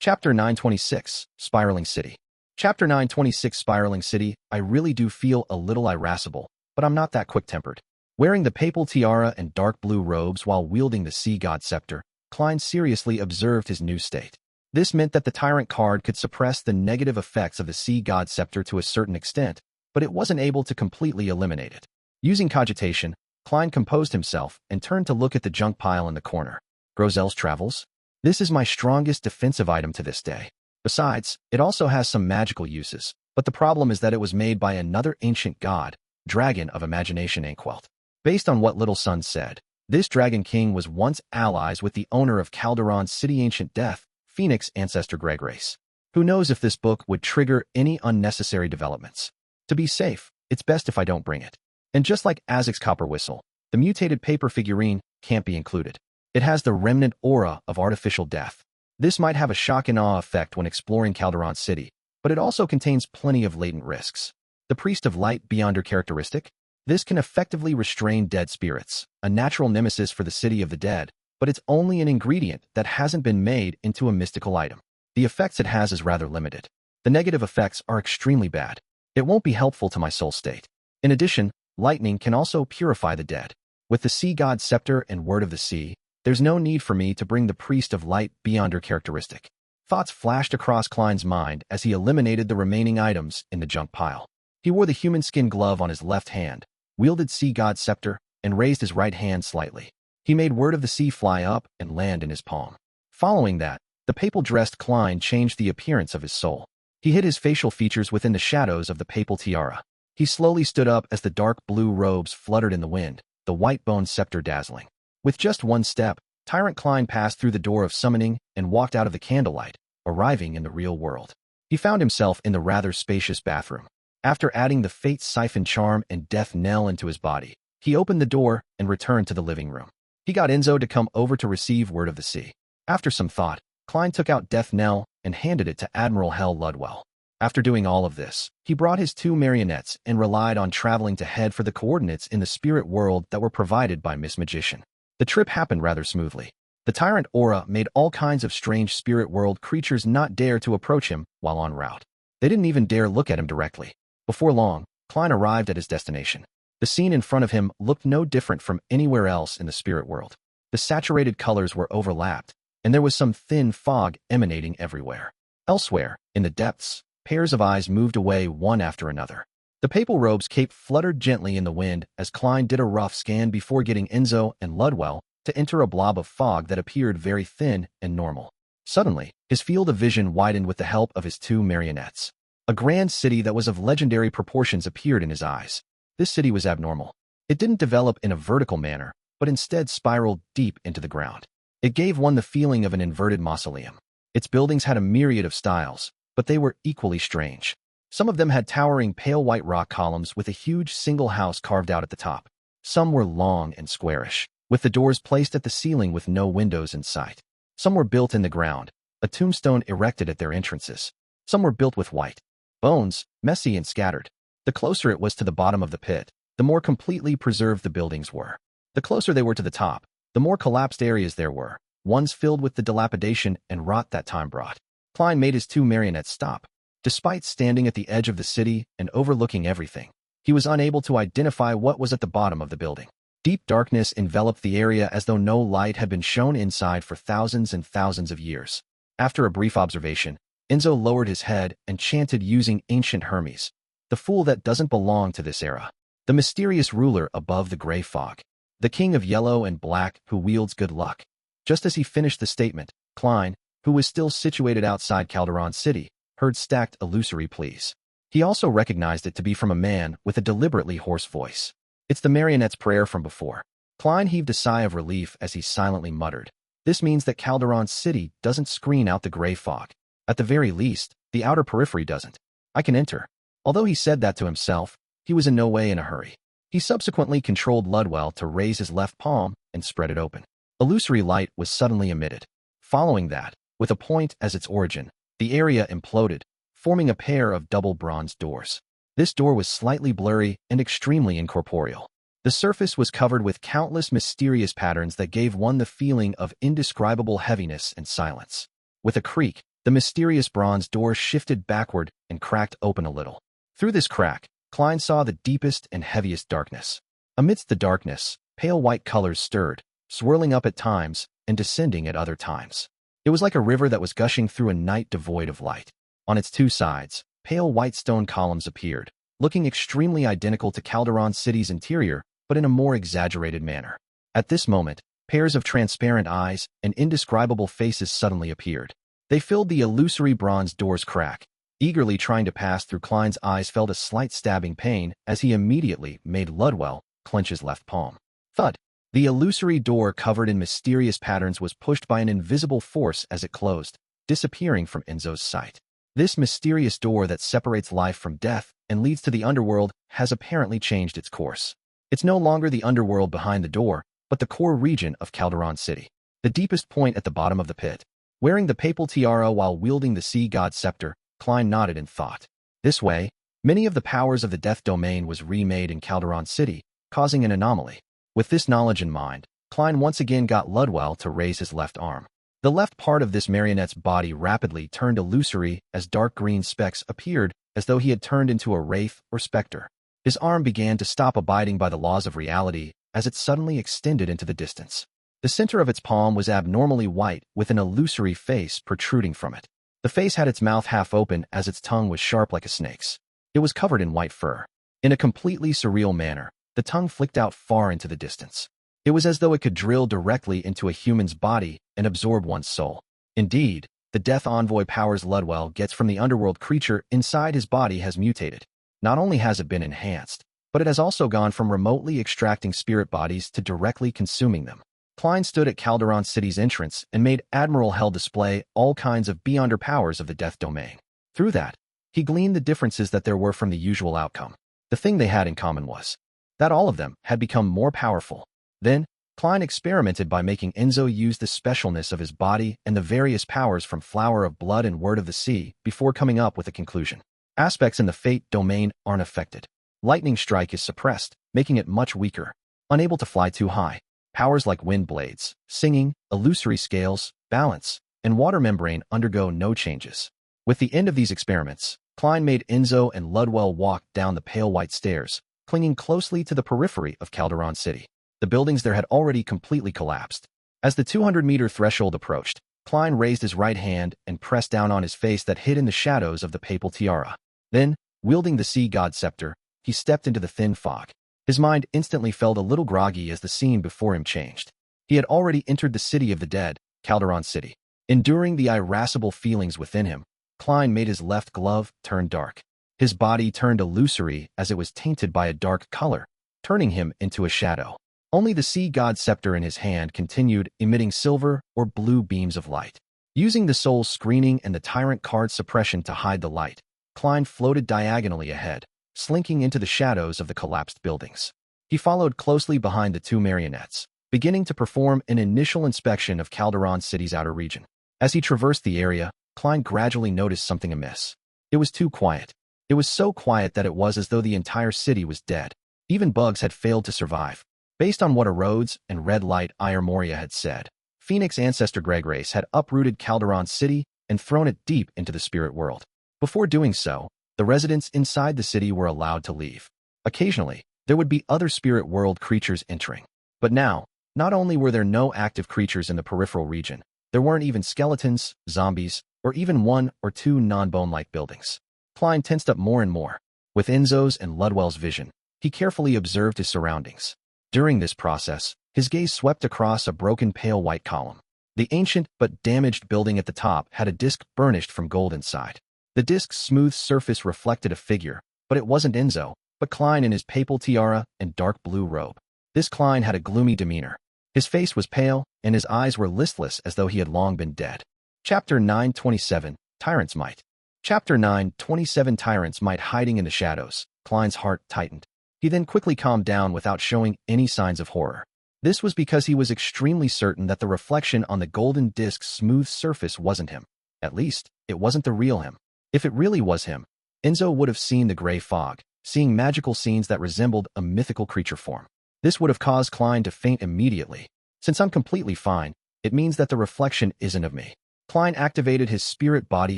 Chapter 926, Spiraling City. Chapter 926, Spiraling City. I really do feel a little irascible, but I'm not that quick-tempered. Wearing the papal tiara and dark blue robes while wielding the sea god scepter, Klein seriously observed his new state. This meant that the Tyrant card could suppress the negative effects of the sea god scepter to a certain extent, but it wasn't able to completely eliminate it. Using cogitation, Klein composed himself and turned to look at the junk pile in the corner. Grozel's Travels? This is my strongest defensive item to this day. Besides, it also has some magical uses, but the problem is that it was made by another ancient god, Dragon of Imagination Inkwelt. Based on what Little Sun said, this Dragon King was once allies with the owner of Calderon's City Ancient Death, Phoenix Ancestor Gregrace. Who knows if this book would trigger any unnecessary developments. To be safe, it's best if I don't bring it. And just like Azek's copper whistle, the mutated paper figurine can't be included. It has the remnant aura of artificial death. This might have a shock and awe effect when exploring Calderon City, but it also contains plenty of latent risks. The Priest of Light Beyonder characteristic? This can effectively restrain dead spirits, a natural nemesis for the City of the Dead, but it's only an ingredient that hasn't been made into a mystical item. The effects it has is rather limited. The negative effects are extremely bad. It won't be helpful to my soul state. In addition, lightning can also purify the dead. With the Sea God Scepter and Word of the Sea, there's no need for me to bring the Priest of Light Beyonder characteristic. Thoughts flashed across Klein's mind as he eliminated the remaining items in the junk pile. He wore the human skin glove on his left hand, wielded Sea God Scepter, and raised his right hand slightly. He made Word of the Sea fly up and land in his palm. Following that, the papal-dressed Klein changed the appearance of his soul. He hid his facial features within the shadows of the papal tiara. He slowly stood up as the dark blue robes fluttered in the wind, the white-boned scepter dazzling. With just one step, Tyrant Klein passed through the door of summoning and walked out of the candlelight, arriving in the real world. He found himself in the rather spacious bathroom. After adding the Fate Siphon Charm and Death Knell into his body, he opened the door and returned to the living room. He got Enzo to come over to receive Word of the Sea. After some thought, Klein took out Death Knell and handed it to Admiral Hell Ludwell. After doing all of this, he brought his two marionettes and relied on traveling to head for the coordinates in the spirit world that were provided by Miss Magician. The trip happened rather smoothly. The Tyrant aura made all kinds of strange spirit world creatures not dare to approach him while en route. They didn't even dare look at him directly. Before long, Klein arrived at his destination. The scene in front of him looked no different from anywhere else in the spirit world. The saturated colors were overlapped, and there was some thin fog emanating everywhere. Elsewhere, in the depths, pairs of eyes moved away one after another. The papal robe's cape fluttered gently in the wind as Klein did a rough scan before getting Enzo and Ludwell to enter a blob of fog that appeared very thin and normal. Suddenly, his field of vision widened with the help of his two marionettes. A grand city that was of legendary proportions appeared in his eyes. This city was abnormal. It didn't develop in a vertical manner, but instead spiraled deep into the ground. It gave one the feeling of an inverted mausoleum. Its buildings had a myriad of styles, but they were equally strange. Some of them had towering pale white rock columns with a huge single house carved out at the top. Some were long and squarish, with the doors placed at the ceiling with no windows in sight. Some were built in the ground, a tombstone erected at their entrances. Some were built with white bones, messy and scattered. The closer it was to the bottom of the pit, the more completely preserved the buildings were. The closer they were to the top, the more collapsed areas there were, ones filled with the dilapidation and rot that time brought. Klein made his two marionettes stop. Despite standing at the edge of the city and overlooking everything, he was unable to identify what was at the bottom of the building. Deep darkness enveloped the area as though no light had been shown inside for thousands and thousands of years. After a brief observation, Enzo lowered his head and chanted using ancient Hermes, the fool that doesn't belong to this era. The mysterious ruler above the gray fog. The king of yellow and black who wields good luck. Just as he finished the statement, Klein, who was still situated outside Calderon City, heard stacked illusory pleas. He also recognized it to be from a man with a deliberately hoarse voice. It's the marionette's prayer from before. Klein heaved a sigh of relief as he silently muttered. This means that Calderon City doesn't screen out the gray fog. At the very least, the outer periphery doesn't. I can enter. Although he said that to himself, he was in no way in a hurry. He subsequently controlled Ludwell to raise his left palm and spread it open. Illusory light was suddenly emitted. Following that, with a point as its origin, the area imploded, forming a pair of double bronze doors. This door was slightly blurry and extremely incorporeal. The surface was covered with countless mysterious patterns that gave one the feeling of indescribable heaviness and silence. With a creak, The mysterious bronze door shifted backward and cracked open a little. Through this crack, Klein saw the deepest and heaviest darkness. Amidst the darkness, pale white colors stirred, swirling up at times and descending at other times. It was like a river that was gushing through a night devoid of light. On its two sides, pale white stone columns appeared, looking extremely identical to Calderon City's interior, but in a more exaggerated manner. At this moment, pairs of transparent eyes and indescribable faces suddenly appeared. They filled the illusory bronze door's crack. Eagerly trying to pass through, Klein's eyes felt a slight stabbing pain as he immediately made Ludwell clench his left palm. Thud! The illusory door covered in mysterious patterns was pushed by an invisible force as it closed, disappearing from Enzo's sight. This mysterious door that separates life from death and leads to the underworld has apparently changed its course. It's no longer the underworld behind the door, but the core region of Calderon City, the deepest point at the bottom of the pit. Wearing the papal tiara while wielding the sea god scepter, Klein nodded in thought. This way, many of the powers of the death domain was remade in Calderon City, causing an anomaly. With this knowledge in mind, Klein once again got Ludwell to raise his left arm. The left part of this marionette's body rapidly turned illusory as dark green specks appeared as though he had turned into a wraith or specter. His arm began to stop abiding by the laws of reality as it suddenly extended into the distance. The center of its palm was abnormally white with an illusory face protruding from it. The face had its mouth half open as its tongue was sharp like a snake's. It was covered in white fur. In a completely surreal manner, the tongue flicked out far into the distance. It was as though it could drill directly into a human's body and absorb one's soul. Indeed, the death envoy powers Ludwell gets from the underworld creature inside his body has mutated. Not only has it been enhanced, but it has also gone from remotely extracting spirit bodies to directly consuming them. Klein stood at Calderon City's entrance and made Admiral Hell display all kinds of beyonder powers of the death domain. Through that, he gleaned the differences that there were from the usual outcome. The thing they had in common was that all of them had become more powerful. Then, Klein experimented by making Enzo use the specialness of his body and the various powers from Flower of Blood and Word of the Sea before coming up with a conclusion. Aspects in the Fate domain aren't affected. Lightning Strike is suppressed, making it much weaker. Unable to fly too high. Powers like Wind Blades, Singing, Illusory Scales, Balance, and Water Membrane undergo no changes. With the end of these experiments, Klein made Enzo and Ludwell walk down the pale white stairs, clinging closely to the periphery of Calderon City. The buildings there had already completely collapsed. As the 200-meter threshold approached, Klein raised his right hand and pressed down on his face that hid in the shadows of the papal tiara. Then, wielding the sea god scepter, he stepped into the thin fog. His mind instantly felt a little groggy as the scene before him changed. He had already entered the city of the dead, Calderon City. Enduring the irascible feelings within him, Klein made his left glove turn dark. His body turned illusory as it was tainted by a dark color, turning him into a shadow. Only the sea god scepter in his hand continued emitting silver or blue beams of light. Using the soul's screening and the Tyrant card suppression to hide the light, Klein floated diagonally ahead, slinking into the shadows of the collapsed buildings. He followed closely behind the two marionettes, beginning to perform an initial inspection of Calderon City's outer region. As he traversed the area, Klein gradually noticed something amiss. It was too quiet. It was so quiet that it was as though the entire city was dead. Even bugs had failed to survive. Based on what a Rhodes and Red Light Ire Moria had said, Phoenix ancestor Greggrace had uprooted Calderon City and thrown it deep into the spirit world. Before doing so, the residents inside the city were allowed to leave. Occasionally, there would be other spirit world creatures entering. But now, not only were there no active creatures in the peripheral region, there weren't even skeletons, zombies, or even one or two non-bone-like buildings. Klein tensed up more and more. With Enzo's and Ludwell's vision, he carefully observed his surroundings. During this process, his gaze swept across a broken pale white column. The ancient but damaged building at the top had a disc burnished from gold inside. The disc's smooth surface reflected a figure, but it wasn't Enzo, but Klein in his papal tiara and dark blue robe. This Klein had a gloomy demeanor. His face was pale, and his eyes were listless as though he had long been dead. Chapter 927, Tyrant's Might. Chapter 927, Tyrant's Might. Hiding in the shadows, Klein's heart tightened. He then quickly calmed down without showing any signs of horror. This was because he was extremely certain that the reflection on the golden disc's smooth surface wasn't him. At least, it wasn't the real him. If it really was him, Enzo would have seen the gray fog, seeing magical scenes that resembled a mythical creature form. This would have caused Klein to faint immediately. Since I'm completely fine, it means that the reflection isn't of me. Klein activated his spirit-body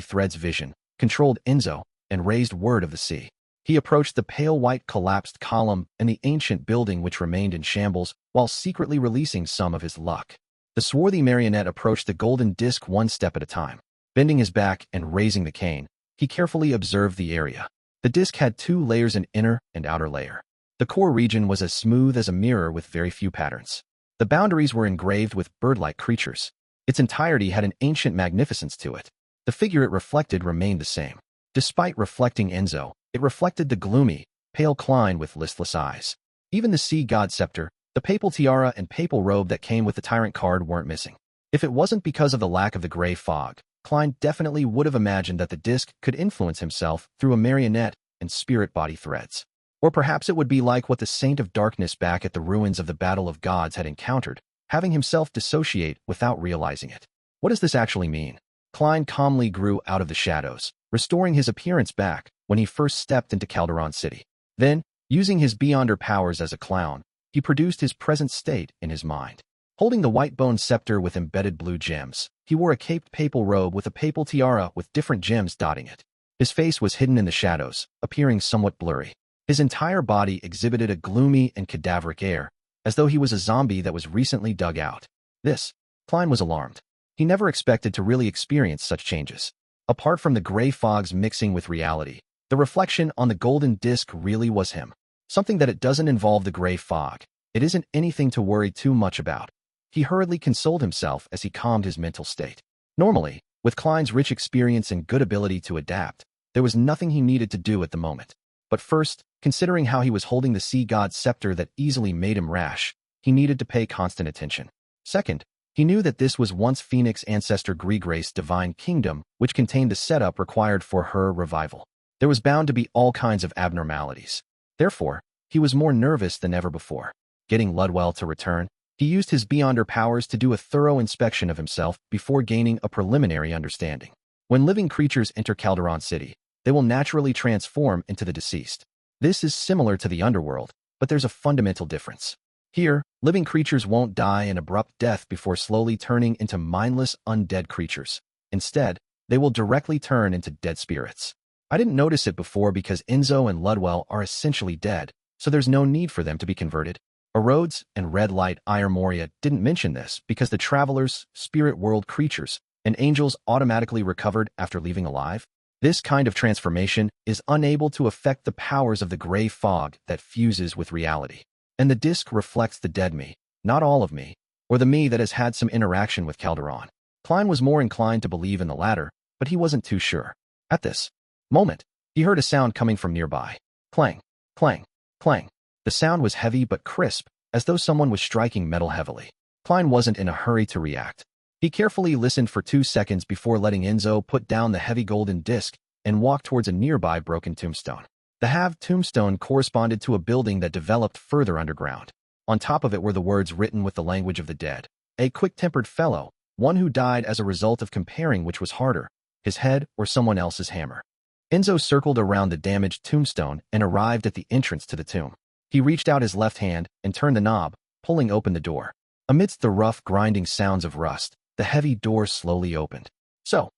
thread's vision, controlled Enzo, and raised word of the sea. He approached the pale white collapsed column and the ancient building which remained in shambles, while secretly releasing some of his luck. The swarthy marionette approached the golden disc one step at a time. Bending his back and raising the cane, he carefully observed the area. The disc had two layers, an inner and outer layer. The core region was as smooth as a mirror with very few patterns. The boundaries were engraved with bird-like creatures. Its entirety had an ancient magnificence to it. The figure it reflected remained the same. Despite reflecting Enzo, it reflected the gloomy, pale Klein with listless eyes. Even the sea god scepter, the papal tiara and papal robe that came with the Tyrant card weren't missing. If it wasn't because of the lack of the gray fog, Klein definitely would have imagined that the disc could influence himself through a marionette and spirit-body threads. Or perhaps it would be like what the Saint of Darkness back at the ruins of the Battle of Gods had encountered, having himself dissociate without realizing it. What does this actually mean? Klein calmly grew out of the shadows, restoring his appearance back when he first stepped into Calderon City. Then, using his beyonder powers as a clown, he produced his present state in his mind. Holding the white bone scepter with embedded blue gems, he wore a caped papal robe with a papal tiara with different gems dotting it. His face was hidden in the shadows, appearing somewhat blurry. His entire body exhibited a gloomy and cadaveric air, as though he was a zombie that was recently dug out. Klein was alarmed. He never expected to really experience such changes. Apart from the gray fogs mixing with reality, the reflection on the golden disc really was him. Something that it doesn't involve the gray fog. It isn't anything to worry too much about. He hurriedly consoled himself as he calmed his mental state. Normally, with Klein's rich experience and good ability to adapt, there was nothing he needed to do at the moment. But first, considering how he was holding the sea god's scepter that easily made him rash, he needed to pay constant attention. Second, he knew that this was once Phoenix ancestor Grigrace's divine kingdom, which contained the setup required for her revival. There was bound to be all kinds of abnormalities. Therefore, he was more nervous than ever before. Getting Ludwell to return, he used his beyonder powers to do a thorough inspection of himself before gaining a preliminary understanding. When living creatures enter Calderon City, they will naturally transform into the deceased. This is similar to the underworld, but there's a fundamental difference. Here, living creatures won't die an abrupt death before slowly turning into mindless, undead creatures. Instead, they will directly turn into dead spirits. I didn't notice it before because Enzo and Ludwell are essentially dead, so there's no need for them to be converted. Erodes and Red Light Ire Moria didn't mention this because the travelers, spirit world creatures, and angels automatically recovered after leaving alive. This kind of transformation is unable to affect the powers of the gray fog that fuses with reality. And the disc reflects the dead me, not all of me, or the me that has had some interaction with Calderon. Klein was more inclined to believe in the latter, but he wasn't too sure. At this moment, he heard a sound coming from nearby. Clang, clang, clang. The sound was heavy but crisp, as though someone was striking metal heavily. Klein wasn't in a hurry to react. He carefully listened for 2 seconds before letting Enzo put down the heavy golden disc and walk towards a nearby broken tombstone. The halved tombstone corresponded to a building that developed further underground. On top of it were the words written with the language of the dead. A quick-tempered fellow, one who died as a result of comparing which was harder, his head or someone else's hammer. Enzo circled around the damaged tombstone and arrived at the entrance to the tomb. He reached out his left hand and turned the knob, pulling open the door. Amidst the rough, grinding sounds of rust, the heavy door slowly opened. So.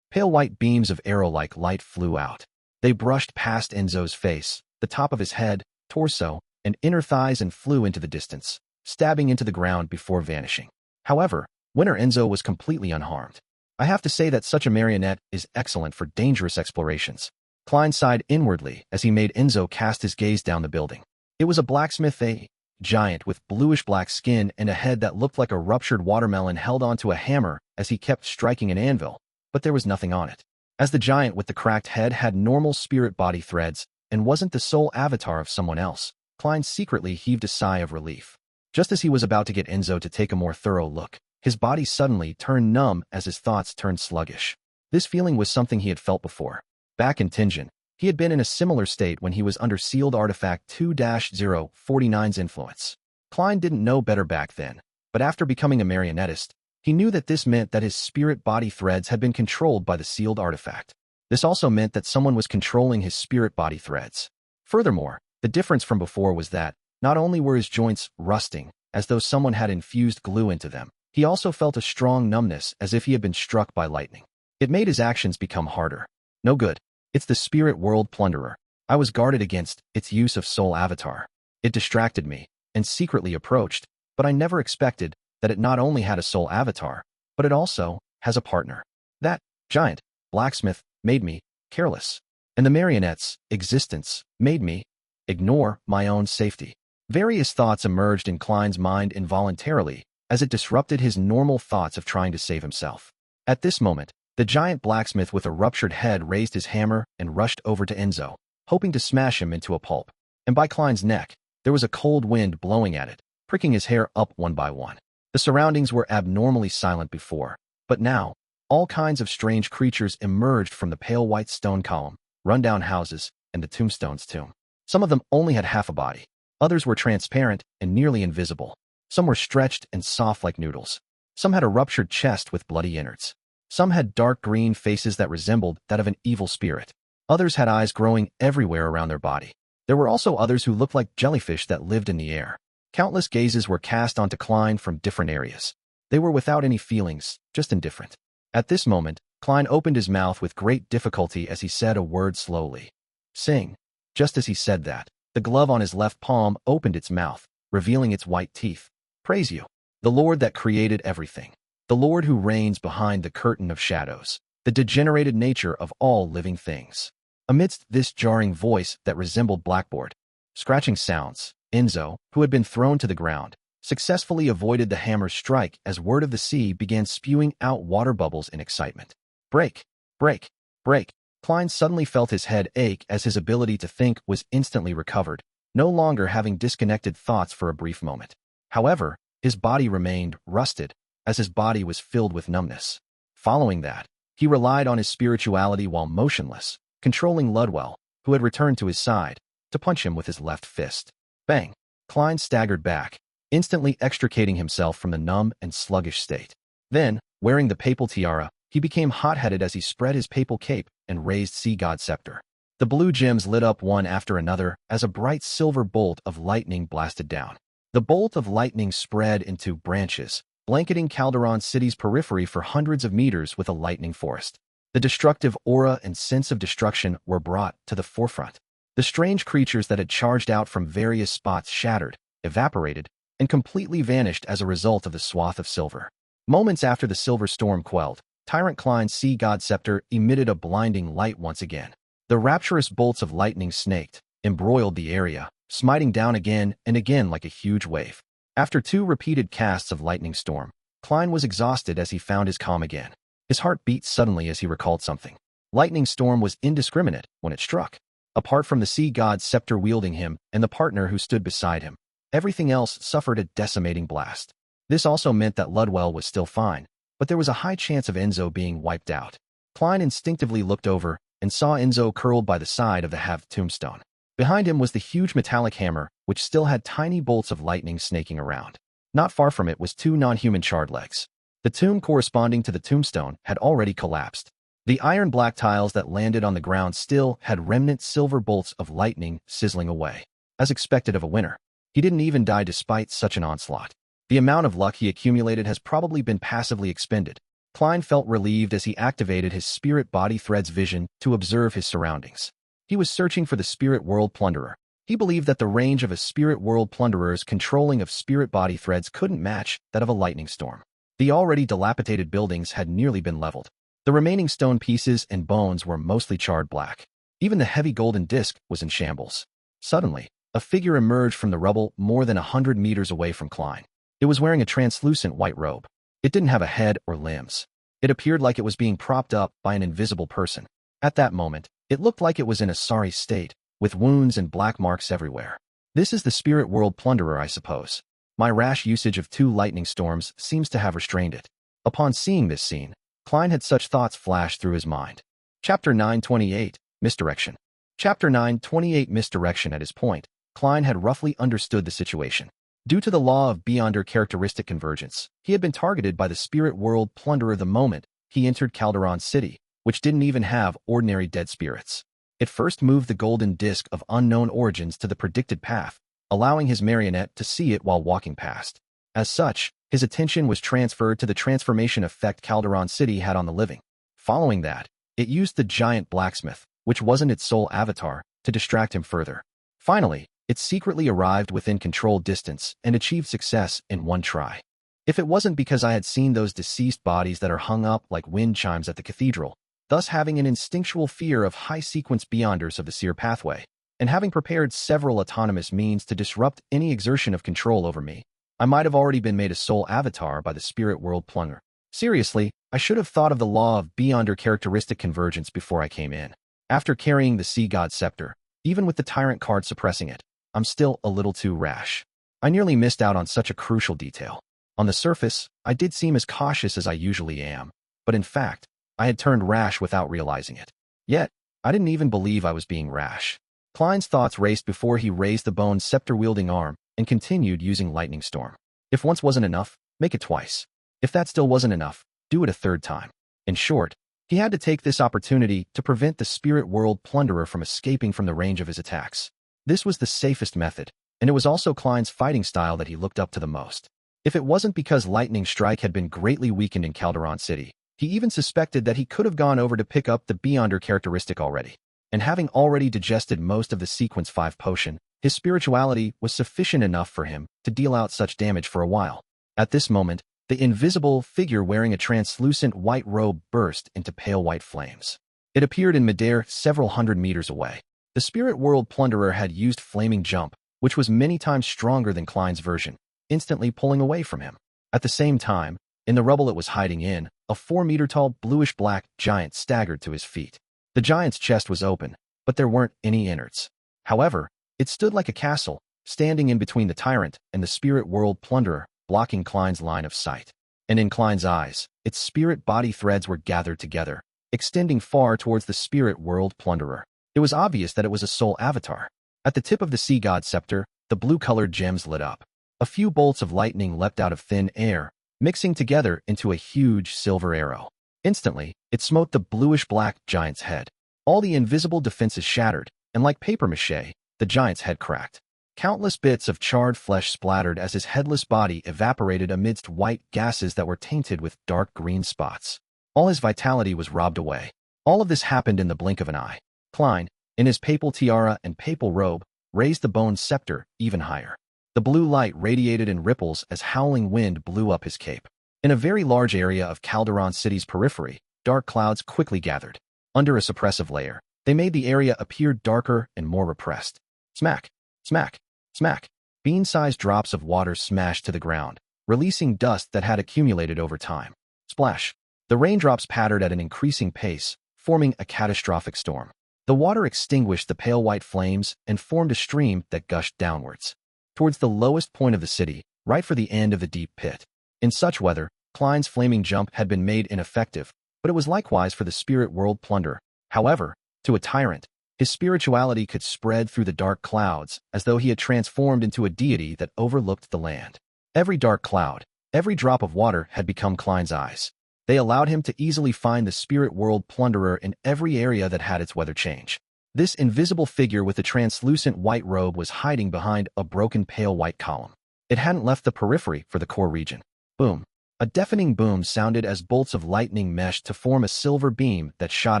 Pale white beams of arrow-like light flew out. They brushed past Enzo's face, the top of his head, torso, and inner thighs and flew into the distance, stabbing into the ground before vanishing. However, Winter Enzo was completely unharmed. I have to say that such a marionette is excellent for dangerous explorations. Klein sighed inwardly as he made Enzo cast his gaze down the building. It was a blacksmith, a giant with bluish-black skin and a head that looked like a ruptured watermelon held onto a hammer as he kept striking an anvil, but there was nothing on it. As the giant with the cracked head had normal spirit body threads and wasn't the sole avatar of someone else, Klein secretly heaved a sigh of relief. Just as he was about to get Enzo to take a more thorough look, his body suddenly turned numb as his thoughts turned sluggish. This feeling was something he had felt before. Back in Tingen, he had been in a similar state when he was under sealed artifact 2-049's influence. Klein didn't know better back then, but after becoming a marionettist, he knew that this meant that his spirit body threads had been controlled by the sealed artifact. This also meant that someone was controlling his spirit body threads. Furthermore, the difference from before was that not only were his joints rusting, as though someone had infused glue into them, He also felt a strong numbness as if he had been struck by lightning. It made his actions become harder. No good. It's the spirit world plunderer. I was guarded against its use of soul avatar. It distracted me and secretly approached, but I never expected that it not only had a soul avatar, but it also has a partner. That giant blacksmith made me careless, and the marionette's existence made me ignore my own safety. Various thoughts emerged in Klein's mind involuntarily as it disrupted his normal thoughts of trying to save himself. At this moment, the giant blacksmith with a ruptured head raised his hammer and rushed over to Enzo, hoping to smash him into a pulp. And by Klein's neck, there was a cold wind blowing at it, pricking his hair up one by one. The surroundings were abnormally silent before, but now, all kinds of strange creatures emerged from the pale white stone column, rundown houses, and the tombstone's tomb. Some of them only had half a body. Others were transparent and nearly invisible. Some were stretched and soft like noodles. Some had a ruptured chest with bloody innards. Some had dark green faces that resembled that of an evil spirit. Others had eyes growing everywhere around their body. There were also others who looked like jellyfish that lived in the air. Countless gazes were cast onto Klein from different areas. They were without any feelings, just indifferent. At this moment, Klein opened his mouth with great difficulty as he said a word slowly. Sing. Just as he said that, the glove on his left palm opened its mouth, revealing its white teeth. Praise you, the Lord that created everything, the Lord who reigns behind the curtain of shadows, the degenerated nature of all living things. Amidst this jarring voice that resembled blackboard, scratching sounds, Enzo, who had been thrown to the ground, successfully avoided the hammer's strike as Word of the Sea began spewing out water bubbles in excitement. Break, break, break. Klein suddenly felt his head ache as his ability to think was instantly recovered, no longer having disconnected thoughts for a brief moment. However, his body remained rusted, as his body was filled with numbness. Following that, he relied on his spirituality while motionless, controlling Ludwell, who had returned to his side, to punch him with his left fist. Bang! Klein staggered back, instantly extricating himself from the numb and sluggish state. Then, wearing the papal tiara, he became hot-headed as he spread his papal cape and raised sea god scepter. The blue gems lit up one after another as a bright silver bolt of lightning blasted down. The bolt of lightning spread into branches, blanketing Calderon City's periphery for hundreds of meters with a lightning forest. The destructive aura and sense of destruction were brought to the forefront. The strange creatures that had charged out from various spots shattered, evaporated, and completely vanished as a result of the swath of silver. Moments after the silver storm quelled, Tyrant Klein's sea god scepter emitted a blinding light once again. The rapturous bolts of lightning snaked, embroiled the area, smiting down again and again like a huge wave. After 2 repeated casts of lightning storm, Klein was exhausted as he found his calm again. His heart beat suddenly as he recalled something. Lightning storm was indiscriminate when it struck. Apart from the sea god's scepter wielding him and the partner who stood beside him, everything else suffered a decimating blast. This also meant that Ludwell was still fine, but there was a high chance of Enzo being wiped out. Klein instinctively looked over and saw Enzo curled by the side of the halved tombstone. Behind him was the huge metallic hammer, which still had tiny bolts of lightning snaking around. Not far from it was 2 non-human charred legs. The tomb corresponding to the tombstone had already collapsed. The iron-black tiles that landed on the ground still had remnant silver bolts of lightning sizzling away. As expected of a winner, he didn't even die despite such an onslaught. The amount of luck he accumulated has probably been passively expended. Klein felt relieved as he activated his spirit body thread's vision to observe his surroundings. He was searching for the spirit world plunderer. He believed that the range of a spirit world plunderer's controlling of spirit body threads couldn't match that of a lightning storm. The already dilapidated buildings had nearly been leveled. The remaining stone pieces and bones were mostly charred black. Even the heavy golden disc was in shambles. Suddenly, a figure emerged from the rubble more than 100 meters away from Klein. It was wearing a translucent white robe. It didn't have a head or limbs. It appeared like it was being propped up by an invisible person. At that moment, it looked like it was in a sorry state, with wounds and black marks everywhere. This is the spirit world plunderer, I suppose. My rash usage of 2 lightning storms seems to have restrained it. Upon seeing this scene, Klein had such thoughts flash through his mind. Chapter 928, Misdirection. Chapter 928, Misdirection. At his point, Klein had roughly understood the situation. Due to the law of beyonder characteristic convergence, he had been targeted by the spirit world plunderer the moment he entered Calderon City, which didn't even have ordinary dead spirits. It first moved the golden disc of unknown origins to the predicted path, allowing his marionette to see it while walking past. As such, his attention was transferred to the transformation effect Calderon City had on the living. Following that, it used the giant blacksmith, which wasn't its sole avatar, to distract him further. Finally, it secretly arrived within controlled distance and achieved success in one try. If it wasn't because I had seen those deceased bodies that are hung up like wind chimes at the cathedral, thus having an instinctual fear of high-sequence beyonders of the seer pathway, and having prepared several autonomous means to disrupt any exertion of control over me, I might have already been made a sole avatar by the spirit world plunger. Seriously, I should have thought of the law of beyonder characteristic convergence before I came in. After carrying the Sea God Scepter, even with the Tyrant card suppressing it, I'm still a little too rash. I nearly missed out on such a crucial detail. On the surface, I did seem as cautious as I usually am, but in fact, I had turned rash without realizing it. Yet, I didn't even believe I was being rash. Klein's thoughts raced before he raised the bone scepter-wielding arm and continued using Lightning Storm. If once wasn't enough, make it twice. If that still wasn't enough, do it a third time. In short, he had to take this opportunity to prevent the spirit world plunderer from escaping from the range of his attacks. This was the safest method, and it was also Klein's fighting style that he looked up to the most. If it wasn't because Lightning Strike had been greatly weakened in Calderon City, he even suspected that he could have gone over to pick up the Beyonder characteristic already. And having already digested most of the Sequence 5 potion, his spirituality was sufficient enough for him to deal out such damage for a while. At this moment, the invisible figure wearing a translucent white robe burst into pale white flames. It appeared in midair several hundred meters away. The spirit world plunderer had used Flaming Jump, which was many times stronger than Klein's version, instantly pulling away from him. At the same time, in the rubble it was hiding in, a 4-meter-tall bluish-black giant staggered to his feet. The giant's chest was open, but there weren't any innards. However, it stood like a castle, standing in between the Tyrant and the spirit world plunderer, blocking Klein's line of sight. And in Klein's eyes, its spirit body threads were gathered together, extending far towards the spirit world plunderer. It was obvious that it was a soul avatar. At the tip of the Sea God Scepter, the blue-colored gems lit up. A few bolts of lightning leapt out of thin air, mixing together into a huge silver arrow. Instantly, it smote the bluish-black giant's head. All the invisible defenses shattered, and like papier-mâché, the giant's head cracked. Countless bits of charred flesh splattered as his headless body evaporated amidst white gases that were tainted with dark green spots. All his vitality was robbed away. All of this happened in the blink of an eye. Klein, in his papal tiara and papal robe, raised the bone scepter even higher. The blue light radiated in ripples as howling wind blew up his cape. In a very large area of Calderon City's periphery, dark clouds quickly gathered. Under a suppressive layer, they made the area appear darker and more repressed. Smack, smack, smack. Bean-sized drops of water smashed to the ground, releasing dust that had accumulated over time. Splash. The raindrops pattered at an increasing pace, forming a catastrophic storm. The water extinguished the pale white flames and formed a stream that gushed downwards towards the lowest point of the city, right for the end of the deep pit. In such weather, Klein's flaming jump had been made ineffective, but it was likewise for the spirit world plunderer. However, to a tyrant, his spirituality could spread through the dark clouds as though he had transformed into a deity that overlooked the land. Every dark cloud, every drop of water had become Klein's eyes. They allowed him to easily find the spirit world plunderer in every area that had its weather change. This invisible figure with the translucent white robe was hiding behind a broken pale white column. It hadn't left the periphery for the core region. Boom. A deafening boom sounded as bolts of lightning meshed to form a silver beam that shot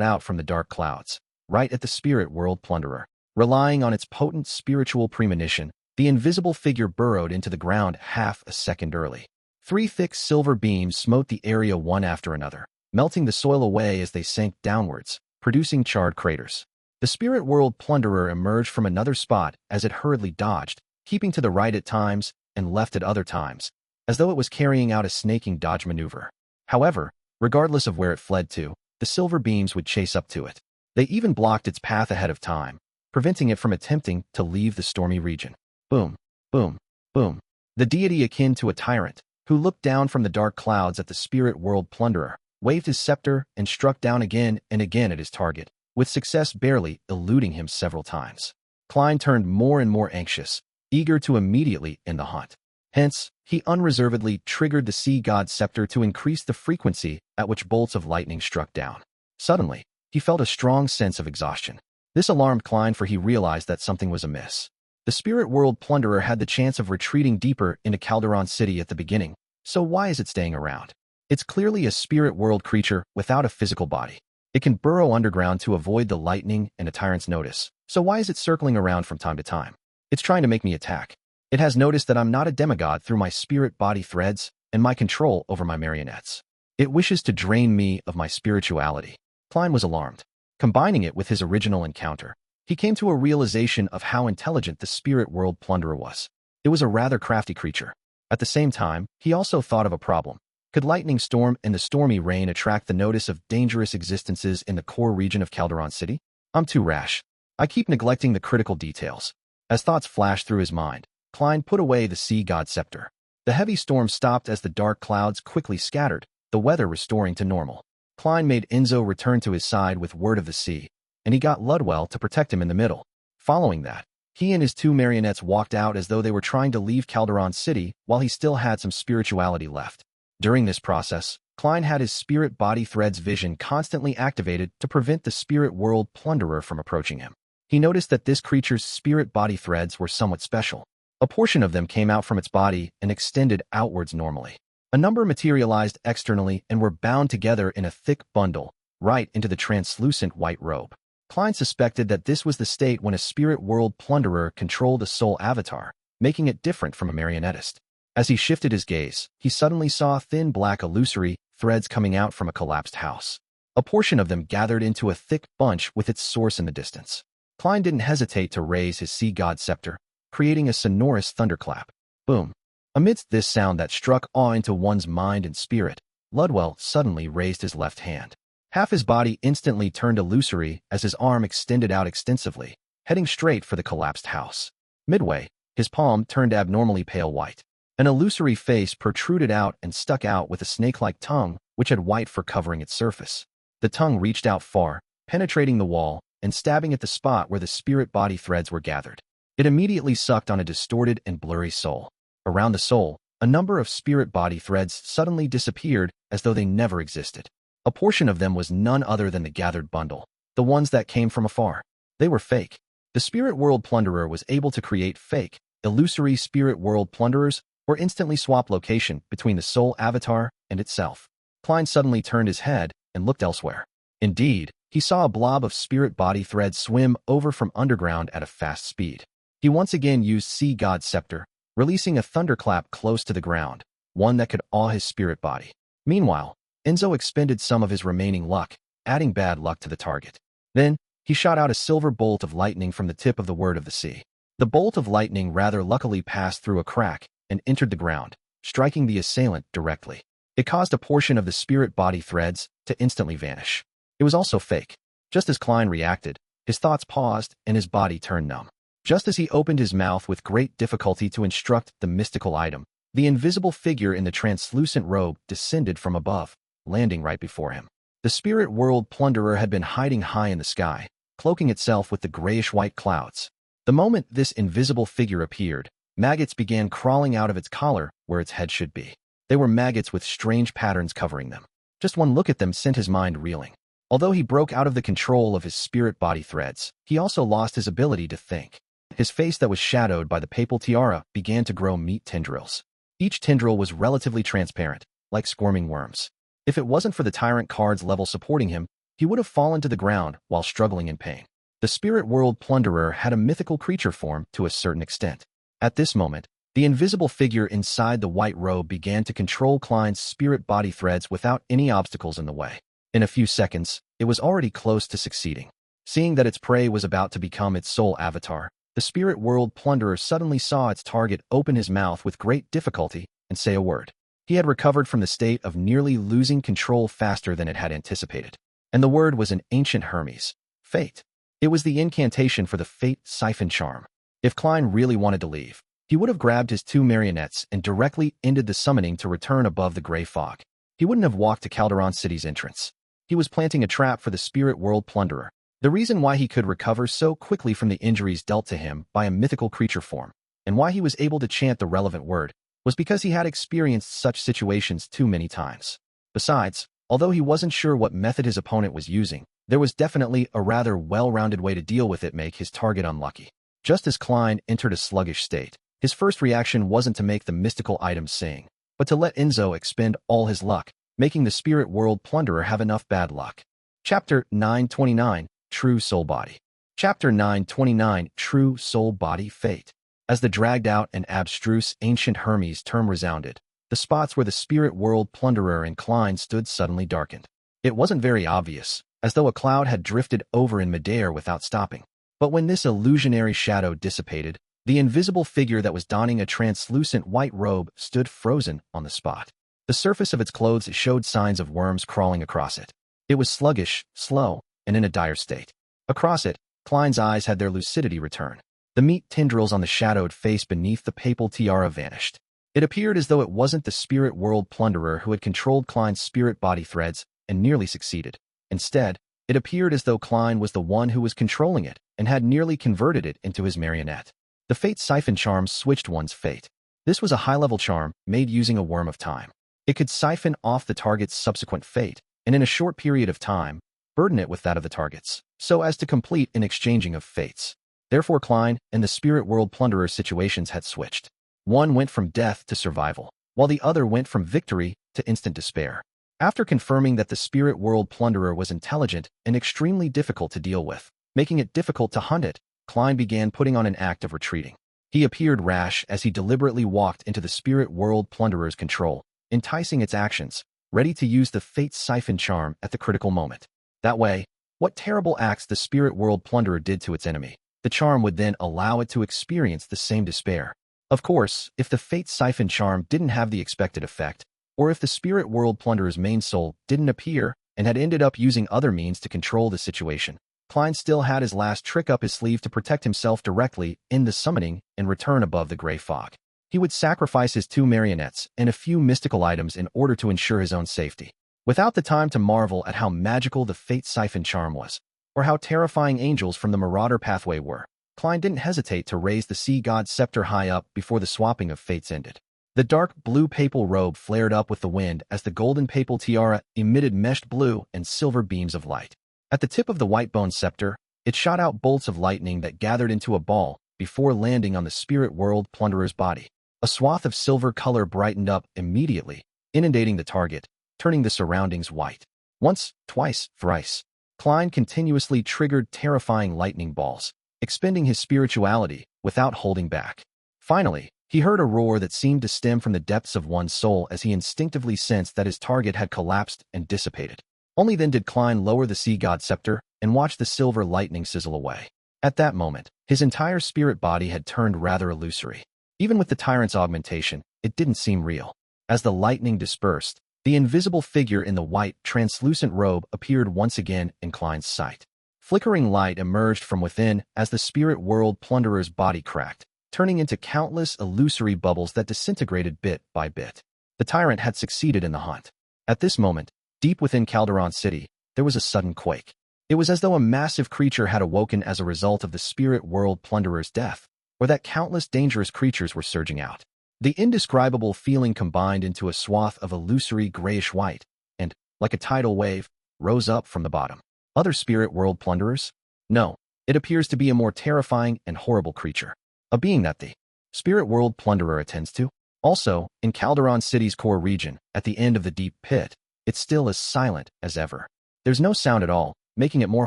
out from the dark clouds, right at the spirit world plunderer. Relying on its potent spiritual premonition, the invisible figure burrowed into the ground half a second early. 3 thick silver beams smote the area one after another, melting the soil away as they sank downwards, producing charred craters. The spirit world plunderer emerged from another spot as it hurriedly dodged, keeping to the right at times and left at other times, as though it was carrying out a snaking dodge maneuver. However, regardless of where it fled to, the silver beams would chase up to it. They even blocked its path ahead of time, preventing it from attempting to leave the stormy region. Boom, boom, boom. The deity akin to a tyrant, who looked down from the dark clouds at the spirit world plunderer, waved his scepter and struck down again and again at his target, with success barely eluding him several times. Klein turned more and more anxious, eager to immediately end the hunt. Hence, he unreservedly triggered the Sea God Scepter to increase the frequency at which bolts of lightning struck down. Suddenly, he felt a strong sense of exhaustion. This alarmed Klein, for he realized that something was amiss. The spirit world plunderer had the chance of retreating deeper into Calderon City at the beginning, so why is it staying around? It's clearly a spirit world creature without a physical body. It can burrow underground to avoid the lightning and a tyrant's notice, so why is it circling around from time to time? It's trying to make me attack. It has noticed that I'm not a demigod through my spirit body threads and my control over my marionettes. It wishes to drain me of my spirituality. Klein was alarmed. Combining it with his original encounter, he came to a realization of how intelligent the spirit world plunderer was. It was a rather crafty creature. At the same time, he also thought of a problem. Could lightning storm and the stormy rain attract the notice of dangerous existences in the core region of Calderon City? I'm too rash. I keep neglecting the critical details. As thoughts flashed through his mind, Klein put away the sea god scepter. The heavy storm stopped as the dark clouds quickly scattered, the weather restoring to normal. Klein made Enzo return to his side with word of the sea, and he got Ludwell to protect him in the middle. Following that, he and his two marionettes walked out as though they were trying to leave Calderon City while he still had some spirituality left. During this process, Klein had his spirit body threads vision constantly activated to prevent the spirit world plunderer from approaching him. He noticed that this creature's spirit body threads were somewhat special. A portion of them came out from its body and extended outwards normally. A number materialized externally and were bound together in a thick bundle, right into the translucent white robe. Klein suspected that this was the state when a spirit world plunderer controlled a soul avatar, making it different from a marionettist. As he shifted his gaze, he suddenly saw thin black illusory threads coming out from a collapsed house. A portion of them gathered into a thick bunch with its source in the distance. Klein didn't hesitate to raise his sea god scepter, creating a sonorous thunderclap. Boom. Amidst this sound that struck awe into one's mind and spirit, Ludwell suddenly raised his left hand. Half his body instantly turned illusory as his arm extended out extensively, heading straight for the collapsed house. Midway, his palm turned abnormally pale white. An illusory face protruded out and stuck out with a snake-like tongue, which had white fur covering its surface. The tongue reached out far, penetrating the wall and stabbing at the spot where the spirit body threads were gathered. It immediately sucked on a distorted and blurry soul. Around the soul, a number of spirit body threads suddenly disappeared as though they never existed. A portion of them was none other than the gathered bundle, the ones that came from afar. They were fake. The spirit world plunderer was able to create fake, illusory spirit world plunderers or instantly swap location between the soul avatar and itself. Klein suddenly turned his head and looked elsewhere. Indeed, he saw a blob of spirit body threads swim over from underground at a fast speed. He once again used sea god scepter, releasing a thunderclap close to the ground, one that could awe his spirit body. Meanwhile, Enzo expended some of his remaining luck, adding bad luck to the target. Then, he shot out a silver bolt of lightning from the tip of the word of the sea. The bolt of lightning rather luckily passed through a crack and entered the ground, striking the assailant directly. It caused a portion of the spirit body threads to instantly vanish. It was also fake. Just as Klein reacted, his thoughts paused and his body turned numb. Just as he opened his mouth with great difficulty to instruct the mystical item, the invisible figure in the translucent robe descended from above, landing right before him. The spirit world plunderer had been hiding high in the sky, cloaking itself with the grayish-white clouds. The moment this invisible figure appeared, maggots began crawling out of its collar where its head should be. They were maggots with strange patterns covering them. Just one look at them sent his mind reeling. Although he broke out of the control of his spirit body threads, he also lost his ability to think. His face that was shadowed by the papal tiara began to grow meat tendrils. Each tendril was relatively transparent, like squirming worms. If it wasn't for the Tyrant card's level supporting him, he would have fallen to the ground while struggling in pain. The spirit world plunderer had a mythical creature form to a certain extent. At this moment, the invisible figure inside the white robe began to control Klein's spirit body threads without any obstacles in the way. In a few seconds, it was already close to succeeding. Seeing that its prey was about to become its soul avatar, the spirit world plunderer suddenly saw its target open his mouth with great difficulty and say a word. He had recovered from the state of nearly losing control faster than it had anticipated. And the word was an ancient Hermes, fate. It was the incantation for the fate siphon charm. If Klein really wanted to leave, he would have grabbed his two marionettes and directly ended the summoning to return above the gray fog. He wouldn't have walked to Calderon City's entrance. He was planting a trap for the spirit world plunderer. The reason why he could recover so quickly from the injuries dealt to him by a mythical creature form, and why he was able to chant the relevant word, was because he had experienced such situations too many times. Besides, although he wasn't sure what method his opponent was using, there was definitely a rather well-rounded way to deal with it make his target unlucky. Just as Klein entered a sluggish state, his first reaction wasn't to make the mystical items sing, but to let Enzo expend all his luck, making the spirit world plunderer have enough bad luck. Chapter 929, True Soul Body. Chapter 929, True Soul Body Fate. As the dragged-out and abstruse ancient Hermes term resounded, the spots where the spirit world plunderer and Klein stood suddenly darkened. It wasn't very obvious, as though a cloud had drifted over in midair without stopping. But when this illusionary shadow dissipated, the invisible figure that was donning a translucent white robe stood frozen on the spot. The surface of its clothes showed signs of worms crawling across it. It was sluggish, slow, and in a dire state. Across it, Klein's eyes had their lucidity return. The meat tendrils on the shadowed face beneath the papal tiara vanished. It appeared as though it wasn't the spirit world plunderer who had controlled Klein's spirit body threads and nearly succeeded. Instead, it appeared as though Klein was the one who was controlling it and had nearly converted it into his marionette. The fate siphon charm switched one's fate. This was a high-level charm made using a worm of time. It could siphon off the target's subsequent fate, and in a short period of time, burden it with that of the target's, so as to complete an exchanging of fates. Therefore Klein and the spirit world plunderer situations had switched. One went from death to survival, while the other went from victory to instant despair. After confirming that the spirit world plunderer was intelligent and extremely difficult to deal with, making it difficult to hunt it, Klein began putting on an act of retreating. He appeared rash as he deliberately walked into the spirit world plunderer's control, enticing its actions, ready to use the fate siphon charm at the critical moment. That way, what terrible acts the spirit world plunderer did to its enemy, the charm would then allow it to experience the same despair. Of course, if the fate siphon charm didn't have the expected effect, or if the spirit world plunderer's main soul didn't appear and had ended up using other means to control the situation, Klein still had his last trick up his sleeve to protect himself directly in the summoning and return above the gray fog. He would sacrifice his 2 marionettes and a few mystical items in order to ensure his own safety. Without the time to marvel at how magical the fate siphon charm was, or how terrifying angels from the Marauder pathway were, Klein didn't hesitate to raise the sea god's scepter high up before the swapping of fates ended. The dark blue papal robe flared up with the wind as the golden papal tiara emitted meshed blue and silver beams of light. At the tip of the white bone scepter, it shot out bolts of lightning that gathered into a ball before landing on the spirit world plunderer's body. A swath of silver color brightened up immediately, inundating the target, turning the surroundings white. Once, twice, thrice, Klein continuously triggered terrifying lightning balls, expending his spirituality without holding back. Finally, he heard a roar that seemed to stem from the depths of one's soul as he instinctively sensed that his target had collapsed and dissipated. Only then did Klein lower the sea god scepter and watch the silver lightning sizzle away. At that moment, his entire spirit body had turned rather illusory. Even with the Tyrant's augmentation, it didn't seem real. As the lightning dispersed, the invisible figure in the white, translucent robe appeared once again in Klein's sight. Flickering light emerged from within as the spirit world plunderer's body cracked, turning into countless illusory bubbles that disintegrated bit by bit. The Tyrant had succeeded in the hunt. At this moment, deep within Calderon City, there was a sudden quake. It was as though a massive creature had awoken as a result of the spirit world plunderer's death, or that countless dangerous creatures were surging out. The indescribable feeling combined into a swath of illusory grayish-white, and, like a tidal wave, rose up from the bottom. Other spirit world plunderers? No, it appears to be a more terrifying and horrible creature. A being that the spirit world plunderer attends to. Also, in Calderon City's core region, at the end of the deep pit, it's still as silent as ever. There's no sound at all, making it more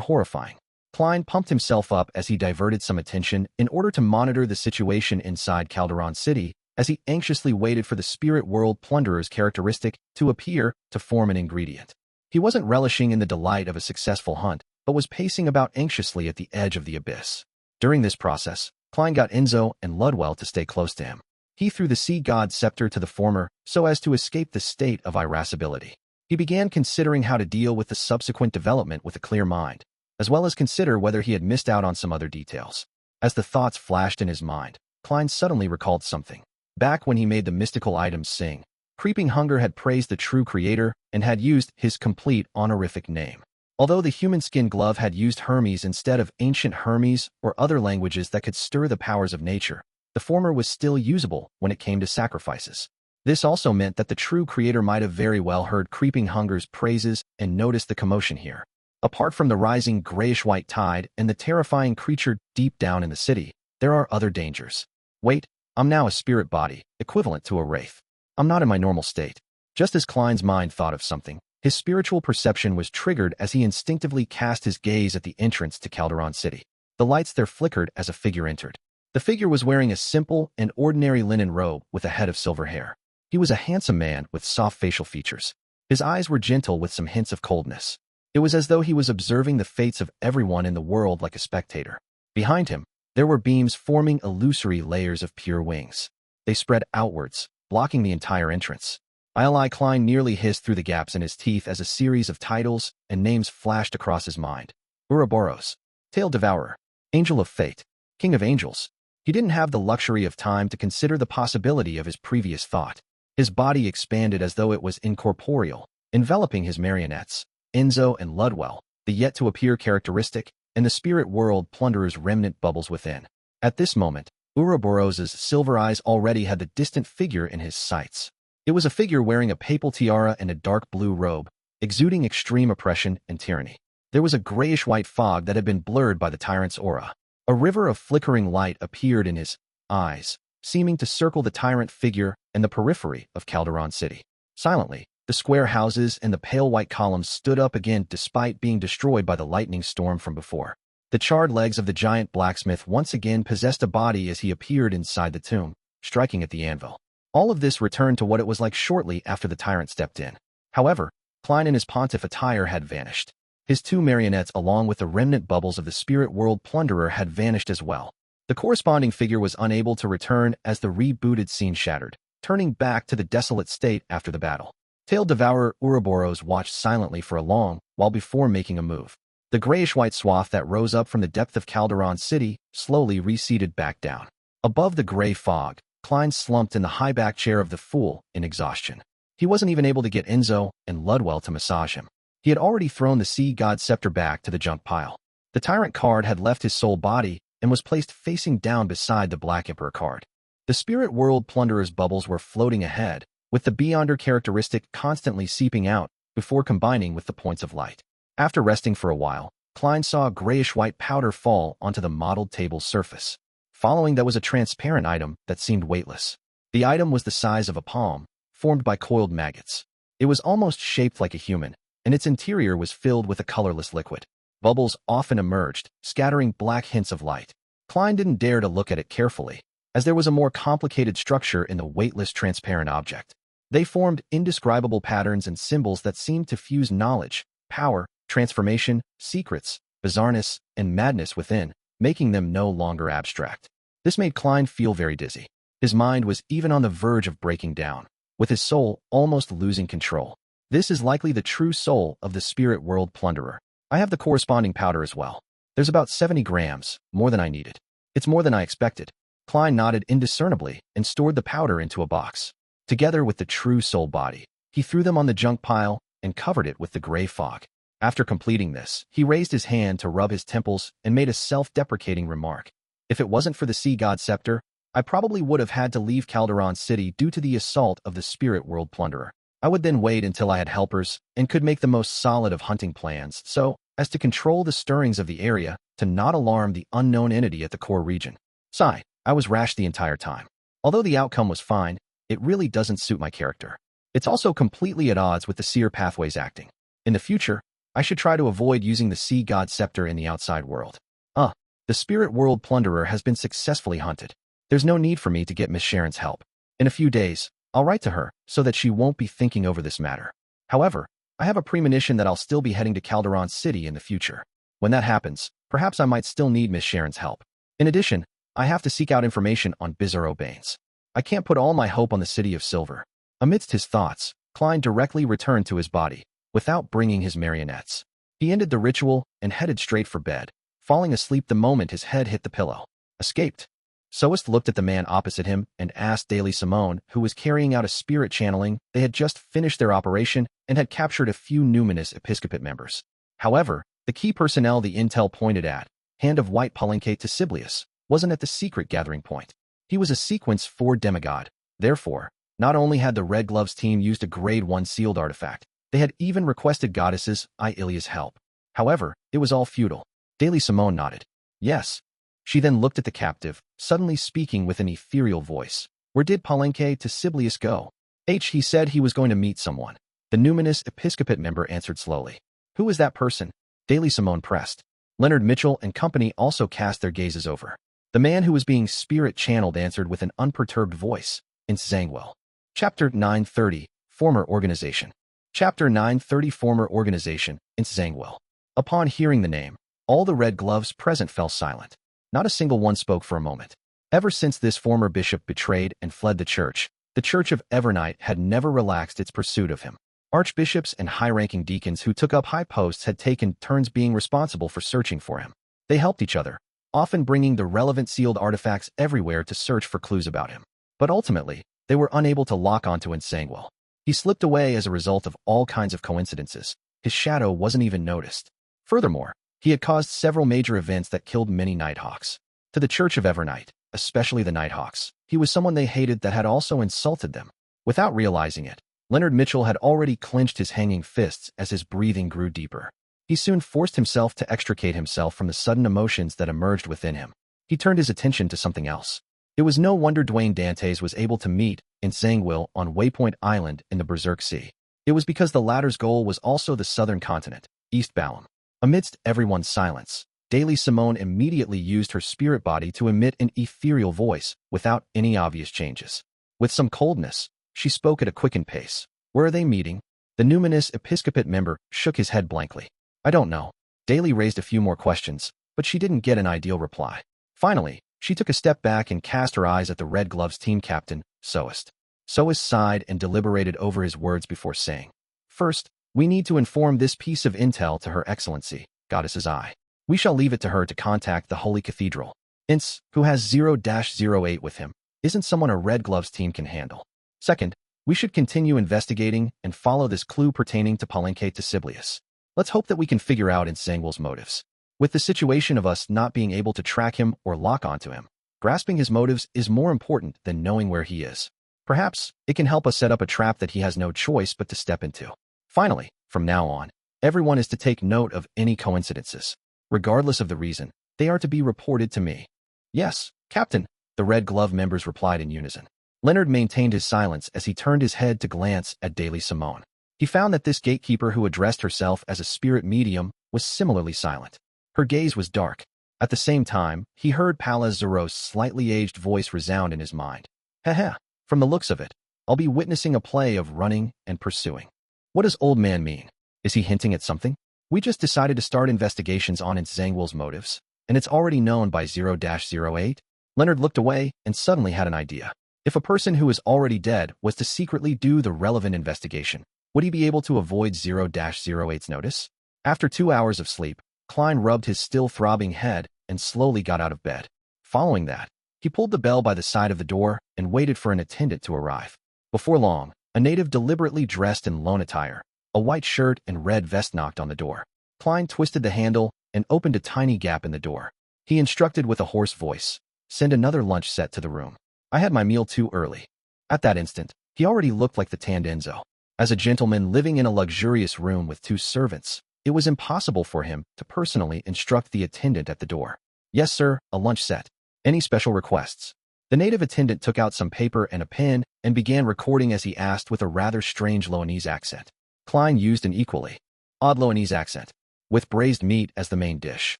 horrifying. Klein pumped himself up as he diverted some attention in order to monitor the situation inside Calderon City, as he anxiously waited for the spirit world plunderer's characteristic to appear to form an ingredient. He wasn't relishing in the delight of a successful hunt, but was pacing about anxiously at the edge of the abyss. During this process, Klein got Enzo and Ludwell to stay close to him. He threw the sea god's scepter to the former so as to escape the state of irascibility. He began considering how to deal with the subsequent development with a clear mind, as well as consider whether he had missed out on some other details. As the thoughts flashed in his mind, Klein suddenly recalled something. Back when he made the mystical items sing, Creeping Hunger had praised the true creator and had used his complete honorific name. Although the human skin glove had used Hermes instead of ancient Hermes or other languages that could stir the powers of nature, the former was still usable when it came to sacrifices. This also meant that the true creator might have very well heard Creeping Hunger's praises and noticed the commotion here. Apart from the rising grayish-white tide and the terrifying creature deep down in the city, There are other dangers. Wait, I'm now a spirit body, equivalent to a wraith. I'm not in my normal state. Just as Klein's mind thought of something, his spiritual perception was triggered as he instinctively cast his gaze at the entrance to Calderon City. The lights there flickered as a figure entered. The figure was wearing a simple and ordinary linen robe with a head of silver hair. He was a handsome man with soft facial features. His eyes were gentle with some hints of coldness. It was as though he was observing the fates of everyone in the world like a spectator. Behind him, there were beams forming illusory layers of pure wings. They spread outwards, blocking the entire entrance. Klein nearly hissed through the gaps in his teeth as a series of titles and names flashed across his mind. Ouroboros, Tail Devourer, Angel of Fate, King of Angels. He didn't have the luxury of time to consider the possibility of his previous thought. His body expanded as though it was incorporeal, enveloping his marionettes, Enzo and Ludwell, the yet-to-appear characteristic, and the spirit world plunderer's remnant bubbles within. At this moment, Ouroboros's silver eyes already had the distant figure in his sights. It was a figure wearing a papal tiara and a dark blue robe, exuding extreme oppression and tyranny. There was a grayish-white fog that had been blurred by the tyrant's aura. A river of flickering light appeared in his eyes, seeming to circle the tyrant figure and the periphery of Calderon City. Silently, the square houses and the pale white columns stood up again despite being destroyed by the lightning storm from before. The charred legs of the giant blacksmith once again possessed a body as he appeared inside the tomb, striking at the anvil. All of this returned to what it was like shortly after the tyrant stepped in. However, Klein in his pontiff attire had vanished. His two marionettes along with the remnant bubbles of the spirit world plunderer had vanished as well. The corresponding figure was unable to return as the rebooted scene shattered, turning back to the desolate state after the battle. Tail Devourer Ouroboros watched silently for a long while before making a move. The grayish-white swath that rose up from the depth of Calderon City slowly receded back down. Above the gray fog, Klein slumped in the high-back chair of the fool in exhaustion. He wasn't even able to get Enzo and Ludwell to massage him. He had already thrown the sea god scepter back to the junk pile. The tyrant card had left his soul body and was placed facing down beside the Black Emperor card. The spirit world plunderer's bubbles were floating ahead, with the Beyonder characteristic constantly seeping out before combining with the points of light. After resting for a while, Klein saw a grayish-white powder fall onto the modeled table's surface. Following that was a transparent item that seemed weightless. The item was the size of a palm, formed by coiled maggots. It was almost shaped like a human, and its interior was filled with a colorless liquid. Bubbles often emerged, scattering black hints of light. Klein didn't dare to look at it carefully, as there was a more complicated structure in the weightless transparent object. They formed indescribable patterns and symbols that seemed to fuse knowledge, power, transformation, secrets, bizarreness, and madness within, making them no longer abstract. This made Klein feel very dizzy. His mind was even on the verge of breaking down, with his soul almost losing control. This is likely the true soul of the spirit world plunderer. I have the corresponding powder as well. There's about 70 grams, more than I needed. It's more than I expected. Klein nodded indiscernibly and stored the powder into a box. Together with the true soul body, he threw them on the junk pile and covered it with the gray fog. After completing this, he raised his hand to rub his temples and made a self-deprecating remark. If it wasn't for the sea god scepter, I probably would have had to leave Calderon City due to the assault of the spirit world plunderer. I would then wait until I had helpers and could make the most solid of hunting plans so as to control the stirrings of the area to not alarm the unknown entity at the core region. Sigh, I was rash the entire time. Although the outcome was fine, it really doesn't suit my character. It's also completely at odds with the seer pathways acting. In the future, I should try to avoid using the sea god scepter in the outside world. The spirit world plunderer has been successfully hunted. There's no need for me to get Miss Sharon's help. In a few days, I'll write to her so that she won't be thinking over this matter. However, I have a premonition that I'll still be heading to Calderon City in the future. When that happens, perhaps I might still need Miss Sharon's help. In addition, I have to seek out information on Bizarro Banes. I can't put all my hope on the City of Silver. Amidst his thoughts, Klein directly returned to his body, without bringing his marionettes. He ended the ritual and headed straight for bed, falling asleep the moment his head hit the pillow. Escaped. Soest looked at the man opposite him and asked Daily Simone, who was carrying out a spirit channeling. They had just finished their operation and had captured a few numinous episcopate members. However, the key personnel the intel pointed at, Hand of White Palinque to Siblius, wasn't at the secret gathering point. He was a Sequence 4 demigod. Therefore, not only had the Red Gloves team used a Grade 1 sealed artifact, they had even requested Goddesses Ilia's help. However, it was all futile. Daily Simone nodded. Yes. She then looked at the captive, suddenly speaking with an ethereal voice. Where did Palenque to Siblius go? He said he was going to meet someone. The numinous episcopate member answered slowly. Who is that person? Daily Simone pressed. Leonard Mitchell and company also cast their gazes over. The man who was being spirit-channeled answered with an unperturbed voice. In Zangwell. Chapter 930, Former Organization. Chapter 930, Former Organization, in Zangwell. Upon hearing the name, all the red gloves present fell silent. Not a single one spoke for a moment. Ever since this former bishop betrayed and fled the Church of Evernight had never relaxed its pursuit of him. Archbishops and high-ranking deacons who took up high posts had taken turns being responsible for searching for him. They helped each other, often bringing the relevant sealed artifacts everywhere to search for clues about him. But ultimately, they were unable to lock onto Nsangwell. He slipped away as a result of all kinds of coincidences. His shadow wasn't even noticed. Furthermore, he had caused several major events that killed many Nighthawks. To the Church of Evernight, especially the Nighthawks, he was someone they hated that had also insulted them. Without realizing it, Leonard Mitchell had already clenched his hanging fists as his breathing grew deeper. He soon forced himself to extricate himself from the sudden emotions that emerged within him. He turned his attention to something else. It was no wonder Dwayne Dantes was able to meet in Zangwil on Waypoint Island in the Berserk Sea. It was because the latter's goal was also the southern continent, East Balam. Amidst everyone's silence, Daily Simone immediately used her spirit body to emit an ethereal voice without any obvious changes. With some coldness, she spoke at a quickened pace. Where are they meeting? The numinous episcopate member shook his head blankly. I don't know. Daly raised a few more questions, but she didn't get an ideal reply. Finally, she took a step back and cast her eyes at the Red Gloves team captain, Soist. Soist sighed and deliberated over his words before saying, First, we need to inform this piece of intel to Her Excellency, Goddess's Eye. We shall leave it to her to contact the Holy Cathedral. Ince, who has 0-08 with him, isn't someone a Red Gloves team can handle. Second, we should continue investigating and follow this clue pertaining to Palenque to Siblius. Let's hope that we can figure out Nsangwell's motives. With the situation of us not being able to track him or lock onto him, grasping his motives is more important than knowing where he is. Perhaps it can help us set up a trap that he has no choice but to step into. Finally, from now on, everyone is to take note of any coincidences. Regardless of the reason, they are to be reported to me. Yes, Captain, the Red Glove members replied in unison. Leonard maintained his silence as he turned his head to glance at Daily Simone. He found that this gatekeeper who addressed herself as a spirit medium was similarly silent. Her gaze was dark. At the same time, he heard Palaz Zaros's slightly aged voice resound in his mind. Heh, from the looks of it, I'll be witnessing a play of running and pursuing. What does old man mean? Is he hinting at something? We just decided to start investigations on Nsangwell's motives, and it's already known by 0-08. Leonard looked away and suddenly had an idea. If a person who is already dead was to secretly do the relevant investigation, would he be able to avoid 0-08's notice? After 2 hours of sleep, Klein rubbed his still throbbing head and slowly got out of bed. Following that, he pulled the bell by the side of the door and waited for an attendant to arrive. Before long, a native deliberately dressed in lone attire, a white shirt and red vest knocked on the door. Klein twisted the handle and opened a tiny gap in the door. He instructed with a hoarse voice, "Send another lunch set to the room. I had my meal too early." At that instant, he already looked like the tanned Enzo. As a gentleman living in a luxurious room with 2 servants, it was impossible for him to personally instruct the attendant at the door. "Yes, sir, a lunch set. Any special requests?" The native attendant took out some paper and a pen and began recording as he asked with a rather strange Loanese accent. Klein used an equally odd Loanese accent. "With braised meat as the main dish.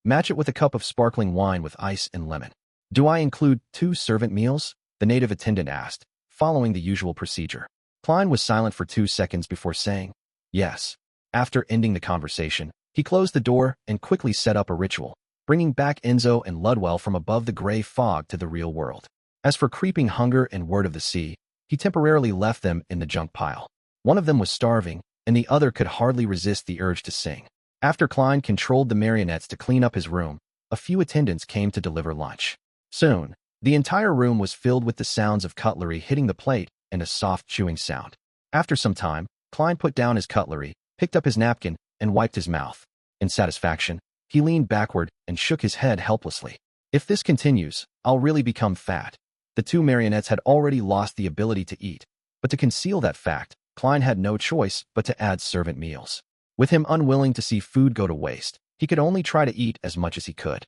Match it with a cup of sparkling wine with ice and lemon." "Do I include 2 servant meals?" the native attendant asked, following the usual procedure. Klein was silent for 2 seconds before saying, "Yes." After ending the conversation, he closed the door and quickly set up a ritual, bringing back Enzo and Ludwell from above the gray fog to the real world. As for Creeping Hunger and Word of the Sea, he temporarily left them in the junk pile. One of them was starving, and the other could hardly resist the urge to sing. After Klein controlled the marionettes to clean up his room, a few attendants came to deliver lunch. Soon, the entire room was filled with the sounds of cutlery hitting the plate and a soft chewing sound. After some time, Klein put down his cutlery, picked up his napkin, and wiped his mouth. In satisfaction, he leaned backward and shook his head helplessly. "If this continues, I'll really become fat." The 2 marionettes had already lost the ability to eat, but to conceal that fact, Klein had no choice but to add servant meals. With him unwilling to see food go to waste, he could only try to eat as much as he could.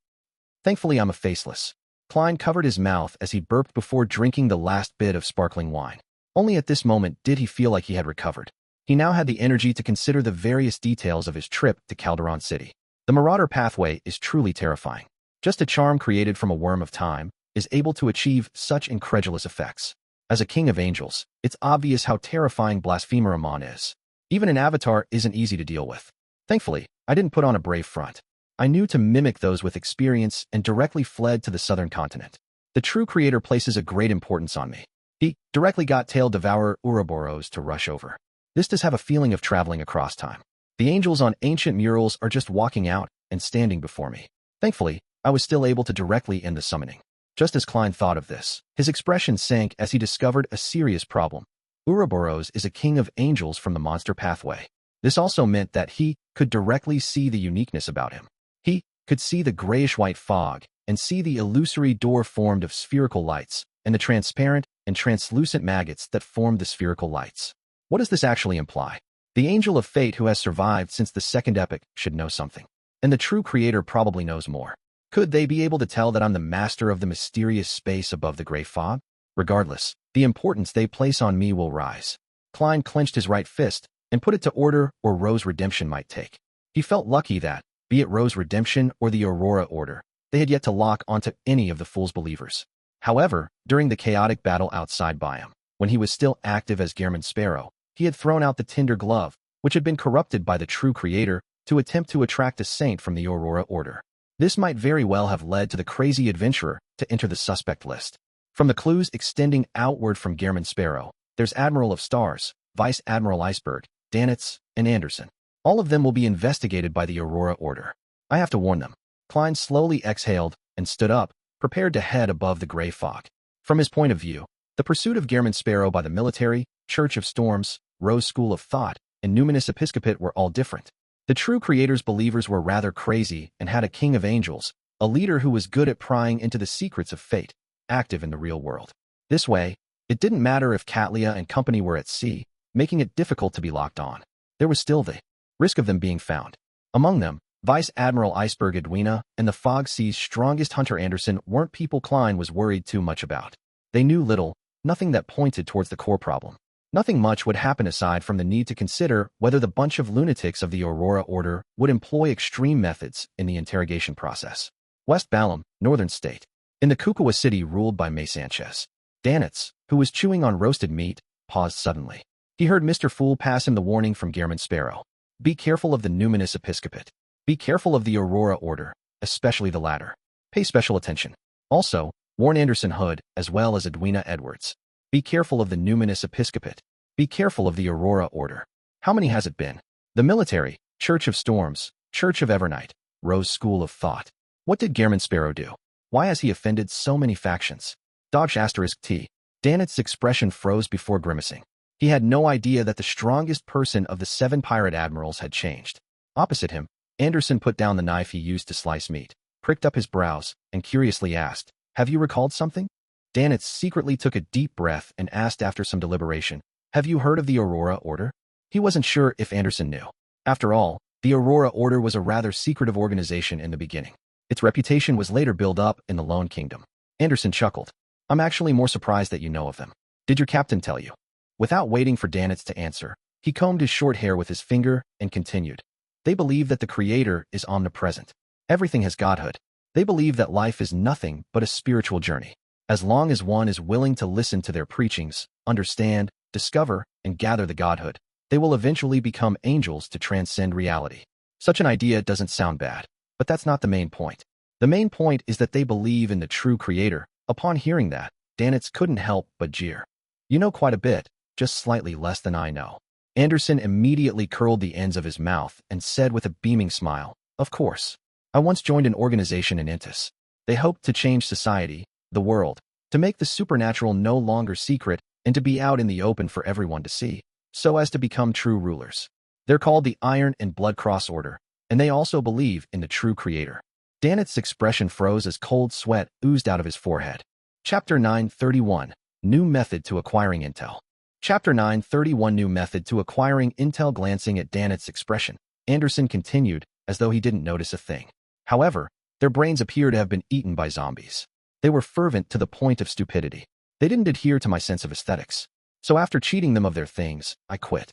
Thankfully, I'm a faceless. Klein covered his mouth as he burped before drinking the last bit of sparkling wine. Only at this moment did he feel like he had recovered. He now had the energy to consider the various details of his trip to Calderon City. The Marauder pathway is truly terrifying. Just a charm created from a worm of time is able to achieve such incredulous effects. As a king of angels, it's obvious how terrifying Blasphemer Amon is. Even an avatar isn't easy to deal with. Thankfully, I didn't put on a brave front. I knew to mimic those with experience and directly fled to the southern continent. The true creator places a great importance on me. He directly got tail devourer Ouroboros to rush over. This does have a feeling of traveling across time. The angels on ancient murals are just walking out and standing before me. Thankfully, I was still able to directly end the summoning. Just as Klein thought of this, his expression sank as he discovered a serious problem. Ouroboros is a king of angels from the monster pathway. This also meant that he could directly see the uniqueness about him. He could see the grayish-white fog and see the illusory door formed of spherical lights and the transparent and translucent maggots that formed the spherical lights. What does this actually imply? The angel of fate who has survived since the second epoch should know something. And the true creator probably knows more. Could they be able to tell that I'm the master of the mysterious space above the gray fog? Regardless, the importance they place on me will rise. Klein clenched his right fist and put it to order or Rose Redemption might take. He felt lucky that, be it Rose Redemption or the Aurora Order, they had yet to lock onto any of the Fool's believers. However, during the chaotic battle outside Biome, when he was still active as Gehrman Sparrow, he had thrown out the Tinder Glove, which had been corrupted by the true creator, to attempt to attract a saint from the Aurora Order. This might very well have led to the crazy adventurer to enter the suspect list. From the clues extending outward from Gehrman Sparrow, there's Admiral of Stars, Vice Admiral Iceberg, Danitz, and Anderson. All of them will be investigated by the Aurora Order. I have to warn them. Klein slowly exhaled and stood up, prepared to head above the gray fog. From his point of view, the pursuit of Gehrman Sparrow by the military, Church of Storms, Rose School of Thought, and Numinous Episcopate were all different. The true creator's believers were rather crazy and had a king of angels, a leader who was good at prying into the secrets of fate, active in the real world. This way, it didn't matter if Catlia and company were at sea, making it difficult to be locked on. There was still the risk of them being found. Among them, Vice Admiral Iceberg Edwina and the Fog Sea's strongest hunter Anderson weren't people Klein was worried too much about. They knew little, nothing that pointed towards the core problem. Nothing much would happen aside from the need to consider whether the bunch of lunatics of the Aurora Order would employ extreme methods in the interrogation process. West Balam, Northern State. In the Kukua city ruled by May Sanchez, Danitz, who was chewing on roasted meat, paused suddenly. He heard Mr. Fool pass him the warning from Gehrman Sparrow. Be careful of the Numinous Episcopate. Be careful of the Aurora Order, especially the latter. Pay special attention. Also, warn Anderson Hood as well as Edwina Edwards. Be careful of the Numinous Episcopate. Be careful of the Aurora Order. How many has it been? The military, Church of Storms, Church of Evernight, Rose School of Thought. What did Gehrman Sparrow do? Why has he offended so many factions? Dodge *T. Danitz's expression froze before grimacing. He had no idea that the strongest person of the 7 pirate admirals had changed. Opposite him, Anderson put down the knife he used to slice meat, pricked up his brows, and curiously asked, "Have you recalled something?" Danitz secretly took a deep breath and asked after some deliberation, "Have you heard of the Aurora Order?" He wasn't sure if Anderson knew. After all, the Aurora Order was a rather secretive organization in the beginning. Its reputation was later built up in the Lone Kingdom. Anderson chuckled. "I'm actually more surprised that you know of them. Did your captain tell you?" Without waiting for Danitz to answer, he combed his short hair with his finger and continued. "They believe that the Creator is omnipresent. Everything has godhood. They believe that life is nothing but a spiritual journey. As long as one is willing to listen to their preachings, understand, discover, and gather the godhood, they will eventually become angels to transcend reality." Such an idea doesn't sound bad, but that's not the main point. The main point is that they believe in the true Creator. Upon hearing that, Danitz couldn't help but jeer. "You know quite a bit, just slightly less than I know." Anderson immediately curled the ends of his mouth and said with a beaming smile, "Of course. I once joined an organization in Intis. They hoped to change society, the world, to make the supernatural no longer secret and to be out in the open for everyone to see, so as to become true rulers. They're called the Iron and Blood Cross Order, and they also believe in the true Creator." Danitz's expression froze as cold sweat oozed out of his forehead. Chapter 931, New Method to Acquiring Intel. Chapter 931, New Method to Acquiring Intel. Glancing at Danitz's expression, Anderson continued, as though he didn't notice a thing. However, Their brains appear to have been eaten by zombies. They were fervent to the point of stupidity. They didn't adhere to my sense of aesthetics. So after cheating them of their things, I quit.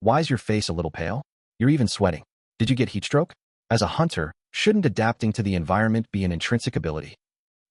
Why's your face a little pale? You're even sweating. Did you get heatstroke? As a hunter, shouldn't adapting to the environment be an intrinsic ability?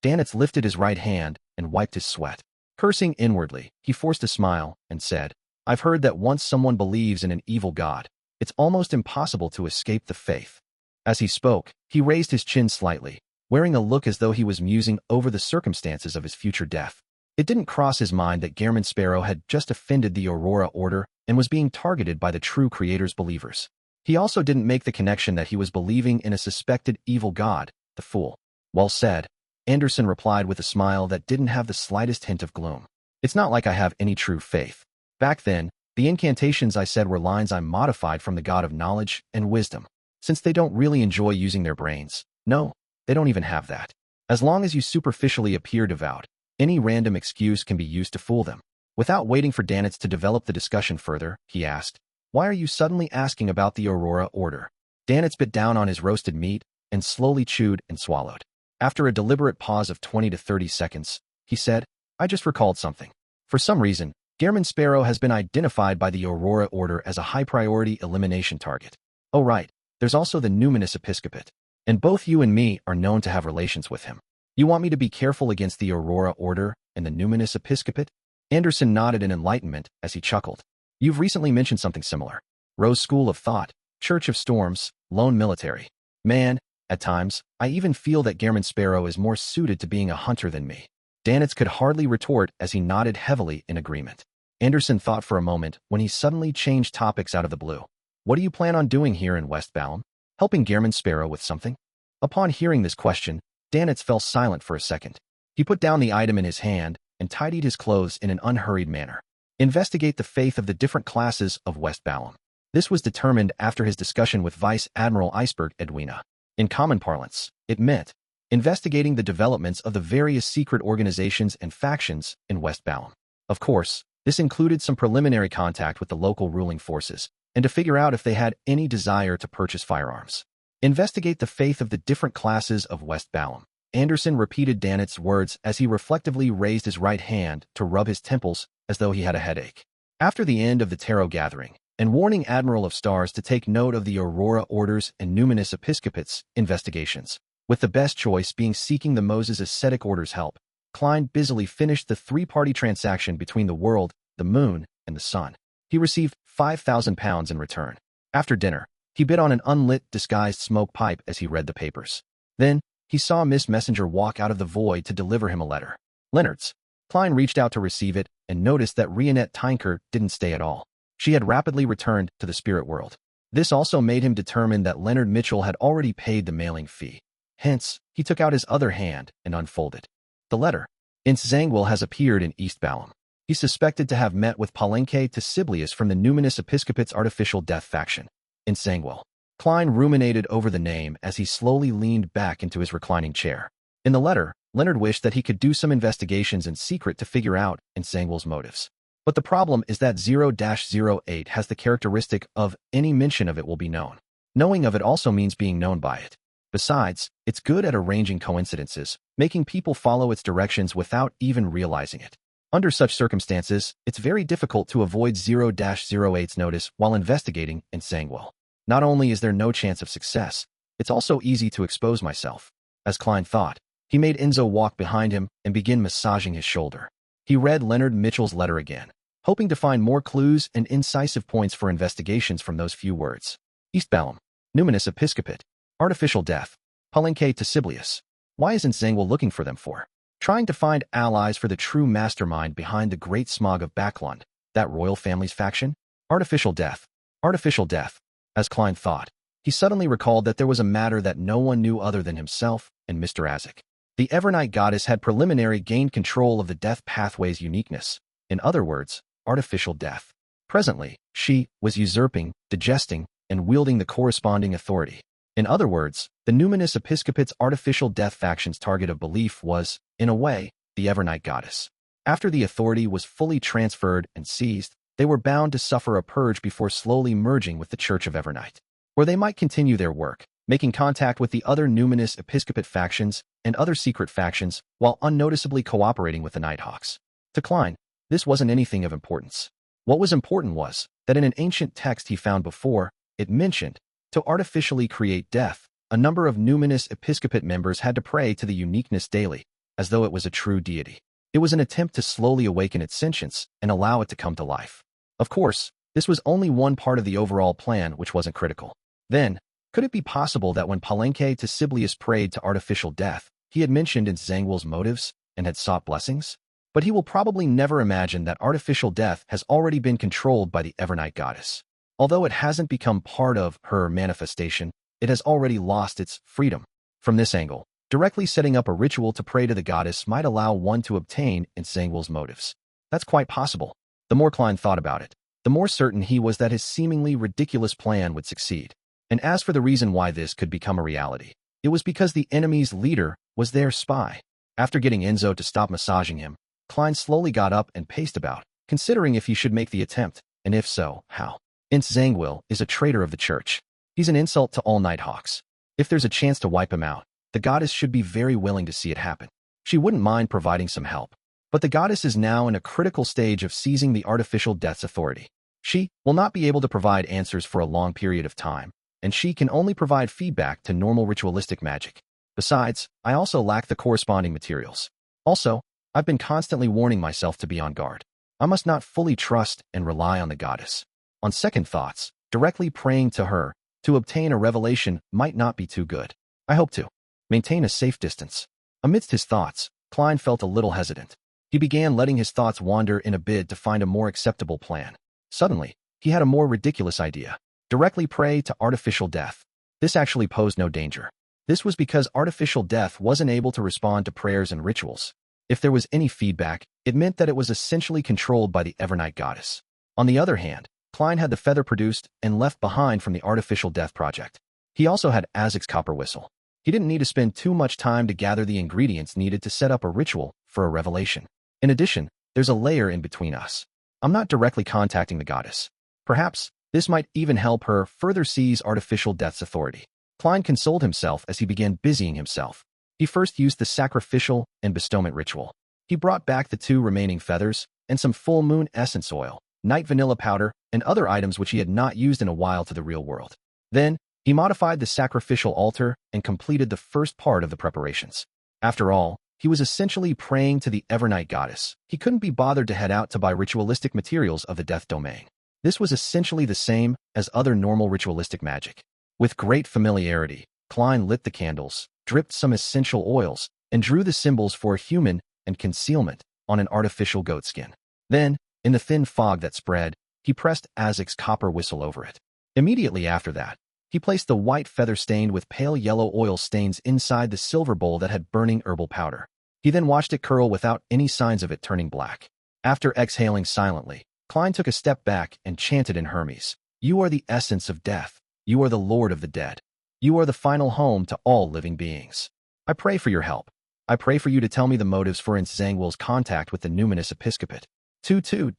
Danitz lifted his right hand and wiped his sweat. Cursing inwardly, he forced a smile and said, I've heard that once someone believes in an evil god, it's almost impossible to escape the faith. As he spoke, he raised his chin slightly, wearing a look as though he was musing over the circumstances of his future death. It didn't cross his mind that Gehrman Sparrow had just offended the Aurora Order and was being targeted by the true Creator's believers. He also didn't make the connection that he was believing in a suspected evil god, the fool. Well said, Anderson replied with a smile that didn't have the slightest hint of gloom. It's not like I have any true faith. Back then, the incantations I said were lines I modified from the god of knowledge and wisdom. Since they don't really enjoy using their brains, no, they don't even have that. As long as you superficially appear devout, any random excuse can be used to fool them. Without waiting for Danitz to develop the discussion further, he asked, Why are you suddenly asking about the Aurora Order? Danitz bit down on his roasted meat and slowly chewed and swallowed. After a deliberate pause of 20 to 30 seconds, he said, I just recalled something. For some reason, Gehrman Sparrow has been identified by the Aurora Order as a high-priority elimination target. Oh right, there's also the numinous episcopate. And both you and me are known to have relations with him. You want me to be careful against the Aurora Order and the numinous episcopate? Anderson nodded in enlightenment as he chuckled. You've recently mentioned something similar. Rose School of Thought, Church of Storms, Lone Military. Man, at times, I even feel that Gehrman Sparrow is more suited to being a hunter than me. Danitz could hardly retort as he nodded heavily in agreement. Anderson thought for a moment when he suddenly changed topics out of the blue. What do you plan on doing here in West Balham? Helping Gehrman Sparrow with something? Upon hearing this question, Danitz fell silent for a second. He put down the item in his hand and tidied his clothes in an unhurried manner. Investigate the faith of the different classes of West Balham. This was determined after his discussion with Vice Admiral Iceberg Edwina. In common parlance, it meant investigating the developments of the various secret organizations and factions in West Balham. Of course, this included some preliminary contact with the local ruling forces, and to figure out if they had any desire to purchase firearms. Investigate the faith of the different classes of West Balham. Anderson repeated Danitz's words as he reflectively raised his right hand to rub his temples as though he had a headache. After the end of the tarot gathering, and warning Admiral of Stars to take note of the Aurora Orders and Numinous Episcopate's investigations, with the best choice being seeking the Moses Ascetic Order's help, Klein busily finished the three-party transaction between the world, the moon, and the sun. He received £5,000 in return. After dinner, he bit on an unlit, disguised smoke pipe as he read the papers. Then, he saw Miss Messenger walk out of the void to deliver him a letter. Leonard's. Klein reached out to receive it and noticed that Rionette Tynker didn't stay at all. She had rapidly returned to the spirit world. This also made him determine that Leonard Mitchell had already paid the mailing fee. Hence, he took out his other hand and unfolded the letter. Ince Zangwill has appeared in East Balham. He's suspected to have met with Palenque to Siblius from the Numinous Episcopate's artificial death faction. Ince Zangwill. Klein ruminated over the name as he slowly leaned back into his reclining chair. In the letter, Leonard wished that he could do some investigations in secret to figure out Ince Zangwill's motives. But the problem is that 0-08 has the characteristic of any mention of it will be known. Knowing of it also means being known by it. Besides, it's good at arranging coincidences, making people follow its directions without even realizing it. Under such circumstances, it's very difficult to avoid 0-08's notice while investigating Ince Zangwill. Not only is there no chance of success, it's also easy to expose myself. As Klein thought, he made Enzo walk behind him and begin massaging his shoulder. He read Leonard Mitchell's letter again, hoping to find more clues and incisive points for investigations from those few words. East Balham, Numinous Episcopate, artificial death, Palenque to Siblius. Why isn't Zangwill looking for them for? Trying to find allies for the true mastermind behind the Great Smog of Backlund, that royal family's faction? Artificial death. Artificial death. As Klein thought, he suddenly recalled that there was a matter that no one knew other than himself and Mr. Azek. The Evernight goddess had preliminary gained control of the death pathway's uniqueness. In other words, artificial death. Presently, she was usurping, digesting, and wielding the corresponding authority. In other words, the Numinous Episcopate's artificial death faction's target of belief was, in a way, the Evernight goddess. After the authority was fully transferred and seized, they were bound to suffer a purge before slowly merging with the Church of Evernight, where they might continue their work, making contact with the other numinous episcopate factions and other secret factions while unnoticeably cooperating with the Nighthawks. To Klein, this wasn't anything of importance. What was important was that in an ancient text he found before, it mentioned, to artificially create death, a number of numinous episcopate members had to pray to the uniqueness daily, as though it was a true deity. It was an attempt to slowly awaken its sentience and allow it to come to life. Of course, this was only one part of the overall plan which wasn't critical. Then, could it be possible that when Palenque to Siblius prayed to artificial death, he had mentioned in Zangwill's motives and had sought blessings? But he will probably never imagine that artificial death has already been controlled by the Evernight goddess. Although it hasn't become part of her manifestation, it has already lost its freedom. From this angle, directly setting up a ritual to pray to the goddess might allow one to obtain in Zangwill's motives. That's quite possible. The more Klein thought about it, the more certain he was that his seemingly ridiculous plan would succeed. And as for the reason why this could become a reality, it was because the enemy's leader was their spy. After getting Enzo to stop massaging him, Klein slowly got up and paced about, considering if he should make the attempt, and if so, how. Ince Zangwill is a traitor of the church. He's an insult to all Nighthawks. If there's a chance to wipe him out, the goddess should be very willing to see it happen. She wouldn't mind providing some help. But the goddess is now in a critical stage of seizing the artificial death's authority. She will not be able to provide answers for a long period of time, and she can only provide feedback to normal ritualistic magic. Besides, I also lack the corresponding materials. Also, I've been constantly warning myself to be on guard. I must not fully trust and rely on the goddess. On second thoughts, directly praying to her to obtain a revelation might not be too good. I hope to maintain a safe distance. Amidst his thoughts, Klein felt a little hesitant. He began letting his thoughts wander in a bid to find a more acceptable plan. Suddenly, he had a more ridiculous idea. Directly pray to artificial death. This actually posed no danger. This was because artificial death wasn't able to respond to prayers and rituals. If there was any feedback, it meant that it was essentially controlled by the Evernight goddess. On the other hand, Klein had the feather produced and left behind from the artificial death project. He also had Azek's copper whistle. He didn't need to spend too much time to gather the ingredients needed to set up a ritual for a revelation. In addition, there's a layer in between us. I'm not directly contacting the goddess. Perhaps this might even help her further seize artificial death's authority. Klein consoled himself as he began busying himself. He first used the sacrificial and bestowment ritual. He brought back the 2 remaining feathers and some full moon essence oil, night vanilla powder, and other items which he had not used in a while to the real world. Then, he modified the sacrificial altar and completed the first part of the preparations. After all, he was essentially praying to the Evernight goddess. He couldn't be bothered to head out to buy ritualistic materials of the death domain. This was essentially the same as other normal ritualistic magic. With great familiarity, Klein lit the candles, dripped some essential oils, and drew the symbols for human and concealment on an artificial goatskin. Then, in the thin fog that spread, he pressed Azek's copper whistle over it. Immediately after that, he placed the white feather stained with pale yellow oil stains inside the silver bowl that had burning herbal powder. He then watched it curl without any signs of it turning black. After exhaling silently, Klein took a step back and chanted in Hermes, "You are the essence of death. You are the Lord of the dead. You are the final home to all living beings. I pray for your help. I pray for you to tell me the motives for Ince Zangwill's contact with the numinous episcopate."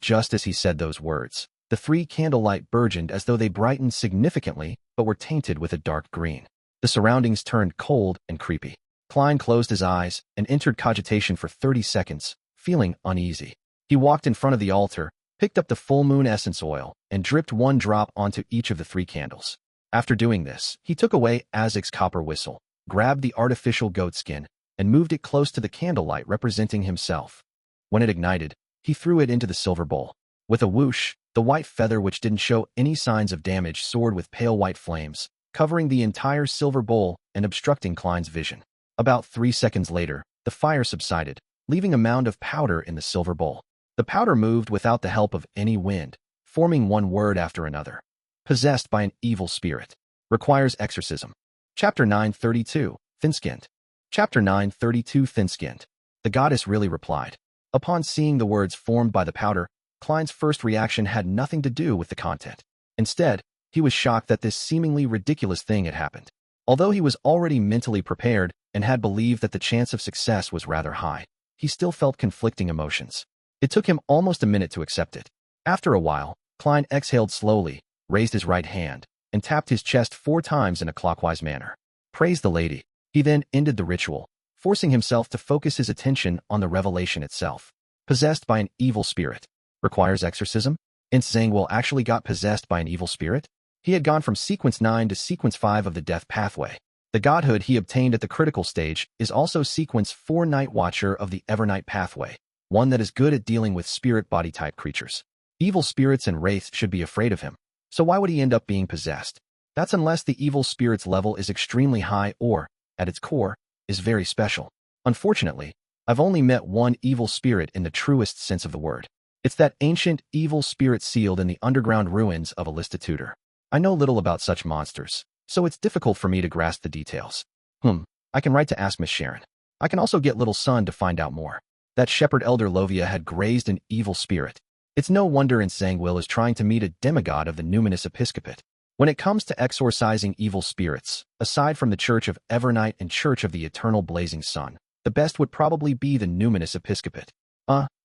Just as he said those words, the 3 candlelight burgeoned as though they brightened significantly but were tainted with a dark green. The surroundings turned cold and creepy. Klein closed his eyes and entered cogitation for 30 seconds, feeling uneasy. He walked in front of the altar, picked up the full moon essence oil, and dripped 1 drop onto each of the 3 candles. After doing this, he took away Azek's copper whistle, grabbed the artificial goatskin, and moved it close to the candlelight representing himself. When it ignited, he threw it into the silver bowl. With a whoosh, the white feather, which didn't show any signs of damage, soared with pale white flames, covering the entire silver bowl and obstructing Klein's vision. About 3 seconds later, the fire subsided, leaving a mound of powder in the silver bowl. The powder moved without the help of any wind, forming one word after another. Possessed by an evil spirit. Requires exorcism. Chapter 932, Thin-skinned. Chapter 932, Thin-skinned. The goddess really replied. Upon seeing the words formed by the powder, Klein's first reaction had nothing to do with the content. Instead, he was shocked that this seemingly ridiculous thing had happened. Although he was already mentally prepared and had believed that the chance of success was rather high, he still felt conflicting emotions. It took him almost a minute to accept it. After a while, Klein exhaled slowly, raised his right hand, and tapped his chest 4 times in a clockwise manner. Praise the lady. He then ended the ritual, forcing himself to focus his attention on the revelation itself. Possessed by an evil spirit. Requires exorcism? Zhangguo actually got possessed by an evil spirit? He had gone from sequence 9 to sequence 5 of the death pathway. The godhood he obtained at the critical stage is also sequence 4 Night Watcher of the Evernight pathway, one that is good at dealing with spirit body type creatures. Evil spirits and wraiths should be afraid of him. So why would he end up being possessed? That's unless the evil spirit's level is extremely high or, at its core, is very special. Unfortunately, I've only met one evil spirit in the truest sense of the word. It's that ancient evil spirit sealed in the underground ruins of Alistitutor. I know little about such monsters, so it's difficult for me to grasp the details. I can write to ask Miss Sharon. I can also get little son to find out more. That shepherd elder Lovia had grazed an evil spirit. It's no wonder Zhangguo is trying to meet a demigod of the numinous episcopate. When it comes to exorcising evil spirits, aside from the Church of Evernight and Church of the Eternal Blazing Sun, the best would probably be the numinous episcopate.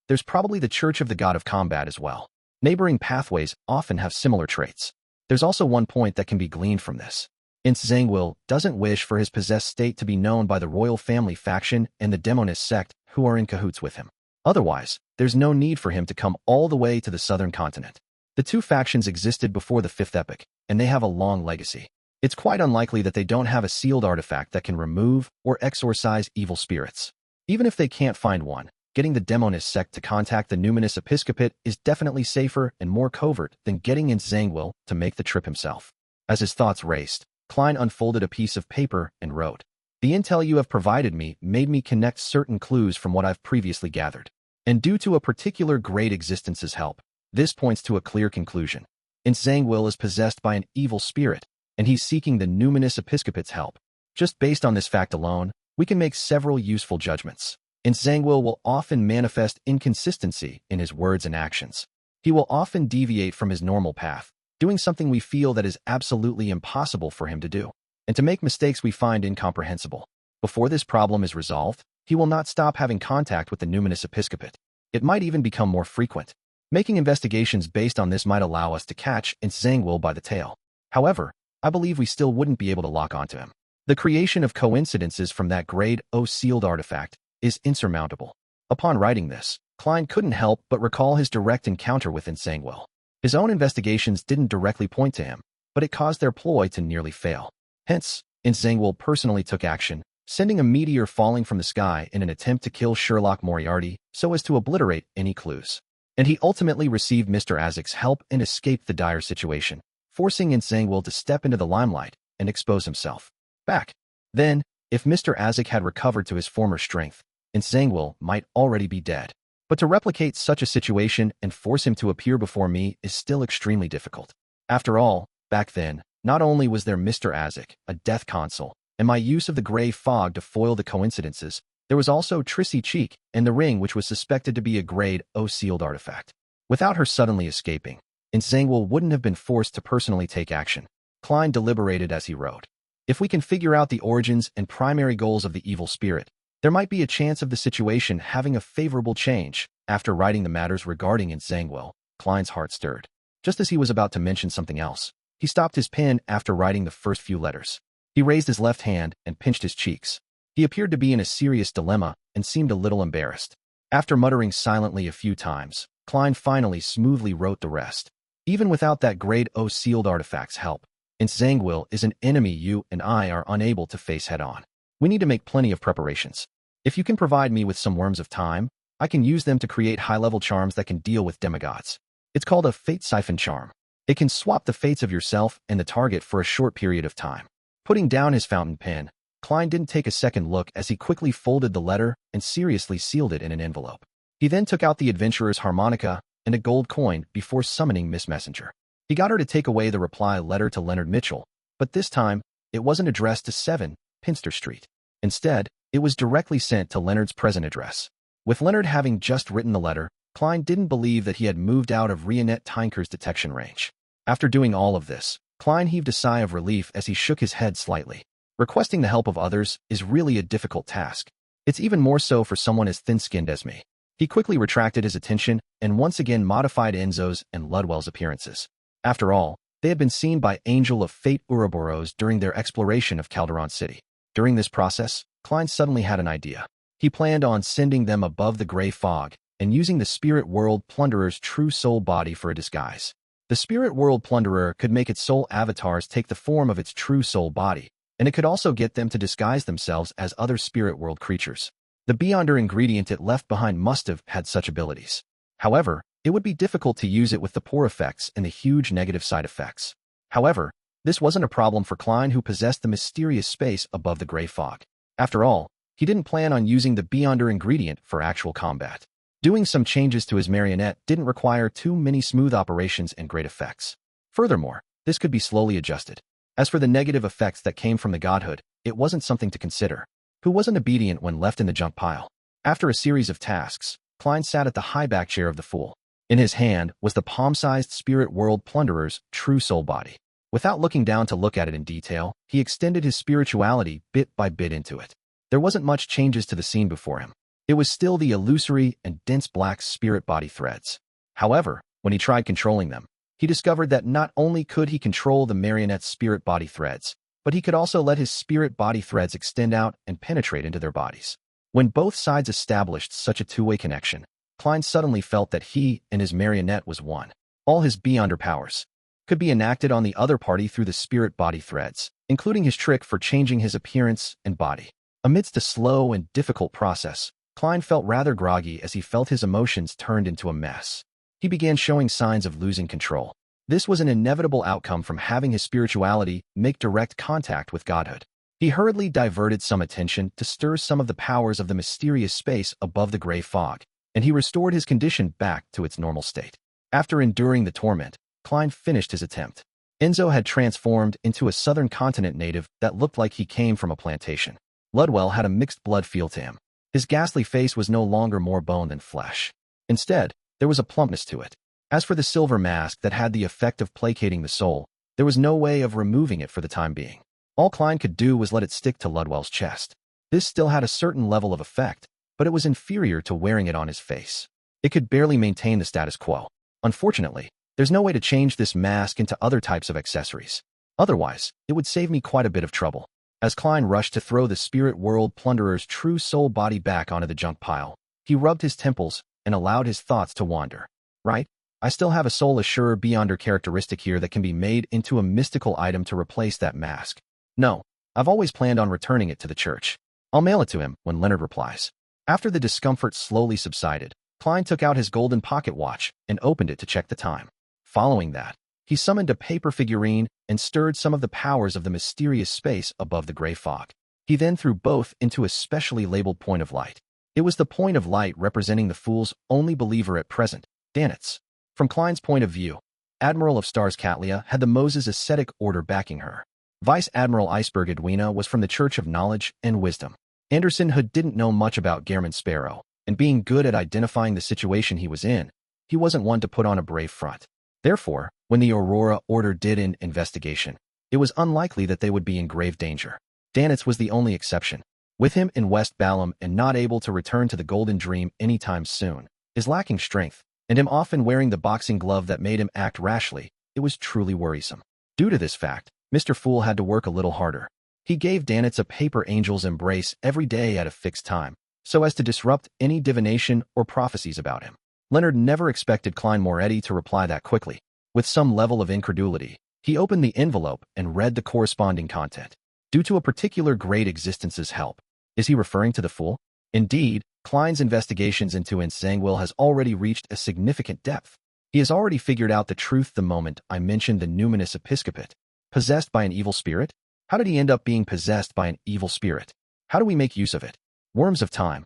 There's probably the Church of the God of Combat as well. Neighboring pathways often have similar traits. There's also one point that can be gleaned from this. Zhangguo doesn't wish for his possessed state to be known by the royal family faction and the demonist sect who are in cahoots with him. Otherwise, there's no need for him to come all the way to the southern continent. The 2 factions existed before the 5th epoch, and they have a long legacy. It's quite unlikely that they don't have a sealed artifact that can remove or exorcise evil spirits. Even if they can't find one, getting the demonist sect to contact the numinous episcopate is definitely safer and more covert than getting Zhangguo to make the trip himself. As his thoughts raced, Klein unfolded a piece of paper and wrote, "The intel you have provided me made me connect certain clues from what I've previously gathered. And due to a particular great existence's help, this points to a clear conclusion. Zhangguo is possessed by an evil spirit, and he's seeking the numinous episcopate's help. Just based on this fact alone, we can make several useful judgments. Zhangguo will often manifest inconsistency in his words and actions. He will often deviate from his normal path, doing something we feel that is absolutely impossible for him to do, and to make mistakes we find incomprehensible. Before this problem is resolved, he will not stop having contact with the numinous episcopate. It might even become more frequent. Making investigations based on this might allow us to catch Zhangguo by the tail. However, I believe we still wouldn't be able to lock onto him. The creation of coincidences from that grade O sealed artifact is insurmountable." Upon writing this, Klein couldn't help but recall his direct encounter with Zhangguo. His own investigations didn't directly point to him, but it caused their ploy to nearly fail. Hence, Zhangguo personally took action, sending a meteor falling from the sky in an attempt to kill Sherlock Moriarty so as to obliterate any clues. And he ultimately received Mr. Azek's help and escaped the dire situation, forcing Zhangguo to step into the limelight and expose himself. Back then, if Mr. Azek had recovered to his former strength, Zhangguo might already be dead. But to replicate such a situation and force him to appear before me is still extremely difficult. After all, back then, not only was there Mr. Azek, a death console, and my use of the gray fog to foil the coincidences, there was also Trissy Cheek and the ring which was suspected to be a grade O sealed artifact. Without her suddenly escaping, Zhangguo wouldn't have been forced to personally take action. Klein deliberated as he wrote, "If we can figure out the origins and primary goals of the evil spirit, there might be a chance of the situation having a favorable change." After writing the matters regarding Zhangguo, Klein's heart stirred. Just as he was about to mention something else, he stopped his pen after writing the first few letters. He raised his left hand and pinched his cheeks. He appeared to be in a serious dilemma and seemed a little embarrassed. After muttering silently a few times, Klein finally smoothly wrote the rest. "Even without that grade O sealed artifact's help, Zhangguo is an enemy you and I are unable to face head-on. We need to make plenty of preparations. If you can provide me with some worms of time, I can use them to create high-level charms that can deal with demigods. It's called a fate siphon charm. It can swap the fates of yourself and the target for a short period of time." Putting down his fountain pen, Klein didn't take a second look as he quickly folded the letter and seriously sealed it in an envelope. He then took out the adventurer's harmonica and a gold coin before summoning Miss Messenger. He got her to take away the reply letter to Leonard Mitchell, but this time, it wasn't addressed to 7 Pinster Street. Instead, it was directly sent to Leonard's present address. With Leonard having just written the letter, Klein didn't believe that he had moved out of Rionette Tinker's detection range. After doing all of this, Klein heaved a sigh of relief as he shook his head slightly. Requesting the help of others is really a difficult task. It's even more so for someone as thin-skinned as me. He quickly retracted his attention and once again modified Enzo's and Ludwell's appearances. After all, They had been seen by Angel of Fate Ouroboros during their exploration of Calderon City. During this process, Klein suddenly had an idea. He planned on sending them above the gray fog and using the Spirit World Plunderer's true soul body for a disguise. The Spirit World Plunderer could make its soul avatars take the form of its true soul body, and it could also get them to disguise themselves as other Spirit World creatures. The Beyonder ingredient it left behind must have had such abilities. However, it would be difficult to use it with the poor effects and the huge negative side effects. However, this wasn't a problem for Klein, who possessed the mysterious space above the gray fog. After all, he didn't plan on using the Beyonder ingredient for actual combat. Doing some changes to his marionette didn't require too many smooth operations and great effects. Furthermore, this could be slowly adjusted. As for the negative effects that came from the godhood, it wasn't something to consider. Who wasn't obedient when left in the junk pile? After a series of tasks, Klein sat at the high back chair of the Fool. In his hand was the palm-sized Spirit World Plunderer's true soul body. Without looking down to look at it in detail, he extended his spirituality bit by bit into it. There wasn't much changes to the scene before him. It was still the illusory and dense black spirit body threads. However, when he tried controlling them, he discovered that not only could he control the marionette's spirit body threads, but he could also let his spirit body threads extend out and penetrate into their bodies. When both sides established such a two-way connection, Klein suddenly felt that he and his marionette was one. All his Beyonder powers could be enacted on the other party through the spirit body threads, including his trick for changing his appearance and body. Amidst a slow and difficult process, Klein felt rather groggy as he felt his emotions turned into a mess. He began showing signs of losing control. This was an inevitable outcome from having his spirituality make direct contact with godhood. He hurriedly diverted some attention to stir some of the powers of the mysterious space above the gray fog, and he restored his condition back to its normal state. After enduring the torment, Klein finished his attempt. Enzo had transformed into a southern continent native that looked like he came from a plantation. Ludwell had a mixed blood feel to him. His ghastly face was no longer more bone than flesh. Instead, there was a plumpness to it. As for the silver mask that had the effect of placating the soul, there was no way of removing it for the time being. All Klein could do was let it stick to Ludwell's chest. This still had a certain level of effect, but it was inferior to wearing it on his face. It could barely maintain the status quo. Unfortunately, there's no way to change this mask into other types of accessories. Otherwise, it would save me quite a bit of trouble. As Klein rushed to throw the Spirit World Plunderer's true soul body back onto the junk pile, he rubbed his temples and allowed his thoughts to wander. Right? I still have a soul assure Beyonder characteristic here that can be made into a mystical item to replace that mask. No, I've always planned on returning it to the church. I'll mail it to him when Leonard replies. After the discomfort slowly subsided, Klein took out his golden pocket watch and opened it to check the time. Following that, he summoned a paper figurine and stirred some of the powers of the mysterious space above the gray fog. He then threw both into a specially labeled point of light. It was the point of light representing the Fool's only believer at present, Danitz. From Klein's point of view, Admiral of Stars Katlia had the Moses ascetic order backing her. Vice Admiral Iceberg Edwina was from the Church of Knowledge and Wisdom. Anderson Hood didn't know much about Gehrman Sparrow, and being good at identifying the situation he was in, he wasn't one to put on a brave front. Therefore, when the Aurora Order did an investigation, it was unlikely that they would be in grave danger. Danitz was the only exception. With him in West Balam and not able to return to the Golden Dream anytime soon, his lacking strength, and him often wearing the boxing glove that made him act rashly, it was truly worrisome. Due to this fact, Mr. Fool had to work a little harder. He gave Danitz a paper angel's embrace every day at a fixed time, so as to disrupt any divination or prophecies about him. Leonard never expected Klein Moretti to reply that quickly. With some level of incredulity, he opened the envelope and read the corresponding content. Due to a particular great existence's help. Is he referring to the Fool? Indeed, Klein's investigations into Ensangwil has already reached a significant depth. He has already figured out the truth the moment I mentioned the numinous episcopate. Possessed by an evil spirit? How did he end up being possessed by an evil spirit? How do we make use of it? Worms of time.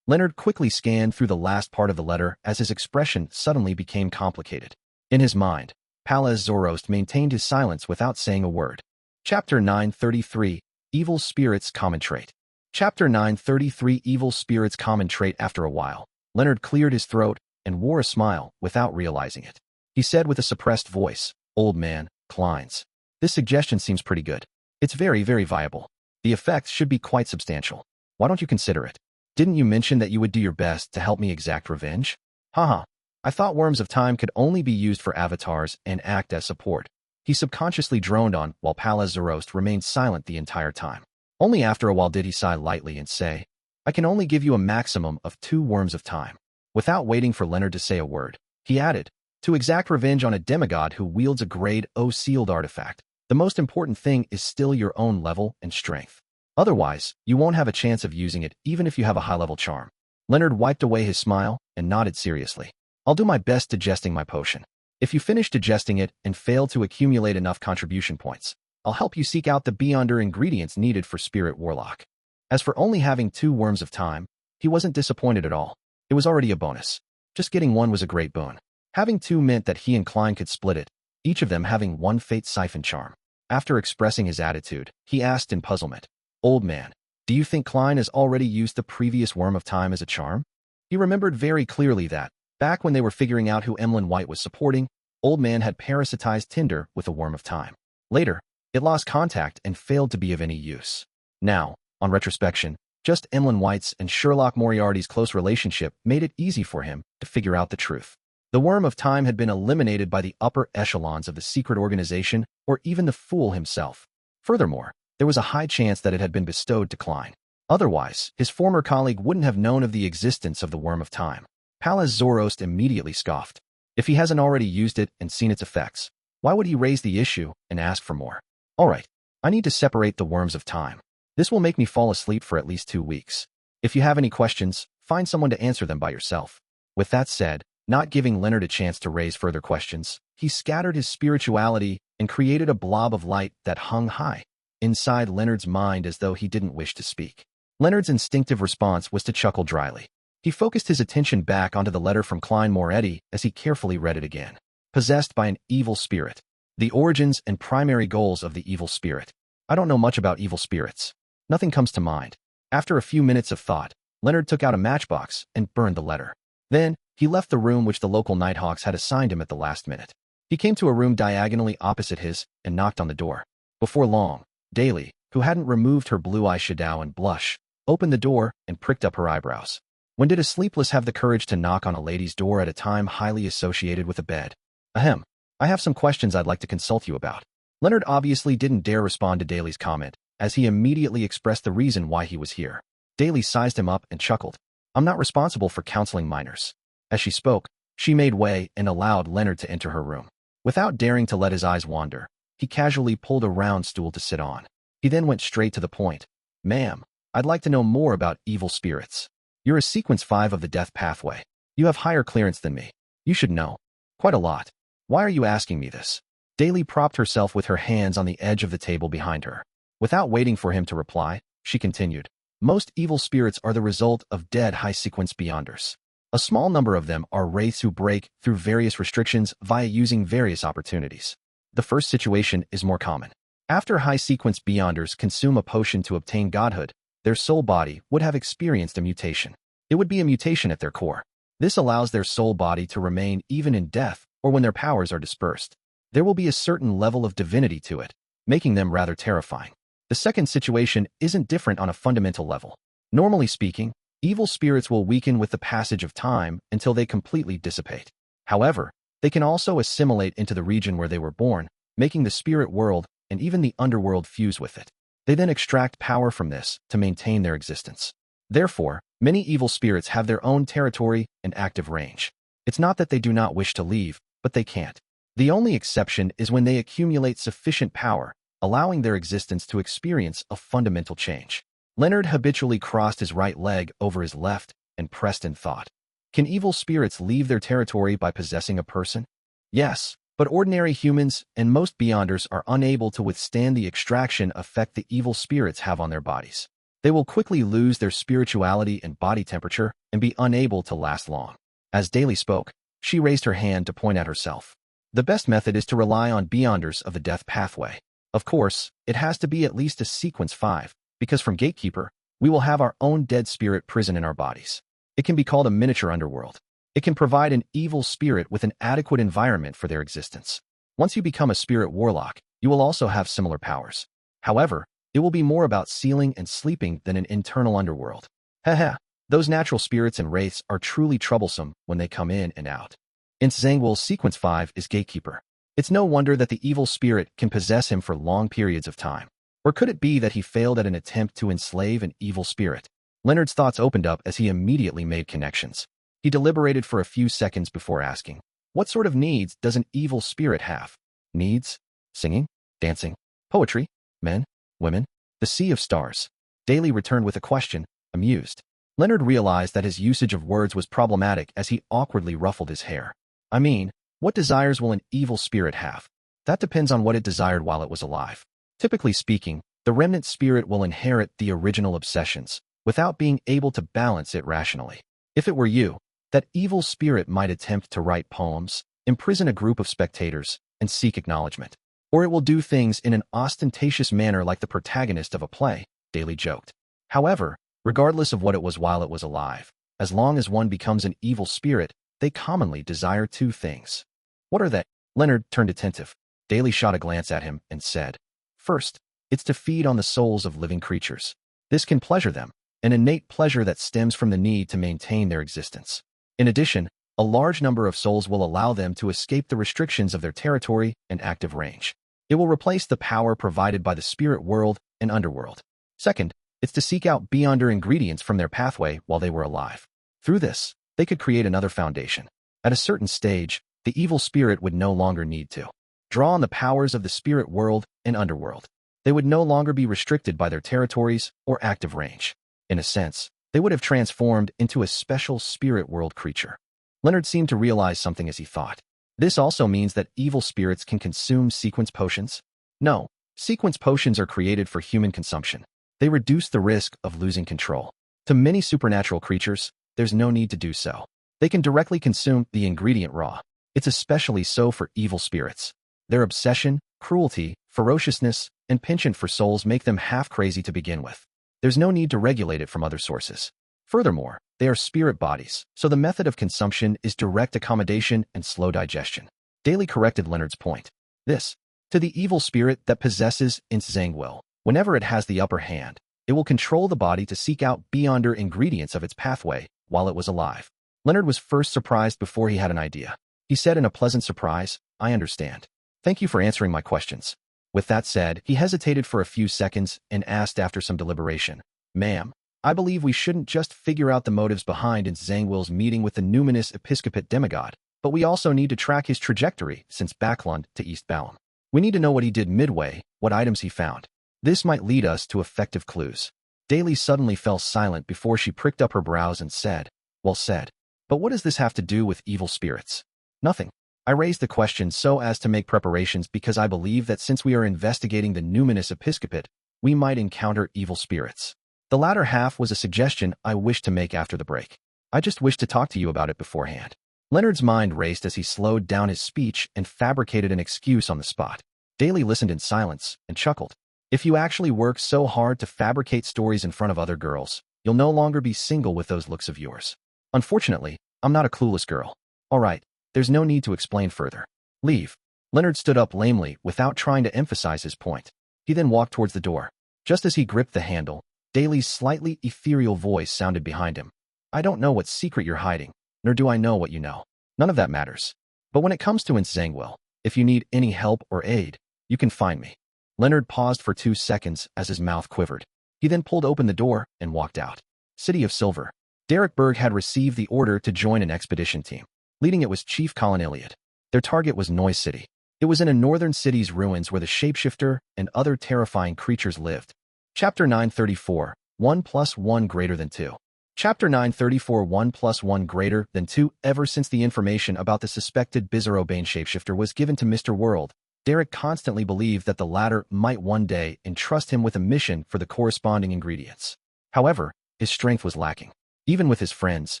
Leonard quickly scanned through the last part of the letter as his expression suddenly became complicated. In his mind, Palaz Zoroast maintained his silence without saying a word. Chapter 933, Evil Spirits Common Trait. Chapter 933, Evil Spirits Common Trait. After a while, Leonard cleared his throat and wore a smile without realizing it. He said with a suppressed voice, "Old man, Klein's. This suggestion seems pretty good. It's very, very viable. The effects should be quite substantial. Why don't you consider it? Didn't you mention that you would do your best to help me exact revenge? Haha. I thought worms of time could only be used for avatars and act as support. He subconsciously droned on while Palaz Zoroast remained silent the entire time. Only after a while did he sigh lightly and say, I can only give you a maximum of 2 worms of time. Without waiting for Leonard to say a word, he added, to exact revenge on a demigod who wields a grade O sealed artifact, the most important thing is still your own level and strength. Otherwise, you won't have a chance of using it even if you have a high-level charm. Leonard wiped away his smile and nodded seriously. I'll do my best digesting my potion. If you finish digesting it and fail to accumulate enough contribution points, I'll help you seek out the beyonder ingredients needed for Spirit Warlock. As for only having 2 worms of time, he wasn't disappointed at all. It was already a bonus. Just getting 1 was a great boon. Having 2 meant that he and Klein could split it, each of them having 1 Fate Siphon charm. After expressing his attitude, he asked in puzzlement, Old man, do you think Klein has already used the previous worm of time as a charm? He remembered very clearly that, back when they were figuring out who Emlyn White was supporting, Old Man had parasitized Tinder with a worm of time. Later, it lost contact and failed to be of any use. Now, on retrospection, just Emlyn White's and Sherlock Moriarty's close relationship made it easy for him to figure out the truth. The worm of time had been eliminated by the upper echelons of the secret organization or even the fool himself. Furthermore, there was a high chance that it had been bestowed to Klein. Otherwise, his former colleague wouldn't have known of the existence of the worm of time. Palaz Zoroast immediately scoffed. If he hasn't already used it and seen its effects, why would he raise the issue and ask for more? All right, I need to separate the worms of time. This will make me fall asleep for at least 2 weeks. If you have any questions, find someone to answer them by yourself. With that said, not giving Leonard a chance to raise further questions, he scattered his spirituality and created a blob of light that hung high inside Leonard's mind as though he didn't wish to speak. Leonard's instinctive response was to chuckle dryly. He focused his attention back onto the letter from Klein Moretti as he carefully read it again. Possessed by an evil spirit. The origins and primary goals of the evil spirit. I don't know much about evil spirits. Nothing comes to mind. After a few minutes of thought, Leonard took out a matchbox and burned the letter. Then, he left the room which the local Nighthawks had assigned him at the last minute. He came to a room diagonally opposite his and knocked on the door. Before long, Daly, who hadn't removed her blue eyeshadow and blush, opened the door and pricked up her eyebrows. When did a sleepless have the courage to knock on a lady's door at a time highly associated with a bed? Ahem. I have some questions I'd like to consult you about. Leonard obviously didn't dare respond to Daly's comment, as he immediately expressed the reason why he was here. Daly sized him up and chuckled. I'm not responsible for counseling minors. As she spoke, she made way and allowed Leonard to enter her room. Without daring to let his eyes wander, he casually pulled a round stool to sit on. He then went straight to the point. Ma'am, I'd like to know more about evil spirits. You're a Sequence 5 of the Death Pathway. You have higher clearance than me. You should know. Quite a lot. Why are you asking me this? Daly propped herself with her hands on the edge of the table behind her. Without waiting for him to reply, she continued. Most evil spirits are the result of dead high-sequence beyonders. A small number of them are wraiths who break through various restrictions via using various opportunities. The first situation is more common. After high-sequence beyonders consume a potion to obtain godhood, their soul body would have experienced a mutation. It would be a mutation at their core. This allows their soul body to remain even in death or when their powers are dispersed. There will be a certain level of divinity to it, making them rather terrifying. The second situation isn't different on a fundamental level. Normally speaking, evil spirits will weaken with the passage of time until they completely dissipate. However, they can also assimilate into the region where they were born, making the spirit world and even the underworld fuse with it. They then extract power from this to maintain their existence. Therefore, many evil spirits have their own territory and active range. It's not that they do not wish to leave, but they can't. The only exception is when they accumulate sufficient power, allowing their existence to experience a fundamental change. Leonard habitually crossed his right leg over his left and pressed in thought. Can evil spirits leave their territory by possessing a person? Yes, but ordinary humans and most beyonders are unable to withstand the extraction effect the evil spirits have on their bodies. They will quickly lose their spirituality and body temperature and be unable to last long. As Daly spoke, she raised her hand to point at herself. The best method is to rely on beyonders of the death pathway. Of course, it has to be at least a Sequence 5, because from Gatekeeper, we will have our own dead spirit prison in our bodies. It can be called a miniature underworld. It can provide an evil spirit with an adequate environment for their existence. Once you become a spirit warlock, you will also have similar powers. However, it will be more about sealing and sleeping than an internal underworld. Haha, those natural spirits and wraiths are truly troublesome when they come in and out. In Zhangwell's Sequence 5 is Gatekeeper. It's no wonder that the evil spirit can possess him for long periods of time. Or could it be that he failed at an attempt to enslave an evil spirit? Leonard's thoughts opened up as he immediately made connections. He deliberated for a few seconds before asking, what sort of needs does an evil spirit have? Needs? Singing? Dancing? Poetry? Men? Women? The sea of stars. Daly returned with a question, amused. Leonard realized that his usage of words was problematic as he awkwardly ruffled his hair. I mean, what desires will an evil spirit have? That depends on what it desired while it was alive. Typically speaking, the remnant spirit will inherit the original obsessions, without being able to balance it rationally. If it were you, that evil spirit might attempt to write poems, imprison a group of spectators, and seek acknowledgement. Or it will do things in an ostentatious manner like the protagonist of a play, Daly joked. However, regardless of what it was while it was alive, as long as one becomes an evil spirit, they commonly desire two things. What are they? Leonard turned attentive. Daly shot a glance at him and said, first, it's to feed on the souls of living creatures. This can pleasure them, an innate pleasure that stems from the need to maintain their existence. In addition, a large number of souls will allow them to escape the restrictions of their territory and active range. It will replace the power provided by the spirit world and underworld. Second, it's to seek out beyonder ingredients from their pathway while they were alive. Through this, they could create another foundation. At a certain stage, the evil spirit would no longer need to draw on the powers of the spirit world and underworld. They would no longer be restricted by their territories or active range. In a sense, they would have transformed into a special spirit world creature. Leonard seemed to realize something as he thought. This also means that evil spirits can consume sequence potions? No, sequence potions are created for human consumption. They reduce the risk of losing control. To many supernatural creatures, there's no need to do so. They can directly consume the ingredient raw. It's especially so for evil spirits. Their obsession, cruelty, ferociousness, and penchant for souls make them half crazy to begin with. There's no need to regulate it from other sources. Furthermore, they are spirit bodies, so the method of consumption is direct accommodation and slow digestion. Daly corrected Leonard's point. This, to the evil spirit that possesses Zhangwell, whenever it has the upper hand, it will control the body to seek out beyonder ingredients of its pathway while it was alive. Leonard was first surprised before he had an idea. He said in a pleasant surprise, I understand. Thank you for answering my questions. With that said, he hesitated for a few seconds and asked after some deliberation, Ma'am, I believe we shouldn't just figure out the motives behind Zhangwell's meeting with the numinous episcopate demigod, but we also need to track his trajectory since Backlund to East Balham. We need to know what he did midway, what items he found. This might lead us to effective clues. Daly suddenly fell silent before she pricked up her brows and said, Well said. But what does this have to do with evil spirits? Nothing. I raised the question so as to make preparations because I believe that since we are investigating the numinous episcopate, we might encounter evil spirits. The latter half was a suggestion I wished to make after the break. I just wished to talk to you about it beforehand. Leonard's mind raced as he slowed down his speech and fabricated an excuse on the spot. Daly listened in silence and chuckled. If you actually work so hard to fabricate stories in front of other girls, you'll no longer be single with those looks of yours. Unfortunately, I'm not a clueless girl. All right. There's no need to explain further. Leave. Leonard stood up lamely without trying to emphasize his point. He then walked towards the door. Just as he gripped the handle, Daly's slightly ethereal voice sounded behind him. I don't know what secret you're hiding, nor do I know what you know. None of that matters. But when it comes to Zhangwell, if you need any help or aid, you can find me. Leonard paused for 2 seconds as his mouth quivered. He then pulled open the door and walked out. City of Silver. Derek Berg had received the order to join an expedition team. Leading it was Chief Colin Elliott. Their target was Noise City. It was in a northern city's ruins where the shapeshifter and other terrifying creatures lived. Chapter 934, 1 + 1 greater than 2. Chapter 934, 1 + 1 greater than 2. Ever since the information about the suspected Bizarro-Bane shapeshifter was given to Mr. World, Derek constantly believed that the latter might one day entrust him with a mission for the corresponding ingredients. However, his strength was lacking. Even with his friends,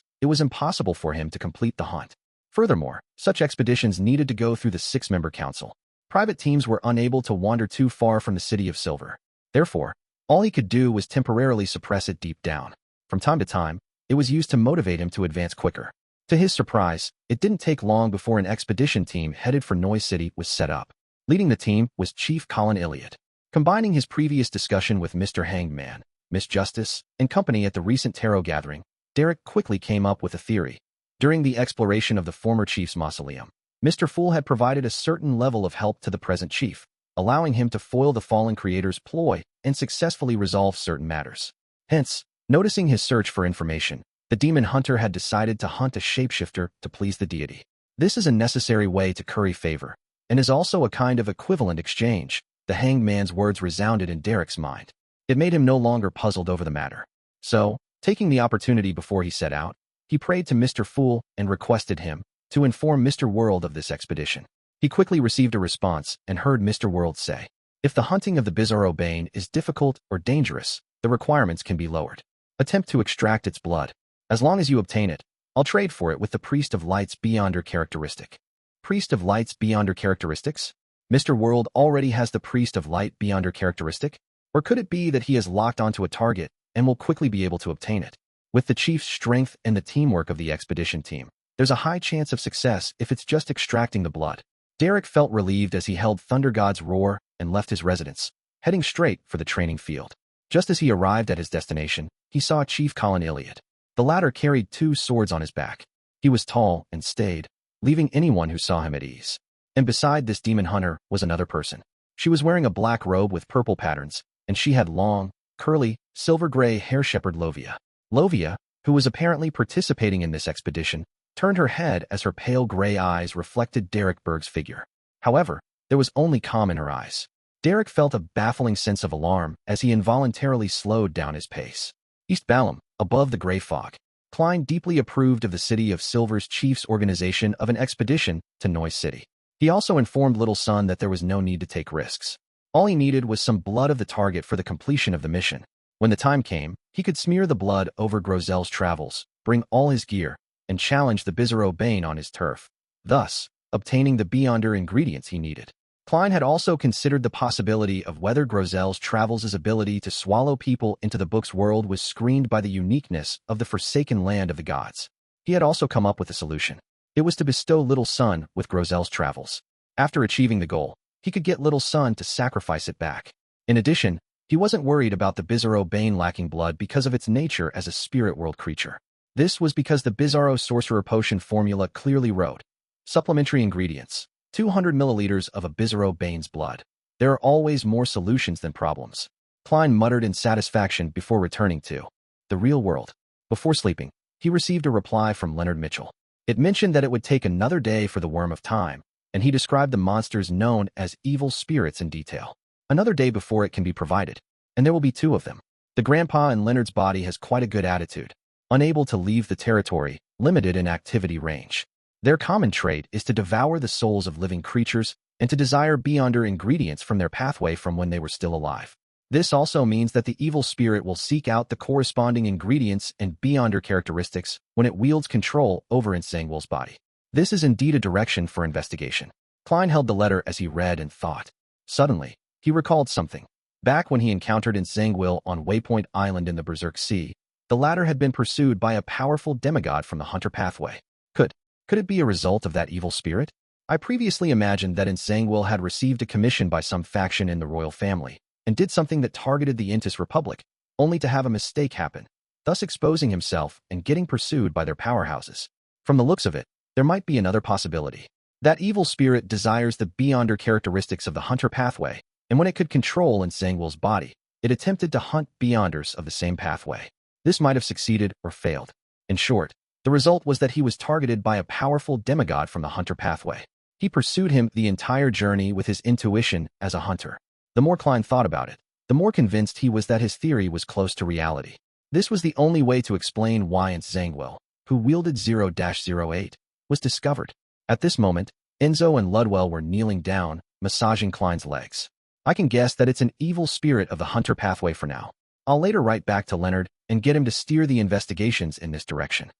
it was impossible for him to complete the hunt. Furthermore, such expeditions needed to go through the 6-member council. Private teams were unable to wander too far from the City of Silver. Therefore, all he could do was temporarily suppress it deep down. From time to time, it was used to motivate him to advance quicker. To his surprise, it didn't take long before an expedition team headed for Noise City was set up. Leading the team was Chief Colin Elliott. Combining his previous discussion with Mr. Hangman, Miss Justice, and company at the recent tarot gathering, Derek quickly came up with a theory. During the exploration of the former chief's mausoleum, Mr. Fool had provided a certain level of help to the present chief, allowing him to foil the fallen creator's ploy and successfully resolve certain matters. Hence, noticing his search for information, the demon hunter had decided to hunt a shapeshifter to please the deity. This is a necessary way to curry favor, and is also a kind of equivalent exchange. The hanged man's words resounded in Derek's mind. It made him no longer puzzled over the matter. So, taking the opportunity before he set out, he prayed to Mr. Fool and requested him to inform Mr. World of this expedition. He quickly received a response and heard Mr. World say, "If the hunting of the Bizarro Bane is difficult or dangerous, the requirements can be lowered. Attempt to extract its blood. As long as you obtain it, I'll trade for it with the Priest of Light's Beyonder characteristic." Priest of Light's Beyonder characteristics? Mr. World already has the Priest of Light Beyonder characteristic? Or could it be that he has locked onto a target and will quickly be able to obtain it? With the chief's strength and the teamwork of the expedition team, there's a high chance of success if it's just extracting the blood. Derek felt relieved as he held Thunder God's roar and left his residence, heading straight for the training field. Just as he arrived at his destination, he saw Chief Colin Iliad. The latter carried 2 swords on his back. He was tall and staid, leaving anyone who saw him at ease. And beside this demon hunter was another person. She was wearing a black robe with purple patterns, and she had long, curly, silver-gray hair. Shepherd Lovia. Lovia, who was apparently participating in this expedition, turned her head as her pale gray eyes reflected Derek Berg's figure. However, there was only calm in her eyes. Derek felt a baffling sense of alarm as he involuntarily slowed down his pace. East Balam, above the gray fog. Klein deeply approved of the City of Silver's chief's organization of an expedition to Noise City. He also informed Little Sun that there was no need to take risks. All he needed was some blood of the target for the completion of the mission. When the time came, he could smear the blood over Grozel's travels, bring all his gear, and challenge the Bizarro Bane on his turf, thus obtaining the Beyonder ingredients he needed. Klein had also considered the possibility of whether Grozel's travels' ability to swallow people into the book's world was screened by the uniqueness of the forsaken land of the gods. He had also come up with a solution. It was to bestow Little Sun with Grozel's travels. After achieving the goal, he could get Little Sun to sacrifice it back. In addition, he wasn't worried about the Bizarro Bane lacking blood because of its nature as a spirit world creature. This was because the Bizarro Sorcerer Potion formula clearly wrote, supplementary ingredients, 200 milliliters of a Bizarro Bane's blood. There are always more solutions than problems. Klein muttered in satisfaction before returning to the real world. Before sleeping, he received a reply from Leonard Mitchell. It mentioned that it would take another day for the Worm of Time, and he described the monsters known as evil spirits in detail. Another day before it can be provided, and there will be 2 of them. The grandpa in Leonard's body has quite a good attitude, unable to leave the territory, limited in activity range. Their common trait is to devour the souls of living creatures and to desire Beyonder ingredients from their pathway from when they were still alive. This also means that the evil spirit will seek out the corresponding ingredients and Beyonder characteristics when it wields control over Nsangwil's body. This is indeed a direction for investigation. Klein held the letter as he read and thought. Suddenly, he recalled something. Back when he encountered Nsangwil on Waypoint Island in the Berserk Sea, the latter had been pursued by a powerful demigod from the Hunter pathway. Could it be a result of that evil spirit? I previously imagined that Nsangwil had received a commission by some faction in the royal family, and did something that targeted the Intis Republic, only to have a mistake happen, thus exposing himself and getting pursued by their powerhouses. From the looks of it, there might be another possibility. That evil spirit desires the Beyonder characteristics of the Hunter pathway, and when it could control Nsangwil's body, it attempted to hunt Beyonders of the same pathway. This might have succeeded or failed. In short, the result was that he was targeted by a powerful demigod from the Hunter pathway. He pursued him the entire journey with his intuition as a hunter. The more Klein thought about it, the more convinced he was that his theory was close to reality. This was the only way to explain why Nsangwil, who wielded 0-08, was discovered. At this moment, Enzo and Ludwell were kneeling down, massaging Klein's legs. I can guess that it's an evil spirit of the Hunter pathway for now. I'll later write back to Leonard and get him to steer the investigations in this direction.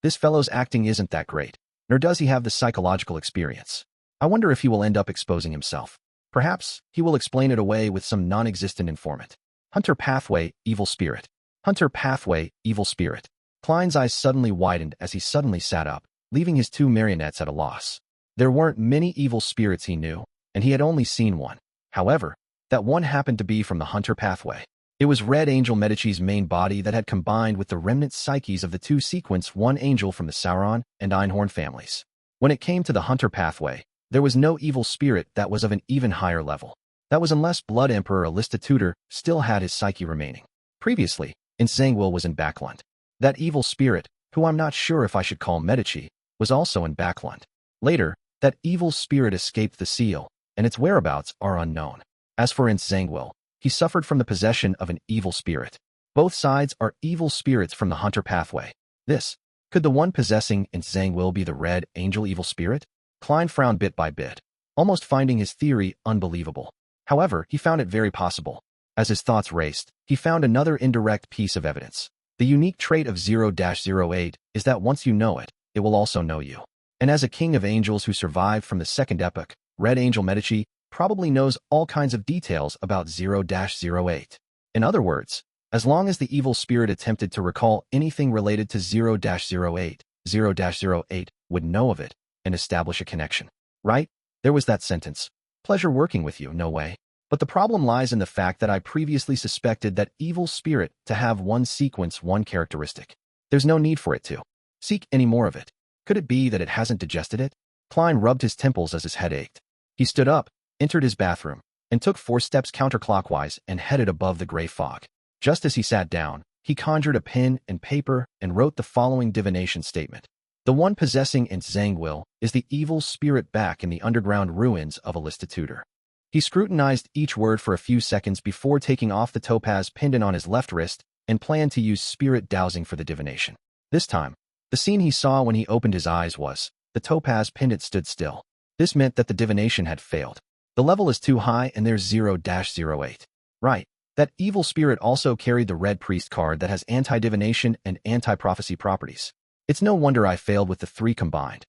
This fellow's acting isn't that great, nor does he have the psychological experience. I wonder if he will end up exposing himself. Perhaps he will explain it away with some non-existent informant. Hunter pathway, evil spirit. Hunter pathway, evil spirit. Klein's eyes suddenly widened as he suddenly sat up, leaving his 2 marionettes at a loss. There weren't many evil spirits he knew, and he had only seen one. However, that one happened to be from the Hunter pathway. It was Red Angel Medici's main body that had combined with the remnant psyches of the two sequence one angel from the Sauron and Einhorn families. When it came to the hunter pathway, there was no evil spirit that was of an even higher level. That was unless Blood Emperor Alista Tudor still had his psyche remaining. Previously, Zangwill was in Backland. That evil spirit, who I'm not sure if I should call Medici, was also in Backland. Later, that evil spirit escaped the seal, and its whereabouts are unknown. As for Zangwill, he suffered from the possession of an evil spirit. Both sides are evil spirits from the hunter pathway. Could the one possessing Zangwill be the Red Angel evil spirit? Klein frowned bit by bit, almost finding his theory unbelievable. However, he found it very possible. As his thoughts raced, he found another indirect piece of evidence. The unique trait of 0-08 is that once you know it, it will also know you. And as a king of angels who survived from the second epoch, Red Angel Medici probably knows all kinds of details about 0-08. In other words, as long as the evil spirit attempted to recall anything related to 0-08, 0-08 would know of it and establish a connection. Right? There was that sentence. Pleasure working with you, no way. But the problem lies in the fact that I previously suspected that evil spirit to have one sequence, one characteristic. There's no need for it to seek any more of it. Could it be that it hasn't digested it? Klein rubbed his temples as his head ached. He stood up, entered his bathroom, and took 4 steps counterclockwise and headed above the gray fog. Just as he sat down, he conjured a pen and paper and wrote the following divination statement. The one possessing Zangwill is the evil spirit back in the underground ruins of Alista Tudor. He scrutinized each word for a few seconds before taking off the topaz pendant on his left wrist and planned to use spirit dowsing for the divination. This time, the scene he saw when he opened his eyes was, the topaz pendant stood still. This meant that the divination had failed. The level is too high and there's 0-08. Right. That evil spirit also carried the red priest card that has anti-divination and anti-prophecy properties. It's no wonder I failed with the 3 combined.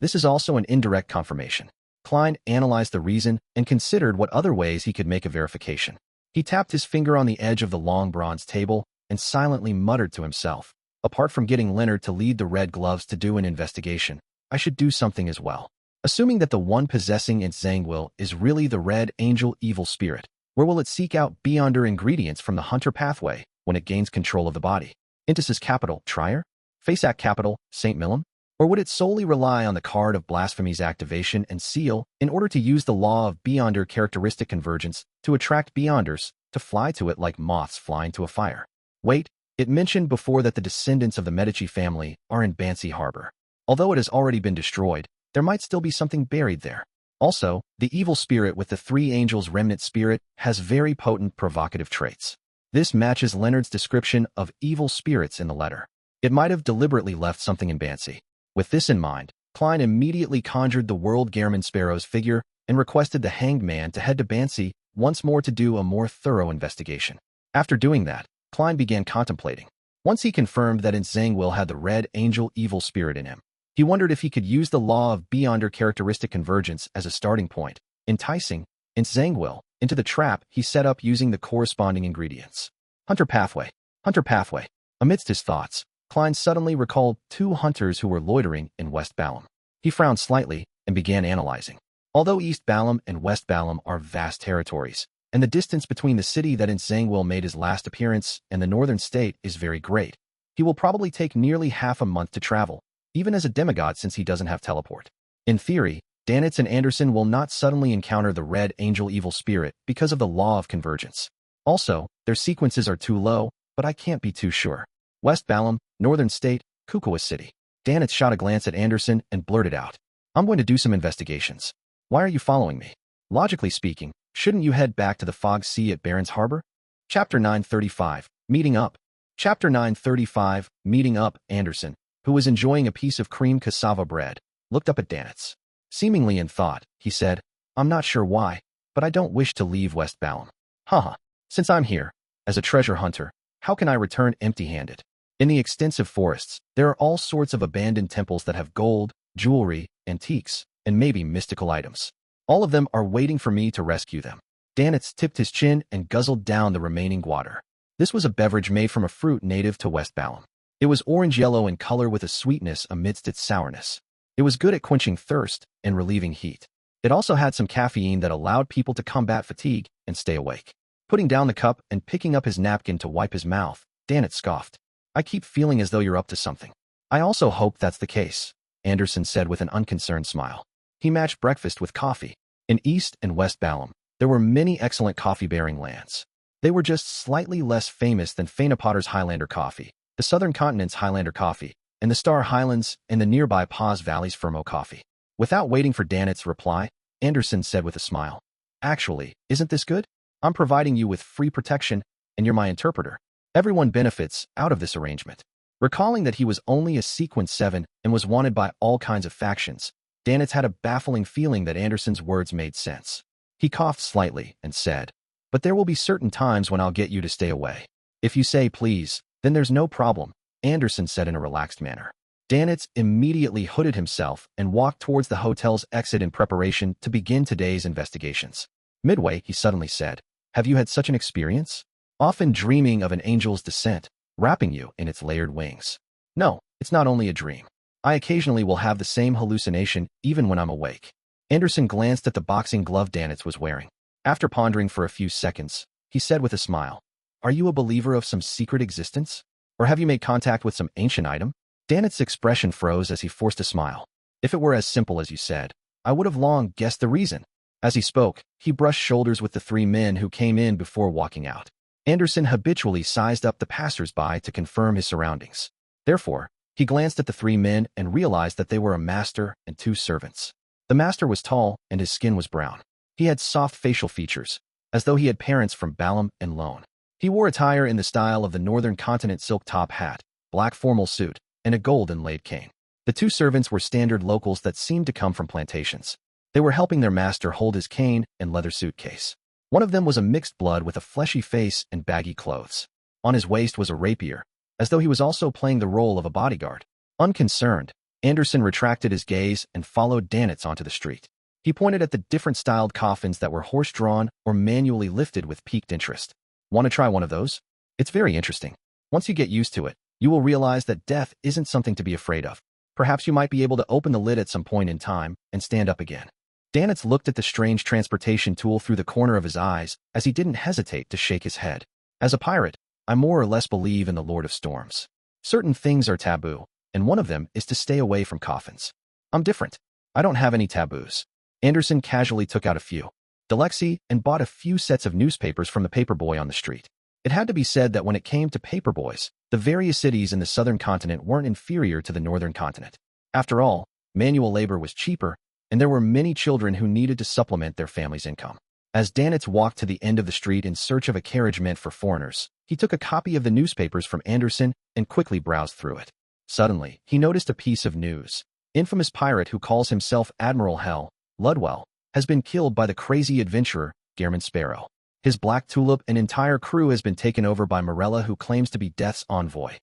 This is also an indirect confirmation. Klein analyzed the reason and considered what other ways he could make a verification. He tapped his finger on the edge of the long bronze table and silently muttered to himself, apart from getting Leonard to lead the Red Gloves to do an investigation, I should do something as well. Assuming that the one possessing Zangwill is really the Red Angel evil spirit, where will it seek out beyonder ingredients from the hunter pathway when it gains control of the body? Intis's capital, Trier? Faceac capital, St. Millum? Or would it solely rely on the card of blasphemy's activation and seal in order to use the law of beyonder characteristic convergence to attract beyonders to fly to it like moths flying to a fire? Wait, it mentioned before that the descendants of the Medici family are in Bansi Harbor. Although it has already been destroyed, there might still be something buried there. Also, the evil spirit with the 3 angels remnant spirit has very potent provocative traits. This matches Leonard's description of evil spirits in the letter. It might have deliberately left something in Bansi. With this in mind, Klein immediately conjured the World Gairman Sparrow's figure and requested the Hanged Man to head to Bansi once more to do a more thorough investigation. After doing that, Klein began contemplating. Once he confirmed that Zangwill had the Red Angel evil spirit in him, he wondered if he could use the law of beyonder characteristic convergence as a starting point, enticing Zangwill into the trap he set up using the corresponding ingredients. Hunter pathway. Hunter pathway. Amidst his thoughts, Klein suddenly recalled 2 hunters who were loitering in West Balham. He frowned slightly and began analyzing. Although East Balham and West Balham are vast territories, and the distance between the city that Zangwill made his last appearance and the northern state is very great, he will probably take nearly half a month to travel, even as a demigod since he doesn't have teleport. In theory, Danitz and Anderson will not suddenly encounter the Red Angel evil spirit because of the law of convergence. Also, their sequences are too low, but I can't be too sure. West Balham, Northern State, Kukowa City. Danitz shot a glance at Anderson and blurted out, I'm going to do some investigations. Why are you following me? Logically speaking, shouldn't you head back to the Fog Sea at Barons Harbor? Chapter 935, Meeting Up. Chapter 935, Meeting Up. Anderson, who was enjoying a piece of cream cassava bread, looked up at Danitz. Seemingly in thought, he said, I'm not sure why, but I don't wish to leave West Balham. Haha, since I'm here, as a treasure hunter, how can I return empty-handed? In the extensive forests, there are all sorts of abandoned temples that have gold, jewelry, antiques, and maybe mystical items. All of them are waiting for me to rescue them. Danitz tipped his chin and guzzled down the remaining water. This was a beverage made from a fruit native to West Balham. It was orange-yellow in color with a sweetness amidst its sourness. It was good at quenching thirst and relieving heat. It also had some caffeine that allowed people to combat fatigue and stay awake. Putting down the cup and picking up his napkin to wipe his mouth, Dannett scoffed. I keep feeling as though you're up to something. I also hope that's the case, Anderson said with an unconcerned smile. He matched breakfast with coffee. In East and West Balham, there were many excellent coffee-bearing lands. They were just slightly less famous than Fana Potter's Highlander coffee, the Southern Continent's Highlander coffee, and the Star Highlands and the nearby Paws Valley's Fermo coffee. Without waiting for Dannett's reply, Anderson said with a smile, Actually, isn't this good? I'm providing you with free protection, and you're my interpreter. Everyone benefits out of this arrangement. Recalling that he was only a Sequence 7 and was wanted by all kinds of factions, Dannett had a baffling feeling that Anderson's words made sense. He coughed slightly and said, But there will be certain times when I'll get you to stay away. If you say please, then there's no problem, Anderson said in a relaxed manner. Dannett immediately hooded himself and walked towards the hotel's exit in preparation to begin today's investigations. Midway, he suddenly said, Have you had such an experience? Often dreaming of an angel's descent, wrapping you in its layered wings. No, it's not only a dream. I occasionally will have the same hallucination even when I'm awake. Anderson glanced at the boxing glove Dannett was wearing. After pondering for a few seconds, he said with a smile, Are you a believer of some secret existence? Or have you made contact with some ancient item? Dannett's expression froze as he forced a smile. If it were as simple as you said, I would have long guessed the reason. As he spoke, he brushed shoulders with the three men who came in before walking out. Anderson habitually sized up the passers-by to confirm his surroundings. Therefore, he glanced at the three men and realized that they were a master and two servants. The master was tall and his skin was brown. He had soft facial features, as though he had parents from Balham and Lone. He wore attire in the style of the Northern Continent silk top hat, black formal suit, and a gold inlaid cane. The two servants were standard locals that seemed to come from plantations. They were helping their master hold his cane and leather suitcase. One of them was a mixed blood with a fleshy face and baggy clothes. On his waist was a rapier, as though he was also playing the role of a bodyguard. Unconcerned, Anderson retracted his gaze and followed Dannett onto the street. He pointed at the different styled coffins that were horse-drawn or manually lifted with piqued interest. Want to try one of those? It's very interesting. Once you get used to it, you will realize that death isn't something to be afraid of. Perhaps you might be able to open the lid at some point in time and stand up again. Dannett looked at the strange transportation tool through the corner of his eyes as he didn't hesitate to shake his head. As a pirate, I more or less believe in the Lord of Storms. Certain things are taboo, and one of them is to stay away from coffins. I'm different. I don't have any taboos. Anderson casually took out a few. Delexi and bought a few sets of newspapers from the paperboy on the street. It had to be said that when it came to paperboys, the various cities in the Southern Continent weren't inferior to the Northern Continent. After all, manual labor was cheaper, and there were many children who needed to supplement their family's income. As Dannett walked to the end of the street in search of a carriage meant for foreigners, he took a copy of the newspapers from Anderson and quickly browsed through it. Suddenly, he noticed a piece of news. Infamous pirate who calls himself Admiral Hell, Ludwell, has been killed by the crazy adventurer, Gehrman Sparrow. His Black Tulip and entire crew has been taken over by Morella, who claims to be Death's envoy.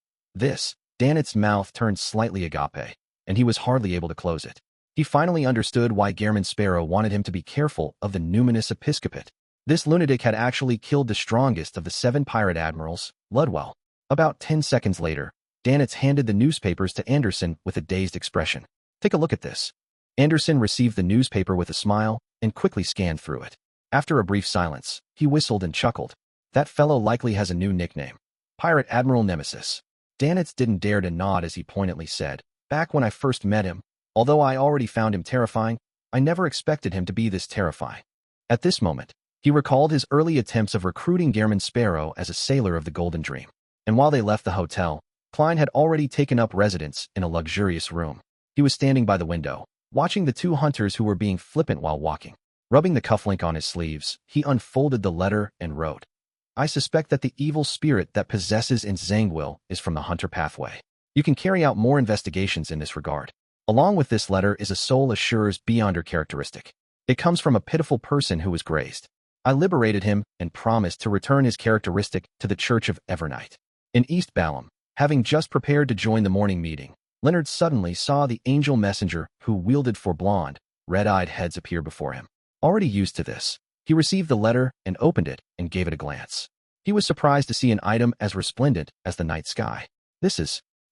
Dannett's mouth turned slightly agape, and he was hardly able to close it. He finally understood why Gehrman Sparrow wanted him to be careful of the numinous episcopate. This lunatic had actually killed the strongest of the 7 pirate admirals, Ludwell. About 10 seconds later, Dannett handed the newspapers to Anderson with a dazed expression. Take a look at this. Anderson received the newspaper with a smile and quickly scanned through it. After a brief silence, he whistled and chuckled. That fellow likely has a new nickname. Pirate Admiral Nemesis. Dannett didn't dare to nod as he pointedly said, Back when I first met him, although I already found him terrifying, I never expected him to be this terrifying. At this moment, he recalled his early attempts of recruiting Gehrman Sparrow as a sailor of the Golden Dream. And while they left the hotel, Klein had already taken up residence in a luxurious room. He was standing by the window, watching the two hunters who were being flippant while walking. Rubbing the cufflink on his sleeves, he unfolded the letter and wrote, I suspect that the evil spirit that possesses in Zangwill is from the hunter pathway. You can carry out more investigations in this regard. Along with this letter is a soul assures beyonder characteristic. It comes from a pitiful person who was grazed. I liberated him and promised to return his characteristic to the Church of Evernight. In East Balham, having just prepared to join the morning meeting, Leonard suddenly saw the angel messenger who wielded 4 blonde, red-eyed heads appear before him. Already used to this, he received the letter and opened it and gave it a glance. He was surprised to see an item as resplendent as the night sky.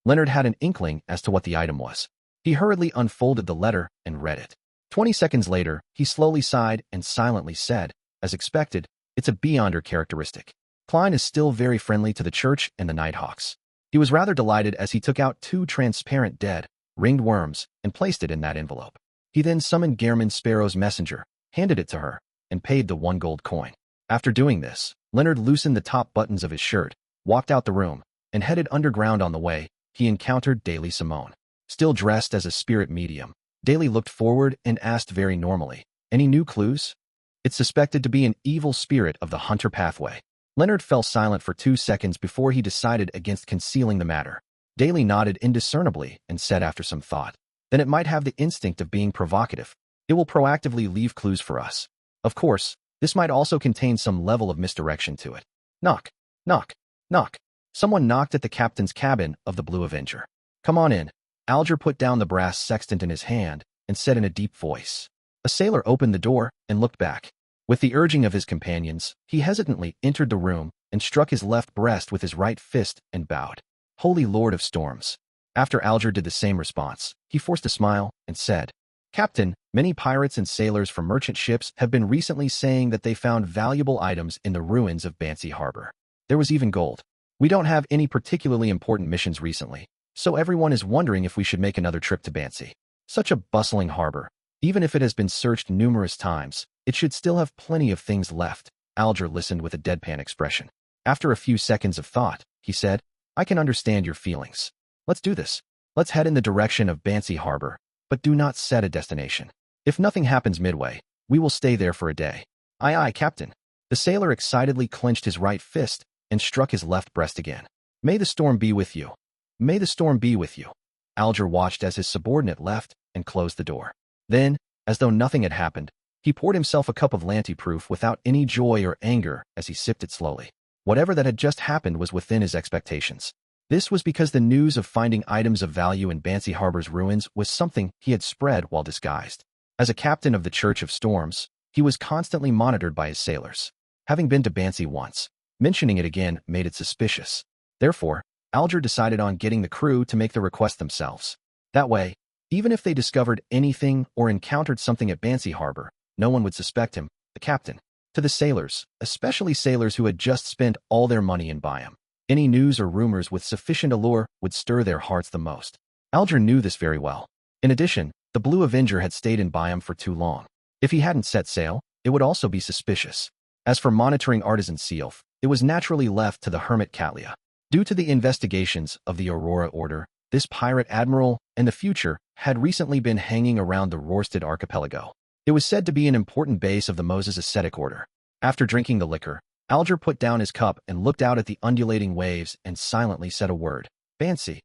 Leonard had an inkling as to what the item was. He hurriedly unfolded the letter and read it. 20 seconds later, he slowly sighed and silently said, as expected, It's a beyonder characteristic. Klein is still very friendly to the church and the Nighthawks. He was rather delighted as he took out 2 transparent dead, ringed worms and placed it in that envelope. He then summoned Gehrman Sparrow's messenger, handed it to her, and paid the 1 gold coin. After doing this, Leonard loosened the top buttons of his shirt, walked out the room, and headed underground. On the way, he encountered Daily Simone. Still dressed as a spirit medium, Daily looked forward and asked very normally, "Any new clues?" It's suspected to be an evil spirit of the Hunter pathway. Leonard fell silent for 2 seconds before he decided against concealing the matter. Daly nodded indiscernibly and said after some thought, "Then it might have the instinct of being provocative. It will proactively leave clues for us. Of course, this might also contain some level of misdirection to it." Knock, knock, knock. Someone knocked at the captain's cabin of the Blue Avenger. "Come on in." Alger put down the brass sextant in his hand and said in a deep voice. A sailor opened the door and looked back. With the urging of his companions, he hesitantly entered the room and struck his left breast with his right fist and bowed. "Holy Lord of Storms." After Alger did the same response, he forced a smile and said, "Captain, many pirates and sailors from merchant ships have been recently saying that they found valuable items in the ruins of Bansi Harbor. There was even gold. We don't have any particularly important missions recently, so everyone is wondering if we should make another trip to Bansi. Such a bustling harbor. Even if it has been searched numerous times, it should still have plenty of things left." Alger listened with a deadpan expression. After a few seconds of thought, he said, "I can understand your feelings. Let's do this. Let's head in the direction of Bansi Harbor, but do not set a destination. If nothing happens midway, we will stay there for a day." "Aye, aye, Captain." The sailor excitedly clenched his right fist and struck his left breast again. "May the storm be with you. May the storm be with you." Alger watched as his subordinate left and closed the door. Then, as though nothing had happened, he poured himself a cup of Lanty-proof without any joy or anger as he sipped it slowly. Whatever that had just happened was within his expectations. This was because the news of finding items of value in Bansi Harbor's ruins was something he had spread while disguised. As a captain of the Church of Storms, he was constantly monitored by his sailors. Having been to Bansi once, mentioning it again made it suspicious. Therefore, Alger decided on getting the crew to make the request themselves. That way, even if they discovered anything or encountered something at Bansi Harbor, no one would suspect him, the captain. To the sailors, especially sailors who had just spent all their money in Byam, any news or rumors with sufficient allure would stir their hearts the most. Alger knew this very well. In addition, the Blue Avenger had stayed in Byam for too long. If he hadn't set sail, it would also be suspicious. As for monitoring Artisan Sealf, it was naturally left to the Hermit Catlia. Due to the investigations of the Aurora Order, this pirate admiral and the future had recently been hanging around the Rorstad archipelago. It was said to be an important base of the Moses Ascetic Order. After drinking the liquor, Alger put down his cup and looked out at the undulating waves and silently said a word. "Bansi."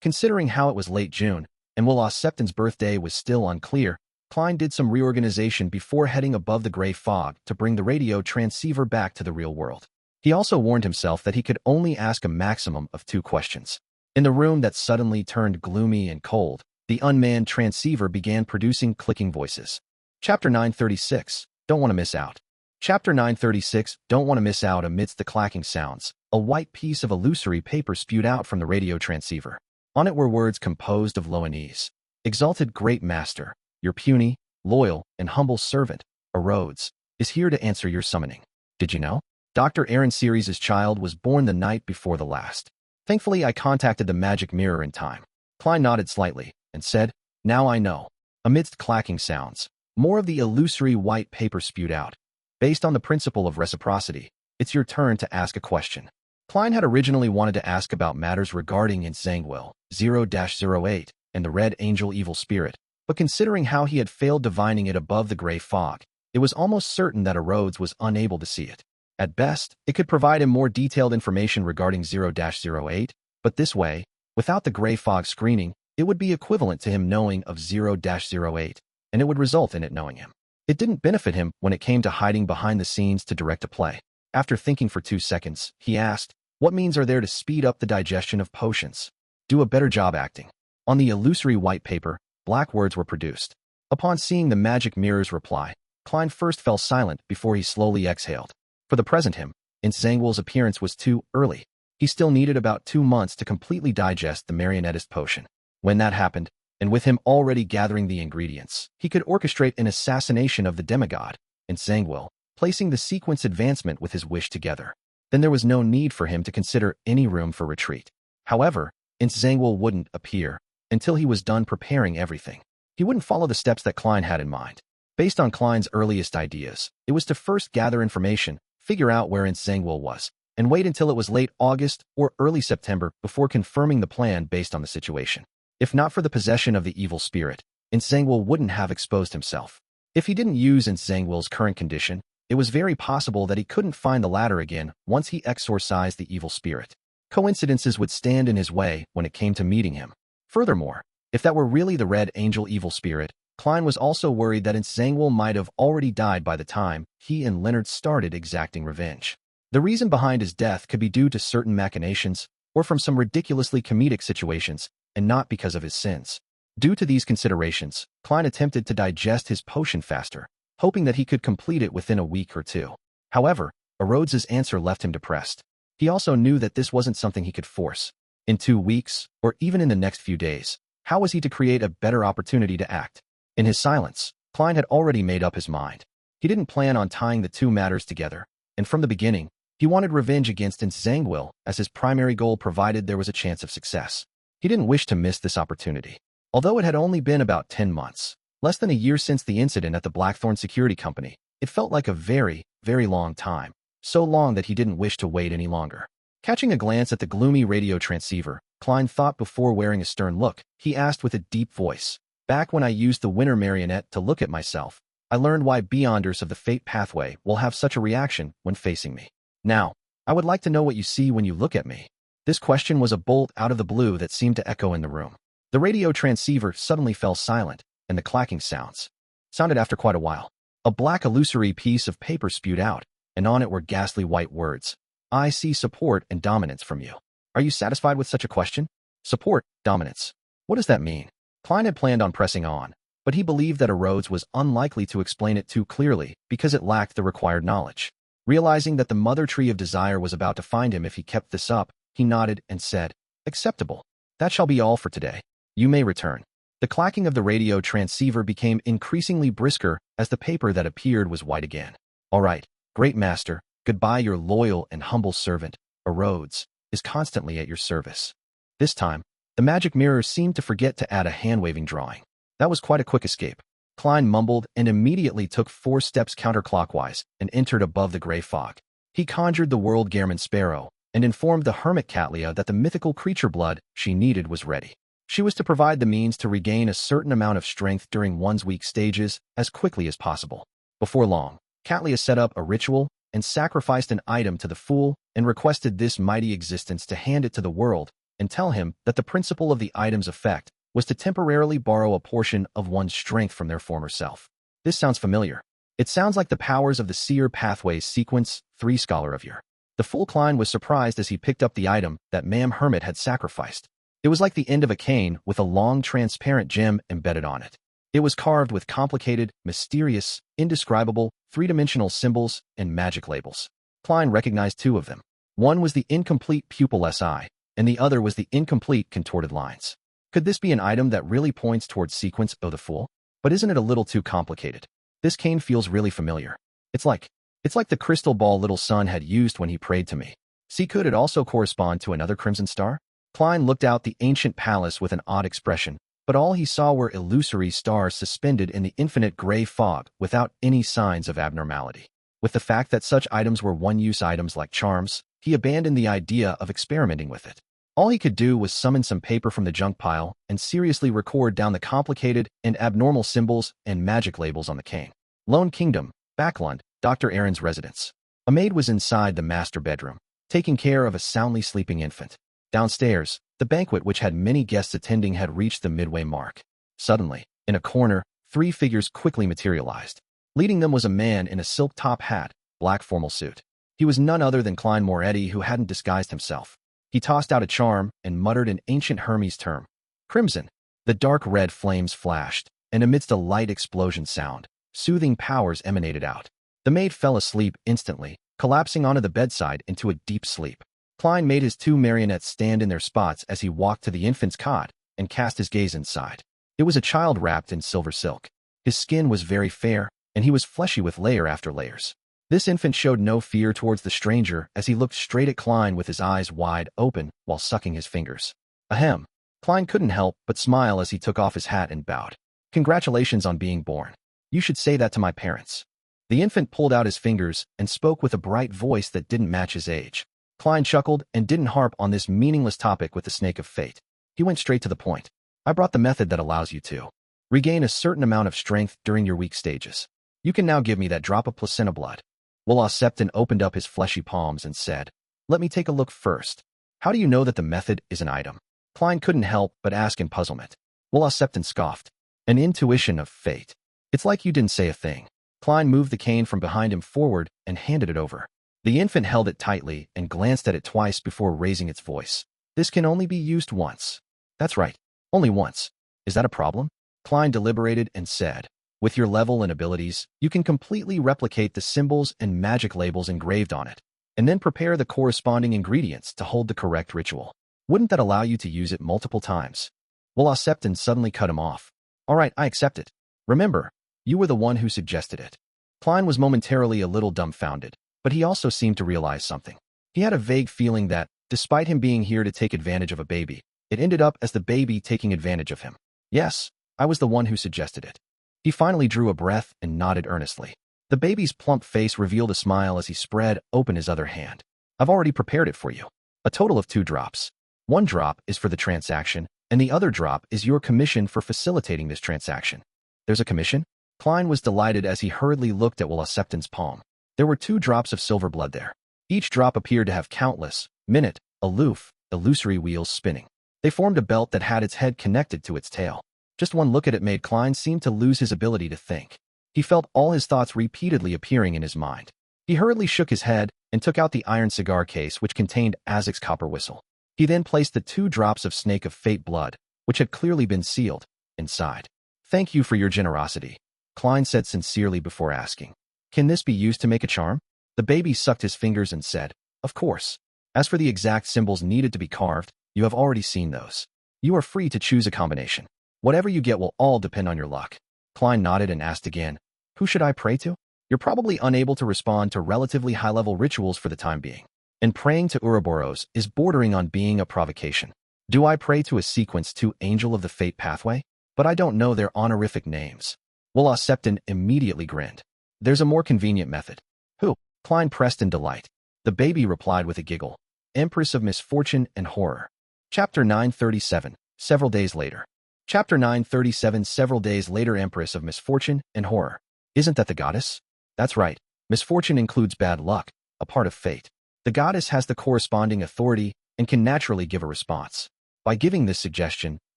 Considering how it was late June, and while Septon's birthday was still unclear, Klein did some reorganization before heading above the gray fog to bring the radio transceiver back to the real world. He also warned himself that he could only ask a maximum of 2 questions. In the room that suddenly turned gloomy and cold, the unmanned transceiver began producing clicking voices. Chapter 936, Don't Want to Miss Out. Chapter 936, Don't Want to Miss Out. Amidst the clacking sounds, a white piece of illusory paper spewed out from the radio transceiver. On it were words composed of Loanese. "Exalted Great Master, your puny, loyal, and humble servant, Rhodes, is here to answer your summoning. Did you know? Dr. Aaron Series' child was born the night before the last. Thankfully, I contacted the magic mirror in time." Klein nodded slightly and said, "Now I know." Amidst clacking sounds, more of the illusory white paper spewed out. "Based on the principle of reciprocity, it's your turn to ask a question." Klein had originally wanted to ask about matters regarding in Zangwill, 0-08, and the Red Angel Evil Spirit, but considering how he had failed divining it above the gray fog, it was almost certain that Rhodes was unable to see it. At best, it could provide him more detailed information regarding 0-08, but this way, without the gray fog screening, it would be equivalent to him knowing of 0-08, and it would result in it knowing him. It didn't benefit him when it came to hiding behind the scenes to direct a play. After thinking for 2 seconds, he asked, "What means are there to speed up the digestion of potions? Do a better job acting." On the illusory white paper, black words were produced. Upon seeing the magic mirror's reply, Klein first fell silent before he slowly exhaled. For the present him, Zangwill's appearance was too early. He still needed about 2 months to completely digest the marionettist potion. When that happened, and with him already gathering the ingredients, he could orchestrate an assassination of the demigod. Zangwill, placing the sequence advancement with his wish together. Then there was no need for him to consider any room for retreat. However, Zhangguo wouldn't appear until he was done preparing everything. He wouldn't follow the steps that Klein had in mind. Based on Klein's earliest ideas, it was to first gather information, figure out where Zhangguo was, and wait until it was late August or early September before confirming the plan based on the situation. If not for the possession of the evil spirit, Zhangguo wouldn't have exposed himself. If he didn't use Zhangguo's current condition, it was very possible that he couldn't find the ladder again once he exorcised the evil spirit. Coincidences would stand in his way when it came to meeting him. Furthermore, if that were really the Red Angel evil spirit, Klein was also worried that Zhangguo might have already died by the time he and Leonard started exacting revenge. The reason behind his death could be due to certain machinations or from some ridiculously comedic situations and not because of his sins. Due to these considerations, Klein attempted to digest his potion faster, hoping that he could complete it within a week or two. However, Rhodes's answer left him depressed. He also knew that this wasn't something he could force. In 2 weeks, or even in the next few days, how was he to create a better opportunity to act? In his silence, Klein had already made up his mind. He didn't plan on tying the two matters together, and from the beginning, he wanted revenge against Zhangguo as his primary goal provided there was a chance of success. He didn't wish to miss this opportunity. Although it had only been about 10 months, less than a year since the incident at the Blackthorn Security Company, it felt like a very, very long time. So long that he didn't wish to wait any longer. Catching a glance at the gloomy radio transceiver, Klein thought before wearing a stern look. He asked with a deep voice, "Back when I used the Winter Marionette to look at myself, I learned why Beyonders of the Fate Pathway will have such a reaction when facing me. Now, I would like to know what you see when you look at me." This question was a bolt out of the blue that seemed to echo in the room. The radio transceiver suddenly fell silent, and the clacking sounded after quite a while. A black illusory piece of paper spewed out, and on it were ghastly white words. "I see support and dominance from you. Are you satisfied with such a question? Support, dominance. What does that mean?" Klein had planned on pressing on, but he believed that Rhodes was unlikely to explain it too clearly because it lacked the required knowledge. Realizing that the mother tree of desire was about to find him if he kept this up, he nodded and said, "Acceptable. That shall be all for today. You may return." The clacking of the radio transceiver became increasingly brisker as the paper that appeared was white again. "All right, great master, goodbye. Your loyal and humble servant, Rhodes, is constantly at your service." This time, the magic mirror seemed to forget to add a hand-waving drawing. That was quite a quick escape. Klein mumbled and immediately took 4 steps counterclockwise and entered above the gray fog. He conjured the world Gairman Sparrow and informed the hermit Catlia that the mythical creature blood she needed was ready. She was to provide the means to regain a certain amount of strength during one's weak stages as quickly as possible. Before long, Catlia set up a ritual and sacrificed an item to the fool and requested this mighty existence to hand it to the world and tell him that the principle of the item's effect was to temporarily borrow a portion of one's strength from their former self. This sounds familiar. It sounds like the powers of the Seer Pathways Sequence 3 Scholar of Year. The fool Klein was surprised as he picked up the item that Ma'am Hermit had sacrificed. It was like the end of a cane with a long transparent gem embedded on it. It was carved with complicated, mysterious, indescribable, 3-dimensional symbols and magic labels. Klein recognized 2 of them. One was the incomplete pupilless eye, and the other was the incomplete contorted lines. Could this be an item that really points towards Sequence O the Fool? But isn't it a little too complicated? This cane feels really familiar. It's like the crystal ball little son had used when he prayed to me. See, could it also correspond to another crimson star? Klein looked out the ancient palace with an odd expression, but all he saw were illusory stars suspended in the infinite gray fog without any signs of abnormality. With the fact that such items were one-use items like charms, he abandoned the idea of experimenting with it. All he could do was summon some paper from the junk pile and seriously record down the complicated and abnormal symbols and magic labels on the cane. Lone Kingdom, Backlund, Dr. Aaron's residence. A maid was inside the master bedroom, taking care of a soundly sleeping infant. Downstairs, the banquet, which had many guests attending, had reached the midway mark. Suddenly, in a corner, 3 figures quickly materialized. Leading them was a man in a silk top hat, black formal suit. He was none other than Klein Moretti, who hadn't disguised himself. He tossed out a charm and muttered an ancient Hermes term. Crimson. The dark red flames flashed, and amidst a light explosion sound, soothing powers emanated out. The maid fell asleep instantly, collapsing onto the bedside into a deep sleep. Klein made his 2 marionettes stand in their spots as he walked to the infant's cot and cast his gaze inside. It was a child wrapped in silver silk. His skin was very fair, and he was fleshy with layer after layers. This infant showed no fear towards the stranger as he looked straight at Klein with his eyes wide open while sucking his fingers. Ahem. Klein couldn't help but smile as he took off his hat and bowed. Congratulations on being born. You should say that to my parents. The infant pulled out his fingers and spoke with a bright voice that didn't match his age. Klein chuckled and didn't harp on this meaningless topic with the snake of fate. He went straight to the point. I brought the method that allows you to regain a certain amount of strength during your weak stages. You can now give me that drop of placenta blood. Wullah Septon opened up his fleshy palms and said, let me take a look first. How do you know that the method is an item? Klein couldn't help but ask in puzzlement. Wullah Septon scoffed. An intuition of fate. It's like you didn't say a thing. Klein moved the cane from behind him forward and handed it over. The infant held it tightly and glanced at it twice before raising its voice. This can only be used once. That's right. Only once. Is that a problem? Klein deliberated and said, with your level and abilities, you can completely replicate the symbols and magic labels engraved on it, and then prepare the corresponding ingredients to hold the correct ritual. Wouldn't that allow you to use it multiple times? Wullah Septon suddenly cut him off. All right, I accept it. Remember, you were the one who suggested it. Klein was momentarily a little dumbfounded, but he also seemed to realize something. He had a vague feeling that, despite him being here to take advantage of a baby, it ended up as the baby taking advantage of him. Yes, I was the one who suggested it. He finally drew a breath and nodded earnestly. The baby's plump face revealed a smile as he spread open his other hand. I've already prepared it for you. A total of 2 drops. 1 drop is for the transaction, and the other drop is your commission for facilitating this transaction. There's a commission? Klein was delighted as he hurriedly looked at Wullah Septon's palm. There were 2 drops of silver blood there. Each drop appeared to have countless, minute, illusory wheels spinning. They formed a belt that had its head connected to its tail. Just one look at it made Klein seem to lose his ability to think. He felt all his thoughts repeatedly appearing in his mind. He hurriedly shook his head and took out the iron cigar case which contained Azek's copper whistle. He then placed the 2 drops of snake of fate blood, which had clearly been sealed, inside. Thank you for your generosity, Klein said sincerely before asking. Can this be used to make a charm? The baby sucked his fingers and said, of course. As for the exact symbols needed to be carved, you have already seen those. You are free to choose a combination. Whatever you get will all depend on your luck. Klein nodded and asked again, who should I pray to? You're probably unable to respond to relatively high-level rituals for the time being. And praying to Ouroboros is bordering on being a provocation. Do I pray to a sequence to Angel of the Fate Pathway? But I don't know their honorific names. Wullah Septon immediately grinned. There's a more convenient method. Who? Klein pressed in delight. The baby replied with a giggle. Empress of Misfortune and Horror. Chapter 937, several days later. Chapter 937 Several days later Empress of Misfortune and Horror. Isn't that the goddess? That's right. Misfortune includes bad luck, a part of fate. The goddess has the corresponding authority and can naturally give a response. By giving this suggestion,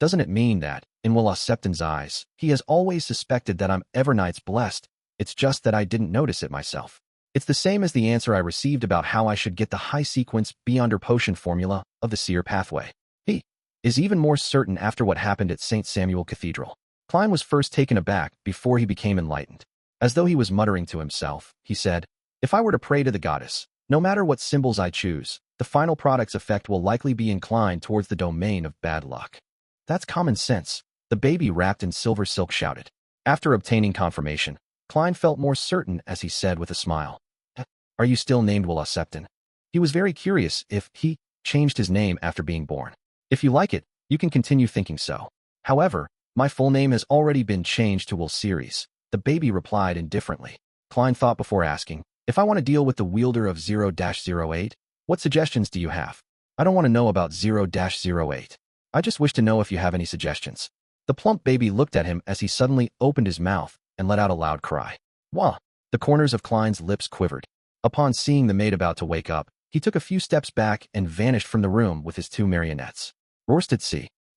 doesn't it mean that, in Wullah Septon's eyes, he has always suspected that I'm Evernights blessed? It's just that I didn't notice it myself. It's the same as the answer I received about how I should get the high sequence Beyonder potion formula of the seer pathway. He is even more certain after what happened at St. Samuel Cathedral. Klein was first taken aback before he became enlightened. As though he was muttering to himself, he said, if I were to pray to the goddess, no matter what symbols I choose, the final product's effect will likely be inclined towards the domain of bad luck. That's common sense, the baby wrapped in silver silk shouted. After obtaining confirmation, Klein felt more certain as he said with a smile, are you still named Wullah Septon? He was very curious if he changed his name after being born. If you like it, you can continue thinking so. However, my full name has already been changed to Will Series, the baby replied indifferently. Klein thought before asking, if I want to deal with the wielder of 0-08, what suggestions do you have? I don't want to know about 0-08. I just wish to know if you have any suggestions. The plump baby looked at him as he suddenly opened his mouth and let out a loud cry. Wah! The corners of Klein's lips quivered. Upon seeing the maid about to wake up, he took a few steps back and vanished from the room with his 2 marionettes. Rorsted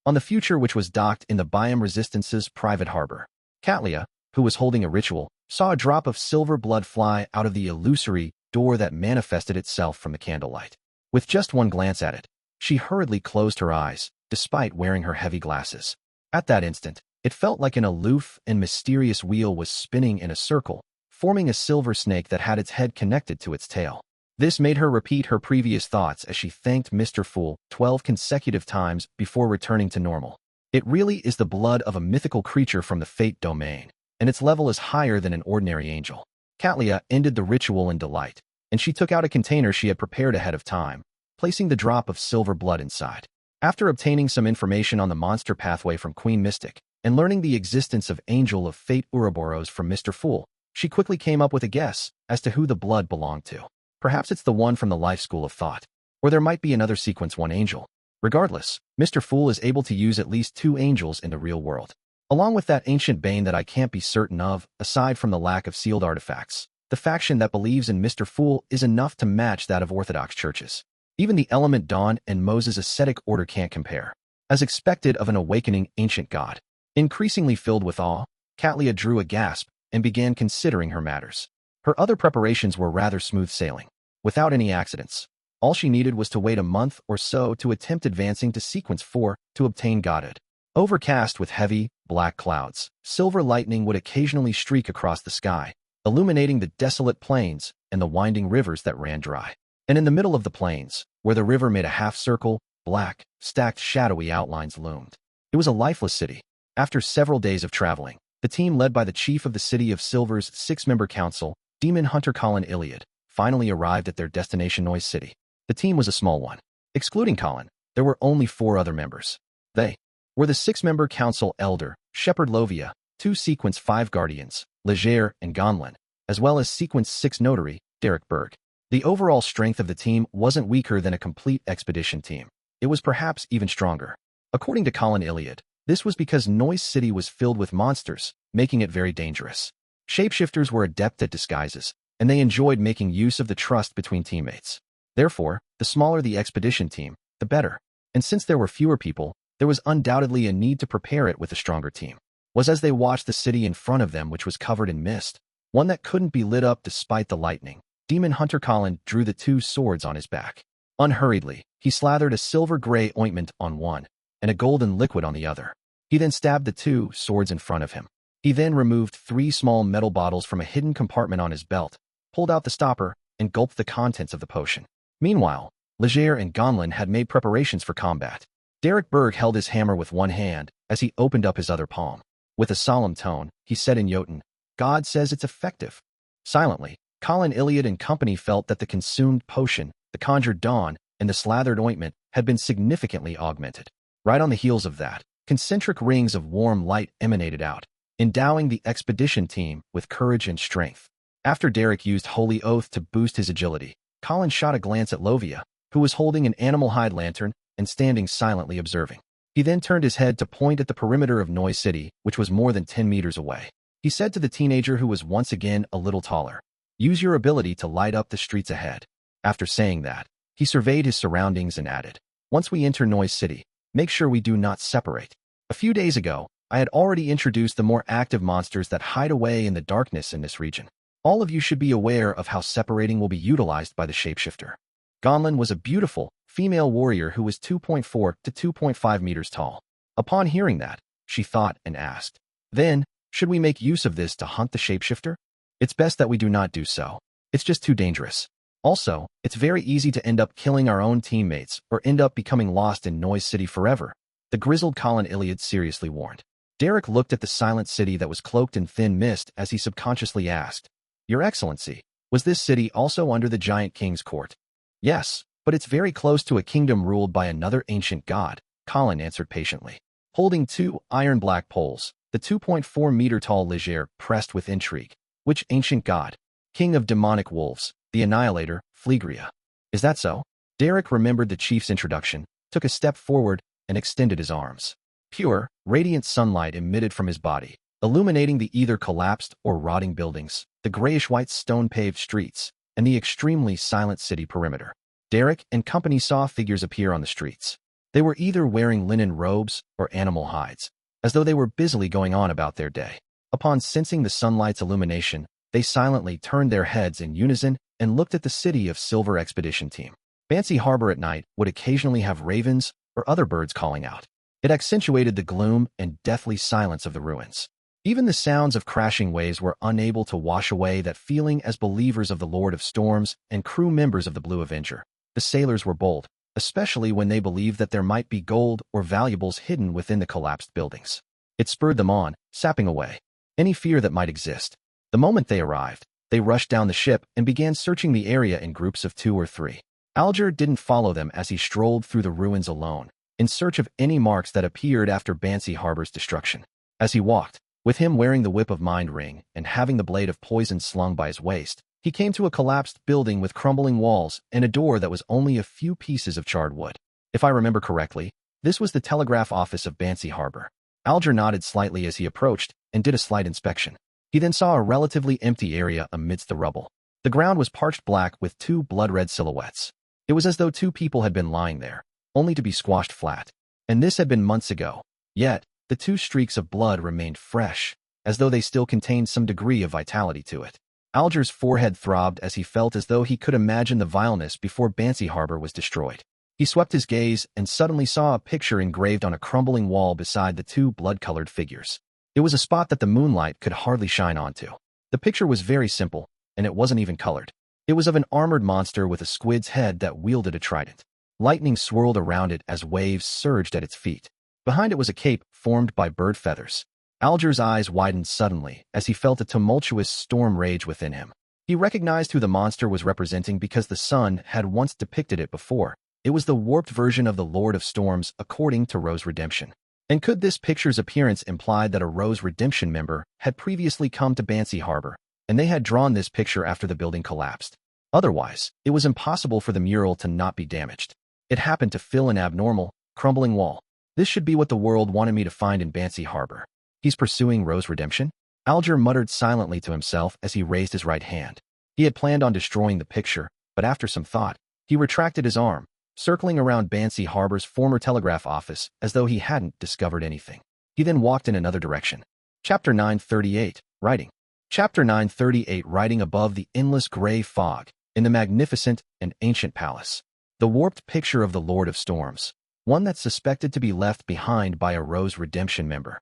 on the future which was docked in the Biome Resistance's private harbor. Katlia, who was holding a ritual, saw a drop of silver blood fly out of the illusory door that manifested itself from the candlelight. With just one glance at it, she hurriedly closed her eyes, despite wearing her heavy glasses. At that instant, it felt like an aloof and mysterious wheel was spinning in a circle, forming a silver snake that had its head connected to its tail. This made her repeat her previous thoughts as she thanked Mr. Fool 12 consecutive times before returning to normal. It really is the blood of a mythical creature from the fate domain, and its level is higher than an ordinary angel. Katlia ended the ritual in delight, and she took out a container she had prepared ahead of time, placing the drop of silver blood inside. After obtaining some information on the monster pathway from Queen Mystic, and learning the existence of Angel of Fate Ouroboros from Mr. Fool, she quickly came up with a guess as to who the blood belonged to. Perhaps it's the one from the Life School of Thought, or there might be another Sequence 1 angel. Regardless, Mr. Fool is able to use at least 2 angels in the real world. Along with that ancient bane that I can't be certain of, aside from the lack of sealed artifacts, the faction that believes in Mr. Fool is enough to match that of Orthodox churches. Even the Element Dawn and Moses' ascetic order can't compare. As expected of an awakening ancient god. Increasingly filled with awe, Katlia drew a gasp and began considering her matters. Her other preparations were rather smooth sailing, without any accidents. All she needed was to wait a month or so to attempt advancing to Sequence 4 to obtain godhood. Overcast with heavy, black clouds, silver lightning would occasionally streak across the sky, illuminating the desolate plains and the winding rivers that ran dry. And in the middle of the plains, where the river made a half-circle, black, stacked shadowy outlines loomed. It was a lifeless city. After several days of traveling, the team led by the chief of the City of Silver's 6-member council, demon hunter Colin Iliad, finally arrived at their destination Noise City. The team was a small one. Excluding Colin, there were only 4 other members. They were the 6-member council elder, Shepherd Lovia, 2 Sequence 5 guardians, Leger and Gonlin, as well as Sequence 6 notary, Derek Berg. The overall strength of the team wasn't weaker than a complete expedition team. It was perhaps even stronger. According to Colin Iliad, this was because Noise City was filled with monsters, making it very dangerous. Shapeshifters were adept at disguises, and they enjoyed making use of the trust between teammates. Therefore, the smaller the expedition team, the better. And since there were fewer people, there was undoubtedly a need to prepare it with a stronger team. Was as they watched the city in front of them, which was covered in mist, one that couldn't be lit up despite the lightning, demon hunter Colin drew the 2 swords on his back. Unhurriedly, he slathered a silver-gray ointment on one and a golden liquid on the other. He then stabbed the 2 swords in front of him. He then removed 3 small metal bottles from a hidden compartment on his belt, pulled out the stopper, and gulped the contents of the potion. Meanwhile, Leger and Gonlin had made preparations for combat. Derek Berg held his hammer with one hand as he opened up his other palm. With a solemn tone, he said in Jotun, "God says it's effective." Silently, Colin Iliad and company felt that the consumed potion, the conjured dawn, and the slathered ointment had been significantly augmented. Right on the heels of that, concentric rings of warm light emanated out, endowing the expedition team with courage and strength. After Derek used Holy Oath to boost his agility, Colin shot a glance at Lovia, who was holding an animal hide lantern and standing silently observing. He then turned his head to point at the perimeter of Noise City, which was more than 10 meters away. He said to the teenager, who was once again a little taller, "Use your ability to light up the streets ahead." After saying that, he surveyed his surroundings and added, "Once we enter Noise City, make sure we do not separate." A few days ago, I had already introduced the more active monsters that hide away in the darkness in this region. All of you should be aware of how separating will be utilized by the shapeshifter. Gonlin was a beautiful, female warrior who was 2.4 to 2.5 meters tall. Upon hearing that, she thought and asked, "Then, should we make use of this to hunt the shapeshifter?" "It's best that we do not do so. It's just too dangerous. Also, it's very easy to end up killing our own teammates or end up becoming lost in Noise City forever," the grizzled Colin Iliad seriously warned. Derek looked at the silent city that was cloaked in thin mist as he subconsciously asked, "Your Excellency, was this city also under the giant king's court?" "Yes, but it's very close to a kingdom ruled by another ancient god," Colin answered patiently. Holding 2 iron-black poles, the 2.4-meter-tall Leger pressed with intrigue. "Which ancient god?" "King of demonic wolves, the annihilator, Phlegria." "Is that so?" Derek remembered the chief's introduction, took a step forward, and extended his arms. Pure, radiant sunlight emitted from his body, illuminating the either collapsed or rotting buildings, the grayish-white stone-paved streets, and the extremely silent city perimeter. Derek and company saw figures appear on the streets. They were either wearing linen robes or animal hides, as though they were busily going on about their day. Upon sensing the sunlight's illumination, they silently turned their heads in unison and looked at the City of Silver expedition team. Fancy Harbor at night would occasionally have ravens or other birds calling out. It accentuated the gloom and deathly silence of the ruins. Even the sounds of crashing waves were unable to wash away that feeling as believers of the Lord of Storms and crew members of the Blue Avenger. The sailors were bold, especially when they believed that there might be gold or valuables hidden within the collapsed buildings. It spurred them on, sapping away any fear that might exist. The moment they arrived, They rushed down the ship and began searching the area in groups of 2 or 3. Alger didn't follow them as he strolled through the ruins alone, in search of any marks that appeared after Bansi Harbor's destruction. As he walked, with him wearing the whip of mind ring and having the blade of poison slung by his waist, he came to a collapsed building with crumbling walls and a door that was only a few pieces of charred wood. If I remember correctly, this was the telegraph office of Bansi Harbor. Alger nodded slightly as he approached and did a slight inspection. He then saw a relatively empty area amidst the rubble. The ground was parched black with 2 blood-red silhouettes. It was as though 2 people had been lying there, only to be squashed flat. And this had been months ago. Yet, the 2 streaks of blood remained fresh, as though they still contained some degree of vitality to it. Alger's forehead throbbed as he felt as though he could imagine the vileness before Bansi Harbor was destroyed. He swept his gaze and suddenly saw a picture engraved on a crumbling wall beside the 2 blood-colored figures. It was a spot that the moonlight could hardly shine onto. The picture was very simple, and it wasn't even colored. It was of an armored monster with a squid's head that wielded a trident. Lightning swirled around it as waves surged at its feet. Behind it was a cape formed by bird feathers. Alger's eyes widened suddenly as he felt a tumultuous storm rage within him. He recognized who the monster was representing because the sun had once depicted it before. It was the warped version of the Lord of Storms according to Rose Redemption. And could this picture's appearance imply that a Rose Redemption member had previously come to Bansi Harbor, and they had drawn this picture after the building collapsed? Otherwise, it was impossible for the mural to not be damaged. It happened to fill an abnormal, crumbling wall. This should be what the world wanted me to find in Bansi Harbor. He's pursuing Rose Redemption? Alger muttered silently to himself as he raised his right hand. He had planned on destroying the picture, but after some thought, he retracted his arm, circling around Bansi Harbor's former telegraph office as though he hadn't discovered anything. He then walked in another direction. Chapter 938, Writing. Chapter 938, Writing above the endless gray fog, in the magnificent and ancient palace. The warped picture of the Lord of Storms, one that's suspected to be left behind by a Rose Redemption member.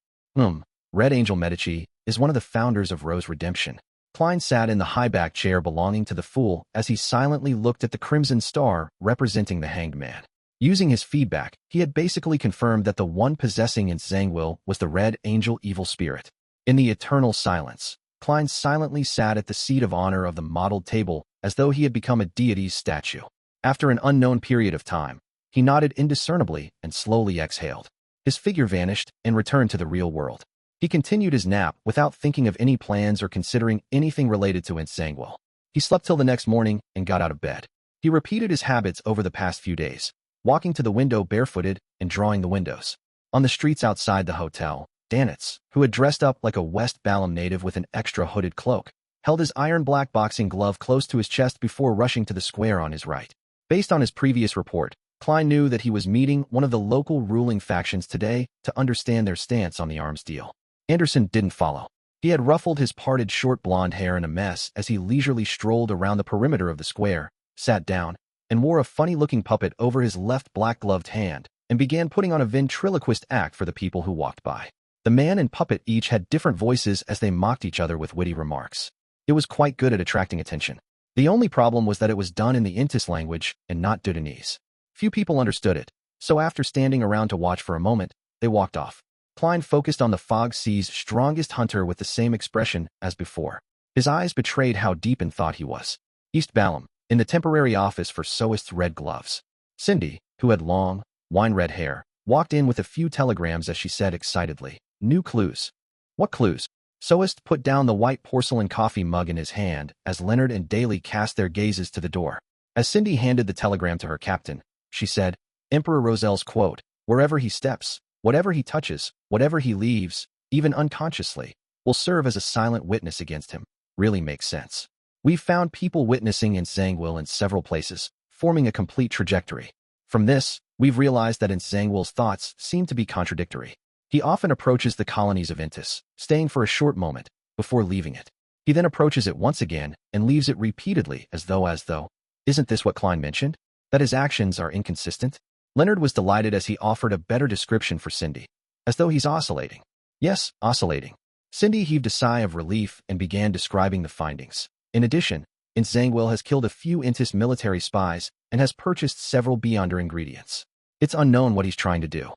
Red Angel Medici is one of the founders of Rose Redemption. Klein sat in the high-back chair belonging to the Fool as he silently looked at the crimson star representing the hanged man. Using his feedback, he had basically confirmed that the one possessing Zhangwil was the Red Angel evil spirit. In the eternal silence, Klein silently sat at the seat of honor of the modeled table as though he had become a deity's statue. After an unknown period of time, he nodded indiscernibly and slowly exhaled. His figure vanished and returned to the real world. He continued his nap without thinking of any plans or considering anything related to Zhangwil. He slept till the next morning and got out of bed. He repeated his habits over the past few days, walking to the window barefooted and drawing the windows. On the streets outside the hotel, Danitz, who had dressed up like a West Balam native with an extra hooded cloak, held his iron-black boxing glove close to his chest before rushing to the square on his right. Based on his previous report, Klein knew that he was meeting one of the local ruling factions today to understand their stance on the arms deal. Anderson didn't follow. He had ruffled his parted short blonde hair in a mess as he leisurely strolled around the perimeter of the square, sat down, and wore a funny-looking puppet over his left black-gloved hand, and began putting on a ventriloquist act for the people who walked by. The man and puppet each had different voices as they mocked each other with witty remarks. It was quite good at attracting attention. The only problem was that it was done in the Intis language and not Dudanese. Few people understood it, so after standing around to watch for a moment, they walked off. Klein focused on the Fog Sea's strongest hunter with the same expression as before. His eyes betrayed how deep in thought he was. East Balam, in the temporary office for Soist's red gloves. Cindy, who had long, wine-red hair, walked in with a few telegrams as she said excitedly, "New clues." "What clues?" Soist put down the white porcelain coffee mug in his hand as Leonard and Daly cast their gazes to the door. As Cindy handed the telegram to her captain, she said, "Emperor Rosel's quote, 'Wherever he steps, whatever he touches, whatever he leaves, even unconsciously, will serve as a silent witness against him,' really makes sense. We've found people witnessing in Zhangwil in several places, forming a complete trajectory. From this, we've realized that Zhangwil's thoughts seem to be contradictory. He often approaches the colonies of Intis, staying for a short moment, before leaving it. He then approaches it once again and leaves it repeatedly as though. Isn't this what Klein mentioned? That his actions are inconsistent?" Leonard was delighted as he offered a better description for Cindy. "As though he's oscillating." "Yes, oscillating." Cindy heaved a sigh of relief and began describing the findings. In addition, Zhangwil has killed a few Intis military spies and has purchased several Beyonder ingredients. It's unknown what he's trying to do.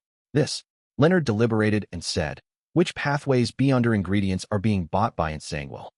Leonard deliberated and said, "Which pathways Beyonder ingredients are being bought by Zhangwil?"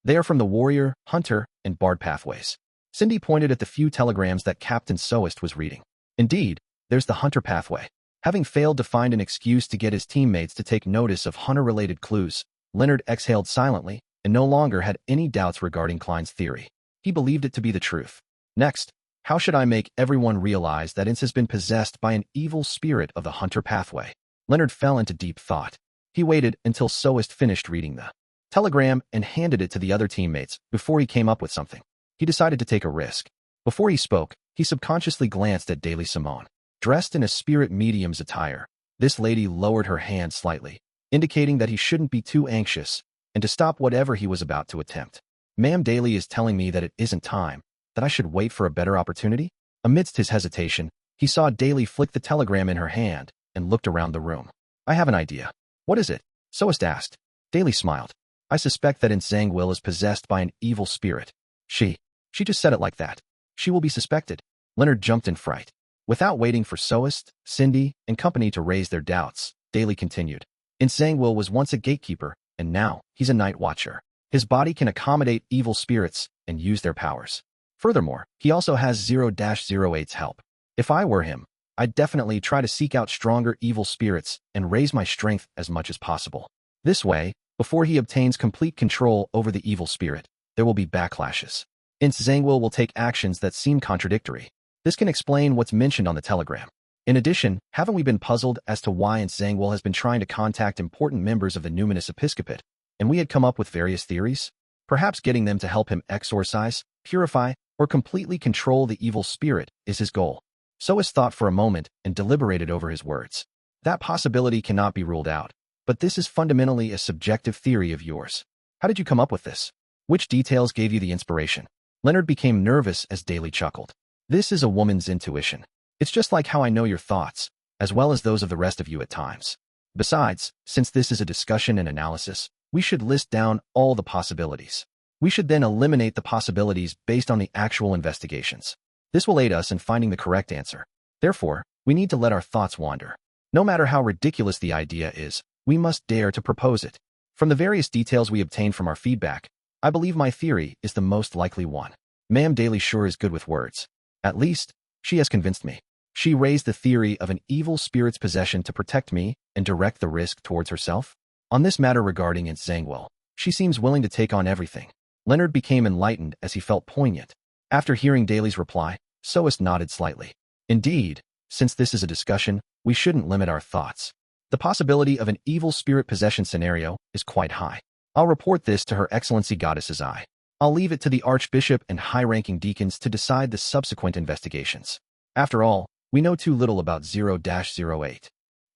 They are from the warrior, hunter, and bard pathways. Cindy pointed at the few telegrams that Captain Soest was reading. Indeed, there's the hunter pathway. Having failed to find an excuse to get his teammates to take notice of hunter-related clues, Leonard exhaled silently and no longer had any doubts regarding Klein's theory. He believed it to be the truth. Next, how should I make everyone realize that Ince has been possessed by an evil spirit of the hunter pathway? Leonard fell into deep thought. He waited until Soest finished reading the telegram and handed it to the other teammates before he came up with something. He decided to take a risk. Before he spoke, he subconsciously glanced at Daily Simone. Dressed in a spirit medium's attire, this lady lowered her hand slightly, indicating that he shouldn't be too anxious and to stop whatever he was about to attempt. Ma'am Daly is telling me that it isn't time, that I should wait for a better opportunity? Amidst his hesitation, he saw Daly flick the telegram in her hand and looked around the room. I have an idea. What is it? Soest asked. Daly smiled. I suspect that Ince Zangwill is possessed by an evil spirit. She just said it like that. She will be suspected. Leonard jumped in fright. Without waiting for Soest, Cindy, and company to raise their doubts, Daly continued. Ince Zangwill was once a gatekeeper, and now he's a night watcher. His body can accommodate evil spirits and use their powers. Furthermore, he also has 0-08's help. If I were him, I'd definitely try to seek out stronger evil spirits and raise my strength as much as possible. This way, before he obtains complete control over the evil spirit, there will be backlashes. Ince Zangwill will take actions that seem contradictory. This can explain what's mentioned on the telegram. In addition, haven't we been puzzled as to why Ince Zangwill has been trying to contact important members of the numinous episcopate, and we had come up with various theories? Perhaps getting them to help him exorcise, purify, or completely control the evil spirit is his goal. Soest thought for a moment and deliberated over his words. That possibility cannot be ruled out, but this is fundamentally a subjective theory of yours. How did you come up with this? Which details gave you the inspiration? Leonard became nervous as Daly chuckled. This is a woman's intuition. It's just like how I know your thoughts, as well as those of the rest of you at times. Besides, since this is a discussion and analysis, we should list down all the possibilities. We should then eliminate the possibilities based on the actual investigations. This will aid us in finding the correct answer. Therefore, we need to let our thoughts wander. No matter how ridiculous the idea is, we must dare to propose it. From the various details we obtained from our feedback, I believe my theory is the most likely one. Ma'am Daly sure is good with words. At least, she has convinced me. She raised the theory of an evil spirit's possession to protect me and direct the risk towards herself. On this matter regarding Ince Zangwill, she seems willing to take on everything. Leonard became enlightened as he felt poignant. After hearing Daly's reply, Soest nodded slightly. Indeed, since this is a discussion, we shouldn't limit our thoughts. The possibility of an evil spirit possession scenario is quite high. I'll report this to Her Excellency Goddess's Eye. I'll leave it to the Archbishop and high-ranking deacons to decide the subsequent investigations. After all, we know too little about 0-08.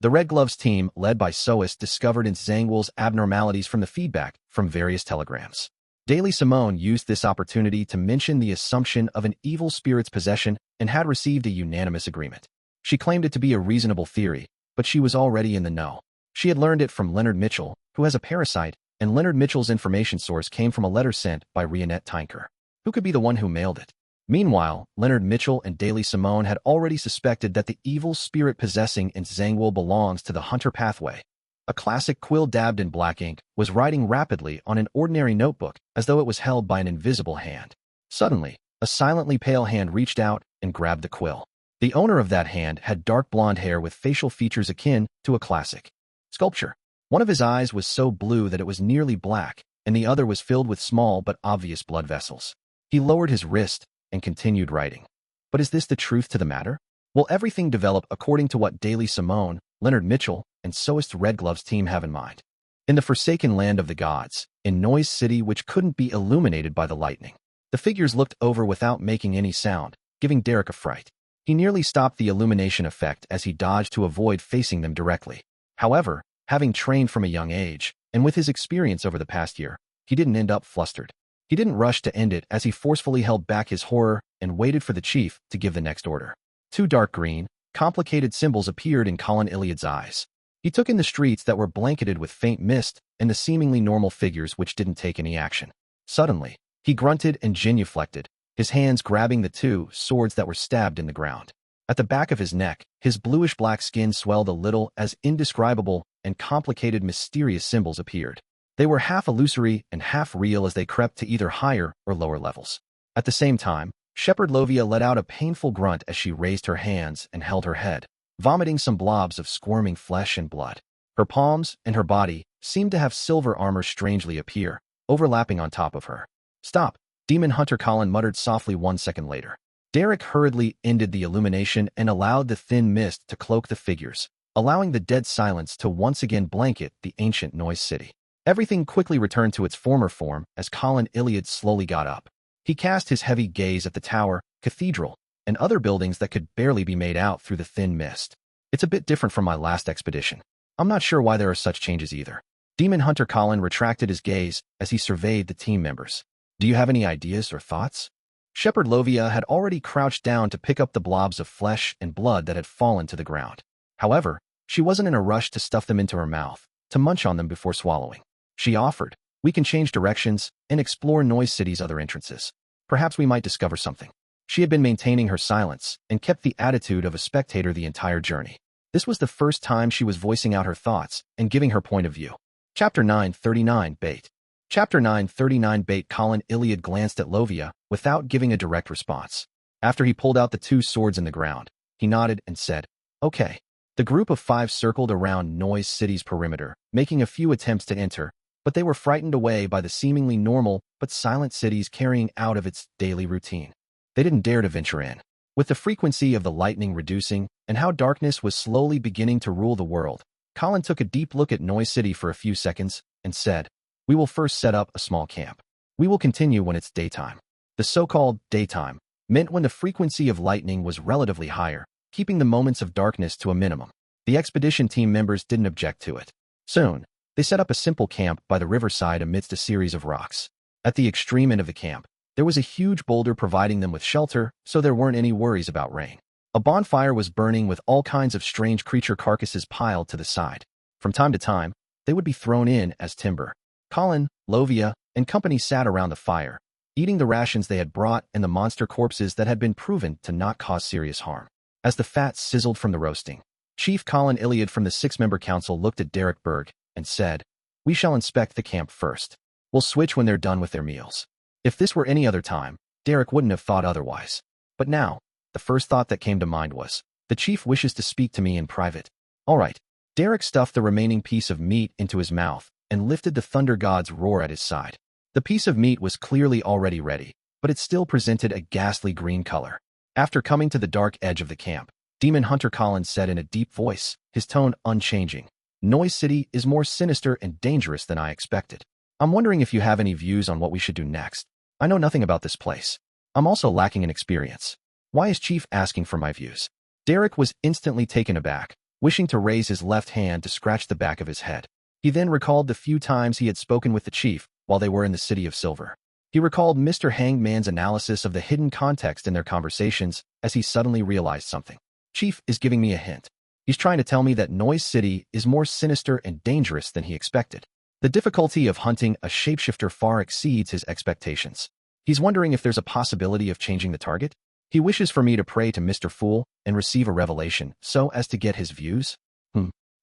The Red Gloves team, led by Soest, discovered Ince Zangwill's abnormalities from the feedback from various telegrams. Daily Simone used this opportunity to mention the assumption of an evil spirit's possession and had received a unanimous agreement. She claimed it to be a reasonable theory, but she was already in the know. She had learned it from Leonard Mitchell, who has a parasite, and Leonard Mitchell's information source came from a letter sent by Rionette Tinker. Who could be the one who mailed it? Meanwhile, Leonard Mitchell and Daily Simone had already suspected that the evil spirit possessing Ince Zangwill belongs to the hunter pathway. A classic quill dabbed in black ink was writing rapidly on an ordinary notebook as though it was held by an invisible hand. Suddenly, a silently pale hand reached out and grabbed the quill. The owner of that hand had dark blonde hair with facial features akin to a classic sculpture. One of his eyes was so blue that it was nearly black, and the other was filled with small but obvious blood vessels. He lowered his wrist and continued writing. But is this the truth to the matter? Will everything develop according to what Daily Simone, Leonard Mitchell, and Soest Red Gloves team have in mind? In the forsaken land of the gods, in Noise City which couldn't be illuminated by the lightning, the figures looked over without making any sound, giving Derek a fright. He nearly stopped the illumination effect as he dodged to avoid facing them directly. However, having trained from a young age, and with his experience over the past year, he didn't end up flustered. He didn't rush to end it as he forcefully held back his horror and waited for the chief to give the next order. Two dark green, complicated symbols appeared in Colin Iliad's eyes. He took in the streets that were blanketed with faint mist and the seemingly normal figures which didn't take any action. Suddenly, he grunted and genuflected, his hands grabbing the two swords that were stabbed in the ground. At the back of his neck, his bluish-black skin swelled a little as indescribable and complicated mysterious symbols appeared. They were half illusory and half real as they crept to either higher or lower levels. At the same time, Shepherd Lovia let out a painful grunt as she raised her hands and held her head, vomiting some blobs of squirming flesh and blood. Her palms and her body seemed to have silver armor strangely appear, overlapping on top of her. "Stop," Demon Hunter Colin muttered softly 1 second later. Derek hurriedly ended the illumination and allowed the thin mist to cloak the figures, allowing the dead silence to once again blanket the ancient noise city. Everything quickly returned to its former form as Colin Iliad slowly got up. He cast his heavy gaze at the tower, cathedral, and other buildings that could barely be made out through the thin mist. "It's a bit different from my last expedition. I'm not sure why there are such changes either." Demon Hunter Colin retracted his gaze as he surveyed the team members. "Do you have any ideas or thoughts?" Shepherd Lovia had already crouched down to pick up the blobs of flesh and blood that had fallen to the ground. However, she wasn't in a rush to stuff them into her mouth, to munch on them before swallowing. She offered, "We can change directions and explore Noise City's other entrances. Perhaps we might discover something." She had been maintaining her silence and kept the attitude of a spectator the entire journey. This was the first time she was voicing out her thoughts and giving her point of view. Chapter 939 Bait. Chapter 939 Bait. Colin Iliad glanced at Lovia without giving a direct response. After he pulled out the 2 swords in the ground, he nodded and said, "Okay." The group of 5 circled around Noise City's perimeter, making a few attempts to enter, but they were frightened away by the seemingly normal but silent city's carrying out of its daily routine. They didn't dare to venture in. With the frequency of the lightning reducing and how darkness was slowly beginning to rule the world, Colin took a deep look at Noise City for a few seconds and said, "We will first set up a small camp. We will continue when it's daytime." The so-called daytime meant when the frequency of lightning was relatively higher, keeping the moments of darkness to a minimum. The expedition team members didn't object to it. Soon, they set up a simple camp by the riverside amidst a series of rocks. At the extreme end of the camp, there was a huge boulder providing them with shelter, so there weren't any worries about rain. A bonfire was burning with all kinds of strange creature carcasses piled to the side. From time to time, they would be thrown in as timber. Colin, Lovia, and company sat around the fire, eating the rations they had brought and the monster corpses that had been proven to not cause serious harm. As the fat sizzled from the roasting, Chief Colin Iliad from the 6-member council looked at Derek Berg and said, "We shall inspect the camp first. We'll switch when they're done with their meals." If this were any other time, Derek wouldn't have thought otherwise. But now, the first thought that came to mind was, "The chief wishes to speak to me in private." All right. Derek stuffed the remaining piece of meat into his mouth and lifted the thunder god's roar at his side. The piece of meat was clearly already ready, but it still presented a ghastly green color. After coming to the dark edge of the camp, Demon Hunter Colin said in a deep voice, his tone unchanging, "Noise City is more sinister and dangerous than I expected. I'm wondering if you have any views on what we should do next. I know nothing about this place. I'm also lacking in experience. Why is Chief asking for my views?" Derek was instantly taken aback, wishing to raise his left hand to scratch the back of his head. He then recalled the few times he had spoken with the chief while they were in the City of Silver. He recalled Mr. Hangman's analysis of the hidden context in their conversations as he suddenly realized something. Chief is giving me a hint. He's trying to tell me that Noise City is more sinister and dangerous than he expected. The difficulty of hunting a shapeshifter far exceeds his expectations. He's wondering if there's a possibility of changing the target. He wishes for me to pray to Mr. Fool and receive a revelation so as to get his views.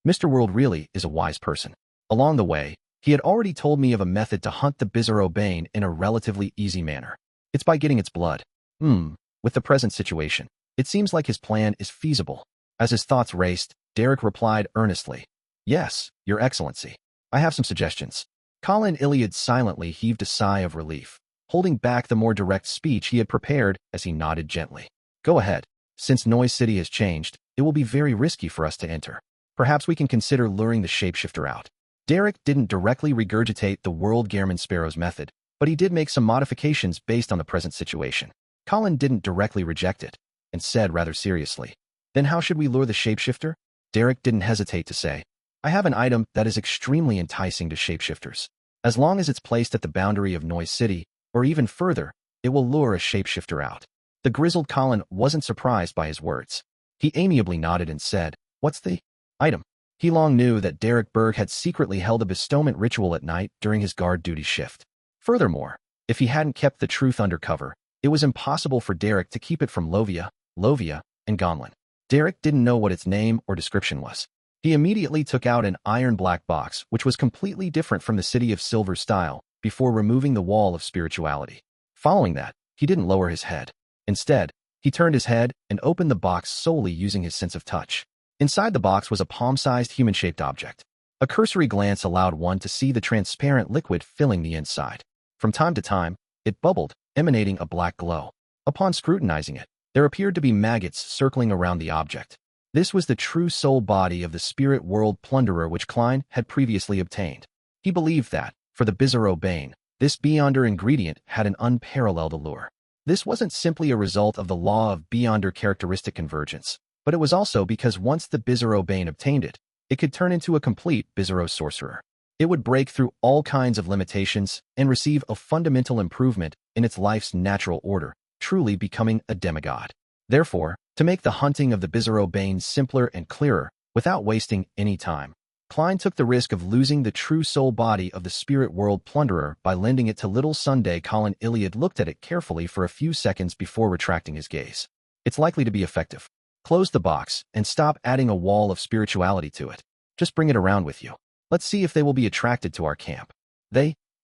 Mr. World really is a wise person. Along the way, he had already told me of a method to hunt the Bizarro Bane in a relatively easy manner. It's by getting its blood. With the present situation, it seems like his plan is feasible. As his thoughts raced, Derek replied earnestly, "Yes, Your Excellency. I have some suggestions." Colin Iliad silently heaved a sigh of relief, holding back the more direct speech he had prepared as he nodded gently. "Go ahead. Since Noise City has changed, it will be very risky for us to enter. Perhaps we can consider luring the shapeshifter out." Derek didn't directly regurgitate the World Gairman Sparrow's method, but he did make some modifications based on the present situation. Colin didn't directly reject it, and said rather seriously, "Then how should we lure the shapeshifter?" Derek didn't hesitate to say, "I have an item that is extremely enticing to shapeshifters. As long as it's placed at the boundary of Noise City, or even further, it will lure a shapeshifter out." The grizzled Colin wasn't surprised by his words. He amiably nodded and said, "What's the item?" He long knew that Derek Berg had secretly held a bestowment ritual at night during his guard duty shift. Furthermore, if he hadn't kept the truth undercover, it was impossible for Derek to keep it from Lovia, and Gonlin. Derek didn't know what its name or description was. He immediately took out an iron black box, which was completely different from the City of Silver style, before removing the wall of spirituality. Following that, he didn't lower his head. Instead, he turned his head and opened the box solely using his sense of touch. Inside the box was a palm-sized human-shaped object. A cursory glance allowed one to see the transparent liquid filling the inside. From time to time, it bubbled, emanating a black glow. Upon scrutinizing it, there appeared to be maggots circling around the object. This was the true soul body of the spirit world plunderer which Klein had previously obtained. He believed that, for the bizarro Bane, this Beyonder ingredient had an unparalleled allure. This wasn't simply a result of the law of Beyonder characteristic convergence, but it was also because once the bizarro Bane obtained it, it could turn into a complete bizarro sorcerer. It would break through all kinds of limitations and receive a fundamental improvement in its life's natural order, truly becoming a demigod. Therefore, to make the hunting of the bizarro Bane simpler and clearer, without wasting any time, Klein took the risk of losing the true soul body of the spirit world plunderer by lending it to Little Sunday. Colin Iliad looked at it carefully for a few seconds before retracting his gaze. It's likely to be effective. Close the box and stop adding a wall of spirituality to it. Just bring it around with you. Let's see if they will be attracted to our camp. They?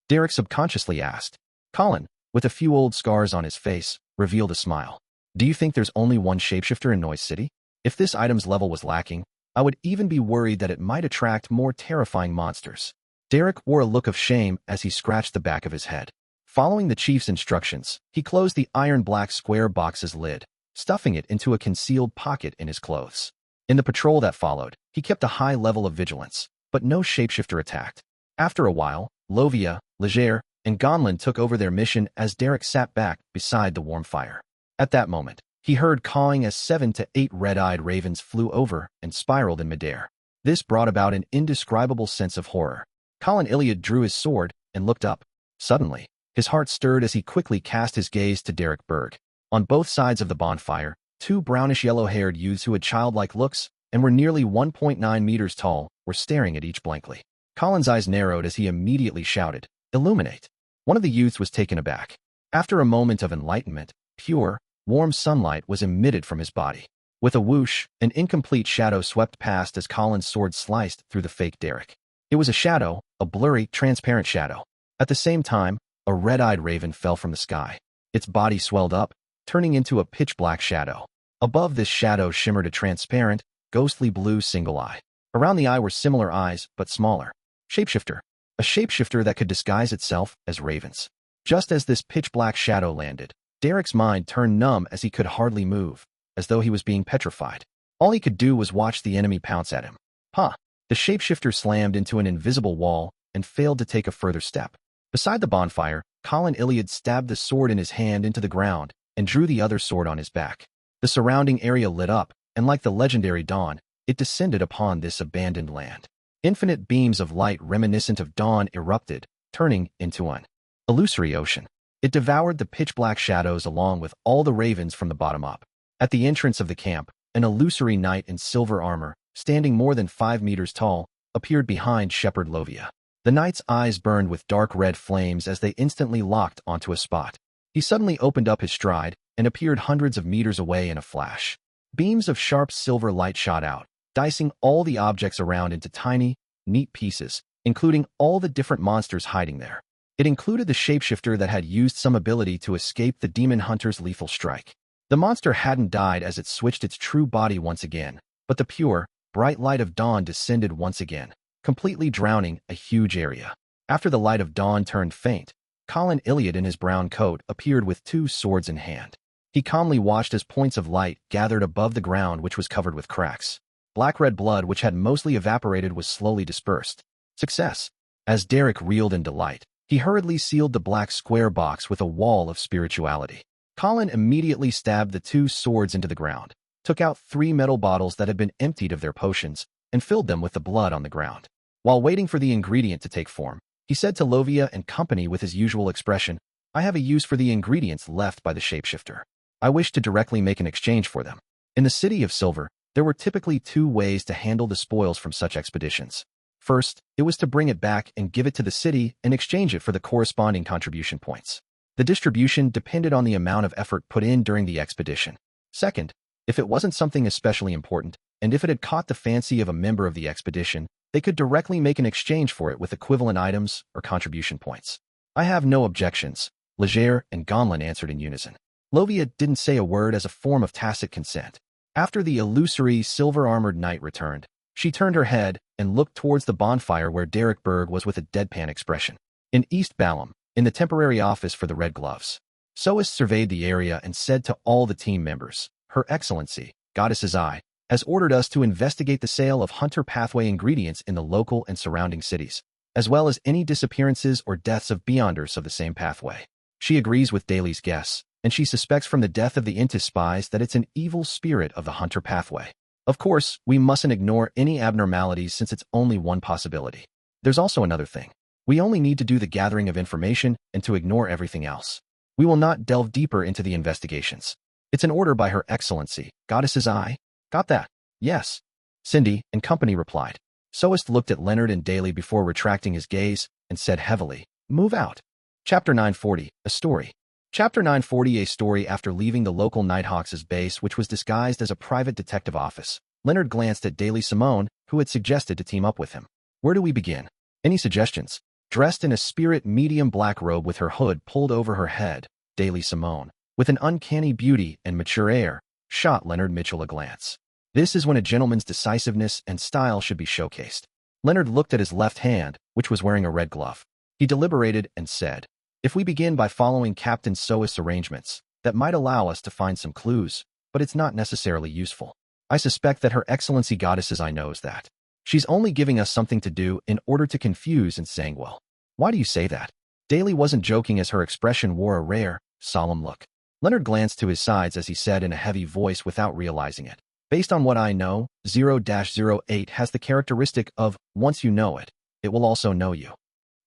Derek subconsciously asked. Colin, with a few old scars on his face, revealed a smile. Do you think there's only one shapeshifter in Noise City? If this item's level was lacking, I would even be worried that it might attract more terrifying monsters. Derek wore a look of shame as he scratched the back of his head. Following the chief's instructions, he closed the iron black square box's lid, stuffing it into a concealed pocket in his clothes. In the patrol that followed, he kept a high level of vigilance, but no shapeshifter attacked. After a while, Lovia, Leger, and Gonlin took over their mission as Derek sat back beside the warm fire. At that moment, he heard cawing as 7 to 8 red-eyed ravens flew over and spiraled in midair. This brought about an indescribable sense of horror. Colin Iliad drew his sword and looked up. Suddenly, his heart stirred as he quickly cast his gaze to Derek Berg. On both sides of the bonfire, 2 brownish-yellow-haired youths who had childlike looks and were nearly 1.9 meters tall were staring at each blankly. Colin's eyes narrowed as he immediately shouted, "Illuminate!" One of the youths was taken aback. After a moment of enlightenment, pure, warm sunlight was emitted from his body. With a whoosh, an incomplete shadow swept past as Colin's sword sliced through the fake Derek. It was a shadow, a blurry, transparent shadow. At the same time, a red-eyed raven fell from the sky. Its body swelled up, turning into a pitch-black shadow. Above this shadow shimmered a transparent, ghostly blue single eye. Around the eye were similar eyes, but smaller. Shapeshifter. A shapeshifter that could disguise itself as ravens. Just as this pitch-black shadow landed, Derek's mind turned numb as he could hardly move, as though he was being petrified. All he could do was watch the enemy pounce at him. The shapeshifter slammed into an invisible wall and failed to take a further step. Beside the bonfire, Colin Iliad stabbed the sword in his hand into the ground and drew the other sword on his back. The surrounding area lit up, and like the legendary dawn, it descended upon this abandoned land. Infinite beams of light reminiscent of dawn erupted, turning into an illusory ocean. It devoured the pitch-black shadows along with all the ravens from the bottom up. At the entrance of the camp, an illusory knight in silver armor, standing more than 5 meters tall, appeared behind Shepherd Lovia. The knight's eyes burned with dark red flames as they instantly locked onto a spot. He suddenly opened up his stride and appeared hundreds of meters away in a flash. Beams of sharp silver light shot out, dicing all the objects around into tiny, neat pieces, including all the different monsters hiding there. It included the shapeshifter that had used some ability to escape the demon hunter's lethal strike. The monster hadn't died as it switched its true body once again, but the pure, bright light of dawn descended once again, completely drowning a huge area. After the light of dawn turned faint, Colin Iliad in his brown coat appeared with 2 swords in hand. He calmly watched as points of light gathered above the ground which was covered with cracks. Black-red blood which had mostly evaporated was slowly dispersed. Success! As Derek reeled in delight, he hurriedly sealed the black square box with a wall of spirituality. Colin immediately stabbed the 2 swords into the ground, took out 3 metal bottles that had been emptied of their potions, and filled them with the blood on the ground. While waiting for the ingredient to take form, he said to Lovia and company with his usual expression, "I have a use for the ingredients left by the shapeshifter. I wish to directly make an exchange for them." In the City of Silver, there were typically 2 ways to handle the spoils from such expeditions. First, it was to bring it back and give it to the city and exchange it for the corresponding contribution points. The distribution depended on the amount of effort put in during the expedition. Second, if it wasn't something especially important, and if it had caught the fancy of a member of the expedition, they could directly make an exchange for it with equivalent items or contribution points. I have no objections, Leger and Gonlin answered in unison. Lovia didn't say a word as a form of tacit consent. After the illusory silver-armored knight returned, she turned her head and looked towards the bonfire where Derek Berg was with a deadpan expression. In East Balham, in the temporary office for the Red Gloves, Soist surveyed the area and said to all the team members, Her Excellency, Goddess's Eye, has ordered us to investigate the sale of Hunter Pathway ingredients in the local and surrounding cities, as well as any disappearances or deaths of Beyonders of the same pathway. She agrees with Daly's guess, and she suspects from the death of the Intis spies that it's an evil spirit of the Hunter Pathway. Of course, we mustn't ignore any abnormalities since it's only one possibility. There's also another thing. We only need to do the gathering of information and to ignore everything else. We will not delve deeper into the investigations. It's an order by Her Excellency, Goddess's Eye. Got that? Yes. Cindy and company replied. Soist looked at Leonard and Daly before retracting his gaze and said heavily, Move out. Chapter 940, A Story. Chapter 940, A Story. After leaving the local Nighthawks' base, which was disguised as a private detective office, Leonard glanced at Daly Simone, who had suggested to team up with him. Where do we begin? Any suggestions? Dressed in a spirit medium black robe with her hood pulled over her head, Daly Simone, with an uncanny beauty and mature air, shot Leonard Mitchell a glance. This is when a gentleman's decisiveness and style should be showcased. Leonard looked at his left hand, which was wearing a red glove. He deliberated and said, If we begin by following Captain Soist's arrangements, that might allow us to find some clues, but it's not necessarily useful. I suspect that Her Excellency Goddess's Eye knows that. She's only giving us something to do in order to confuse and Sangwell. Why do you say that? Daly wasn't joking as her expression wore a rare, solemn look. Leonard glanced to his sides as he said in a heavy voice without realizing it. Based on what I know, 0-08 has the characteristic of, once you know it, it will also know you.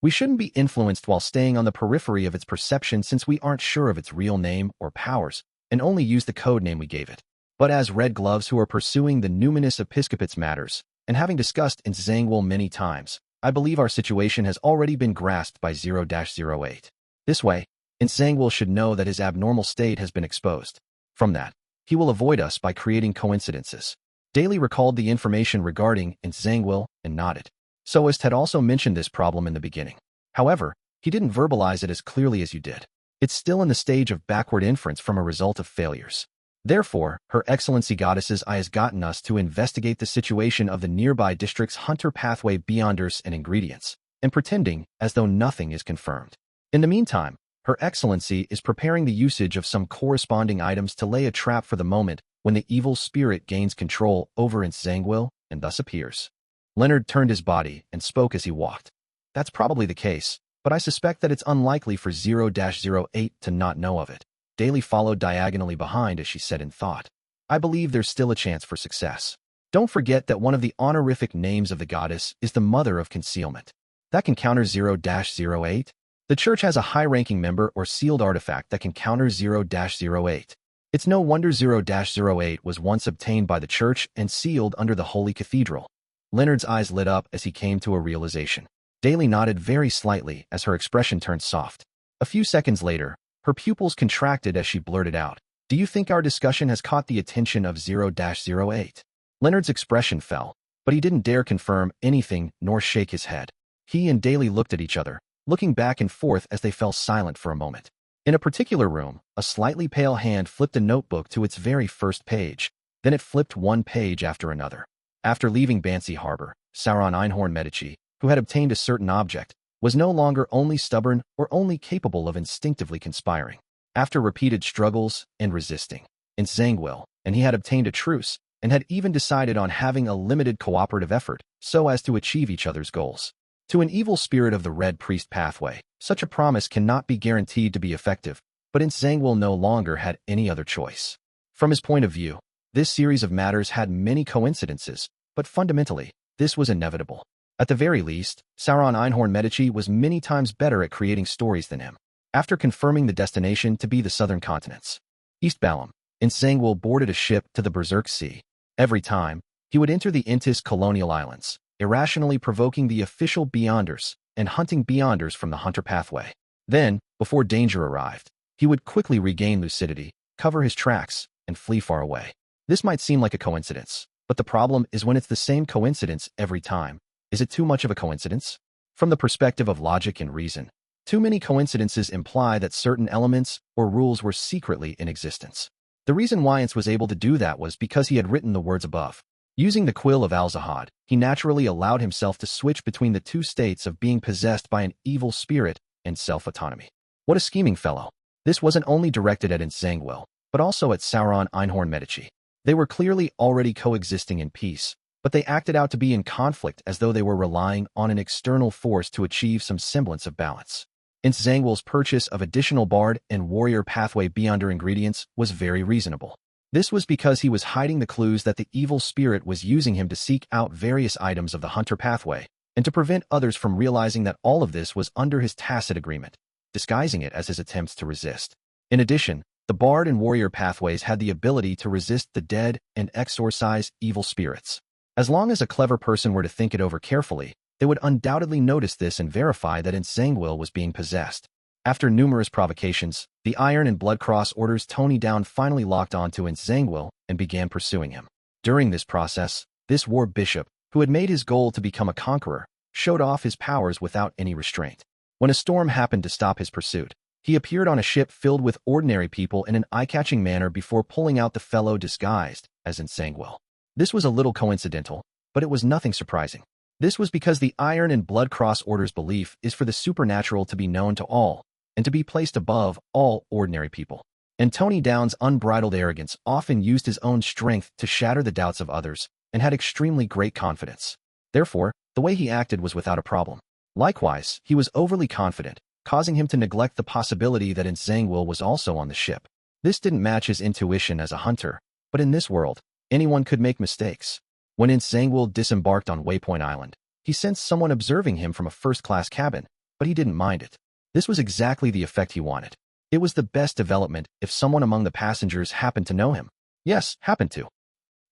We shouldn't be influenced while staying on the periphery of its perception since we aren't sure of its real name or powers, and only use the code name we gave it. But as Red Gloves who are pursuing the numinous episcopate's matters, and having discussed in Zangwell many times, I believe our situation has already been grasped by 0-08. This way, Zangwell should know that his abnormal state has been exposed. From that, he will avoid us by creating coincidences. Daly recalled the information regarding Zangwell and nodded. Soist had also mentioned this problem in the beginning. However, he didn't verbalize it as clearly as you did. It's still in the stage of backward inference from a result of failures. Therefore, Her Excellency Goddess's Eye has gotten us to investigate the situation of the nearby district's Hunter Pathway Beyonders and ingredients, and pretending as though nothing is confirmed. In the meantime, Her Excellency is preparing the usage of some corresponding items to lay a trap for the moment when the evil spirit gains control over Zangwell and thus appears. Leonard turned his body and spoke as he walked. That's probably the case, but I suspect that it's unlikely for 0-08 to not know of it. Daly followed diagonally behind as she said in thought. I believe there's still a chance for success. Don't forget that one of the honorific names of the goddess is the Mother of Concealment. That can counter 0-08. The church has a high-ranking member or sealed artifact that can counter 0-08. It's no wonder 0-08 was once obtained by the church and sealed under the Holy Cathedral. Leonard's eyes lit up as he came to a realization. Daly nodded very slightly as her expression turned soft. A few seconds later, her pupils contracted as she blurted out, Do you think our discussion has caught the attention of 0-08? Leonard's expression fell, but he didn't dare confirm anything nor shake his head. He and Daly looked at each other, looking back and forth as they fell silent for a moment. In a particular room, a slightly pale hand flipped a notebook to its very first page. Then it flipped one page after another. After leaving Bancy Harbor, Sauron Einhorn Medici, who had obtained a certain object, was no longer only stubborn or only capable of instinctively conspiring. After repeated struggles and resisting, in Zangwell, and he had obtained a truce, and had even decided on having a limited cooperative effort so as to achieve each other's goals. To an evil spirit of the Red Priest pathway, such a promise cannot be guaranteed to be effective, but Zangwell no longer had any other choice. From his point of view, this series of matters had many coincidences, but fundamentally, this was inevitable. At the very least, Sauron Einhorn Medici was many times better at creating stories than him. After confirming the destination to be the southern continents, East Balham, Zangwell boarded a ship to the Berserk Sea. Every time, he would enter the Intis colonial islands, irrationally provoking the official Beyonders and hunting Beyonders from the Hunter Pathway. Then, before danger arrived, he would quickly regain lucidity, cover his tracks, and flee far away. This might seem like a coincidence, But the problem is when it's the same coincidence every time. Is it too much of a coincidence? From the perspective of logic and reason, too many coincidences imply that certain elements or rules were secretly in existence. The reason Wyance was able to do that was because he had written the words above. Using the quill of Al-Zahad, he naturally allowed himself to switch between the two states of being possessed by an evil spirit and self-autonomy. What a scheming fellow. This wasn't only directed at Zhangguo, but also at Sauron Einhorn Medici. They were clearly already coexisting in peace, but they acted out to be in conflict as though they were relying on an external force to achieve some semblance of balance. Zhangguo's purchase of additional bard and warrior pathway beyonder ingredients was very reasonable. This was because he was hiding the clues that the evil spirit was using him to seek out various items of the hunter pathway, and to prevent others from realizing that all of this was under his tacit agreement, disguising it as his attempts to resist. In addition, the bard and warrior pathways had the ability to resist the dead and exorcise evil spirits. As long as a clever person were to think it over carefully, they would undoubtedly notice this and verify that Zhangguo was being possessed. After numerous provocations, the Iron and Blood Cross Order's Tony Down finally locked onto Zhangguo and began pursuing him. During this process, this war bishop, who had made his goal to become a conqueror, showed off his powers without any restraint. When a storm happened to stop his pursuit, he appeared on a ship filled with ordinary people in an eye-catching manner before pulling out the fellow disguised as Zhangguo. This was a little coincidental, but it was nothing surprising. This was because the Iron and Blood Cross Order's belief is for the supernatural to be known to all, and to be placed above all ordinary people. And Tony Down's unbridled arrogance often used his own strength to shatter the doubts of others, and had extremely great confidence. Therefore, the way he acted was without a problem. Likewise, he was overly confident, causing him to neglect the possibility that Zhangguo was also on the ship. This didn't match his intuition as a hunter, but in this world, anyone could make mistakes. When Zhangguo disembarked on Waypoint Island, he sensed someone observing him from a first-class cabin, but he didn't mind it. This was exactly the effect he wanted. It was the best development if someone among the passengers happened to know him. Yes, happened to.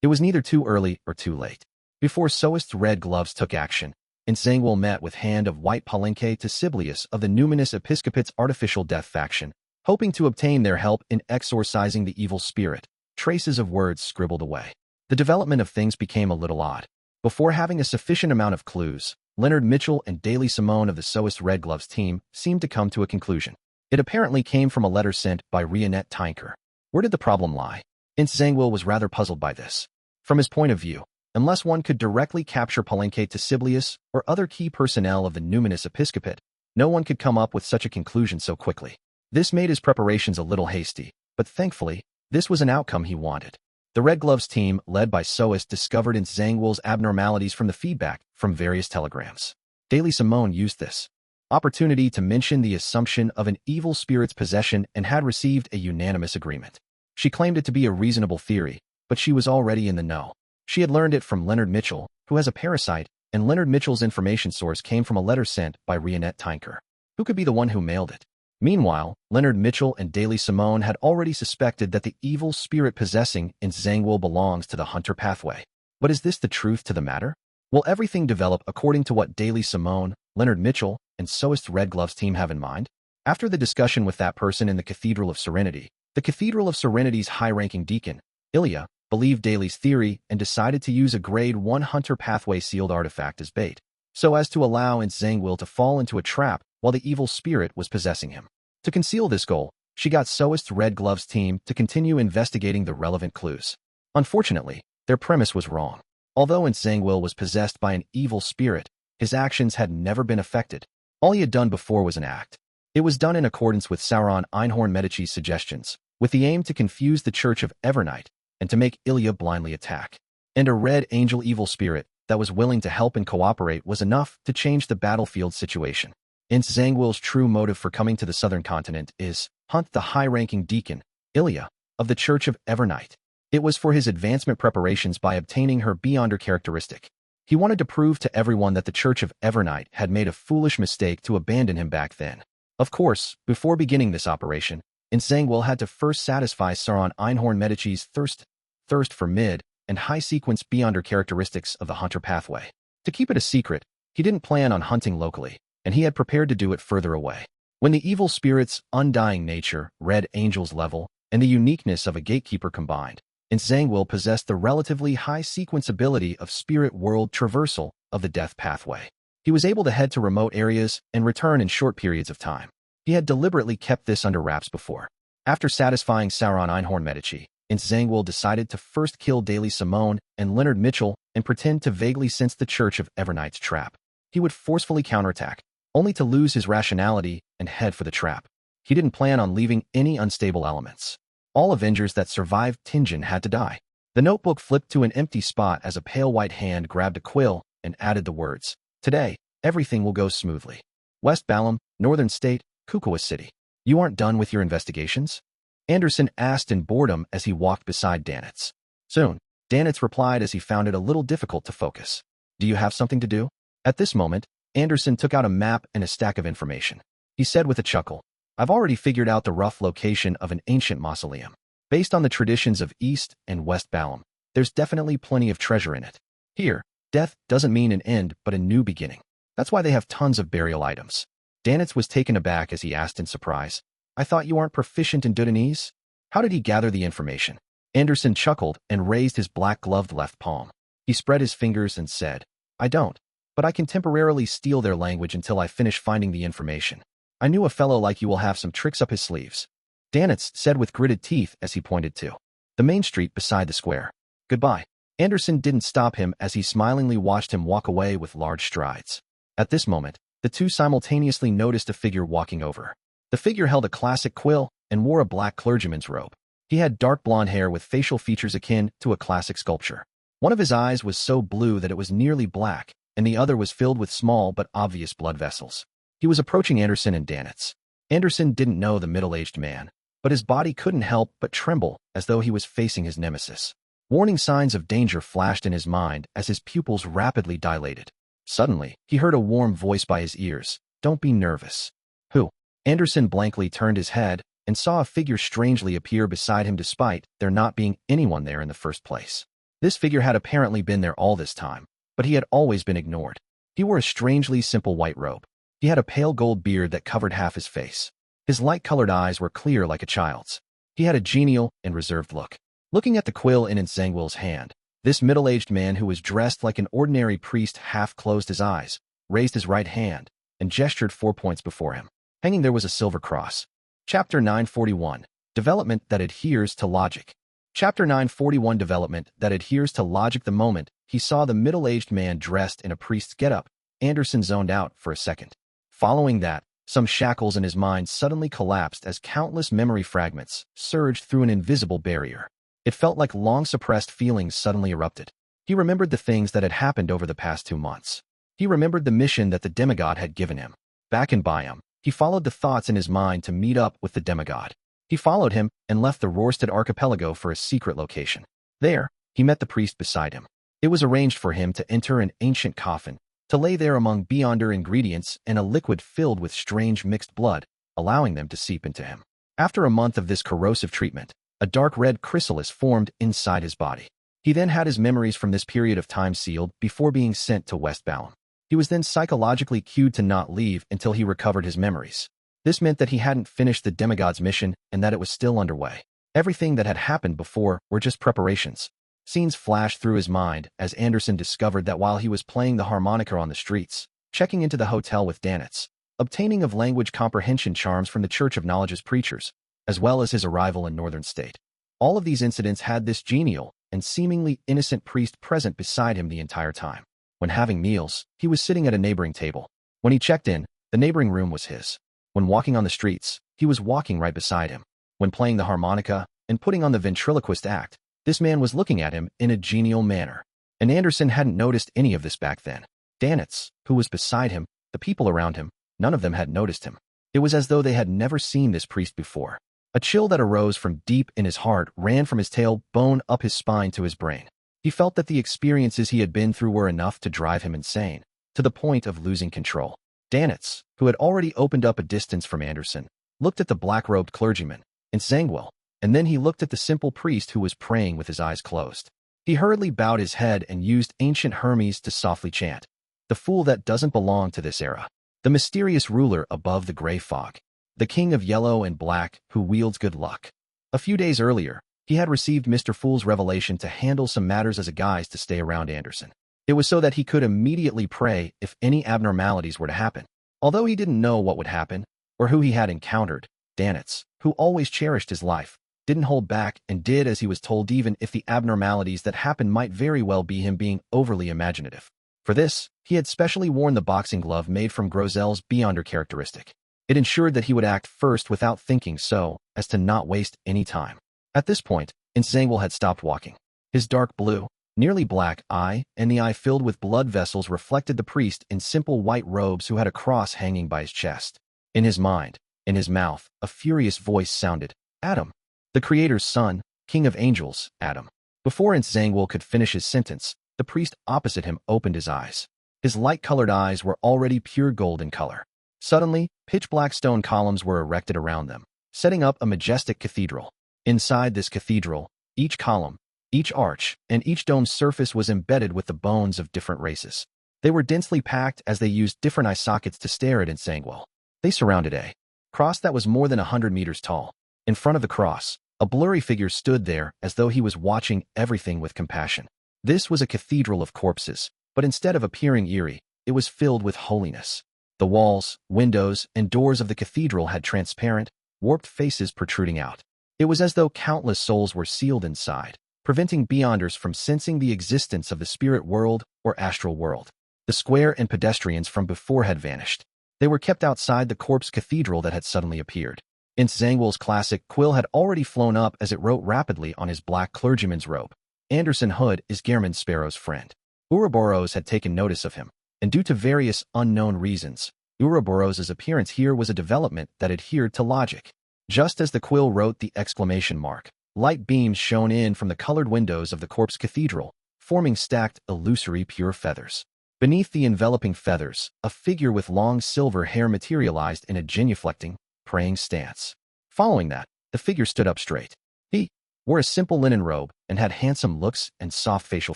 It was neither too early or too late. Before Soist's red gloves took action, Zhangguo met with Hand of White Palenque to Siblius of the Numinous Episcopate's Artificial Death faction, hoping to obtain their help in exorcising the evil spirit. Traces of words scribbled away. The development of things became a little odd. Before having a sufficient amount of clues, Leonard Mitchell and Daly Simone of the Soist Red Gloves team seemed to come to a conclusion. It apparently came from a letter sent by Rionette Tinker. Where did the problem lie? Zhangguo was rather puzzled by this. From his point of view, unless one could directly capture Palenque to Siblius or other key personnel of the Numinous Episcopate, no one could come up with such a conclusion so quickly. This made his preparations a little hasty, but thankfully, this was an outcome he wanted. The Red Gloves team, led by Soist, discovered Zhangguo's abnormalities from the feedback from various telegrams. Daly Simone used this opportunity to mention the assumption of an evil spirit's possession and had received a unanimous agreement. She claimed it to be a reasonable theory, but she was already in the know. She had learned it from Leonard Mitchell, who has a parasite, and Leonard Mitchell's information source came from a letter sent by Rionette Tinker. Who could be the one who mailed it? Meanwhile, Leonard Mitchell and Daly Simone had already suspected that the evil spirit possessing Zhangguo belongs to the hunter pathway. But is this the truth to the matter? Will everything develop according to what Daly Simone, Leonard Mitchell, and Soist Red Gloves team have in mind? After the discussion with that person in the Cathedral of Serenity, the Cathedral of Serenity's high-ranking deacon, Ilya, believed Daly's theory and decided to use a Grade 1 hunter pathway sealed artifact as bait, so as to allow Zhangguo to fall into a trap while the evil spirit was possessing him. To conceal this goal, she got Soist Red Gloves team to continue investigating the relevant clues. Unfortunately, their premise was wrong. Although Zhangguo was possessed by an evil spirit, his actions had never been affected. All he had done before was an act. It was done in accordance with Sauron Einhorn Medici's suggestions, with the aim to confuse the Church of Evernight and to make Ilya blindly attack. And a red angel evil spirit that was willing to help and cooperate was enough to change the battlefield situation. Zhangguo's true motive for coming to the southern continent is hunt the high-ranking deacon, Ilya, of the Church of Evernight. It was for his advancement preparations by obtaining her beyonder characteristic. He wanted to prove to everyone that the Church of Evernight had made a foolish mistake to abandon him back then. Of course, before beginning this operation, Zhangguo had to first satisfy Sauron Einhorn Medici's thirst for mid and high-sequence beyonder characteristics of the hunter pathway. To keep it a secret, he didn't plan on hunting locally, and he had prepared to do it further away. When the evil spirit's undying nature, red angel's level, and the uniqueness of a gatekeeper combined, and Zhangguo possessed the relatively high sequenceability of spirit world traversal of the death pathway. He was able to head to remote areas and return in short periods of time. He had deliberately kept this under wraps before. After satisfying Sauron Einhorn Medici, Zhangguo decided to first kill Daly Simone and Leonard Mitchell and pretend to vaguely sense the Church of Evernight's trap. He would forcefully counterattack, only to lose his rationality and head for the trap. He didn't plan on leaving any unstable elements. All Avengers that survived Tingen had to die. The notebook flipped to an empty spot as a pale white hand grabbed a quill and added the words, "Today, everything will go smoothly. West Balam, Northern State, Kukua City. You aren't done with your investigations?" Anderson asked in boredom as he walked beside Danitz. "Soon," Danitz replied as he found it a little difficult to focus. "Do you have something to do?" At this moment, Anderson took out a map and a stack of information. He said with a chuckle, "I've already figured out the rough location of an ancient mausoleum. Based on the traditions of East and West Balam, there's definitely plenty of treasure in it. Here, death doesn't mean an end but a new beginning. That's why they have tons of burial items." Danitz was taken aback as he asked in surprise, "I thought you aren't proficient in Dudanese?" How did he gather the information? Anderson chuckled and raised his black-gloved left palm. He spread his fingers and said, "I don't, but I can temporarily steal their language until I finish finding the information. I knew a fellow like you will have some tricks up his sleeves." Danitz said with gritted teeth as he pointed to the main street beside the square. "Goodbye." Anderson didn't stop him as he smilingly watched him walk away with large strides. At this moment, the two simultaneously noticed a figure walking over. The figure held a classic quill and wore a black clergyman's robe. He had dark blonde hair with facial features akin to a classic sculpture. One of his eyes was so blue that it was nearly black, and the other was filled with small but obvious blood vessels. He was approaching Anderson and Danitz. Anderson didn't know the middle-aged man, but his body couldn't help but tremble as though he was facing his nemesis. Warning signs of danger flashed in his mind as his pupils rapidly dilated. Suddenly, he heard a warm voice by his ears, "Don't be nervous." "Who?" Anderson blankly turned his head and saw a figure strangely appear beside him despite there not being anyone there in the first place. This figure had apparently been there all this time, but he had always been ignored. He wore a strangely simple white robe. He had a pale gold beard that covered half his face. His light-colored eyes were clear like a child's. He had a genial and reserved look. Looking at the quill in Zhangguo's hand, this middle-aged man who was dressed like an ordinary priest half closed his eyes, raised his right hand, and gestured 4 points before him. Hanging there was a silver cross. Chapter 941, Development that Adheres to Logic. Chapter 941, Development that Adheres to Logic. The moment he saw the middle-aged man dressed in a priest's getup, Anderson zoned out for a second. Following that, some shackles in his mind suddenly collapsed as countless memory fragments surged through an invisible barrier. It felt like long-suppressed feelings suddenly erupted. He remembered the things that had happened over the past 2 months. He remembered the mission that the demigod had given him. Back in Byam, he followed the thoughts in his mind to meet up with the demigod. He followed him and left the Rorstad archipelago for a secret location. There, he met the priest beside him. It was arranged for him to enter an ancient coffin, to lay there among beyonder ingredients and a liquid filled with strange mixed blood, allowing them to seep into him. After a month of this corrosive treatment, a dark red chrysalis formed inside his body. He then had his memories from this period of time sealed before being sent to West Balam. He was then psychologically cued to not leave until he recovered his memories. This meant that he hadn't finished the demigod's mission and that it was still underway. Everything that had happened before were just preparations. Scenes flashed through his mind as Anderson discovered that while he was playing the harmonica on the streets, checking into the hotel with Danitz, obtaining of language comprehension charms from the Church of Knowledge's preachers, as well as his arrival in Northern State. All of these incidents had this genial and seemingly innocent priest present beside him the entire time. When having meals, he was sitting at a neighboring table. When he checked in, the neighboring room was his. When walking on the streets, he was walking right beside him. When playing the harmonica and putting on the ventriloquist act, this man was looking at him in a genial manner. And Anderson hadn't noticed any of this back then. Danitz, who was beside him, the people around him, none of them had noticed him. It was as though they had never seen this priest before. A chill that arose from deep in his heart ran from his tailbone up his spine to his brain. He felt that the experiences he had been through were enough to drive him insane, to the point of losing control. Danitz, who had already opened up a distance from Anderson, looked at the black-robed clergyman, and Zhangguo, and then he looked at the simple priest who was praying with his eyes closed. He hurriedly bowed his head and used ancient Hermes to softly chant, "The fool that doesn't belong to this era. The mysterious ruler above the gray fog. The king of yellow and black who wields good luck." A few days earlier, He had received Mr. Fool's revelation to handle some matters as a guise to stay around Anderson. It was so that he could immediately pray if any abnormalities were to happen. Although he didn't know what would happen, or who he had encountered, Danitz, who always cherished his life, didn't hold back and did as he was told, even if the abnormalities that happened might very well be him being overly imaginative. For this, he had specially worn the boxing glove made from Grozel's Beyonder characteristic. It ensured that he would act first without thinking so as to not waste any time. At this point, Zhangwell had stopped walking. His dark blue, nearly black eye and the eye filled with blood vessels reflected the priest in simple white robes who had a cross hanging by his chest. In his mind, in his mouth, a furious voice sounded, "Adam, the Creator's son, King of Angels, Adam." Before Zhangwell could finish his sentence, the priest opposite him opened his eyes. His light-colored eyes were already pure gold in color. Suddenly, pitch-black stone columns were erected around them, setting up a majestic cathedral. Inside this cathedral, each column, each arch, and each dome's surface was embedded with the bones of different races. They were densely packed as they used different eye sockets to stare at Zhangwell. They surrounded a cross that was more than 100 meters tall. In front of the cross, a blurry figure stood there as though he was watching everything with compassion. This was a cathedral of corpses, but instead of appearing eerie, it was filled with holiness. The walls, windows, and doors of the cathedral had transparent, warped faces protruding out. It was as though countless souls were sealed inside, preventing beyonders from sensing the existence of the spirit world or astral world. The square and pedestrians from before had vanished. They were kept outside the corpse cathedral that had suddenly appeared. Zhangwell's classic quill had already flown up as it wrote rapidly on his black clergyman's robe. Anderson Hood is Gehrman Sparrow's friend. Ouroboros had taken notice of him, and due to various unknown reasons, Ouroboros' appearance here was a development that adhered to logic. Just as the quill wrote the exclamation mark, light beams shone in from the colored windows of the corpse cathedral, forming stacked, illusory pure feathers. Beneath the enveloping feathers, a figure with long silver hair materialized in a genuflecting, praying stance. Following that, the figure stood up straight. He wore a simple linen robe and had handsome looks and soft facial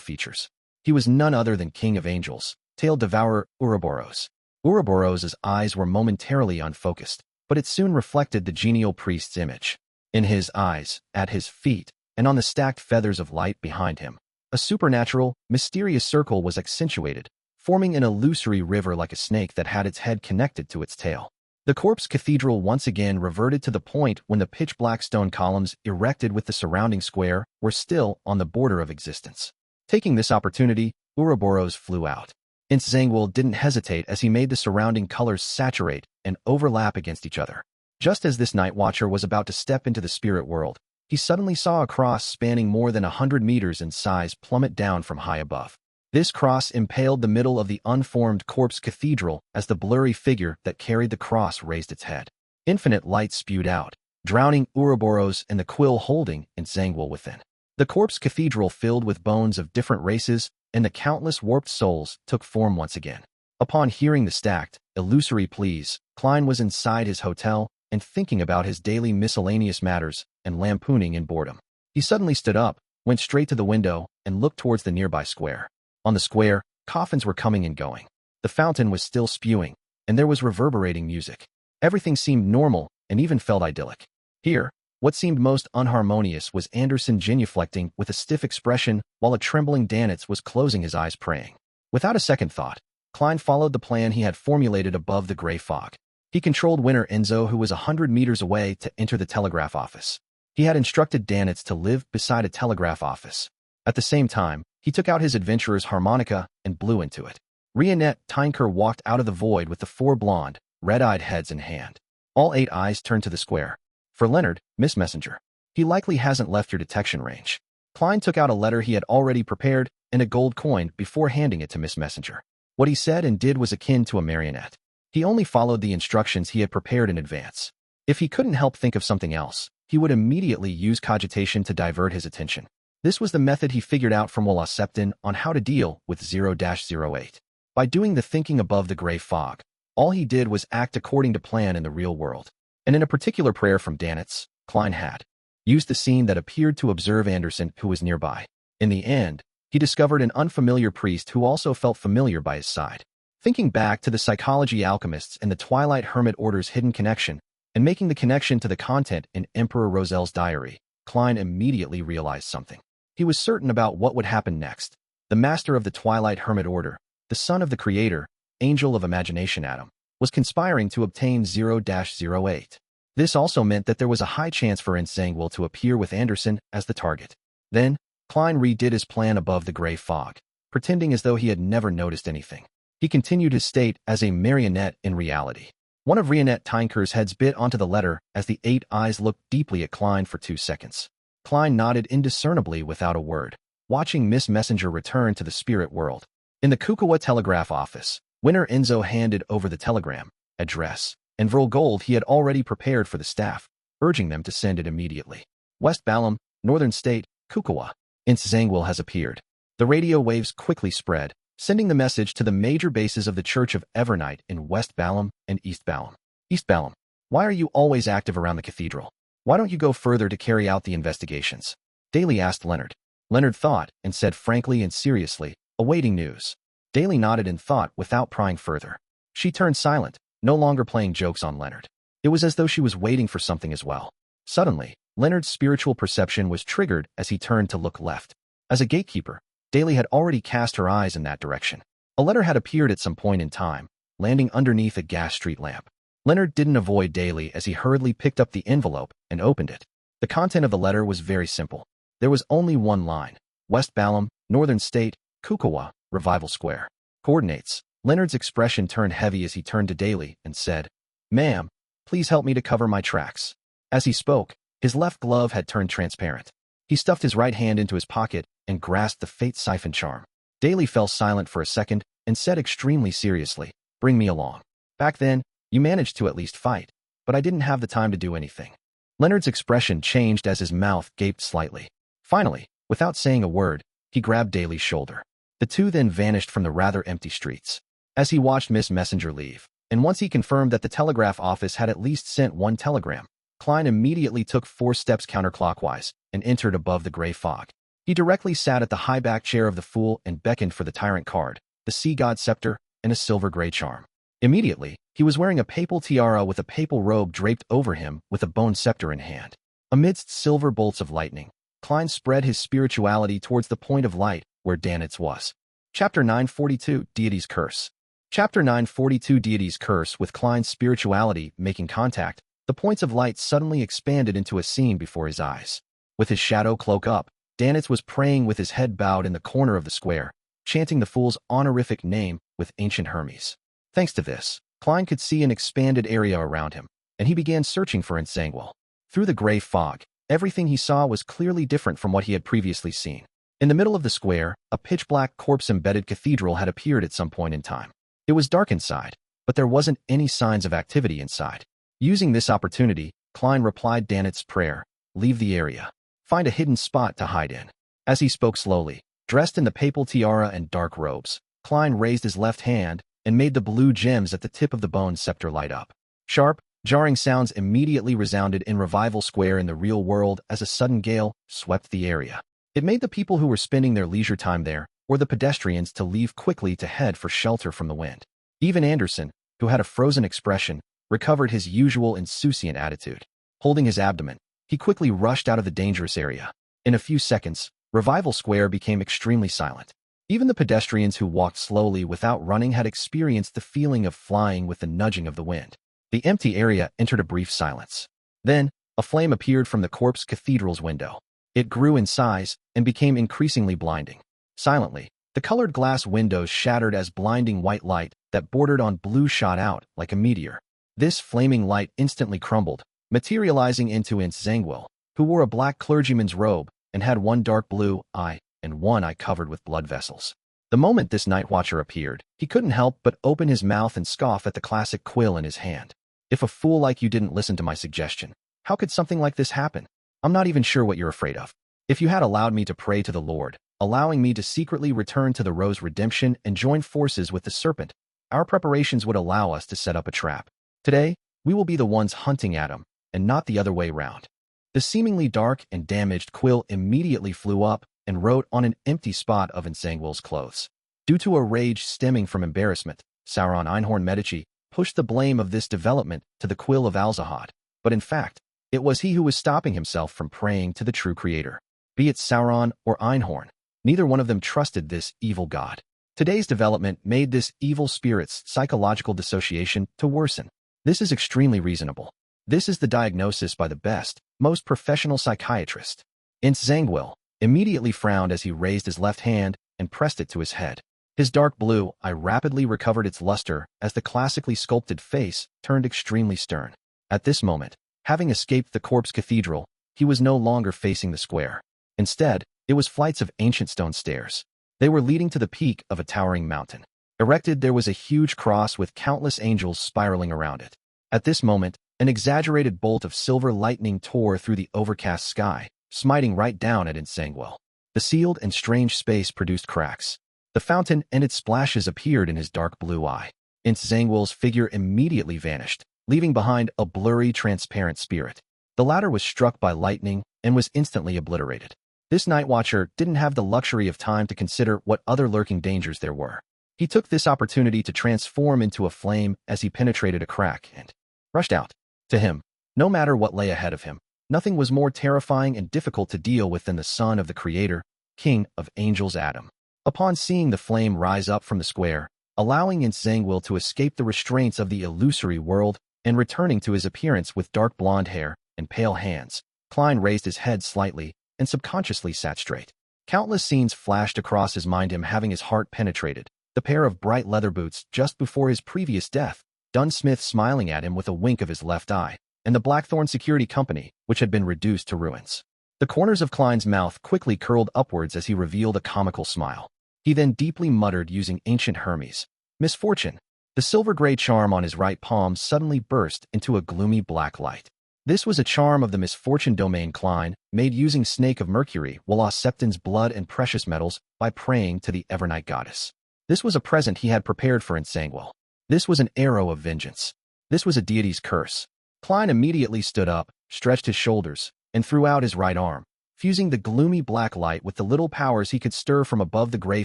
features. He was none other than King of Angels, tail devourer Ouroboros. Ouroboros' eyes were momentarily unfocused, but it soon reflected the genial priest's image. In his eyes, at his feet, and on the stacked feathers of light behind him, a supernatural, mysterious circle was accentuated, forming an illusory river like a snake that had its head connected to its tail. The corpse cathedral once again reverted to the point when the pitch-black stone columns erected with the surrounding square were still on the border of existence. Taking this opportunity, Ouroboros flew out. Zhangwell didn't hesitate as he made the surrounding colors saturate and overlap against each other. Just as this night watcher was about to step into the spirit world, he suddenly saw a cross spanning more than 100 meters in size plummet down from high above. This cross impaled the middle of the unformed corpse cathedral as the blurry figure that carried the cross raised its head. Infinite light spewed out, drowning Ouroboros and the quill holding Zhangwell within. The corpse cathedral filled with bones of different races, and the countless warped souls took form once again. Upon hearing the stacked, illusory pleas, Klein was inside his hotel and thinking about his daily miscellaneous matters and lampooning in boredom. He suddenly stood up, went straight to the window, and looked towards the nearby square. On the square, coffins were coming and going. The fountain was still spewing, and there was reverberating music. Everything seemed normal and even felt idyllic. Here, what seemed most unharmonious was Anderson genuflecting with a stiff expression while a trembling Danitz was closing his eyes praying. Without a second thought, Klein followed the plan he had formulated above the gray fog. He controlled Winter Enzo, who was 100 meters away, to enter the telegraph office. He had instructed Danitz to live beside a telegraph office. At the same time, he took out his adventurer's harmonica and blew into it. Rionette Tynker walked out of the void with the 4 blonde, red-eyed heads in hand. All 8 eyes turned to the square. For Leonard, Miss Messenger. He likely hasn't left your detection range. Klein took out a letter he had already prepared and a gold coin before handing it to Miss Messenger. What he said and did was akin to a marionette. He only followed the instructions he had prepared in advance. If he couldn't help think of something else, he would immediately use cogitation to divert his attention. This was the method he figured out from Walla Septon on how to deal with 0-08. By doing the thinking above the gray fog, all he did was act according to plan in the real world. And in a particular prayer from Danitz, Klein had used the scene that appeared to observe Anderson, who was nearby. In the end, he discovered an unfamiliar priest who also felt familiar by his side. Thinking back to the psychology alchemists and the Twilight Hermit Order's hidden connection, and making the connection to the content in Emperor Rozel's diary, Klein immediately realized something. He was certain about what would happen next. The master of the Twilight Hermit Order, the son of the creator, angel of imagination Adam, was conspiring to obtain 0-08. This also meant that there was a high chance for Ensangwil to appear with Anderson as the target. Then, Klein redid his plan above the gray fog, pretending as though he had never noticed anything. He continued his state as a marionette in reality. One of Rionette Tinker's heads bit onto the letter as the 8 eyes looked deeply at Klein for 2 seconds. Klein nodded indiscernibly without a word, watching Miss Messenger return to the spirit world. In the Kukawa telegraph office, Winner Enzo handed over the telegram, address, and Vril Gold he had already prepared for the staff, urging them to send it immediately. West Balam, Northern State, Kukawa. Ensangwil has appeared. The radio waves quickly spread, sending the message to the major bases of the Church of Evernight in West Balam and East Balam. East Balam, why are you always active around the cathedral? Why don't you go further to carry out the investigations? Daly asked Leonard. Leonard thought and said frankly and seriously, awaiting news. Daly nodded in thought without prying further. She turned silent, no longer playing jokes on Leonard. It was as though she was waiting for something as well. Suddenly, Leonard's spiritual perception was triggered as he turned to look left. As a gatekeeper, Daly had already cast her eyes in that direction. A letter had appeared at some point in time, landing underneath a gas street lamp. Leonard didn't avoid Daly as he hurriedly picked up the envelope and opened it. The content of the letter was very simple. There was only one line: West Balam, Northern State, Kukawa, Revival Square. Coordinates. Leonard's expression turned heavy as he turned to Daly and said, "Ma'am, please help me to cover my tracks." As he spoke, his left glove had turned transparent. He stuffed his right hand into his pocket and grasped the fate siphon charm. Daly fell silent for a second and said extremely seriously, "Bring me along. Back then, you managed to at least fight, but I didn't have the time to do anything." Leonard's expression changed as his mouth gaped slightly. Finally, without saying a word, he grabbed Daly's shoulder. The two then vanished from the rather empty streets. As he watched Miss Messenger leave, and once he confirmed that the telegraph office had at least sent one telegram, Klein immediately took 4 steps counterclockwise and entered above the gray fog. He directly sat at the high-back chair of the Fool and beckoned for the Tyrant card, the Sea God scepter, and a silver-gray charm. Immediately, he was wearing a papal tiara with a papal robe draped over him with a bone scepter in hand. Amidst silver bolts of lightning, Klein spread his spirituality towards the point of light where Danitz was. Chapter 942, Deity's Curse. Chapter 942, Deity's Curse. With Klein's spirituality making contact, the points of light suddenly expanded into a scene before his eyes. With his shadow cloak up, Danitz was praying with his head bowed in the corner of the square, chanting the Fool's honorific name with ancient Hermes. Thanks to this, Klein could see an expanded area around him, and he began searching for Ensangwil. Through the gray fog, everything he saw was clearly different from what he had previously seen. In the middle of the square, a pitch-black corpse-embedded cathedral had appeared at some point in time. It was dark inside, but there wasn't any signs of activity inside. Using this opportunity, Klein replied Danitz's prayer, "Leave the area. Find a hidden spot to hide in." As he spoke slowly, dressed in the papal tiara and dark robes, Klein raised his left hand and made the blue gems at the tip of the bone scepter light up. Sharp, jarring sounds immediately resounded in Revival Square in the real world as a sudden gale swept the area. It made the people who were spending their leisure time there, or the pedestrians, to leave quickly to head for shelter from the wind. Even Anderson, who had a frozen expression, recovered his usual insouciant attitude. Holding his abdomen, he quickly rushed out of the dangerous area. In a few seconds, Revival Square became extremely silent. Even the pedestrians who walked slowly without running had experienced the feeling of flying with the nudging of the wind. The empty area entered a brief silence. Then, a flame appeared from the corpse cathedral's window. It grew in size and became increasingly blinding. Silently, the colored glass windows shattered as blinding white light that bordered on blue shot out like a meteor. This flaming light instantly crumbled, materializing into Ensangwil, who wore a black clergyman's robe and had one dark blue eye and one eye covered with blood vessels. The moment this night watcher appeared, he couldn't help but open his mouth and scoff at the classic quill in his hand. "If a fool like you didn't listen to my suggestion, how could something like this happen? I'm not even sure what you're afraid of. If you had allowed me to pray to the Lord, allowing me to secretly return to the Rose Redemption and join forces with the Serpent, our preparations would allow us to set up a trap. Today, we will be the ones hunting Adam, and not the other way round." The seemingly dark and damaged quill immediately flew up and wrote on an empty spot of Ensangwil's clothes. Due to a rage stemming from embarrassment, Sauron Einhorn Medici pushed the blame of this development to the quill of Alzahad, but in fact, It was he who was stopping himself from praying to the true creator. Be it Sauron or Einhorn, neither one of them trusted this evil god. Today's development made this evil spirit's psychological dissociation to worsen. This is extremely reasonable. This is the diagnosis by the best, most professional psychiatrist. Zhangguo immediately frowned as he raised his left hand and pressed it to his head. His dark blue eye rapidly recovered its luster as the classically sculpted face turned extremely stern. At this moment, having escaped the corpse cathedral, he was no longer facing the square. Instead, it was flights of ancient stone stairs. They were leading to the peak of a towering mountain. Erected, there was a huge cross with countless angels spiraling around it. At this moment, an exaggerated bolt of silver lightning tore through the overcast sky, smiting right down at Zhangguo. The sealed and strange space produced cracks. The fountain and its splashes appeared in his dark blue eye. Zhangguo's figure immediately vanished, leaving behind a blurry, transparent spirit. The latter was struck by lightning and was instantly obliterated. This night watcher didn't have the luxury of time to consider what other lurking dangers there were. He took this opportunity to transform into a flame as he penetrated a crack and rushed out. To him, no matter what lay ahead of him, nothing was more terrifying and difficult to deal with than the son of the Creator, King of Angels Adam. Upon seeing the flame rise up from the square, allowing Zhangguo to escape the restraints of the illusory world and returning to his appearance with dark blonde hair and pale hands, Klein raised his head slightly and subconsciously sat straight. Countless scenes flashed across his mind, him having his heart penetrated, the pair of bright leather boots just before his previous death, Dunsmith smiling at him with a wink of his left eye, and the Blackthorn Security Company, which had been reduced to ruins. The corners of Klein's mouth quickly curled upwards as he revealed a comical smile. He then deeply muttered using ancient Hermes. Misfortune. The silver-gray charm on his right palm suddenly burst into a gloomy black light. This was a charm of the misfortune domain Klein made using Snake of Mercury Wala Septon's blood and precious metals by praying to the Evernight goddess. This was a present he had prepared for Zhangguo. This was an arrow of vengeance. This was a deity's curse. Klein immediately stood up, stretched his shoulders, and threw out his right arm, fusing the gloomy black light with the little powers he could stir from above the gray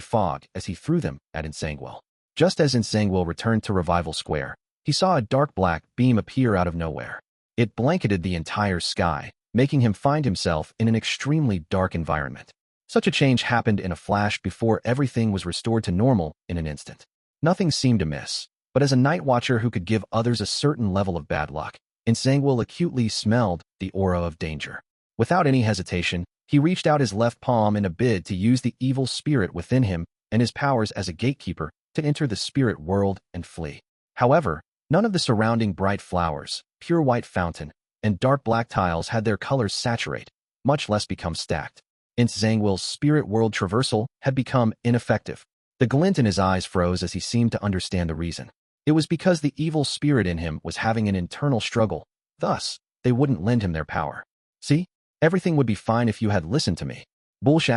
fog as he threw them at Zhangguo. Just as Zhangguo returned to Revival Square, he saw a dark black beam appear out of nowhere. It blanketed the entire sky, making him find himself in an extremely dark environment. Such a change happened in a flash before everything was restored to normal in an instant. Nothing seemed amiss, but as a night watcher who could give others a certain level of bad luck, Zhangguo acutely smelled the aura of danger. Without any hesitation, he reached out his left palm in a bid to use the evil spirit within him and his powers as a gatekeeper to enter the spirit world and flee. However, none of the surrounding bright flowers, pure white fountain, and dark black tiles had their colors saturate, much less become stacked. Zhangguo's spirit world traversal had become ineffective. The glint in his eyes froze as he seemed to understand the reason. It was because the evil spirit in him was having an internal struggle. Thus, they wouldn't lend him their power. See? Everything would be fine if you had listened to me. Bullsh***.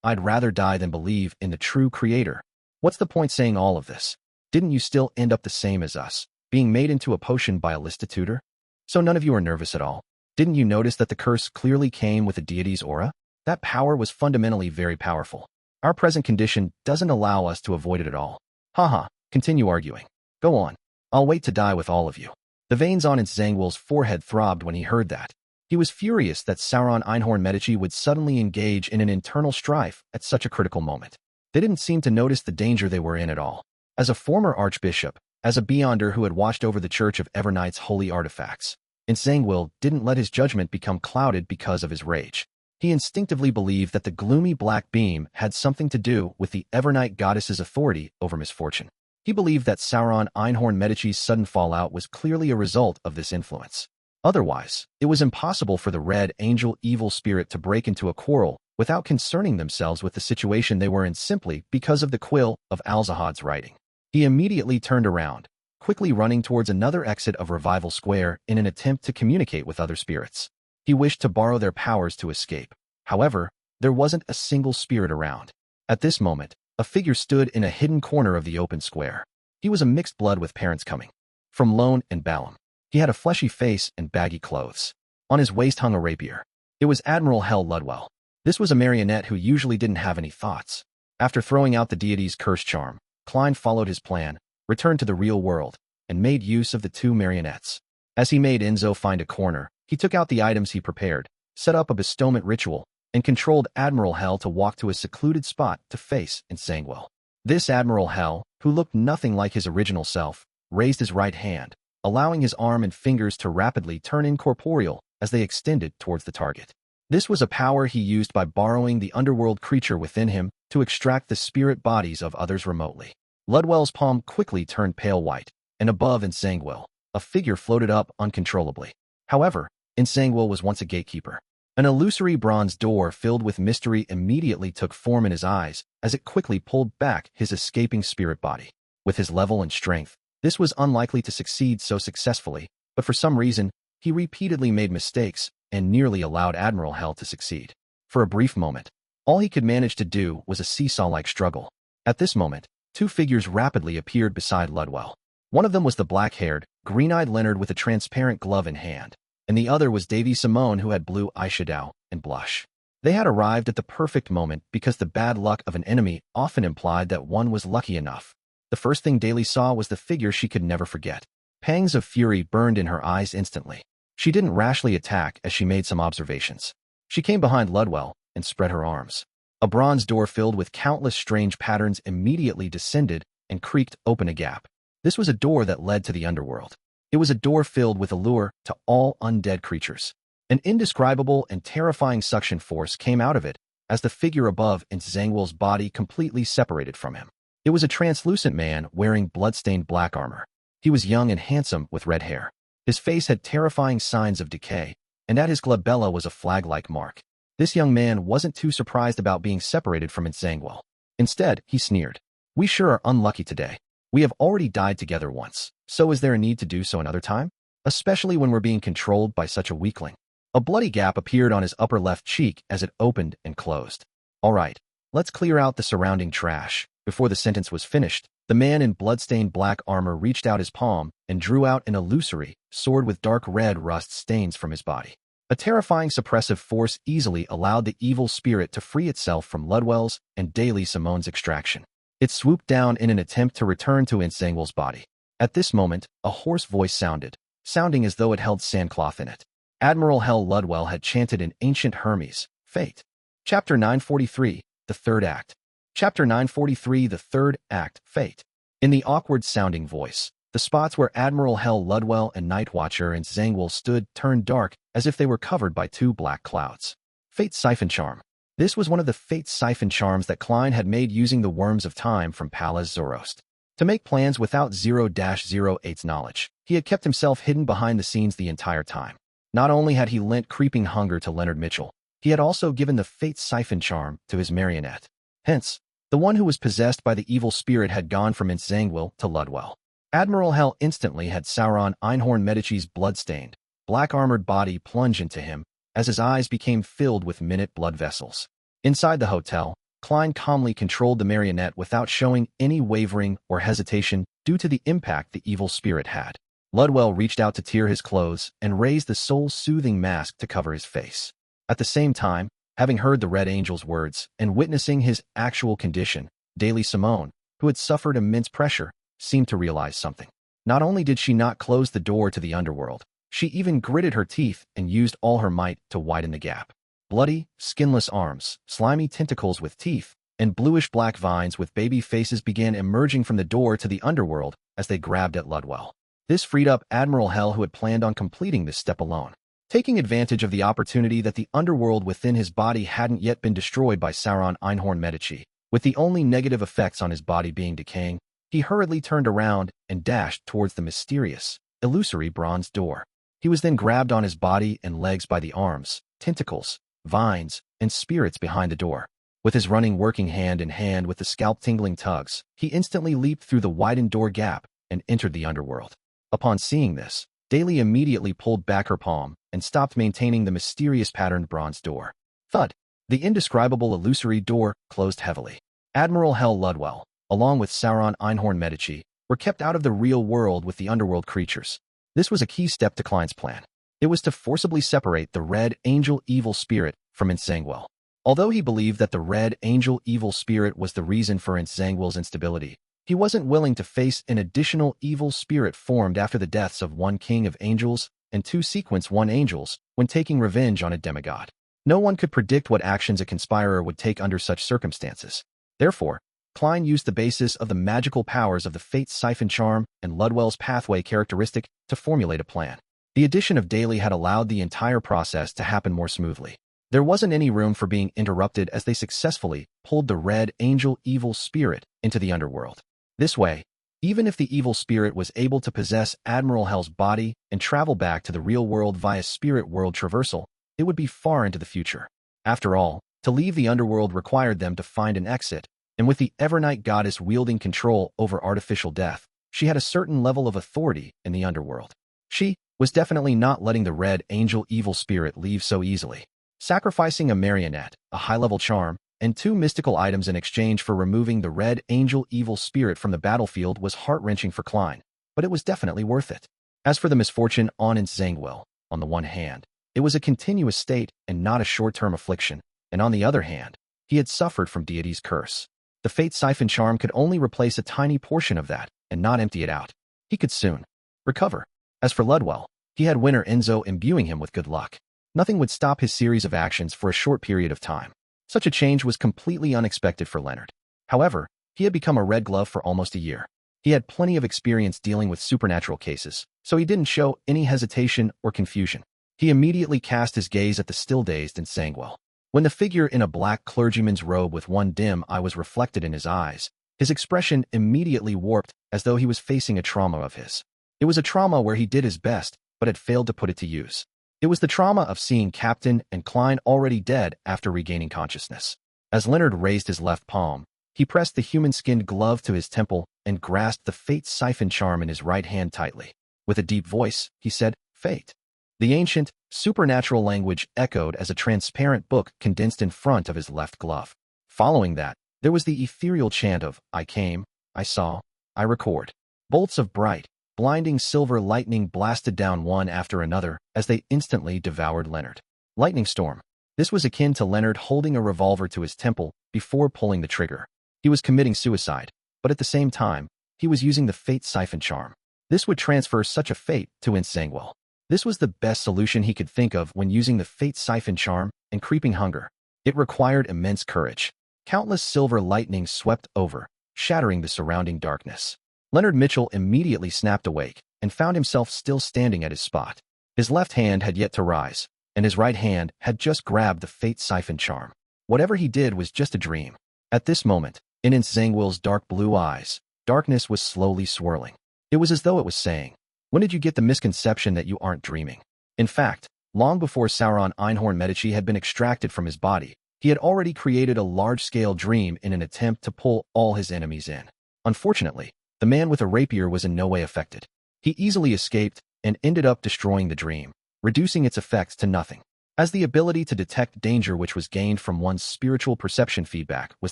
I'd rather die than believe in the true creator. What's the point saying all of this? Didn't you still end up the same as us, being made into a potion by a listitutor? So none of you are nervous at all. Didn't you notice that the curse clearly came with the deity's aura? That power was fundamentally very powerful. Our present condition doesn't allow us to avoid it at all. Haha, continue arguing. Go on. I'll wait to die with all of you. The veins on Zhangguo's forehead throbbed when he heard that. He was furious that Sauron Einhorn Medici would suddenly engage in an internal strife at such a critical moment. They didn't seem to notice the danger they were in at all. As a former archbishop, as a beyonder who had watched over the Church of Evernight's holy artifacts, Zhangguo didn't let his judgment become clouded because of his rage. He instinctively believed that the gloomy black beam had something to do with the Evernight goddess's authority over misfortune. He believed that Sauron Einhorn Medici's sudden fallout was clearly a result of this influence. Otherwise, it was impossible for the Red Angel evil spirit to break into a quarrel without concerning themselves with the situation they were in simply because of the quill of Alzahad's writing. He immediately turned around, quickly running towards another exit of Revival Square in an attempt to communicate with other spirits. He wished to borrow their powers to escape. However, there wasn't a single spirit around. At this moment, a figure stood in a hidden corner of the open square. He was a mixed blood with parents coming from Lone and Balam. He had a fleshy face and baggy clothes. On his waist hung a rapier. It was Admiral Hel Ludwell. This was a marionette who usually didn't have any thoughts. After throwing out the deity's curse charm, Klein followed his plan, returned to the real world, and made use of the two marionettes. As he made Enzo find a corner, He took out the items he prepared, set up a bestowment ritual, and controlled Admiral Hell to walk to a secluded spot to face Nsangwell. This Admiral Hell, who looked nothing like his original self, raised his right hand, allowing his arm and fingers to rapidly turn incorporeal as they extended towards the target. This was a power he used by borrowing the underworld creature within him to extract the spirit bodies of others remotely. Ludwell's palm quickly turned pale white, and above Nsangwell, a figure floated up uncontrollably. However, Nsangwell was once a gatekeeper. An illusory bronze door filled with mystery immediately took form in his eyes as it quickly pulled back his escaping spirit body. With his level and strength, this was unlikely to succeed so successfully, but for some reason, he repeatedly made mistakes and nearly allowed Admiral Hell to succeed. For a brief moment, all he could manage to do was a seesaw-like struggle. At this moment, two figures rapidly appeared beside Ludwell. One of them was the black-haired, green-eyed Leonard with a transparent glove in hand, and the other was Davy Simone, who had blue eyeshadow and blush. They had arrived at the perfect moment because the bad luck of an enemy often implied that one was lucky enough. The first thing Daly saw was the figure she could never forget. Pangs of fury burned in her eyes instantly. She didn't rashly attack as she made some observations. She came behind Ludwell and spread her arms. A bronze door filled with countless strange patterns immediately descended and creaked open a gap. This was a door that led to the underworld. It was a door filled with allure to all undead creatures. An indescribable and terrifying suction force came out of it as the figure above Nsangwell's body completely separated from him. It was a translucent man wearing blood-stained black armor. He was young and handsome with red hair. His face had terrifying signs of decay, and at his glabella was a flag-like mark. This young man wasn't too surprised about being separated from Nsangwell. Instead, he sneered. "We sure are unlucky today. We have already died together once, so is there a need to do so another time? Especially when we're being controlled by such a weakling." A bloody gap appeared on his upper left cheek as it opened and closed. "All right, let's clear out the surrounding trash." Before the sentence was finished, the man in blood-stained black armor reached out his palm and drew out an illusory sword with dark red rust stains from his body. A terrifying suppressive force easily allowed the evil spirit to free itself from Ludwell's and Daly Simone's extraction. It swooped down in an attempt to return to Nsangwell's body. At this moment, a hoarse voice sounding as though it held sandcloth in it. Admiral Hell Ludwell had chanted in ancient Hermes, Fate. Chapter 943, the Third Act. Chapter 943, the Third Act, Fate. In the awkward-sounding voice, the spots where Admiral Hell Ludwell and Nightwatcher Nsangwell stood turned dark as if they were covered by two black clouds. Fate's Siphon Charm. This was one of the Fate's Siphon Charms that Klein had made using the Worms of Time from Palaz Zoroast. To make plans without 0-08's knowledge, he had kept himself hidden behind the scenes the entire time. Not only had he lent creeping hunger to Leonard Mitchell, he had also given the Fate's Siphon Charm to his marionette. Hence, the one who was possessed by the evil spirit had gone from Nsangwell to Ludwell. Admiral Hell instantly had Sauron Einhorn Medici's blood-stained, black-armored body plunge into him as his eyes became filled with minute blood vessels. Inside the hotel, Klein calmly controlled the marionette without showing any wavering or hesitation due to the impact the evil spirit had. Ludwell reached out to tear his clothes and raised the soul-soothing mask to cover his face. At the same time, having heard the Red Angel's words and witnessing his actual condition, Daly Simone, who had suffered immense pressure, seemed to realize something. Not only did she not close the door to the underworld, she even gritted her teeth and used all her might to widen the gap. Bloody, skinless arms, slimy tentacles with teeth, and bluish-black vines with baby faces began emerging from the door to the underworld as they grabbed at Ludwell. This freed up Admiral Hell, who had planned on completing this step alone. Taking advantage of the opportunity that the underworld within his body hadn't yet been destroyed by Sauron Einhorn Medici, with the only negative effects on his body being decaying, he hurriedly turned around and dashed towards the mysterious, illusory bronze door. He was then grabbed on his body and legs by the arms, tentacles, vines, and spirits behind the door. With his running working hand in hand with the scalp-tingling tugs, he instantly leaped through the widened door gap and entered the underworld. Upon seeing this, Daly immediately pulled back her palm and stopped maintaining the mysterious patterned bronze door. Thud! The indescribable illusory door closed heavily. Admiral Hell Ludwell, along with Sauron Einhorn Medici, were kept out of the real world with the underworld creatures. This was a key step to Klein's plan. It was to forcibly separate the Red Angel evil spirit from Nsangwell. Although he believed that the Red Angel evil spirit was the reason for Nsangwell's instability, he wasn't willing to face an additional evil spirit formed after the deaths of one king of angels and 2 sequence 1 angels when taking revenge on a demigod. No one could predict what actions a conspirer would take under such circumstances. Therefore, Klein used the basis of the magical powers of the Fate's Siphon Charm and Ludwell's Pathway characteristic to formulate a plan. The addition of Daly had allowed the entire process to happen more smoothly. There wasn't any room for being interrupted as they successfully pulled the Red Angel evil spirit into the underworld. This way, even if the evil spirit was able to possess Admiral Hell's body and travel back to the real world via spirit world traversal, it would be far into the future. After all, to leave the underworld required them to find an exit, and with the Evernight goddess wielding control over artificial death, she had a certain level of authority in the underworld. She was definitely not letting the Red Angel evil spirit leave so easily. Sacrificing a marionette, a high-level charm, and 2 mystical items in exchange for removing the Red Angel evil spirit from the battlefield was heart-wrenching for Klein, but it was definitely worth it. As for the misfortune on Zhangwell, on the one hand, it was a continuous state and not a short-term affliction, and on the other hand, he had suffered from Deity's curse. The Fate Siphon Charm could only replace a tiny portion of that and not empty it out. He could soon recover. As for Ludwell, he had Winter Enzo imbuing him with good luck. Nothing would stop his series of actions for a short period of time. Such a change was completely unexpected for Leonard. However, he had become a Red Glove for almost a year. He had plenty of experience dealing with supernatural cases, so he didn't show any hesitation or confusion. He immediately cast his gaze at the still-dazed Zhangwell. When the figure in a black clergyman's robe with one dim eye was reflected in his eyes, his expression immediately warped as though he was facing a trauma of his. It was a trauma where he did his best, but had failed to put it to use. It was the trauma of seeing Captain and Klein already dead after regaining consciousness. As Leonard raised his left palm, he pressed the human-skinned glove to his temple and grasped the Fate Siphon Charm in his right hand tightly. With a deep voice, he said, "Fate." The ancient, supernatural language echoed as a transparent book condensed in front of his left glove. Following that, there was the ethereal chant of, "I came, I saw, I record." Bolts of bright, blinding silver lightning blasted down one after another as they instantly devoured Leonard. Lightning storm. This was akin to Leonard holding a revolver to his temple before pulling the trigger. He was committing suicide, but at the same time, he was using the Fate Siphon Charm. This would transfer such a fate to Zhangwell. This was the best solution he could think of when using the Fate Siphon Charm and creeping hunger. It required immense courage. Countless silver lightnings swept over, shattering the surrounding darkness. Leonard Mitchell immediately snapped awake and found himself still standing at his spot. His left hand had yet to rise, and his right hand had just grabbed the Fate Siphon Charm. Whatever he did was just a dream. At this moment, in Zhangwell's dark blue eyes, darkness was slowly swirling. It was as though it was saying, "When did you get the misconception that you aren't dreaming?" In fact, long before Sauron Einhorn Medici had been extracted from his body, he had already created a large-scale dream in an attempt to pull all his enemies in. Unfortunately, the man with a rapier was in no way affected. He easily escaped and ended up destroying the dream, reducing its effects to nothing. As the ability to detect danger which was gained from one's spiritual perception feedback was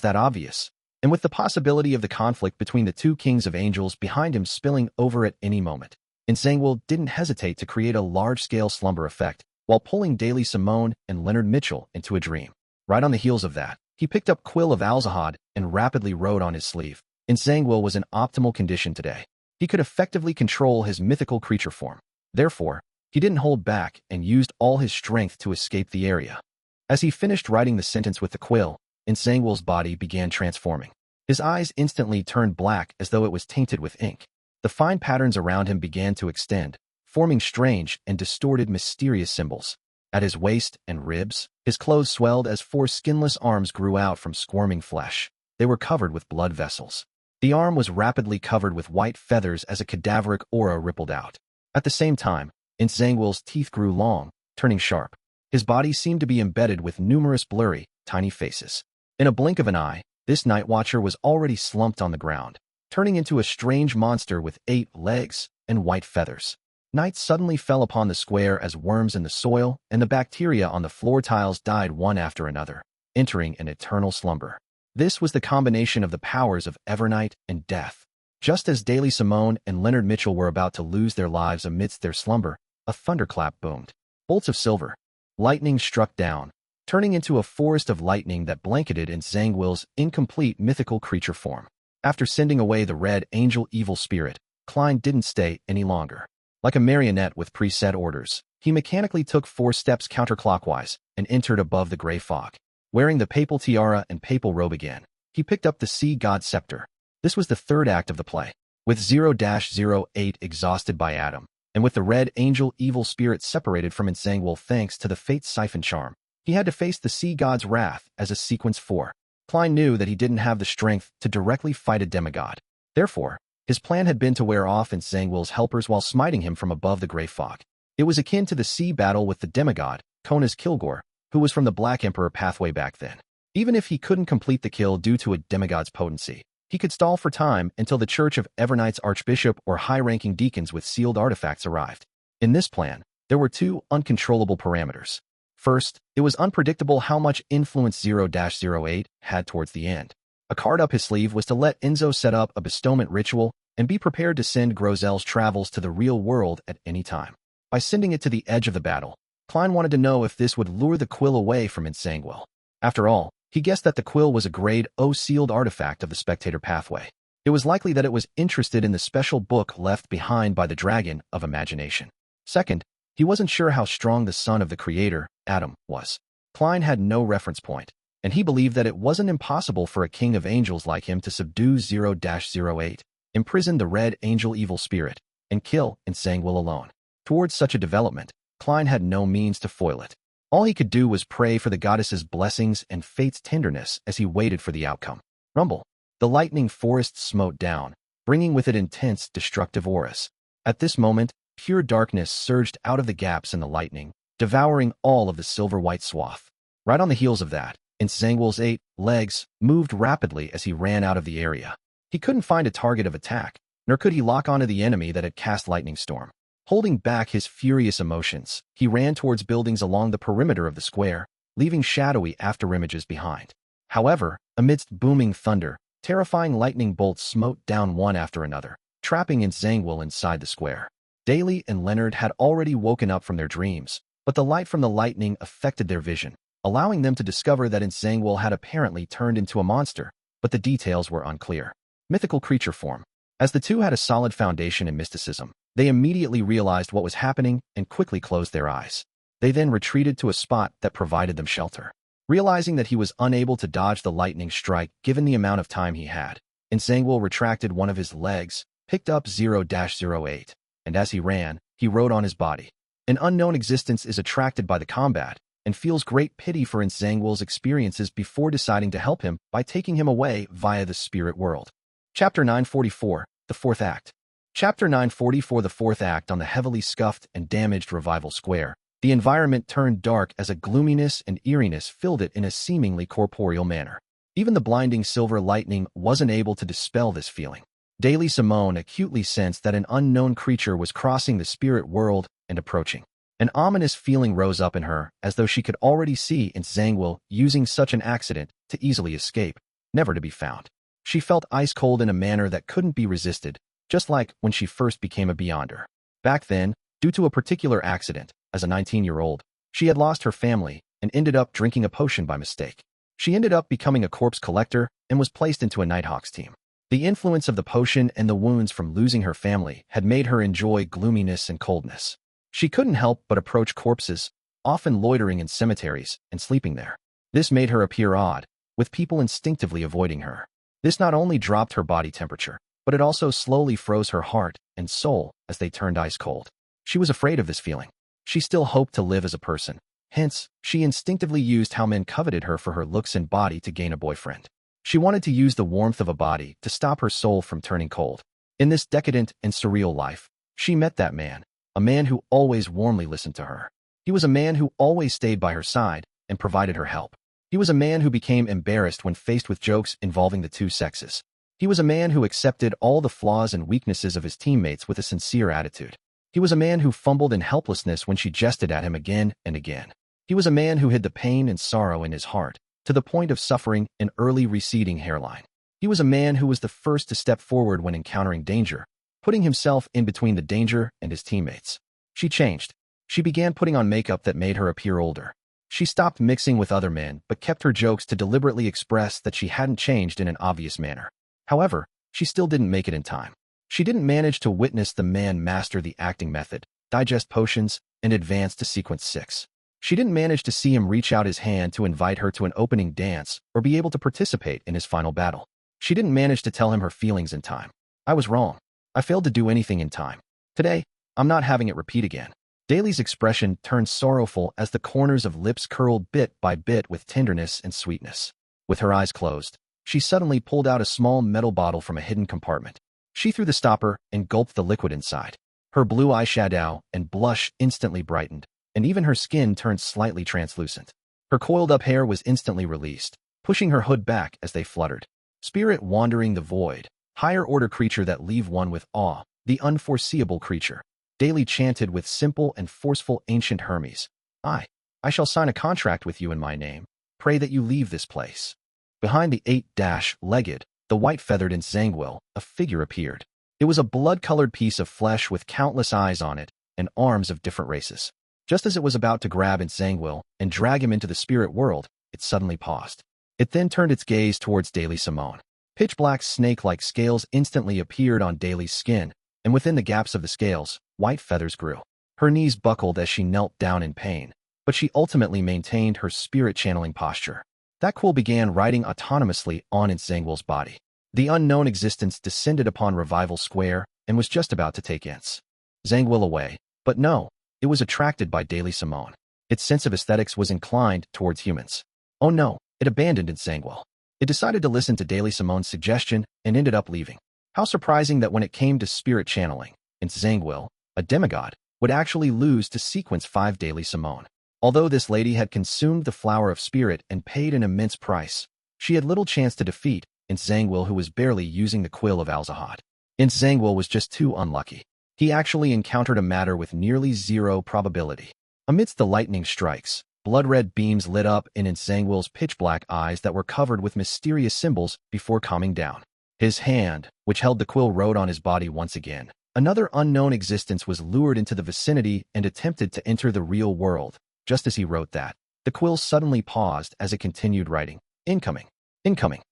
that obvious, and with the possibility of the conflict between the 2 kings of angels behind him spilling over at any moment, Zhangwell didn't hesitate to create a large-scale slumber effect while pulling Daly Simone and Leonard Mitchell into a dream. Right on the heels of that, he picked up Quill of Alzahad and rapidly wrote on his sleeve, "Zhangwell was in optimal condition today. He could effectively control his mythical creature form. Therefore, he didn't hold back and used all his strength to escape the area." As he finished writing the sentence with the quill, Zhangwell's body began transforming. His eyes instantly turned black as though it was tainted with ink. The fine patterns around him began to extend, forming strange and distorted mysterious symbols. At his waist and ribs, his clothes swelled as 4 skinless arms grew out from squirming flesh. They were covered with blood vessels. The arm was rapidly covered with white feathers as a cadaveric aura rippled out. At the same time, Zhangwell's teeth grew long, turning sharp. His body seemed to be embedded with numerous blurry, tiny faces. In a blink of an eye, this Night Watcher was already slumped on the ground, turning into a strange monster with 8 legs and white feathers. Night suddenly fell upon the square as worms in the soil and the bacteria on the floor tiles died one after another, entering an eternal slumber. This was the combination of the powers of Evernight and Death. Just as Daly Simone and Leonard Mitchell were about to lose their lives amidst their slumber, a thunderclap boomed. Bolts of silver, lightning struck down, turning into a forest of lightning that blanketed Zhangwell's incomplete mythical creature form. After sending away the Red Angel evil spirit, Klein didn't stay any longer. Like a marionette with preset orders, he mechanically took 4 steps counterclockwise and entered above the gray fog. Wearing the papal tiara and papal robe again, he picked up the sea god scepter. This was the third act of the play. With 0-08 exhausted by Adam, and with the red angel evil spirit separated from Nsangwil thanks to the fate siphon charm, he had to face the sea god's wrath as a sequence 4. Klein knew that he didn't have the strength to directly fight a demigod. Therefore, his plan had been to wear off Nsangwil's helpers while smiting him from above the gray fog. It was akin to the sea battle with the demigod, Kona's Kilgore, who was from the Black Emperor pathway back then. Even if he couldn't complete the kill due to a demigod's potency, he could stall for time until the Church of Evernight's archbishop or high-ranking deacons with sealed artifacts arrived. In this plan, there were 2 uncontrollable parameters. First, it was unpredictable how much influence 0-08 had towards the end. A card up his sleeve was to let Enzo set up a bestowment ritual and be prepared to send Grozel's travels to the real world at any time. By sending it to the edge of the battle, Klein wanted to know if this would lure the quill away from Nsangwil. After all, he guessed that the quill was a grade O sealed artifact of the spectator pathway. It was likely that it was interested in the special book left behind by the Dragon of Imagination. Second, he wasn't sure how strong the son of the creator, Adam, was. Klein had no reference point, and he believed that it wasn't impossible for a king of angels like him to subdue 0-08, imprison the red angel evil spirit, and kill Nsangwil alone. Towards such a development, Klein had no means to foil it. All he could do was pray for the goddess's blessings and fate's tenderness as he waited for the outcome. Rumble. The lightning forest smote down, bringing with it intense, destructive auras. At this moment, pure darkness surged out of the gaps in the lightning, devouring all of the silver-white swath. Right on the heels of that, Nsangwil's 8 legs moved rapidly as he ran out of the area. He couldn't find a target of attack, nor could he lock onto the enemy that had cast lightning storm. Holding back his furious emotions, he ran towards buildings along the perimeter of the square, leaving shadowy afterimages behind. However, amidst booming thunder, terrifying lightning bolts smote down one after another, trapping Nsangwil inside the square. Daly and Leonard had already woken up from their dreams, but the light from the lightning affected their vision, allowing them to discover that Nsangwil had apparently turned into a monster, but the details were unclear. Mythical creature form. As the two had a solid foundation in mysticism, they immediately realized what was happening and quickly closed their eyes. They then retreated to a spot that provided them shelter. Realizing that he was unable to dodge the lightning strike given the amount of time he had, Nsangwil retracted one of his legs, picked up 0-08, and as he ran, he wrote on his body. An unknown existence is attracted by the combat and feels great pity for Nsangwil's experiences before deciding to help him by taking him away via the spirit world. Chapter 944, the Fourth Act. Chapter 944, the Fourth Act. On the heavily scuffed and damaged Revival Square, the environment turned dark as a gloominess and eeriness filled it in a seemingly corporeal manner. Even the blinding silver lightning wasn't able to dispel this feeling. Daily Simone acutely sensed that an unknown creature was crossing the spirit world and approaching. An ominous feeling rose up in her, as though she could already see Nsangwil using such an accident to easily escape, never to be found. She felt ice-cold in a manner that couldn't be resisted, just like when she first became a Beyonder. Back then, due to a particular accident, as a 19-year-old, she had lost her family and ended up drinking a potion by mistake. She ended up becoming a corpse collector and was placed into a Nighthawks team. The influence of the potion and the wounds from losing her family had made her enjoy gloominess and coldness. She couldn't help but approach corpses, often loitering in cemeteries and sleeping there. This made her appear odd, with people instinctively avoiding her. This not only dropped her body temperature, but it also slowly froze her heart and soul as they turned ice cold. She was afraid of this feeling. She still hoped to live as a person. Hence, she instinctively used how men coveted her for her looks and body to gain a boyfriend. She wanted to use the warmth of a body to stop her soul from turning cold. In this decadent and surreal life, she met that man, a man who always warmly listened to her. He was a man who always stayed by her side and provided her help. He was a man who became embarrassed when faced with jokes involving the two sexes. He was a man who accepted all the flaws and weaknesses of his teammates with a sincere attitude. He was a man who fumbled in helplessness when she jested at him again and again. He was a man who hid the pain and sorrow in his heart, to the point of suffering an early receding hairline. He was a man who was the first to step forward when encountering danger, putting himself in between the danger and his teammates. She changed. She began putting on makeup that made her appear older. She stopped mixing with other men but kept her jokes to deliberately express that she hadn't changed in an obvious manner. However, she still didn't make it in time. She didn't manage to witness the man master the acting method, digest potions, and advance to sequence 6. She didn't manage to see him reach out his hand to invite her to an opening dance or be able to participate in his final battle. She didn't manage to tell him her feelings in time. I was wrong. I failed to do anything in time. Today, I'm not having it repeat again. Daily's expression turned sorrowful as the corners of lips curled bit by bit with tenderness and sweetness. With her eyes closed, she suddenly pulled out a small metal bottle from a hidden compartment. She threw the stopper and gulped the liquid inside. Her blue eyeshadow and blush instantly brightened, and even her skin turned slightly translucent. Her coiled-up hair was instantly released, pushing her hood back as they fluttered. Spirit wandering the void, higher-order creature that leave one with awe, the unforeseeable creature. Daily chanted with simple and forceful ancient Hermes. I shall sign a contract with you in my name. Pray that you leave this place. Behind the 8-legged, the white-feathered Nzangwil, a figure appeared. It was a blood-colored piece of flesh with countless eyes on it and arms of different races. Just as it was about to grab Nzangwil and drag him into the spirit world, it suddenly paused. It then turned its gaze towards Daily Simone. Pitch-black snake-like scales instantly appeared on Daily's skin, and within the gaps of the scales, white feathers grew. Her knees buckled as she knelt down in pain, but she ultimately maintained her spirit-channeling posture. That quill began riding autonomously on Nzangwil's body. The unknown existence descended upon Revival Square and was just about to take Nzangwil away. But no, it was attracted by Daily Simone. Its sense of aesthetics was inclined towards humans. Oh no, it abandoned Nzangwil. It decided to listen to Daily Simone's suggestion and ended up leaving. How surprising that when it came to spirit channeling, Nzangwil, a demigod, would actually lose to sequence 5 Daily Simone. Although this lady had consumed the flower of spirit and paid an immense price, she had little chance to defeat Nzangwil, who was barely using the quill of Alzahad. Nzangwil was just too unlucky. He actually encountered a matter with nearly 0 probability. Amidst the lightning strikes, blood-red beams lit up in Nzangwil's pitch-black eyes that were covered with mysterious symbols before calming down. His hand, which held the quill, rode on his body once again. Another unknown existence was lured into the vicinity and attempted to enter the real world. Just as he wrote that, the quill suddenly paused as it continued writing. Incoming. Incoming.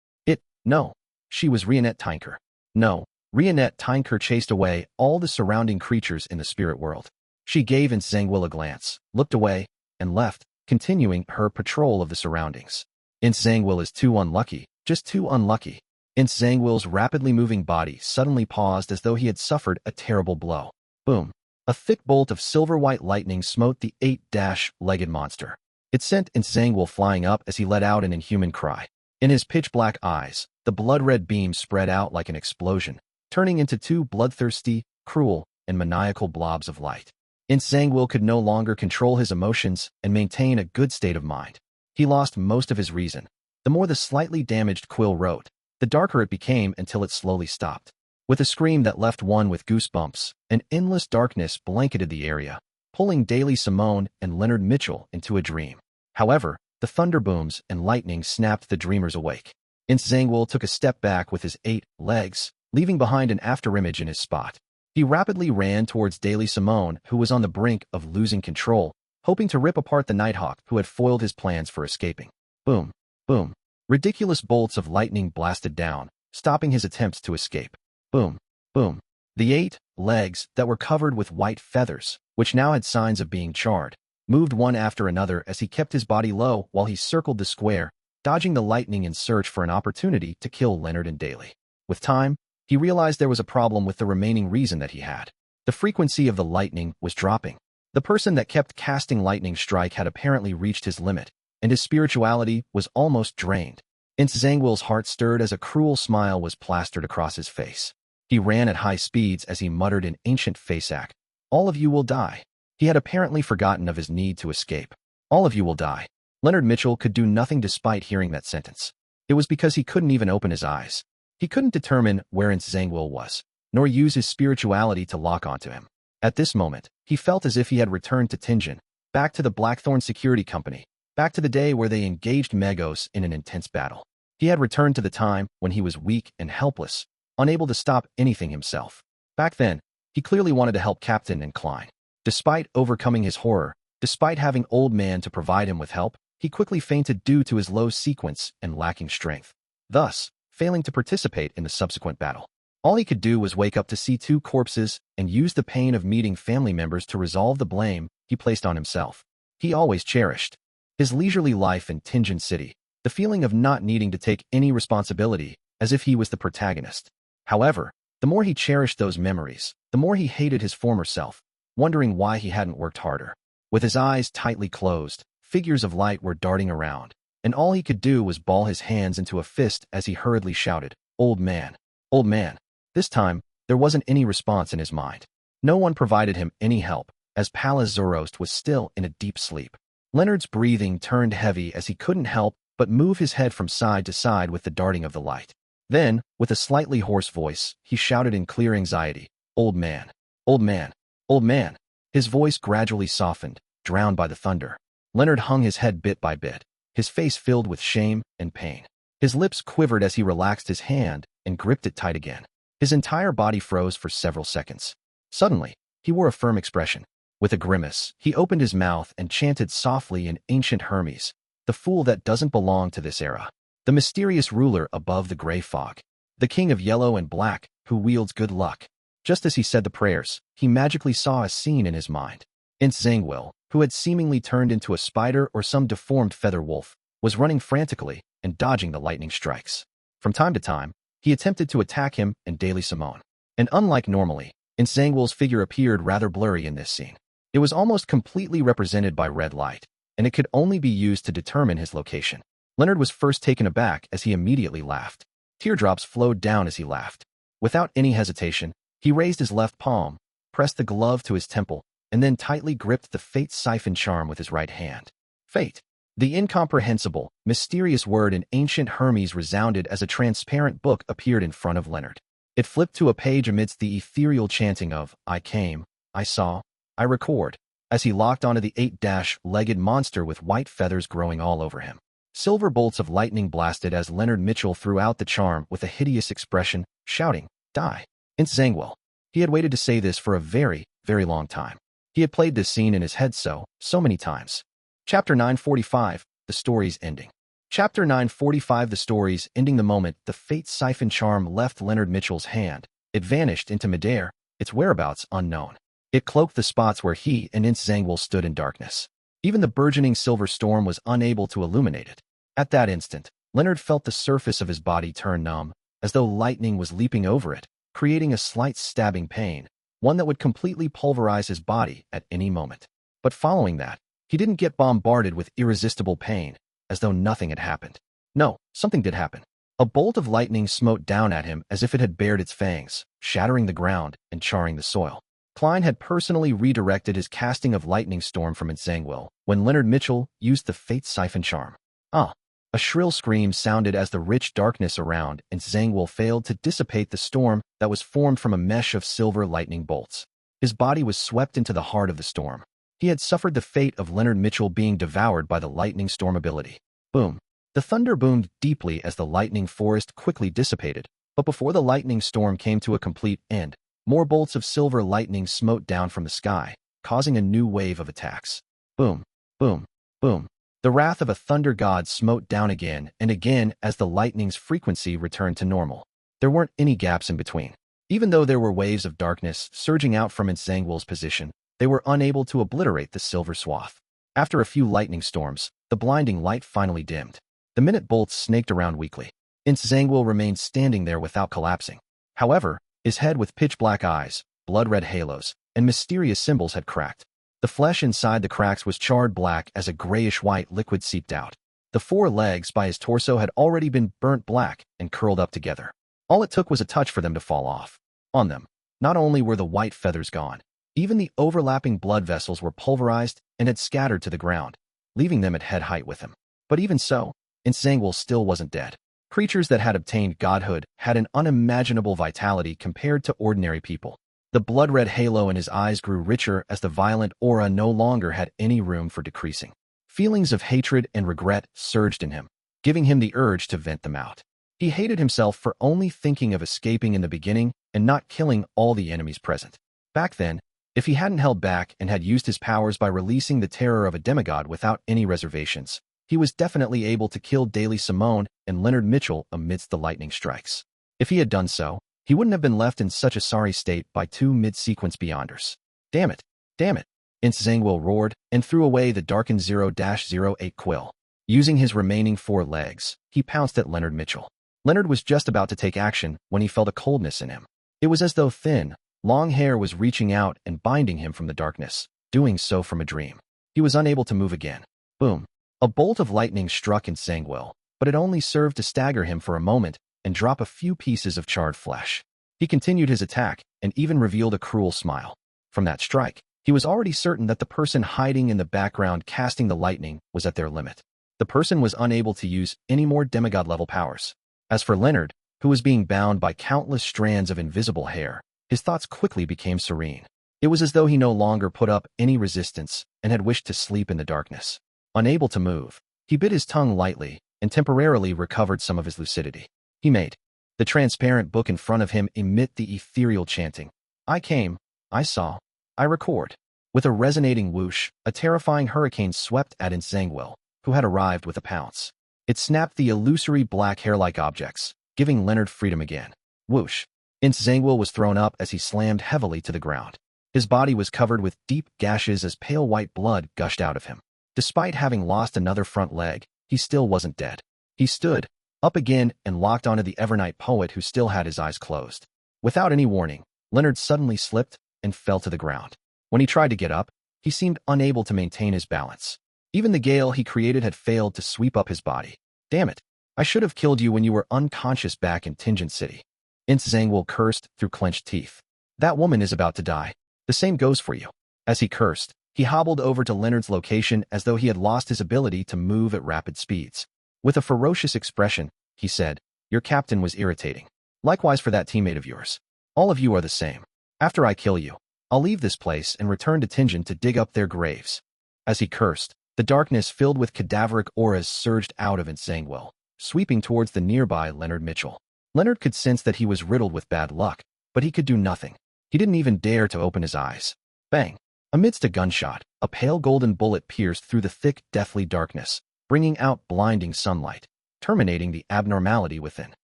No. She was Rionette Tinker. No. Rionette Tinker chased away all the surrounding creatures in the spirit world. She gave Nzangwil a glance, looked away, and left, continuing her patrol of the surroundings. Nzangwil is too unlucky, just too unlucky. Nzangwil's rapidly moving body suddenly paused as though he had suffered a terrible blow. Boom. A thick bolt of silver-white lightning smote the 8-legged monster. It sent Nzangwil flying up as he let out an inhuman cry. In his pitch-black eyes, the blood-red beams spread out like an explosion, turning into 2 bloodthirsty, cruel, and maniacal blobs of light. Nzangwil could no longer control his emotions and maintain a good state of mind. He lost most of his reason. The more the slightly damaged quill wrote, the darker it became until it slowly stopped. With a scream that left one with goosebumps, an endless darkness blanketed the area, pulling Daily Simone and Leonard Mitchell into a dream. However, the thunder booms and lightning snapped the dreamers awake. Nzangwil took a step back with his 8 legs, leaving behind an afterimage in his spot. He rapidly ran towards Daily Simone, who was on the brink of losing control, hoping to rip apart the Nighthawk who had foiled his plans for escaping. Boom, boom. Ridiculous bolts of lightning blasted down, stopping his attempts to escape. Boom, boom. The 8 legs that were covered with white feathers, which now had signs of being charred, moved one after another as he kept his body low while he circled the square, dodging the lightning in search for an opportunity to kill Leonard and Daily. With time, he realized there was a problem with the remaining reason that he had. The frequency of the lightning was dropping. The person that kept casting lightning strike had apparently reached his limit, and his spirituality was almost drained. Nzangwil's heart stirred as a cruel smile was plastered across his face. He ran at high speeds as he muttered in ancient Fasak, "All of you will die." He had apparently forgotten of his need to escape. All of you will die. Leonard Mitchell could do nothing despite hearing that sentence. It was because he couldn't even open his eyes. He couldn't determine where Nzangwil was, nor use his spirituality to lock onto him. At this moment, he felt as if he had returned to Tingen, back to the Blackthorn Security Company, back to the day where they engaged Megos in an intense battle. He had returned to the time when he was weak and helpless, unable to stop anything himself. Back then, he clearly wanted to help Captain and Klein. Despite overcoming his horror, despite having Old Man to provide him with help, he quickly fainted due to his low sequence and lacking strength, thus failing to participate in the subsequent battle. All he could do was wake up to see two corpses and use the pain of meeting family members to resolve the blame he placed on himself. He always cherished his leisurely life in Tingen City, the feeling of not needing to take any responsibility, as if he was the protagonist. However, the more he cherished those memories, the more he hated his former self, wondering why he hadn't worked harder. With his eyes tightly closed, figures of light were darting around, and all he could do was ball his hands into a fist as he hurriedly shouted, "Old man! Old man!" This time, there wasn't any response in his mind. No one provided him any help, as Pallas Zoroast was still in a deep sleep. Leonard's breathing turned heavy as he couldn't help but move his head from side to side with the darting of the light. Then, with a slightly hoarse voice, he shouted in clear anxiety, "Old man! Old man! Old man!" His voice gradually softened, drowned by the thunder. Leonard hung his head bit by bit, his face filled with shame and pain. His lips quivered as he relaxed his hand and gripped it tight again. His entire body froze for several seconds. Suddenly, he wore a firm expression. With a grimace, he opened his mouth and chanted softly in ancient Hermes, "The fool that doesn't belong to this era. The mysterious ruler above the gray fog. The king of yellow and black, who wields good luck." Just as he said the prayers, he magically saw a scene in his mind. Zhangguo, who had seemingly turned into a spider or some deformed feather wolf, was running frantically and dodging the lightning strikes. From time to time, he attempted to attack him and Daily Simone. And unlike normally, Zhangguo's figure appeared rather blurry in this scene. It was almost completely represented by red light, and it could only be used to determine his location. Leonard was first taken aback as he immediately laughed. Teardrops flowed down as he laughed. Without any hesitation, he raised his left palm, pressed the glove to his temple, and then tightly gripped the fate siphon charm with his right hand. Fate. The incomprehensible, mysterious word in ancient Hermes resounded as a transparent book appeared in front of Leonard. It flipped to a page amidst the ethereal chanting of, "I came, I saw, I record," as he locked onto the eight-legged monster with white feathers growing all over him. Silver bolts of lightning blasted as Leonard Mitchell threw out the charm with a hideous expression, shouting, "Die!" Zhangguo. He had waited to say this for a very, very long time. He had played this scene in his head so many times. Chapter 945, The Story's Ending. Chapter 945, The Story's Ending. The moment the fate siphon charm left Leonard Mitchell's hand, it vanished into midair, its whereabouts unknown. It cloaked the spots where he and Zhangguo stood in darkness. Even the burgeoning silver storm was unable to illuminate it. At that instant, Leonard felt the surface of his body turn numb, as though lightning was leaping over it, creating a slight stabbing pain, one that would completely pulverize his body at any moment. But following that, he didn't get bombarded with irresistible pain, as though nothing had happened. No, something did happen. A bolt of lightning smote down at him as if it had bared its fangs, shattering the ground and charring the soil. Klein had personally redirected his casting of lightning storm from Zhangguo when Leonard Mitchell used the fate siphon charm. Ah! A shrill scream sounded as the rich darkness around Zhangguo failed to dissipate the storm that was formed from a mesh of silver lightning bolts. His body was swept into the heart of the storm. He had suffered the fate of Leonard Mitchell being devoured by the lightning storm ability. Boom! The thunder boomed deeply as the lightning forest quickly dissipated, but before the lightning storm came to a complete end, more bolts of silver lightning smote down from the sky, causing a new wave of attacks. Boom! Boom! Boom! The wrath of a thunder god smote down again and again as the lightning's frequency returned to normal. There weren't any gaps in between. Even though there were waves of darkness surging out from Zhangguo's position, they were unable to obliterate the silver swath. After a few lightning storms, the blinding light finally dimmed. The minute bolts snaked around weakly. Zhangguo remained standing there without collapsing. However, his head with pitch-black eyes, blood-red halos, and mysterious symbols had cracked. The flesh inside the cracks was charred black as a grayish-white liquid seeped out. The four legs by his torso had already been burnt black and curled up together. All it took was a touch for them to fall off. On them, not only were the white feathers gone, even the overlapping blood vessels were pulverized and had scattered to the ground, leaving them at head height with him. But even so, Zhangguo still wasn't dead. Creatures that had obtained godhood had an unimaginable vitality compared to ordinary people. The blood-red halo in his eyes grew richer as the violent aura no longer had any room for decreasing. Feelings of hatred and regret surged in him, giving him the urge to vent them out. He hated himself for only thinking of escaping in the beginning and not killing all the enemies present. Back then, if he hadn't held back and had used his powers by releasing the terror of a demigod without any reservations, he was definitely able to kill Daily Simone and Leonard Mitchell amidst the lightning strikes. If he had done so, He wouldn't have been left in such a sorry state by two mid-sequence beyonders. Damn it! Damn it! Zhangguo roared and threw away the darkened 0-08 quill. Using his remaining 4 legs, he pounced at Leonard Mitchell. Leonard was just about to take action when he felt a coldness in him. It was as though thin, long hair was reaching out and binding him from the darkness, doing so from a dream. He was unable to move again. Boom! A bolt of lightning struck Zhangguo, but it only served to stagger him for a moment and drop a few pieces of charred flesh. He continued his attack and even revealed a cruel smile. From that strike, he was already certain that the person hiding in the background casting the lightning was at their limit. The person was unable to use any more demigod-level powers. As for Leonard, who was being bound by countless strands of invisible hair, his thoughts quickly became serene. It was as though he no longer put up any resistance and had wished to sleep in the darkness. Unable to move, he bit his tongue lightly and temporarily recovered some of his lucidity. He made the transparent book in front of him emit the ethereal chanting. I came, I saw, I record. With a resonating whoosh, a terrifying hurricane swept at Zhangguo, who had arrived with a pounce. It snapped the illusory black hair-like objects, giving Leonard freedom again. Whoosh! Zhangguo was thrown up as he slammed heavily to the ground. His body was covered with deep gashes as pale white blood gushed out of him. Despite having lost another front leg, he still wasn't dead. He stood up again and locked onto the Evernight poet who still had his eyes closed. Without any warning, Leonard suddenly slipped and fell to the ground. When he tried to get up, he seemed unable to maintain his balance. Even the gale he created had failed to sweep up his body. Damn it! I should have killed you when you were unconscious back in Tingent City. Zhangguo cursed through clenched teeth. That woman is about to die. The same goes for you. As he cursed, he hobbled over to Leonard's location as though he had lost his ability to move at rapid speeds. With a ferocious expression, he said, Your captain was irritating. Likewise for that teammate of yours. All of you are the same. After I kill you, I'll leave this place and return to Tingent to dig up their graves. As he cursed, the darkness filled with cadaveric auras surged out of Zhangguo, sweeping towards the nearby Leonard Mitchell. Leonard could sense that he was riddled with bad luck, but he could do nothing. He didn't even dare to open his eyes. Bang! Amidst a gunshot, a pale golden bullet pierced through the thick, deathly darkness, bringing out blinding sunlight, terminating the abnormality within.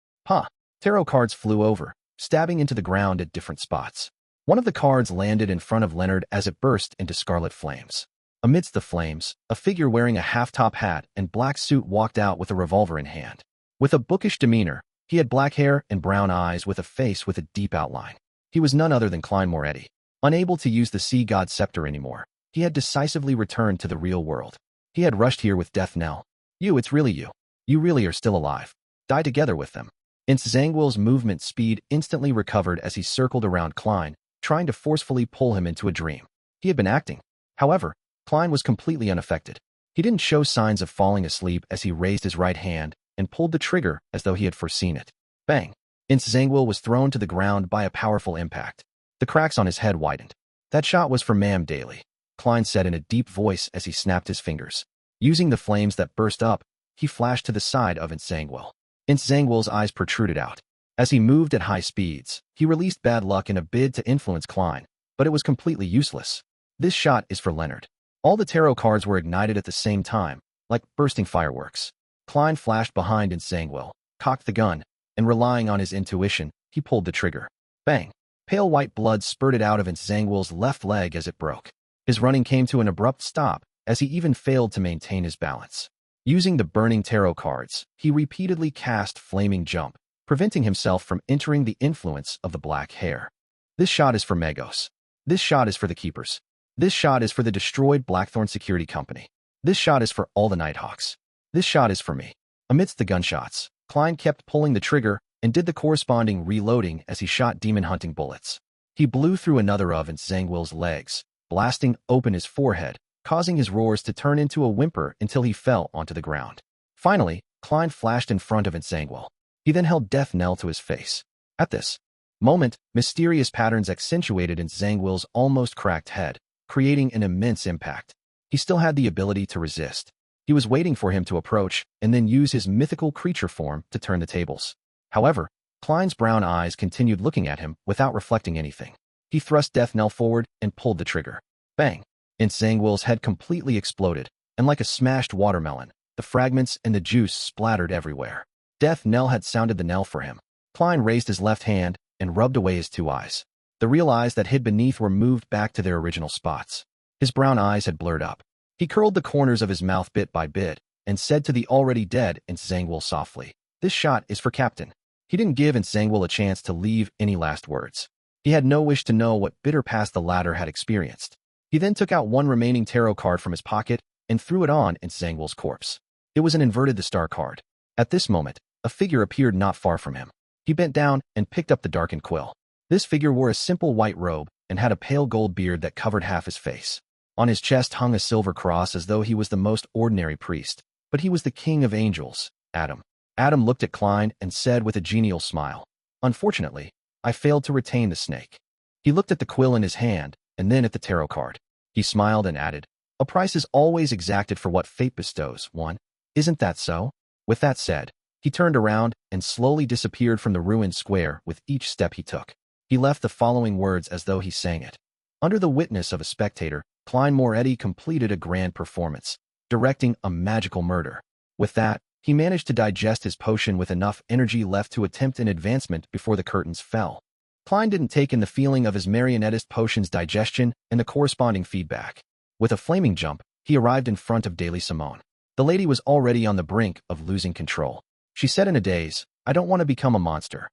Tarot cards flew over, stabbing into the ground at different spots. One of the cards landed in front of Leonard as it burst into scarlet flames. Amidst the flames, a figure wearing a half-top hat and black suit walked out with a revolver in hand. With a bookish demeanor, he had black hair and brown eyes with a face with a deep outline. He was none other than Klein Moretti. Unable to use the sea god scepter anymore, he had decisively returned to the real world. He had rushed here with death knell. It's really you. You really are still alive. Die together with them. Zhangguo's movement speed instantly recovered as he circled around Klein, trying to forcefully pull him into a dream. He had been acting. However, Klein was completely unaffected. He didn't show signs of falling asleep as he raised his right hand and pulled the trigger as though he had foreseen it. Bang! Zhangguo was thrown to the ground by a powerful impact. The cracks on his head widened. That shot was for Ma'am Daly, Klein said in a deep voice as he snapped his fingers. Using the flames that burst up, he flashed to the side of Zhangguo. Zhangguo's eyes protruded out. As he moved at high speeds, he released bad luck in a bid to influence Klein, but it was completely useless. This shot is for Leonard. All the tarot cards were ignited at the same time, like bursting fireworks. Klein flashed behind Zhangguo, cocked the gun, and relying on his intuition, he pulled the trigger. Bang! Pale white blood spurted out of Zhangguo's left leg as it broke. His running came to an abrupt stop, as he even failed to maintain his balance. Using the burning tarot cards, he repeatedly cast Flaming Jump, preventing himself from entering the influence of the black hair. This shot is for Magos. This shot is for the Keepers. This shot is for the destroyed Blackthorn Security Company. This shot is for all the Nighthawks. This shot is for me. Amidst the gunshots, Klein kept pulling the trigger and did the corresponding reloading as he shot demon-hunting bullets. He blew through another of Zhangguo's legs, blasting open his forehead, causing his roars to turn into a whimper until he fell onto the ground. Finally, Klein flashed in front of Zhangguo. He then held death knell to his face. At this moment, mysterious patterns accentuated Zhangguo's almost cracked head, creating an immense impact. He still had the ability to resist. He was waiting for him to approach and then use his mythical creature form to turn the tables. However, Klein's brown eyes continued looking at him without reflecting anything. He thrust death knell forward and pulled the trigger. Bang! Zhangguo's head completely exploded, and like a smashed watermelon, the fragments and the juice splattered everywhere. Death knell had sounded the knell for him. Klein raised his left hand and rubbed away his two eyes. The real eyes that hid beneath were moved back to their original spots. His brown eyes had blurred up. He curled the corners of his mouth bit by bit and said to the already dead Nsangwil softly, "This shot is for Captain." He didn't give Nsangwil a chance to leave any last words. He had no wish to know what bitter past the latter had experienced. He then took out one remaining tarot card from his pocket and threw it on Nsangwil's corpse. It was an inverted the star card. At this moment, a figure appeared not far from him. He bent down and picked up the darkened quill. This figure wore a simple white robe and had a pale gold beard that covered half his face. On his chest hung a silver cross as though he was the most ordinary priest, but he was the king of angels, Adam. Adam looked at Klein and said with a genial smile, "Unfortunately, I failed to retain the snake." He looked at the quill in his hand and then at the tarot card. He smiled and added, "A price is always exacted for what fate bestows one. Isn't that so?" With that said, he turned around and slowly disappeared from the ruined square with each step he took. He left the following words as though he sang it. Under the witness of a spectator, Klein Moretti completed a grand performance, directing a magical murder. With that, he managed to digest his potion with enough energy left to attempt an advancement before the curtains fell. Klein didn't take in the feeling of his marionettist potion's digestion and the corresponding feedback. With a flaming jump, he arrived in front of Daily Simone. The lady was already on the brink of losing control. She said in a daze, "I don't want to become a monster."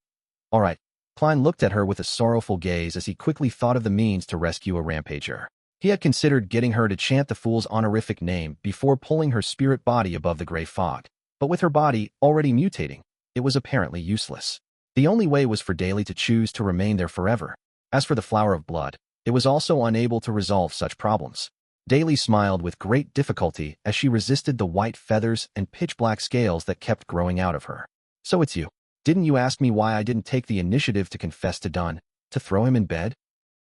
"All right." Klein looked at her with a sorrowful gaze as he quickly thought of the means to rescue a rampager. He had considered getting her to chant the fool's honorific name before pulling her spirit body above the gray fog. But with her body already mutating, it was apparently useless. The only way was for Daly to choose to remain there forever. As for the flower of blood, it was also unable to resolve such problems. Daly smiled with great difficulty as she resisted the white feathers and pitch-black scales that kept growing out of her. "So it's you. Didn't you ask me why I didn't take the initiative to confess to Dunn, to throw him in bed?"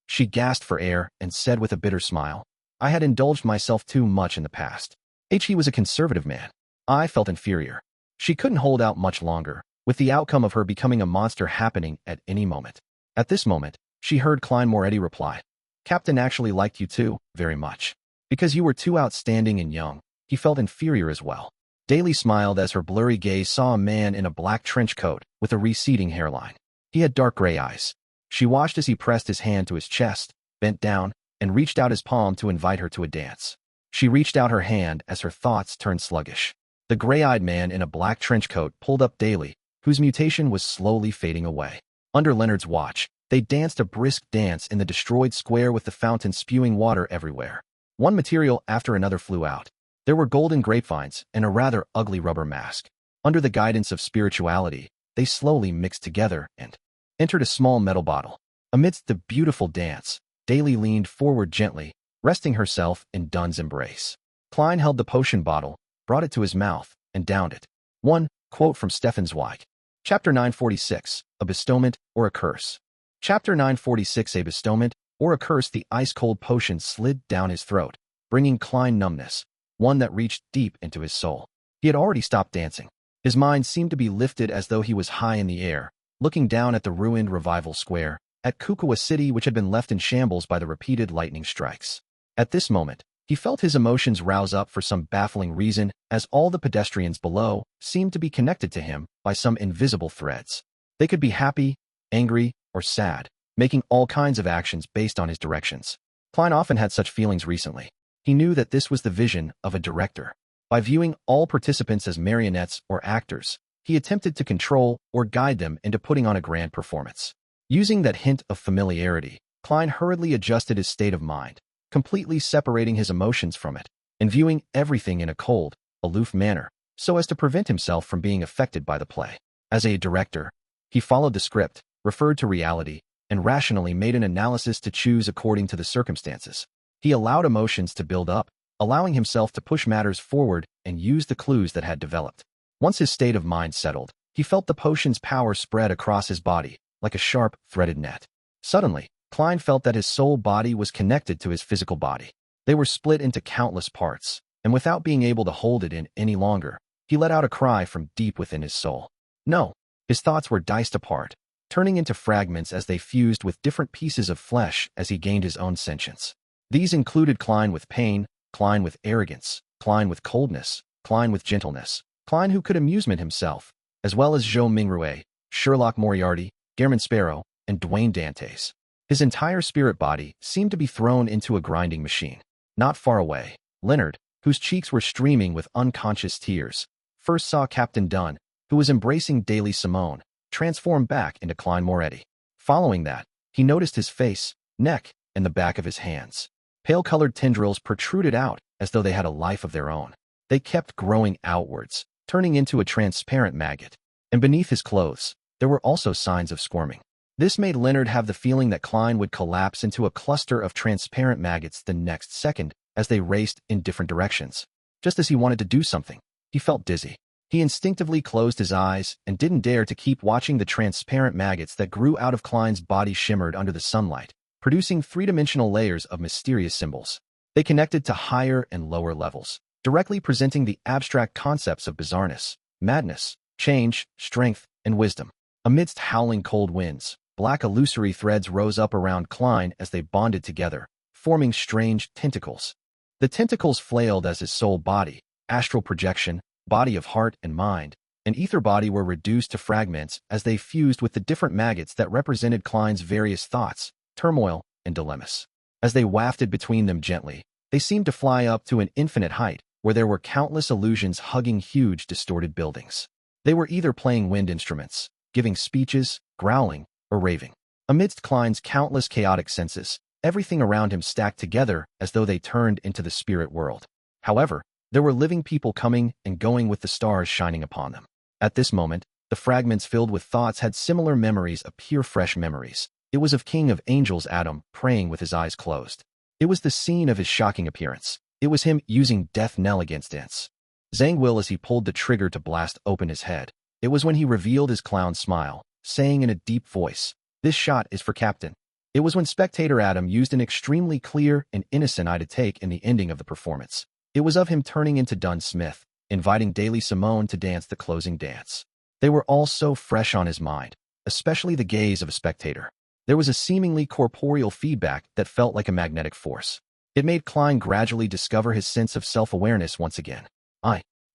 She gasped for air and said with a bitter smile, "I had indulged myself too much in the past. He was a conservative man. I felt inferior." She couldn't hold out much longer, with the outcome of her becoming a monster happening at any moment. At this moment, she heard Klein Moretti reply, "Captain actually liked you too, very much. Because you were too outstanding and young, he felt inferior as well." Daly smiled as her blurry gaze saw a man in a black trench coat with a receding hairline. He had dark gray eyes. She watched as he pressed his hand to his chest, bent down, and reached out his palm to invite her to a dance. She reached out her hand as her thoughts turned sluggish. The gray-eyed man in a black trench coat pulled up Daly, whose mutation was slowly fading away. Under Leonard's watch, they danced a brisk dance in the destroyed square with the fountain spewing water everywhere. One material after another flew out. There were golden grapevines and a rather ugly rubber mask. Under the guidance of spirituality, they slowly mixed together and entered a small metal bottle. Amidst the beautiful dance, Daly leaned forward gently, resting herself in Dunn's embrace. Klein held the potion bottle, brought it to his mouth, and downed it. One quote from Stephen Zweig. Chapter 946, A Bestowment or a Curse. Chapter 946, A Bestowment or a Curse. The ice-cold potion slid down his throat, bringing Klein numbness, one that reached deep into his soul. He had already stopped dancing. His mind seemed to be lifted as though he was high in the air, looking down at the ruined Revival Square, at Kukawa City which had been left in shambles by the repeated lightning strikes. At this moment, he felt his emotions rouse up for some baffling reason, as all the pedestrians below seemed to be connected to him by some invisible threads. They could be happy, angry, or sad, making all kinds of actions based on his directions. Klein often had such feelings recently. He knew that this was the vision of a director. By viewing all participants as marionettes or actors, he attempted to control or guide them into putting on a grand performance. Using that hint of familiarity, Klein hurriedly adjusted his state of mind, completely separating his emotions from it, and viewing everything in a cold, aloof manner, so as to prevent himself from being affected by the play. As a director, he followed the script, referred to reality, and rationally made an analysis to choose according to the circumstances. He allowed emotions to build up, allowing himself to push matters forward and use the clues that had developed. Once his state of mind settled, he felt the potion's power spread across his body, like a sharp, threaded net. Suddenly, Klein felt that his soul body was connected to his physical body. They were split into countless parts, and without being able to hold it in any longer, he let out a cry from deep within his soul. No, his thoughts were diced apart, turning into fragments as they fused with different pieces of flesh as he gained his own sentience. These included Klein with pain, Klein with arrogance, Klein with coldness, Klein with gentleness, Klein who could amusement himself, as well as Zhou Mingrui, Sherlock Moriarty, Gairman Sparrow, and Dwayne Dante's. His entire spirit body seemed to be thrown into a grinding machine. Not far away, Leonard, whose cheeks were streaming with unconscious tears, first saw Captain Dunn, who was embracing Daily Simone, transform back into Klein Moretti. Following that, he noticed his face, neck, and the back of his hands. Pale-colored tendrils protruded out as though they had a life of their own. They kept growing outwards, turning into a transparent maggot. And beneath his clothes, there were also signs of squirming. This made Leonard have the feeling that Klein would collapse into a cluster of transparent maggots the next second as they raced in different directions. Just as he wanted to do something, he felt dizzy. He instinctively closed his eyes and didn't dare to keep watching the transparent maggots that grew out of Klein's body shimmered under the sunlight, producing three-dimensional layers of mysterious symbols. They connected to higher and lower levels, directly presenting the abstract concepts of bizarreness, madness, change, strength, and wisdom. Amidst howling cold winds, black illusory threads rose up around Klein as they bonded together, forming strange tentacles. The tentacles flailed as his soul body, astral projection, body of heart and mind, and ether body were reduced to fragments as they fused with the different maggots that represented Klein's various thoughts, turmoil, and dilemmas. As they wafted between them gently, they seemed to fly up to an infinite height, where there were countless illusions hugging huge distorted buildings. They were either playing wind instruments, giving speeches, growling, or raving. Amidst Klein's countless chaotic senses, everything around him stacked together as though they turned into the spirit world. However, there were living people coming and going with the stars shining upon them. At this moment, the fragments filled with thoughts had similar memories appear, fresh memories. It was of King of Angels Adam praying with his eyes closed. It was the scene of his shocking appearance. It was him using death knell against Dance. Zhang Will as he pulled the trigger to blast open his head. It was when he revealed his clown smile, saying in a deep voice, "This shot is for Captain." It was when Spectator Adam used an extremely clear and innocent eye to take in the ending of the performance. It was of him turning into Dunn Smith, inviting Daily Simone to dance the closing dance. They were all so fresh on his mind, especially the gaze of a spectator. There was a seemingly corporeal feedback that felt like a magnetic force. It made Klein gradually discover his sense of self-awareness once again.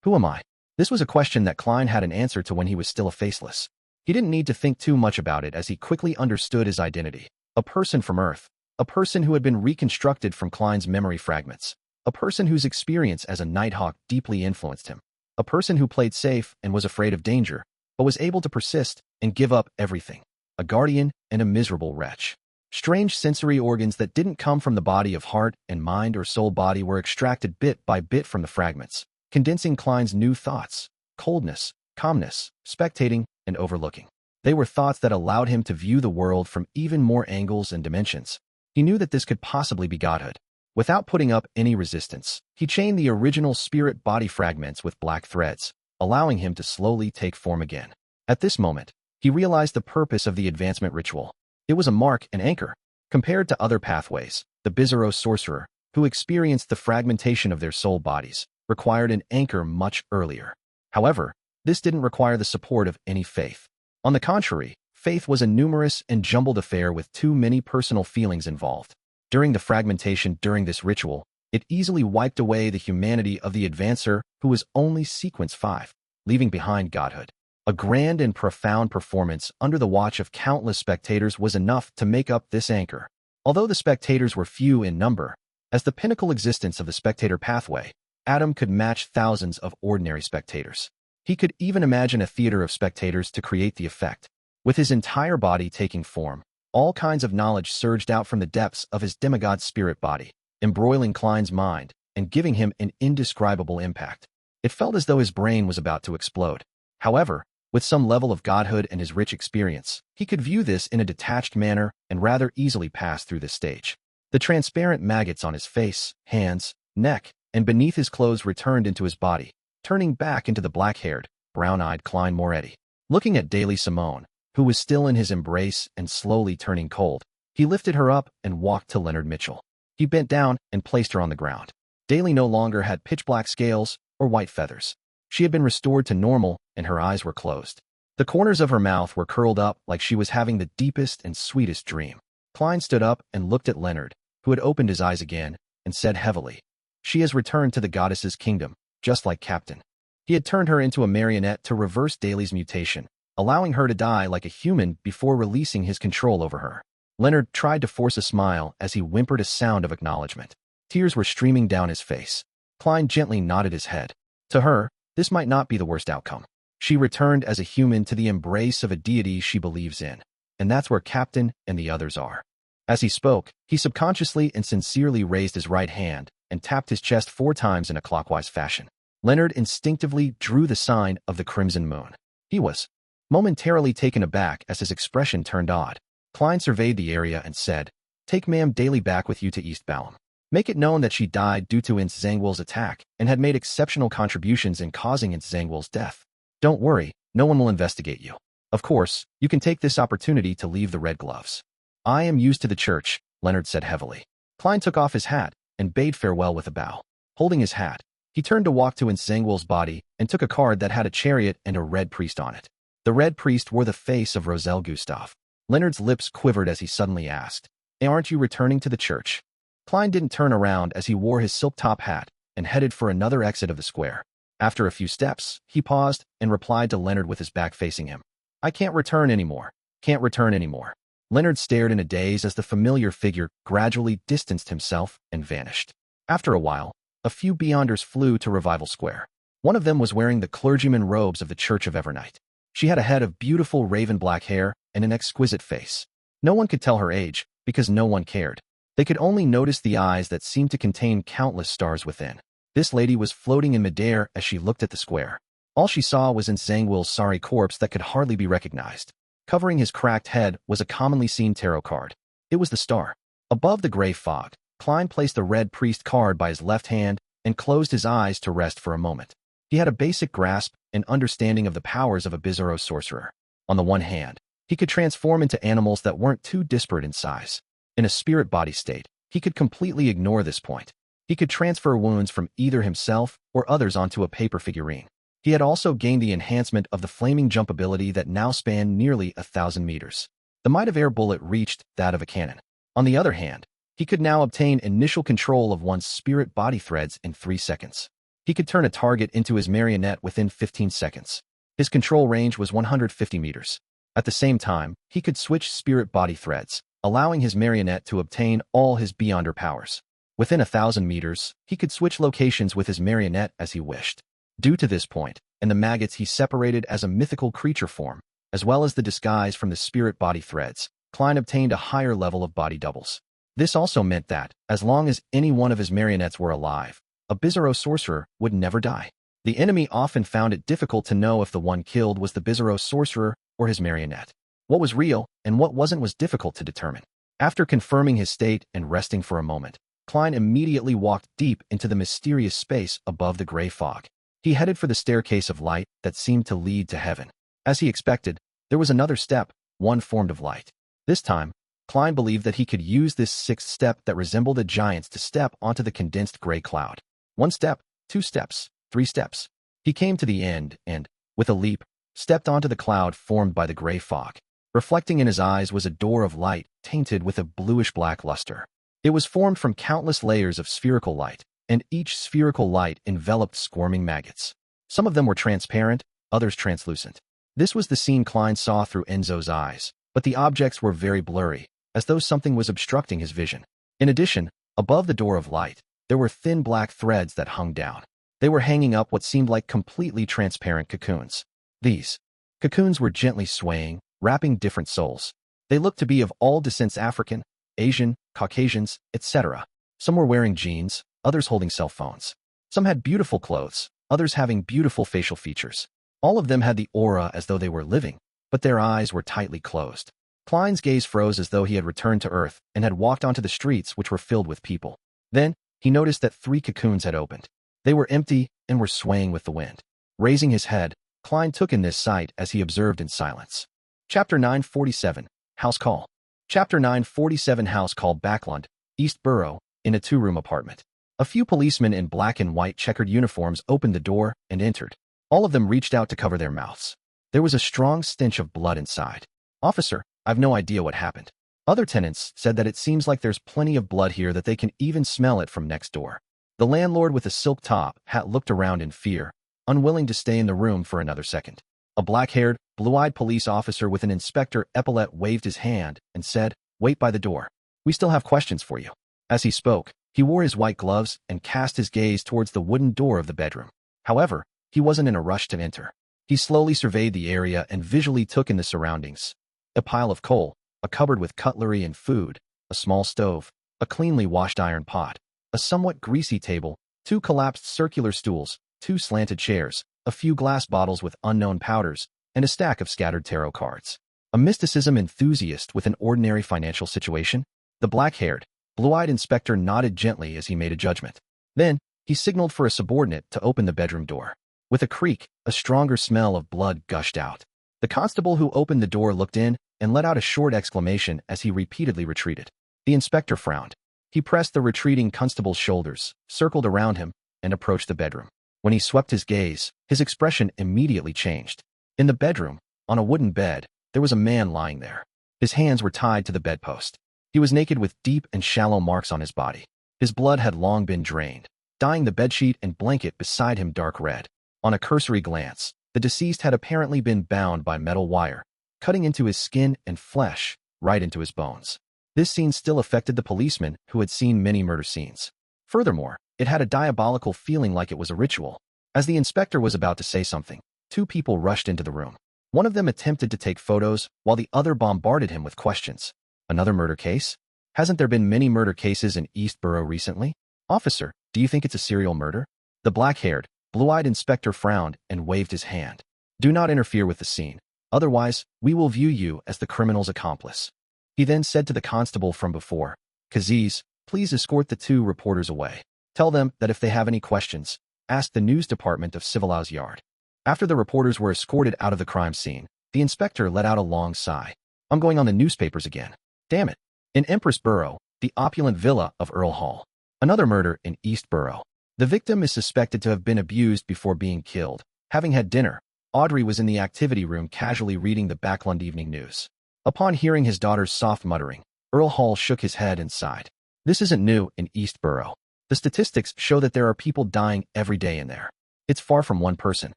Who am I? This was a question that Klein had an answer to when he was still a faceless. He didn't need to think too much about it as he quickly understood his identity. A person from Earth. A person who had been reconstructed from Klein's memory fragments. A person whose experience as a Nighthawk deeply influenced him. A person who played safe and was afraid of danger, but was able to persist and give up everything. A guardian and a miserable wretch. Strange sensory organs that didn't come from the body of heart and mind or soul body were extracted bit by bit from the fragments, condensing Klein's new thoughts, coldness, calmness, spectating, and overlooking. They were thoughts that allowed him to view the world from even more angles and dimensions. He knew that this could possibly be Godhood. Without putting up any resistance, he chained the original spirit body fragments with black threads, allowing him to slowly take form again. At this moment, he realized the purpose of the advancement ritual. It was a mark and anchor. Compared to other pathways, the Bizarro sorcerer, who experienced the fragmentation of their soul bodies, required an anchor much earlier. However, this didn't require the support of any faith. On the contrary, faith was a numerous and jumbled affair with too many personal feelings involved. During the fragmentation during this ritual, it easily wiped away the humanity of the advancer who was only sequence 5, leaving behind Godhood. A grand and profound performance under the watch of countless spectators was enough to make up this anchor. Although the spectators were few in number, as the pinnacle existence of the spectator pathway, Adam could match thousands of ordinary spectators. He could even imagine a theater of spectators to create the effect. With his entire body taking form, all kinds of knowledge surged out from the depths of his demigod spirit body, embroiling Klein's mind and giving him an indescribable impact. It felt as though his brain was about to explode. However, with some level of godhood and his rich experience, he could view this in a detached manner and rather easily pass through this stage. The transparent maggots on his face, hands, neck, and beneath his clothes returned into his body, turning back into the black-haired, brown-eyed Klein Moretti. Looking at Daily Simone, who was still in his embrace and slowly turning cold, he lifted her up and walked to Leonard Mitchell. He bent down and placed her on the ground. Daily no longer had pitch-black scales or white feathers. She had been restored to normal, and her eyes were closed. The corners of her mouth were curled up like she was having the deepest and sweetest dream. Klein stood up and looked at Leonard, who had opened his eyes again, and said heavily, "She has returned to the goddess's kingdom, just like Captain." He had turned her into a marionette to reverse Daily's mutation, allowing her to die like a human before releasing his control over her. Leonard tried to force a smile as he whimpered a sound of acknowledgement. Tears were streaming down his face. Klein gently nodded his head. To her, this might not be the worst outcome. She returned as a human to the embrace of a deity she believes in. And that's where Captain and the others are. As he spoke, he subconsciously and sincerely raised his right hand and tapped his chest 4 times in a clockwise fashion. Leonard instinctively drew the sign of the crimson moon. He was momentarily taken aback as his expression turned odd. Klein surveyed the area and said, "Take Ma'am Daly back with you to East Balham. Make it known that she died due to Ince Zangwill's attack and had made exceptional contributions in causing Ince Zangwill's death. Don't worry, no one will investigate you. Of course, you can take this opportunity to leave the red gloves." "I am used to the church," Leonard said heavily. Klein took off his hat and bade farewell with a bow. Holding his hat, he turned to walk to Ince Zangwill's body and took a card that had a chariot and a red priest on it. The red priest wore the face of Roselle Gustave. Leonard's lips quivered as he suddenly asked, "Aren't you returning to the church?" Klein didn't turn around as he wore his silk top hat and headed for another exit of the square. After a few steps, he paused and replied to Leonard with his back facing him. "I can't return anymore. Can't return anymore." Leonard stared in a daze as the familiar figure gradually distanced himself and vanished. After a while, a few beyonders flew to Revival Square. One of them was wearing the clergyman robes of the Church of Evernight. She had a head of beautiful raven black hair and an exquisite face. No one could tell her age, because no one cared. They could only notice the eyes that seemed to contain countless stars within. This lady was floating in midair as she looked at the square. All she saw was Ince Zangwill's sorry corpse that could hardly be recognized. Covering his cracked head was a commonly seen tarot card. It was the star. Above the gray fog, Klein placed the red priest card by his left hand and closed his eyes to rest for a moment. He had a basic grasp and understanding of the powers of a bizarro sorcerer. On the one hand, he could transform into animals that weren't too disparate in size. In a spirit body state, he could completely ignore this point. He could transfer wounds from either himself or others onto a paper figurine. He had also gained the enhancement of the flaming jump ability that now spanned nearly 1,000 meters. The might of air bullet reached that of a cannon. On the other hand, he could now obtain initial control of one's spirit body threads in 3 seconds. He could turn a target into his marionette within 15 seconds. His control range was 150 meters. At the same time, he could switch spirit body threads, allowing his marionette to obtain all his beyonder powers. Within 1,000 meters, he could switch locations with his marionette as he wished. Due to this point, and the maggots he separated as a mythical creature form, as well as the disguise from the spirit body threads, Klein obtained a higher level of body doubles. This also meant that, as long as any one of his marionettes were alive, a bizarro sorcerer would never die. The enemy often found it difficult to know if the one killed was the bizarro sorcerer or his marionette. What was real and what wasn't was difficult to determine. After confirming his state and resting for a moment, Klein immediately walked deep into the mysterious space above the gray fog. He headed for the staircase of light that seemed to lead to heaven. As he expected, there was another step, one formed of light. This time, Klein believed that he could use this 6th step that resembled a giant's to step onto the condensed gray cloud. 1 step, 2 steps, 3 steps. He came to the end and, with a leap, stepped onto the cloud formed by the gray fog. Reflecting in his eyes was a door of light tainted with a bluish-black luster. It was formed from countless layers of spherical light, and each spherical light enveloped squirming maggots. Some of them were transparent, others translucent. This was the scene Klein saw through Enzo's eyes, but the objects were very blurry, as though something was obstructing his vision. In addition, above the door of light, there were thin black threads that hung down. They were hanging up what seemed like completely transparent cocoons. These cocoons were gently swaying, wrapping different souls. They looked to be of all descents: African, Asian, Caucasians, etc. Some were wearing jeans, others holding cell phones. Some had beautiful clothes, others having beautiful facial features. All of them had the aura as though they were living, but their eyes were tightly closed. Klein's gaze froze as though he had returned to Earth and had walked onto the streets which were filled with people. Then, he noticed that 3 cocoons had opened. They were empty and were swaying with the wind. Raising his head, Klein took in this sight as he observed in silence. Chapter 947, House Call. Chapter 947, House Call, Backlund, East Borough, in a 2-room apartment. A few policemen in black and white checkered uniforms opened the door and entered. All of them reached out to cover their mouths. There was a strong stench of blood inside. "Officer, I've no idea what happened." Other tenants said that it seems like there's plenty of blood here, that they can even smell it from next door. The landlord with a silk top hat looked around in fear, unwilling to stay in the room for another second. A black-haired, blue-eyed police officer with an inspector epaulette waved his hand and said, "Wait by the door. We still have questions for you." As he spoke, he wore his white gloves and cast his gaze towards the wooden door of the bedroom. However, he wasn't in a rush to enter. He slowly surveyed the area and visually took in the surroundings. A pile of coal, a cupboard with cutlery and food, a small stove, a cleanly washed iron pot, a somewhat greasy table, 2 collapsed circular stools, 2 slanted chairs, a few glass bottles with unknown powders, and a stack of scattered tarot cards. A mysticism enthusiast with an ordinary financial situation? The black-haired, blue-eyed inspector nodded gently as he made a judgment. Then, he signaled for a subordinate to open the bedroom door. With a creak, a stronger smell of blood gushed out. The constable who opened the door looked in and let out a short exclamation as he repeatedly retreated. The inspector frowned. He pressed the retreating constable's shoulders, circled around him, and approached the bedroom. When he swept his gaze, his expression immediately changed. In the bedroom, on a wooden bed, there was a man lying there. His hands were tied to the bedpost. He was naked with deep and shallow marks on his body. His blood had long been drained, dyeing the bedsheet and blanket beside him dark red. On a cursory glance, the deceased had apparently been bound by metal wire, cutting into his skin and flesh, right into his bones. This scene still affected the policeman who had seen many murder scenes. Furthermore, it had a diabolical feeling like it was a ritual. As the inspector was about to say something, 2 people rushed into the room. One of them attempted to take photos, while the other bombarded him with questions. Another murder case? Hasn't there been many murder cases in Eastborough recently? Officer, do you think it's a serial murder? The black-haired, blue-eyed inspector frowned and waved his hand. Do not interfere with the scene. Otherwise, we will view you as the criminal's accomplice. He then said to the constable from before, "Kaziz, please escort the 2 reporters away. Tell them that if they have any questions, ask the news department of Civilized Yard." After the reporters were escorted out of the crime scene, the inspector let out a long sigh. "I'm going on the newspapers again. Damn it." In Empress Borough, the opulent villa of Earl Hall. Another murder in Eastborough. The victim is suspected to have been abused before being killed. Having had dinner, Audrey was in the activity room casually reading the Backland Evening News. Upon hearing his daughter's soft muttering, Earl Hall shook his head and sighed. This isn't new in Eastborough. The statistics show that there are people dying every day in there. It's far from one person.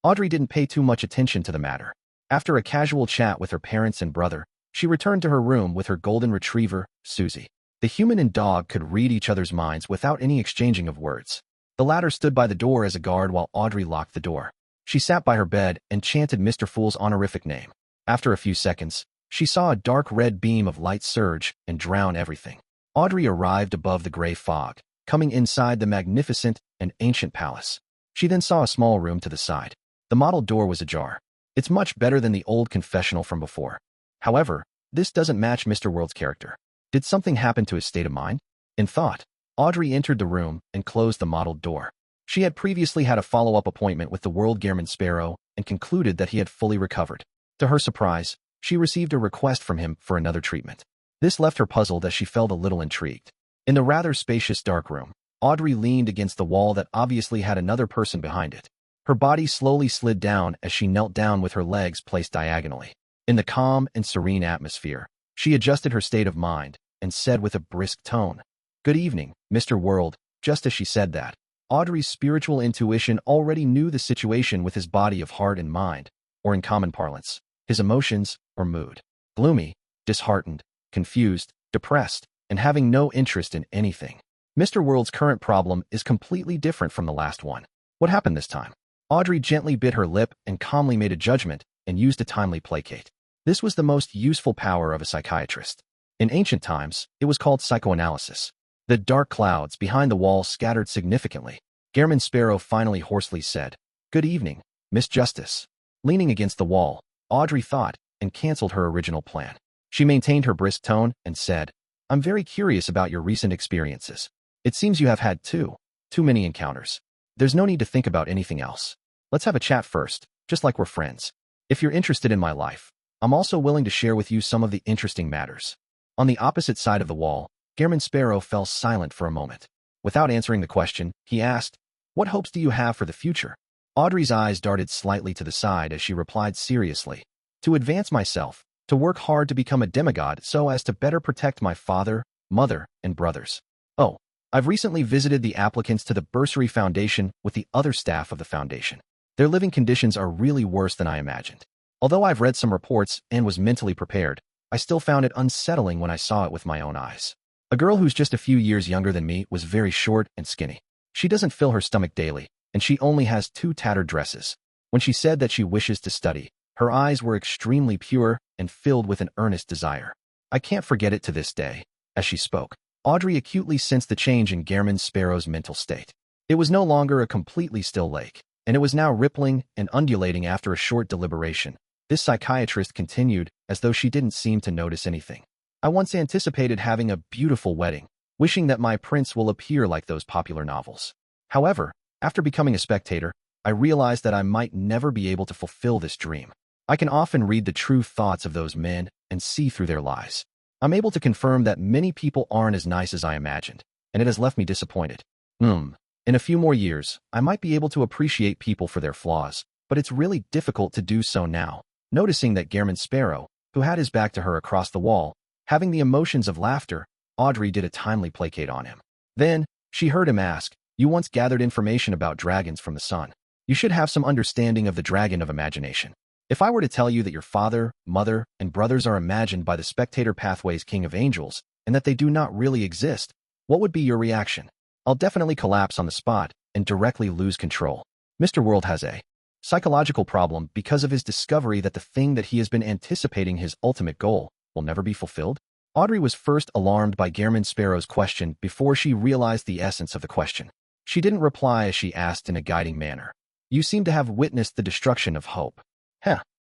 Audrey didn't pay too much attention to the matter. After a casual chat with her parents and brother, she returned to her room with her golden retriever, Susie. The human and dog could read each other's minds without any exchanging of words. The latter stood by the door as a guard while Audrey locked the door. She sat by her bed and chanted Mr. Fool's honorific name. After a few seconds, she saw a dark red beam of light surge and drown everything. Audrey arrived above the gray fog, coming inside the magnificent and ancient palace. She then saw a small room to the side. The model door was ajar. It's much better than the old confessional from before. However, this doesn't match Mr. World's character. Did something happen to his state of mind? In thought, Audrey entered the room and closed the mottled door. She had previously had a follow-up appointment with the World Gearman Sparrow and concluded that he had fully recovered. To her surprise, she received a request from him for another treatment. This left her puzzled as she felt a little intrigued. In the rather spacious dark room, Audrey leaned against the wall that obviously had another person behind it. Her body slowly slid down as she knelt down with her legs placed diagonally. In the calm and serene atmosphere, she adjusted her state of mind and said with a brisk tone, "Good evening, Mr. World." Just as she said that, Audrey's spiritual intuition already knew the situation with his body of heart and mind, or in common parlance, his emotions or mood. Gloomy, disheartened, confused, depressed, and having no interest in anything. Mr. World's current problem is completely different from the last one. What happened this time? Audrey gently bit her lip and calmly made a judgment and used a timely placate. This was the most useful power of a psychiatrist. In ancient times, it was called psychoanalysis. The dark clouds behind the wall scattered significantly. Gearman Sparrow finally hoarsely said, "Good evening, Miss Justice." Leaning against the wall, Audrey thought and canceled her original plan. She maintained her brisk tone and said, "I'm very curious about your recent experiences. It seems you have had too many encounters. There's no need to think about anything else. Let's have a chat first, just like we're friends. If you're interested in my life, I'm also willing to share with you some of the interesting matters." On the opposite side of the wall, Gearman Sparrow fell silent for a moment. Without answering the question, he asked, "What hopes do you have for the future?" Audrey's eyes darted slightly to the side as she replied seriously, "To advance myself, to work hard to become a demigod so as to better protect my father, mother, and brothers. Oh, I've recently visited the applicants to the Bursary Foundation with the other staff of the foundation. Their living conditions are really worse than I imagined. Although I've read some reports and was mentally prepared, I still found it unsettling when I saw it with my own eyes. A girl who's just a few years younger than me was very short and skinny. She doesn't fill her stomach daily, and she only has 2 tattered dresses. When she said that she wishes to study, her eyes were extremely pure and filled with an earnest desire. I can't forget it to this day. As she spoke, Audrey acutely sensed the change in Gehrman Sparrow's mental state. It was no longer a completely still lake, and it was now rippling and undulating after a short deliberation. This psychiatrist continued, as though she didn't seem to notice anything. I once anticipated having a beautiful wedding, wishing that my prince will appear like those popular novels. However, after becoming a spectator, I realized that I might never be able to fulfill this dream. I can often read the true thoughts of those men and see through their lies. I'm able to confirm that many people aren't as nice as I imagined, and it has left me disappointed. In a few more years, I might be able to appreciate people for their flaws, but it's really difficult to do so now. Noticing that Gehrman Sparrow, who had his back to her across the wall, having the emotions of laughter, Audrey did a timely placate on him. Then, she heard him ask, "You once gathered information about dragons from the sun. You should have some understanding of the dragon of imagination. If I were to tell you that your father, mother, and brothers are imagined by the spectator pathway's king of angels, and that they do not really exist, what would be your reaction?" I'll definitely collapse on the spot and directly lose control. Mr. World has a psychological problem because of his discovery that the thing that he has been anticipating, his ultimate goal, will never be fulfilled. Audrey was first alarmed by Gehrman Sparrow's question before she realized the essence of the question. She didn't reply as she asked in a guiding manner. "You seem to have witnessed the destruction of hope."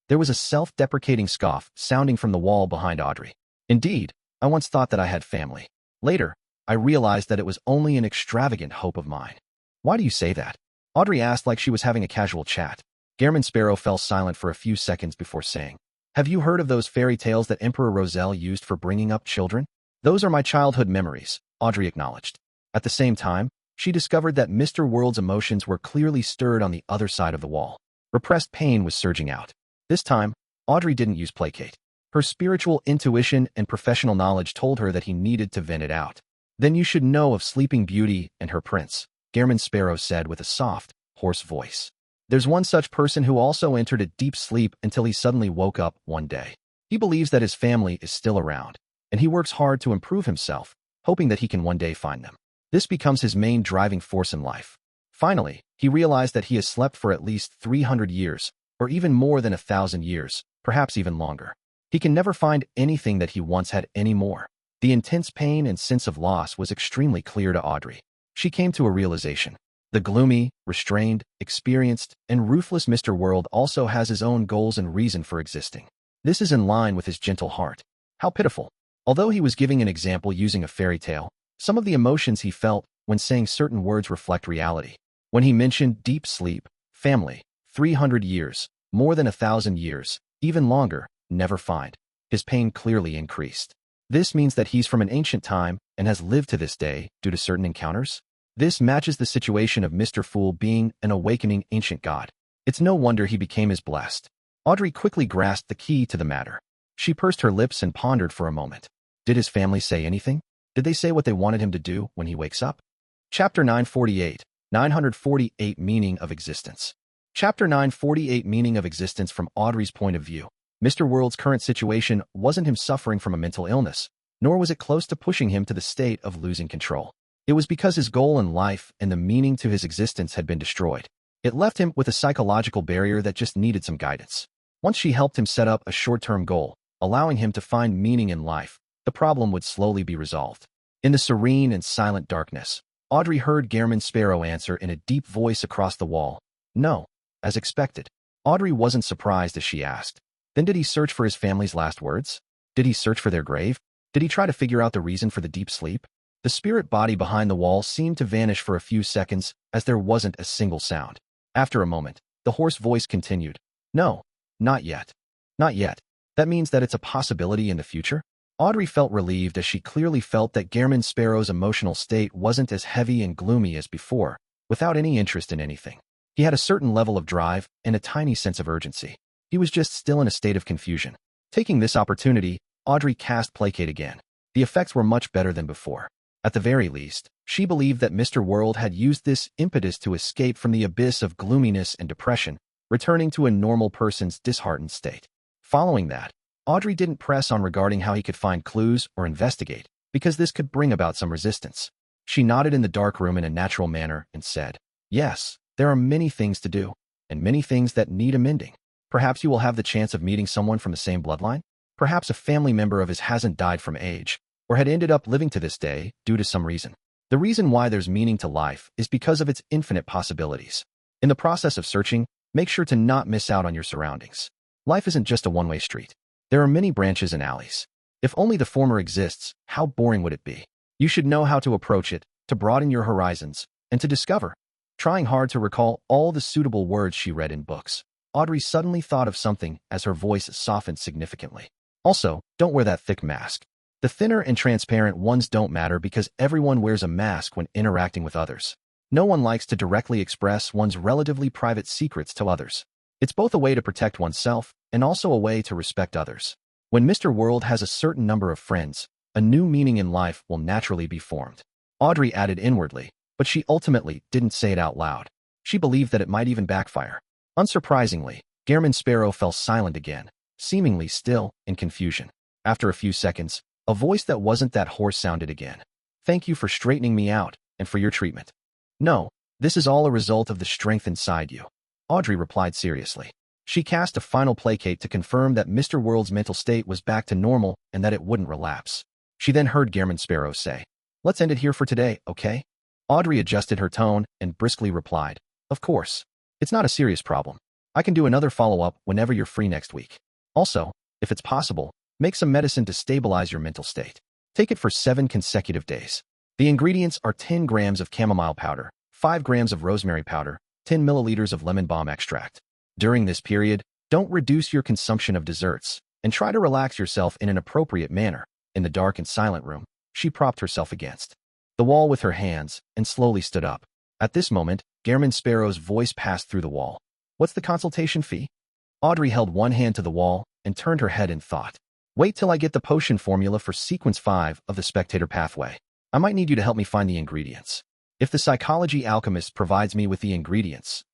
There was a self-deprecating scoff sounding from the wall behind Audrey. "Indeed, I once thought that I had family. Later, I realized that it was only an extravagant hope of mine." "Why do you say that?" Audrey asked like she was having a casual chat. Gehrman Sparrow fell silent for a few seconds before saying, "Have you heard of those fairy tales that Emperor Roselle used for bringing up children?" "Those are my childhood memories," Audrey acknowledged. At the same time, she discovered that Mr. World's emotions were clearly stirred on the other side of the wall. Repressed pain was surging out. This time, Audrey didn't use placate. Her spiritual intuition and professional knowledge told her that he needed to vent it out. "Then you should know of Sleeping Beauty and her prince," Gehrman Sparrow said with a soft, hoarse voice. "There's one such person who also entered a deep sleep until he suddenly woke up one day. He believes that his family is still around, and he works hard to improve himself, hoping that he can one day find them. This becomes his main driving force in life. Finally, he realized that he has slept for at least 300 years, or even more than 1,000 years, perhaps even longer. He can never find anything that he once had anymore." The intense pain and sense of loss was extremely clear to Audrey. She came to a realization. The gloomy, restrained, experienced, and ruthless Mr. World also has his own goals and reason for existing. This is in line with his gentle heart. How pitiful. Although he was giving an example using a fairy tale, some of the emotions he felt when saying certain words reflect reality. When he mentioned deep sleep, family, 300 years, more than 1,000 years, even longer, never find, his pain clearly increased. This means that he's from an ancient time and has lived to this day due to certain encounters. This matches the situation of Mr. Fool being an awakening ancient god. It's no wonder he became as blessed. Audrey quickly grasped the key to the matter. She pursed her lips and pondered for a moment. Did his family say anything? Did they say what they wanted him to do when he wakes up? Chapter 948 Meaning of Existence. Chapter 948 Meaning of Existence. From Audrey's point of view, Mr. World's current situation wasn't him suffering from a mental illness, nor was it close to pushing him to the state of losing control. It was because his goal in life and the meaning to his existence had been destroyed. It left him with a psychological barrier that just needed some guidance. Once she helped him set up a short-term goal, allowing him to find meaning in life, the problem would slowly be resolved. In the serene and silent darkness, Audrey heard Gehrman Sparrow answer in a deep voice across the wall. "No." As expected. Audrey wasn't surprised as she asked, "Then did he search for his family's last words? Did he search for their grave? Did he try to figure out the reason for the deep sleep?" The spirit body behind the wall seemed to vanish for a few seconds as there wasn't a single sound. After a moment, the hoarse voice continued, "No, not yet. Not yet. That means that it's a possibility in the future?" Audrey felt relieved as she clearly felt that Gehrman Sparrow's emotional state wasn't as heavy and gloomy as before, without any interest in anything. He had a certain level of drive and a tiny sense of urgency. He was just still in a state of confusion. Taking this opportunity, Audrey cast placate again. The effects were much better than before. At the very least, she believed that Mr. World had used this impetus to escape from the abyss of gloominess and depression, returning to a normal person's disheartened state. Following that, Audrey didn't press on regarding how he could find clues or investigate, because this could bring about some resistance. She nodded in the dark room in a natural manner and said, "Yes, there are many things to do, and many things that need amending. Perhaps you will have the chance of meeting someone from the same bloodline? Perhaps a family member of his hasn't died from age, or had ended up living to this day due to some reason. The reason why there's meaning to life is because of its infinite possibilities. In the process of searching, make sure to not miss out on your surroundings. Life isn't just a one-way street. There are many branches and alleys. If only the former exists, how boring would it be? You should know how to approach it, to broaden your horizons, and to discover." Trying hard to recall all the suitable words she read in books, Audrey suddenly thought of something as her voice softened significantly. "Also, don't wear that thick mask. The thinner and transparent ones don't matter because everyone wears a mask when interacting with others. No one likes to directly express one's relatively private secrets to others. It's both a way to protect oneself and also a way to respect others. When Mr. World has a certain number of friends, a new meaning in life will naturally be formed." Audrey added inwardly, but she ultimately didn't say it out loud. She believed that it might even backfire. Unsurprisingly, Gairman Sparrow fell silent again, seemingly still in confusion. After a few seconds, a voice that wasn't that hoarse sounded again. "Thank you for straightening me out and for your treatment." "No, this is all a result of the strength inside you," Audrey replied seriously. She cast a final placate to confirm that Mr. World's mental state was back to normal and that it wouldn't relapse. She then heard Gairman Sparrow say, "Let's end it here for today, okay?" Audrey adjusted her tone and briskly replied, "Of course. It's not a serious problem. I can do another follow-up whenever you're free next week. Also, if it's possible, make some medicine to stabilize your mental state. Take it for 7 consecutive days. The ingredients are 10 grams of chamomile powder, 5 grams of rosemary powder, 10 milliliters of lemon balm extract. During this period, don't reduce your consumption of desserts, and try to relax yourself in an appropriate manner." In the dark and silent room, she propped herself against the wall with her hands and slowly stood up. At this moment, Gairman Sparrow's voice passed through the wall. "What's the consultation fee?" Audrey held one hand to the wall and turned her head in thought. "Wait till I get the potion formula for sequence 5 of the spectator pathway. I might need you to help me find the ingredients. If the psychology alchemist provides me with the ingredients,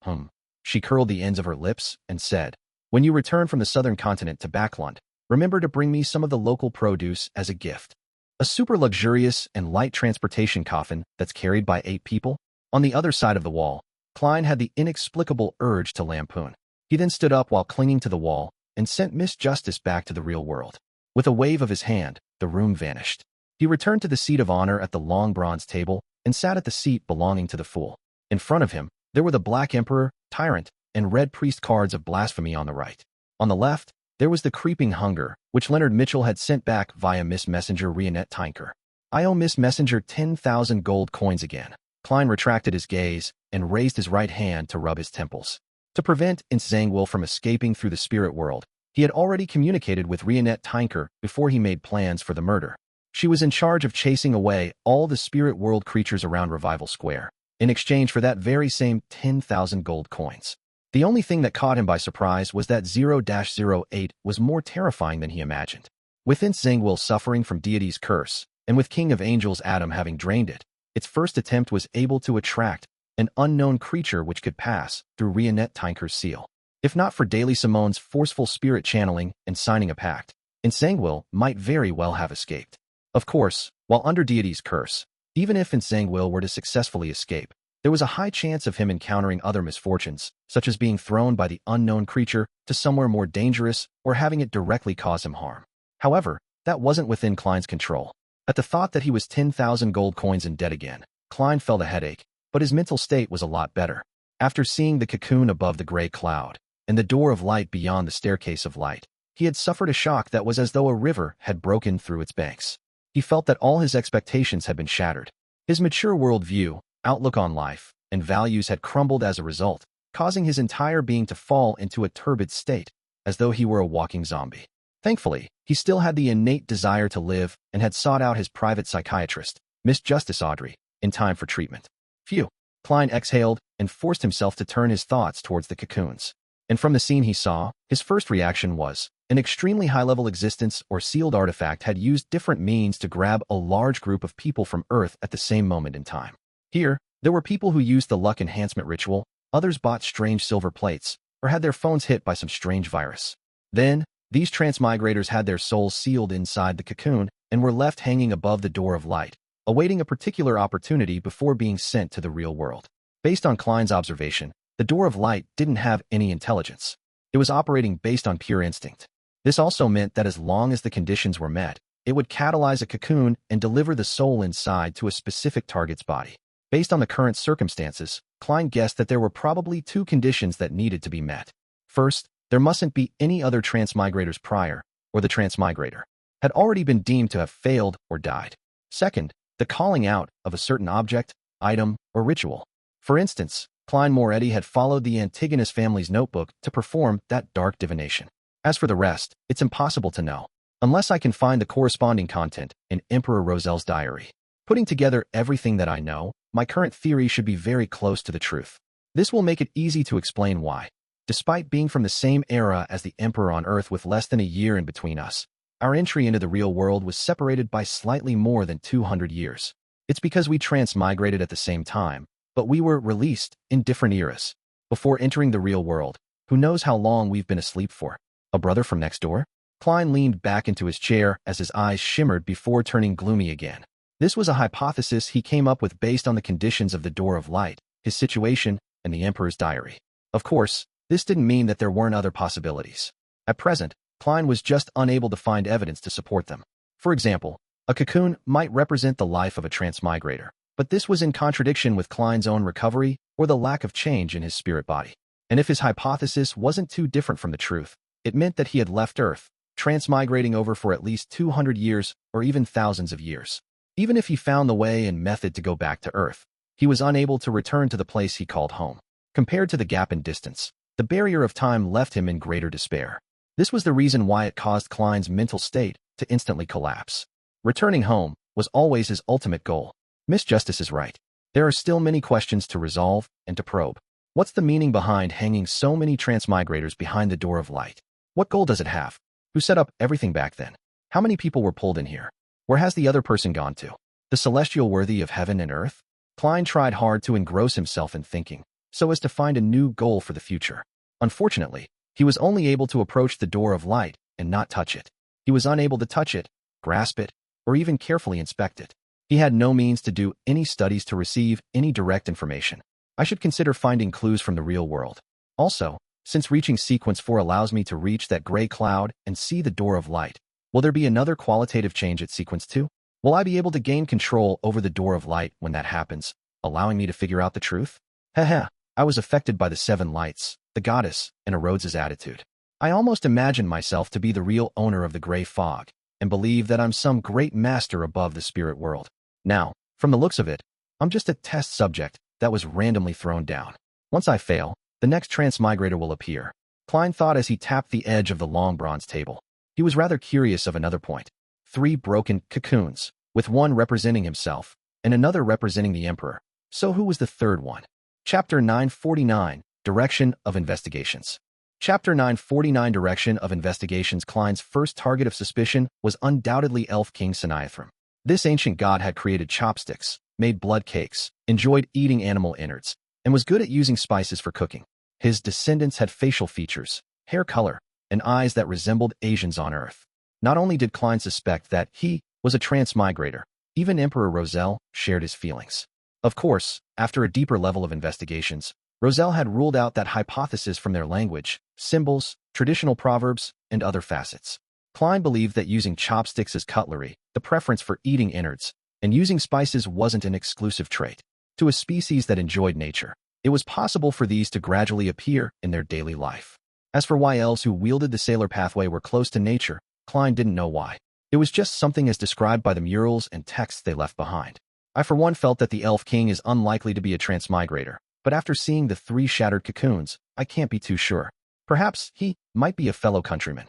She curled the ends of her lips and said, "When you return from the southern continent to Backlund, remember to bring me some of the local produce as a gift. A super luxurious and light transportation coffin that's carried by 8 people?" On the other side of the wall, Klein had the inexplicable urge to lampoon. He then stood up while clinging to the wall and sent Miss Justice back to the real world. With a wave of his hand, the room vanished. He returned to the seat of honor at the long bronze table and sat at the seat belonging to the fool. In front of him, there were the Black Emperor, Tyrant, and Red Priest cards of blasphemy on the right. On the left, there was the Creeping Hunger, which Leonard Mitchell had sent back via Miss Messenger Rionette Tinker. "I owe Miss Messenger 10,000 gold coins again." Klein retracted his gaze and raised his right hand to rub his temples. To prevent Zhangwil from escaping through the spirit world, he had already communicated with Rionette Tinker before he made plans for the murder. She was in charge of chasing away all the spirit world creatures around Revival Square, in exchange for that very same 10,000 gold coins. The only thing that caught him by surprise was that 0-08 was more terrifying than he imagined. With Zhangwil suffering from Deity's curse, and with King of Angels Adam having drained it, its first attempt was able to attract an unknown creature which could pass through Rionette Tinker's seal. If not for Daily Simone's forceful spirit channeling and signing a pact, Zhangwil might very well have escaped. Of course, while under Deity's curse, even if Zhangwil were to successfully escape, there was a high chance of him encountering other misfortunes, such as being thrown by the unknown creature to somewhere more dangerous or having it directly cause him harm. However, that wasn't within Klein's control. At the thought that he was 10,000 gold coins in debt again, Klein felt a headache, but his mental state was a lot better. After seeing the cocoon above the gray cloud and the door of light beyond the staircase of light, he had suffered a shock that was as though a river had broken through its banks. He felt that all his expectations had been shattered. His mature worldview, outlook on life, and values had crumbled as a result, causing his entire being to fall into a turbid state, as though he were a walking zombie. Thankfully, he still had the innate desire to live and had sought out his private psychiatrist, Miss Justice Audrey, in time for treatment. Phew! Klein exhaled and forced himself to turn his thoughts towards the cocoons. And from the scene he saw, his first reaction was, An extremely high-level existence or sealed artifact had used different means to grab a large group of people from Earth at the same moment in time. Here, there were people who used the luck enhancement ritual, others bought strange silver plates, or had their phones hit by some strange virus. Then, these transmigrators had their souls sealed inside the cocoon and were left hanging above the door of light, awaiting a particular opportunity before being sent to the real world. Based on Klein's observation, the door of light didn't have any intelligence. It was operating based on pure instinct. This also meant that as long as the conditions were met, it would catalyze a cocoon and deliver the soul inside to a specific target's body. Based on the current circumstances, Klein guessed that there were probably two conditions that needed to be met. First, there mustn't be any other transmigrators prior, or the transmigrator had already been deemed to have failed or died. Second, the calling out of a certain object, item, or ritual. For instance, Klein Moretti had followed the Antigonus family's notebook to perform that dark divination. As for the rest, it's impossible to know, unless I can find the corresponding content in Emperor Rosel's diary. Putting together everything that I know, my current theory should be very close to the truth. This will make it easy to explain why. Despite being from the same era as the Emperor on Earth with less than a year in between us, our entry into the real world was separated by slightly more than 200 years. It's because we transmigrated at the same time, but we were released in different eras. Before entering the real world, who knows how long we've been asleep for? A brother from next door? Klein leaned back into his chair as his eyes shimmered before turning gloomy again. This was a hypothesis he came up with based on the conditions of the door of light, his situation, and the Emperor's diary. Of course, this didn't mean that there weren't other possibilities. At present, Klein was just unable to find evidence to support them. For example, a cocoon might represent the life of a transmigrator, but this was in contradiction with Klein's own recovery or the lack of change in his spirit body. And if his hypothesis wasn't too different from the truth, it meant that he had left Earth, transmigrating over for at least 200 years or even thousands of years. Even if he found the way and method to go back to Earth, he was unable to return to the place he called home. Compared to the gap in distance, the barrier of time left him in greater despair. This was the reason why it caused Klein's mental state to instantly collapse. Returning home was always his ultimate goal. Miss Justice is right. There are still many questions to resolve and to probe. What's the meaning behind hanging so many transmigrators behind the door of light? What goal does it have? Who set up everything back then? How many people were pulled in here? Where has the other person gone to? The celestial worthy of heaven and earth? Klein tried hard to engross himself in thinking, so as to find a new goal for the future. Unfortunately, he was only able to approach the door of light and not touch it. He was unable to touch it, grasp it, or even carefully inspect it. He had no means to do any studies to receive any direct information. I should consider finding clues from the real world. Also, since reaching sequence 4 allows me to reach that gray cloud and see the door of light, will there be another qualitative change at sequence 2? Will I be able to gain control over the door of light when that happens, allowing me to figure out the truth? Heh, I was affected by the 7 lights, the goddess, and Rhodes's attitude. I almost imagined myself to be the real owner of the gray fog, and believe that I'm some great master above the spirit world. Now, from the looks of it, I'm just a test subject that was randomly thrown down. Once I fail, the next transmigrator will appear, Klein thought as he tapped the edge of the long bronze table. He was rather curious of another point. 3 broken cocoons, with one representing himself, and another representing the Emperor. So who was the third one? Chapter 949, Direction of Investigations. Chapter 949, Direction of Investigations. Klein's first target of suspicion was undoubtedly Elf King Sinaithrim. This ancient god had created chopsticks, made blood cakes, enjoyed eating animal innards, and was good at using spices for cooking. His descendants had facial features, hair color, and eyes that resembled Asians on Earth. Not only did Klein suspect that he was a transmigrator, even Emperor Rosel shared his feelings. Of course, after a deeper level of investigations, Rosel had ruled out that hypothesis from their language, symbols, traditional proverbs, and other facets. Klein believed that using chopsticks as cutlery, the preference for eating innards, and using spices wasn't an exclusive trait. To a species that enjoyed nature, it was possible for these to gradually appear in their daily life. As for why elves who wielded the sailor pathway were close to nature, Klein didn't know why. It was just something as described by the murals and texts they left behind. I for one felt that the Elf King is unlikely to be a transmigrator, but after seeing the 3 shattered cocoons, I can't be too sure. Perhaps he might be a fellow countryman.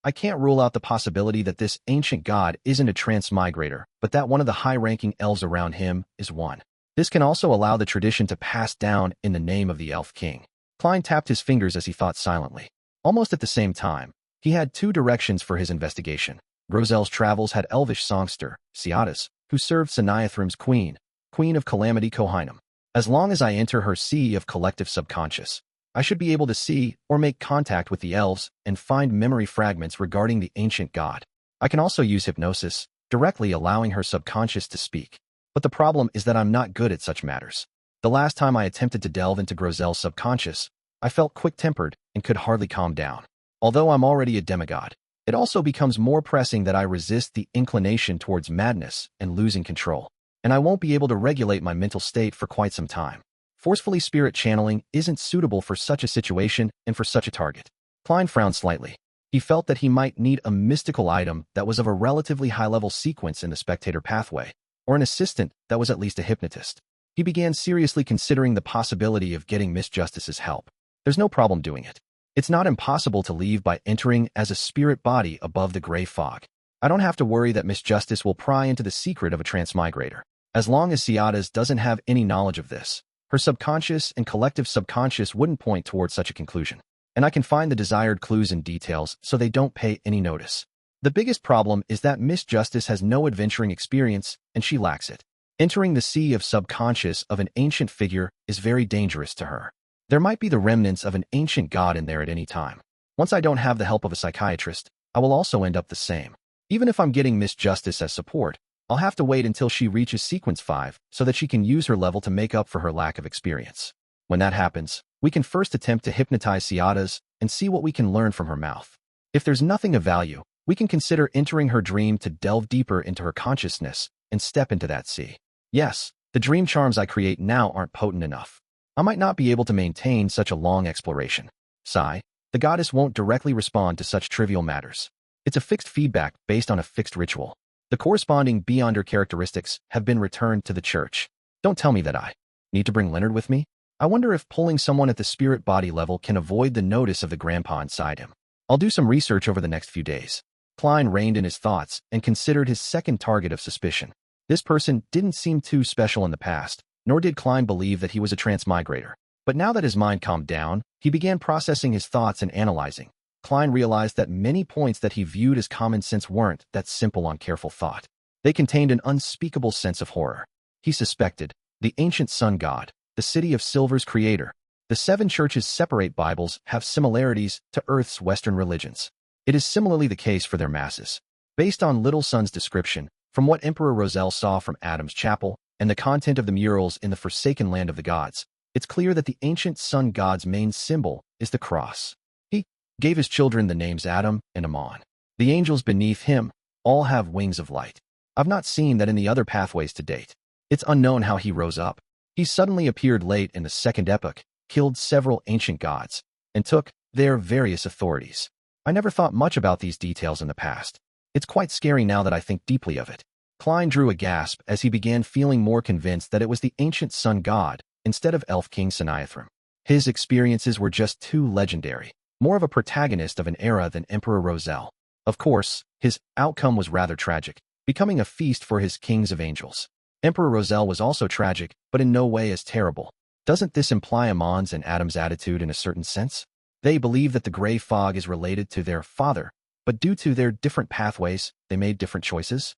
I can't rule out the possibility that this ancient god isn't a transmigrator, but that one of the high-ranking elves around him is one. This can also allow the tradition to pass down in the name of the Elf King. Klein tapped his fingers as he thought silently. Almost at the same time, He had two directions for his investigation. Grozel's travels had elvish songster, Seadas, who served Saniathrim's queen of calamity Kohinum. As long as I enter her sea of collective subconscious, I should be able to see or make contact with the elves and find memory fragments regarding the ancient god. I can also use hypnosis, directly allowing her subconscious to speak. But the problem is that I'm not good at such matters. The last time I attempted to delve into Grozel's subconscious, I felt quick-tempered and could hardly calm down. Although I'm already a demigod, it also becomes more pressing that I resist the inclination towards madness and losing control, and I won't be able to regulate my mental state for quite some time. Forcefully spirit channeling isn't suitable for such a situation and for such a target. Klein frowned slightly. He felt that he might need a mystical item that was of a relatively high-level sequence in the spectator pathway, or an assistant that was at least a hypnotist. He began seriously considering the possibility of getting Miss Justice's help. There's no problem doing it. It's not impossible to leave by entering as a spirit body above the gray fog. I don't have to worry that Miss Justice will pry into the secret of a transmigrator. As long as Seadas doesn't have any knowledge of this, her subconscious and collective subconscious wouldn't point towards such a conclusion, and I can find the desired clues and details so they don't pay any notice. The biggest problem is that Miss Justice has no adventuring experience, and she lacks it. Entering the sea of subconscious of an ancient figure is very dangerous to her. There might be the remnants of an ancient god in there at any time. Once I don't have the help of a psychiatrist, I will also end up the same. Even if I'm getting Miss Justice as support, I'll have to wait until she reaches sequence 5 so that she can use her level to make up for her lack of experience. When that happens, we can first attempt to hypnotize Seadas and see what we can learn from her mouth. If there's nothing of value, we can consider entering her dream to delve deeper into her consciousness and step into that sea. Yes, the dream charms I create now aren't potent enough. I might not be able to maintain such a long exploration. Sigh, the goddess won't directly respond to such trivial matters. It's a fixed feedback based on a fixed ritual. The corresponding beyonder characteristics have been returned to the church. Don't tell me that I need to bring Leonard with me. I wonder if pulling someone at the spirit body level can avoid the notice of the grandpa inside him. I'll do some research over the next few days. Klein reined in his thoughts and considered his second target of suspicion. This person didn't seem too special in the past, nor did Klein believe that he was a transmigrator. But now that his mind calmed down, he began processing his thoughts and analyzing. Klein realized that many points that he viewed as common sense weren't that simple on careful thought. They contained an unspeakable sense of horror. He suspected the ancient sun god, the city of silver's creator. The 7 churches' separate Bibles have similarities to Earth's Western religions. It is similarly the case for their masses. Based on Little Sun's description, from what Emperor Roselle saw from Adam's chapel, and the content of the murals in the Forsaken Land of the Gods, it's clear that the ancient sun god's main symbol is the cross. He gave his children the names Adam and Ammon. The angels beneath him all have wings of light. I've not seen that in the other pathways to date. It's unknown how he rose up. He suddenly appeared late in the second epoch, killed several ancient gods, and took their various authorities. I never thought much about these details in the past. It's quite scary now that I think deeply of it. Klein drew a gasp as he began feeling more convinced that it was the ancient sun god instead of Elf King Saniathrim. His experiences were just too legendary, more of a protagonist of an era than Emperor Roselle. Of course, his outcome was rather tragic, becoming a feast for his kings of angels. Emperor Roselle was also tragic, but in no way as terrible. Doesn't this imply Ammon's and Adam's attitude in a certain sense? They believe that the gray fog is related to their father, but due to their different pathways, they made different choices?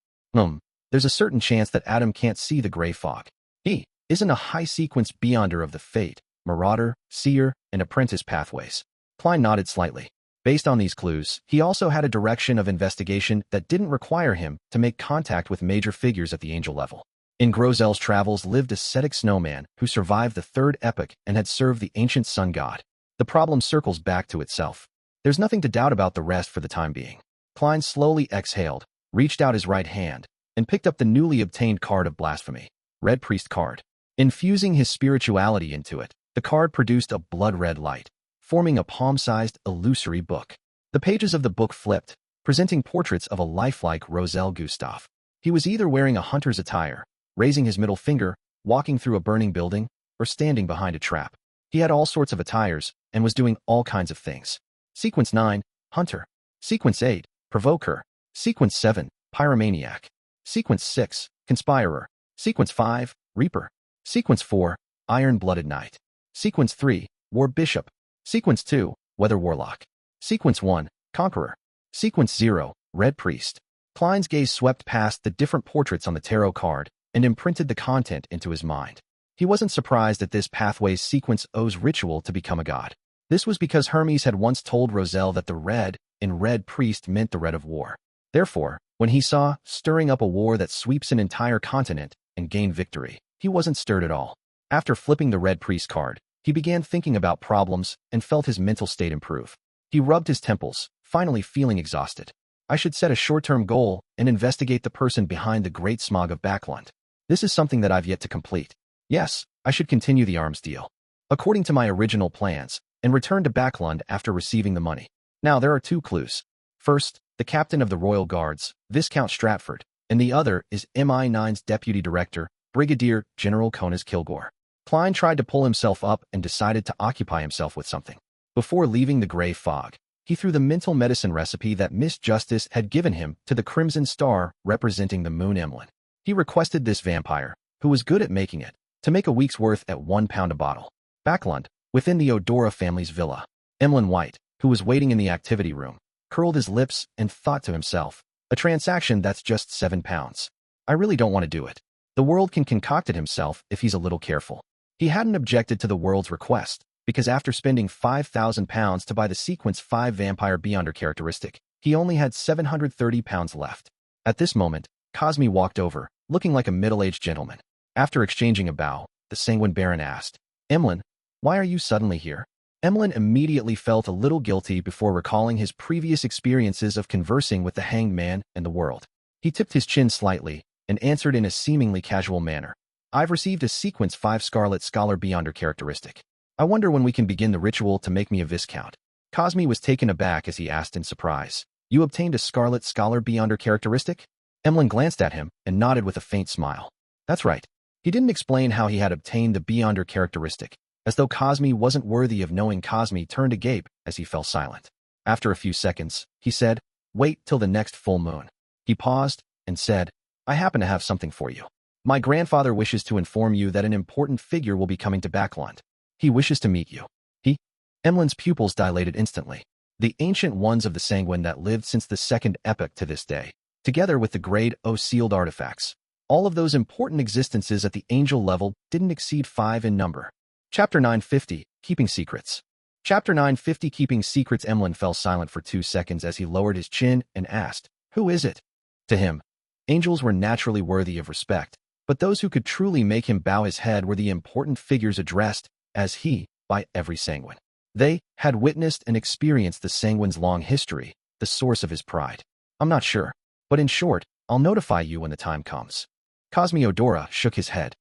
There's a certain chance that Adam can't see the gray fog. He isn't a high-sequence beyonder of the Fate, Marauder, Seer, and Apprentice pathways. Klein nodded slightly. Based on these clues, he also had a direction of investigation that didn't require him to make contact with major figures at the angel level. In Grozel's travels lived a ascetic snowman who survived the third epoch and had served the ancient sun god. The problem circles back to itself. There's nothing to doubt about the rest for the time being. Klein slowly exhaled, reached out his right hand, and picked up the newly obtained card of blasphemy, Red Priest card. Infusing his spirituality into it, the card produced a blood-red light, forming a palm-sized, illusory book. The pages of the book flipped, presenting portraits of a lifelike Roselle Gustave. He was either wearing a hunter's attire, raising his middle finger, walking through a burning building, or standing behind a trap. He had all sorts of attires and was doing all kinds of things. Sequence 9, Hunter. Sequence 8, Provoker. Sequence 7, Pyromaniac. Sequence 6, Conspirer. Sequence 5, Reaper. Sequence 4, Iron-Blooded Knight. Sequence 3, War Bishop. Sequence 2, Weather Warlock. Sequence 1, Conqueror. Sequence 0, Red Priest. Klein's gaze swept past the different portraits on the tarot card and imprinted the content into his mind. He wasn't surprised that this pathway's sequence owes ritual to become a god. This was because Hermes had once told Roselle that the red in Red Priest meant the red of war. Therefore, when he saw stirring up a war that sweeps an entire continent and gain victory, he wasn't stirred at all. After flipping the Red Priest card, he began thinking about problems and felt his mental state improve. He rubbed his temples, finally feeling exhausted. I should set a short-term goal and investigate the person behind the Great Smog of Backlund. This is something that I've yet to complete. Yes, I should continue the arms deal, according to my original plans, and return to Backlund after receiving the money. Now, there are 2 clues. First, the captain of the Royal Guards, Viscount Stratford, and the other is MI9's deputy director, Brigadier General Conas Kilgore. Klein tried to pull himself up and decided to occupy himself with something. Before leaving the gray fog, he threw the mental medicine recipe that Miss Justice had given him to the Crimson Star representing the Moon Emlyn. He requested this vampire, who was good at making it, to make a week's worth at £1 a bottle. Backlund, within the Odora family's villa. Emlyn White, who was waiting in the activity room, curled his lips and thought to himself, a transaction that's just £7. I really don't want to do it. The world can concoct it himself if he's a little careful. He hadn't objected to the world's request, because after spending £5,000 to buy the Sequence 5 Vampire Beyonder characteristic, he only had £730 left. At this moment, Cosme walked over, looking like a middle-aged gentleman. After exchanging a bow, the Sanguine Baron asked, Emlyn, why are you suddenly here? Emlyn immediately felt a little guilty before recalling his previous experiences of conversing with the Hanged Man and the world. He tipped his chin slightly and answered in a seemingly casual manner. I've received a Sequence 5 Scarlet Scholar Beyonder characteristic. I wonder when we can begin the ritual to make me a Viscount. Cosme was taken aback as he asked in surprise. You obtained a Scarlet Scholar Beyonder characteristic? Emlyn glanced at him and nodded with a faint smile. That's right. He didn't explain how he had obtained the Beyonder characteristic, as though Cosme wasn't worthy of knowing. Cosme turned agape as he fell silent. After a few seconds, he said, Wait till the next full moon. He paused and said, I happen to have something for you. My grandfather wishes to inform you that an important figure will be coming to Backlund. He wishes to meet you. He? Emlyn's pupils dilated instantly. The ancient ones of the Sanguine that lived since the second epoch to this day, together with the Grade O sealed artifacts. All of those important existences at the angel level didn't exceed 5 in number. Chapter 950, Keeping Secrets. Chapter 950, Keeping Secrets. Emlyn fell silent for 2 seconds as he lowered his chin and asked, Who is it? To him, angels were naturally worthy of respect, but those who could truly make him bow his head were the important figures addressed as he by every Sanguine. They had witnessed and experienced the Sanguine's long history, the source of his pride. I'm not sure, but in short, I'll notify you when the time comes. Cosme Odora shook his head.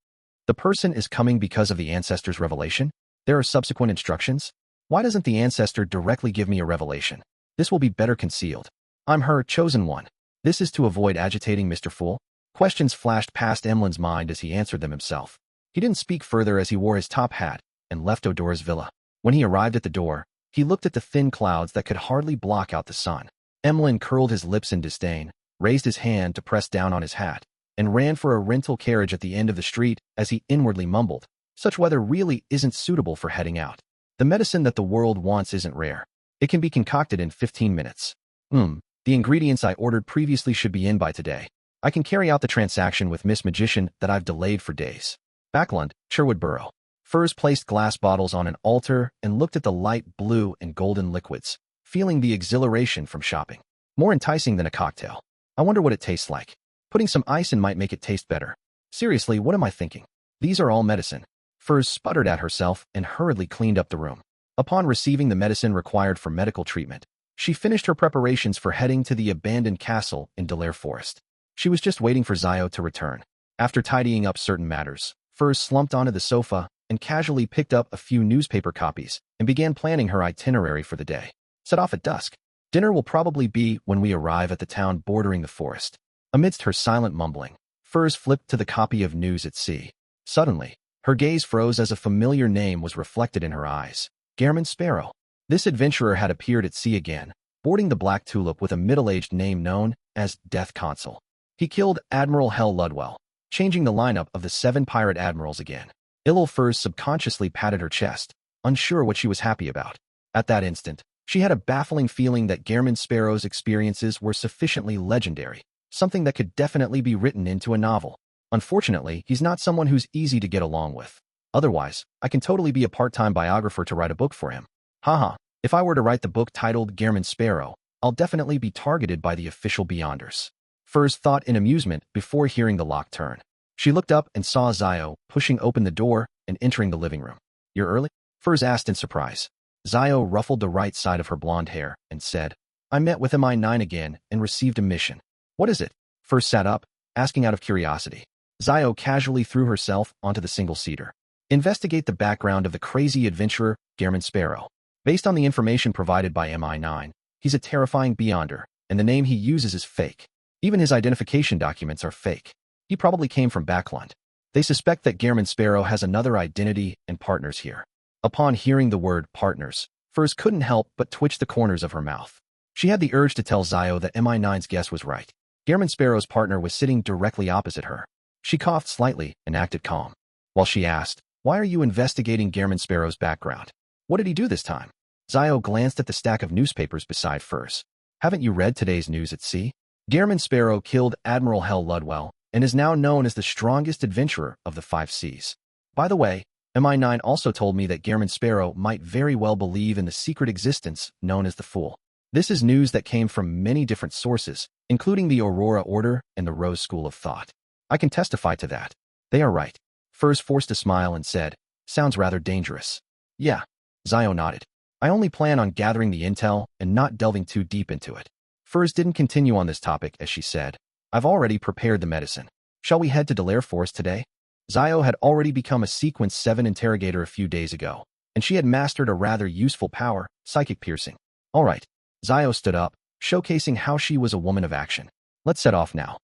The person is coming because of the ancestor's revelation? There are subsequent instructions? Why doesn't the ancestor directly give me a revelation? This will be better concealed. I'm her chosen one. This is to avoid agitating Mr. Fool? Questions flashed past Emlyn's mind as he answered them himself. He didn't speak further as he wore his top hat and left Odora's villa. When he arrived at the door, he looked at the thin clouds that could hardly block out the sun. Emlyn curled his lips in disdain, raised his hand to press down on his hat, and ran for a rental carriage at the end of the street as he inwardly mumbled, Such weather really isn't suitable for heading out. The medicine that the world wants isn't rare. It can be concocted in 15 minutes. The ingredients I ordered previously should be in by today. I can carry out the transaction with Miss Magician that I've delayed for days. Backlund, Sherwood Borough. Furs placed glass bottles on an altar and looked at the light blue and golden liquids, feeling the exhilaration from shopping. More enticing than a cocktail. I wonder what it tastes like. Putting some ice in might make it taste better. Seriously, what am I thinking? These are all medicine. Furs sputtered at herself and hurriedly cleaned up the room. Upon receiving the medicine required for medical treatment, she finished her preparations for heading to the abandoned castle in Delaire Forest. She was just waiting for Zio to return. After tidying up certain matters, Furs slumped onto the sofa and casually picked up a few newspaper copies and began planning her itinerary for the day. Set off at dusk. Dinner will probably be when we arrive at the town bordering the forest. Amidst her silent mumbling, Furs flipped to the copy of News at Sea. Suddenly, her gaze froze as a familiar name was reflected in her eyes. Gehrman Sparrow. This adventurer had appeared at sea again, boarding the Black Tulip with a middle-aged name known as Death Consul. He killed Admiral Hell Ludwell, changing the lineup of the 7 pirate admirals again. Illil Furs subconsciously patted her chest, unsure what she was happy about. At that instant, She had a baffling feeling that Gehrman Sparrow's experiences were sufficiently legendary, something that could definitely be written into a novel. Unfortunately, he's not someone who's easy to get along with. Otherwise, I can totally be a part-time biographer to write a book for him. Haha, if I were to write the book titled Gehrman Sparrow, I'll definitely be targeted by the official Beyonders. Furs thought in amusement before hearing the lock turn. She looked up and saw Zio pushing open the door and entering the living room. "You're early?" Furs asked in surprise. Zio ruffled the right side of her blonde hair and said, "I met with MI9 again and received a mission." "What is it?" Furs sat up, asking out of curiosity. Zio casually threw herself onto the single-seater. "Investigate the background of the crazy adventurer, Gehrman Sparrow. Based on the information provided by MI9, he's a terrifying Beyonder, and the name he uses is fake. Even his identification documents are fake. He probably came from Backland. They suspect that Gehrman Sparrow has another identity and partners here." Upon hearing the word partners, Furs couldn't help but twitch the corners of her mouth. She had the urge to tell Zio that MI9's guess was right. Gehrman Sparrow's partner was sitting directly opposite her. She coughed slightly and acted calm. While she asked, "Why are you investigating Gehrman Sparrow's background? What did he do this time?" Zio glanced at the stack of newspapers beside Furs. "Haven't you read today's news at sea? Gehrman Sparrow killed Admiral Hell Ludwell and is now known as the strongest adventurer of the 5 seas. By the way, MI9 also told me that Gehrman Sparrow might very well believe in the secret existence known as the Fool. This is news that came from many different sources, including the Aurora Order and the Rose School of Thought. I can testify to that. They are right." Furs forced a smile and said, "Sounds rather dangerous." "Yeah." Zio nodded. "I only plan on gathering the intel and not delving too deep into it." Furs didn't continue on this topic as she said, "I've already prepared the medicine. Shall we head to Delaire Forest today?" Zio had already become a Sequence 7 interrogator a few days ago, and she had mastered a rather useful power, psychic piercing. "All right." Zio stood up, showcasing how she was a woman of action. "Let's set off now."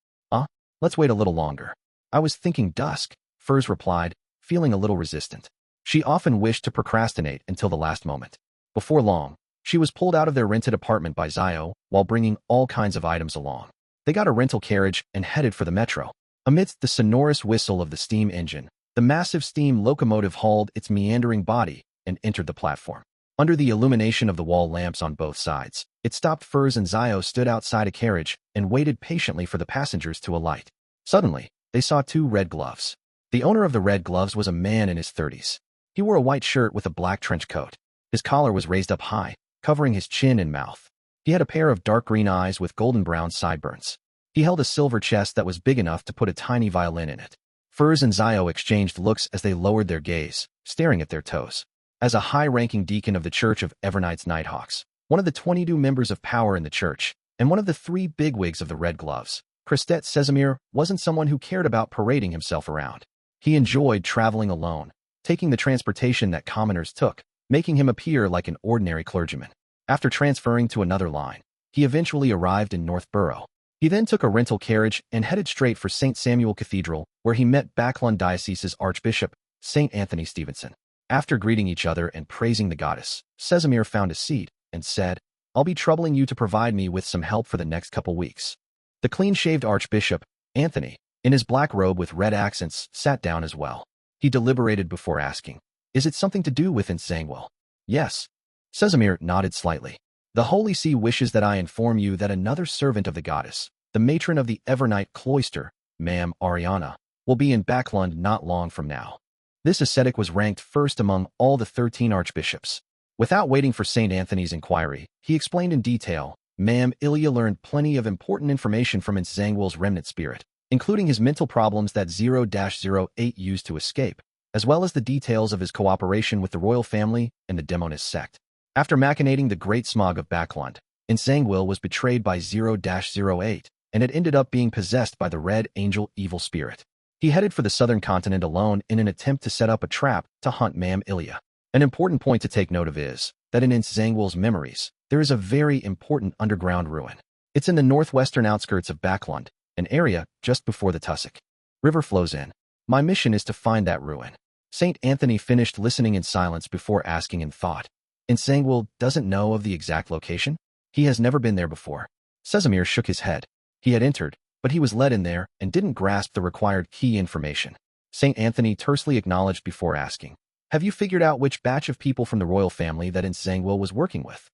Let's wait a little longer." "I was thinking dusk," Furs replied, feeling a little resistant. She often wished to procrastinate until the last moment. Before long, she was pulled out of their rented apartment by Zio while bringing all kinds of items along. They got a rental carriage and headed for the metro. Amidst the sonorous whistle of the steam engine, the massive steam locomotive hauled its meandering body and entered the platform. Under the illumination of the wall lamps on both sides, it stopped. Furs and Zio stood outside a carriage and waited patiently for the passengers to alight. Suddenly, they saw 2 red gloves. The owner of the red gloves was a man in his 30s. He wore a white shirt with a black trench coat. His collar was raised up high, covering his chin and mouth. He had a pair of dark green eyes with golden brown sideburns. He held a silver chest that was big enough to put a tiny violin in it. Furs and Zio exchanged looks as they lowered their gaze, staring at their toes. As a high-ranking deacon of the Church of Evernights Nighthawks, one of the 22 members of power in the church, and one of the 3 bigwigs of the Red Gloves, Christet Sesamir wasn't someone who cared about parading himself around. He enjoyed traveling alone, taking the transportation that commoners took, making him appear like an ordinary clergyman. After transferring to another line, he eventually arrived in Northborough. He then took a rental carriage and headed straight for St. Samuel Cathedral, where he met Backlund Diocese's Archbishop, St. Anthony Stevenson. After greeting each other and praising the goddess, Sesamir found a seat and said, "I'll be troubling you to provide me with some help for the next couple weeks." The clean-shaved Archbishop, Anthony, in his black robe with red accents, sat down as well. He deliberated before asking, "Is it something to do with Nsangwell?" "Yes." Sesamir nodded slightly. "The Holy See wishes that I inform you that another servant of the goddess, the matron of the Evernight Cloister, Ma'am Ariana, will be in Backlund not long from now." This ascetic was ranked first among all the 13 archbishops. Without waiting for St. Anthony's inquiry, he explained in detail, Ma'am Ilya learned plenty of important information from Nsangwell's remnant spirit, including his mental problems that 0-08 used to escape, as well as the details of his cooperation with the royal family and the demonist sect. After machinating the Great Smog of Backlund, Nsangwell was betrayed by 0-08, and it ended up being possessed by the Red Angel evil spirit. He headed for the southern continent alone in an attempt to set up a trap to hunt Ma'am Ilya. An important point to take note of is that in Nsangwell's memories, there is a very important underground ruin. It's in the northwestern outskirts of Backlund, an area just before the Tussock River flows in. My mission is to find that ruin. St. Anthony finished listening in silence before asking in thought. Nsangwell doesn't know of the exact location? He has never been there before. Sesamir shook his head. He had entered, but he was led in there and didn't grasp the required key information. St. Anthony tersely acknowledged before asking, "Have you figured out which batch of people from the royal family that Nsangwell was working with?"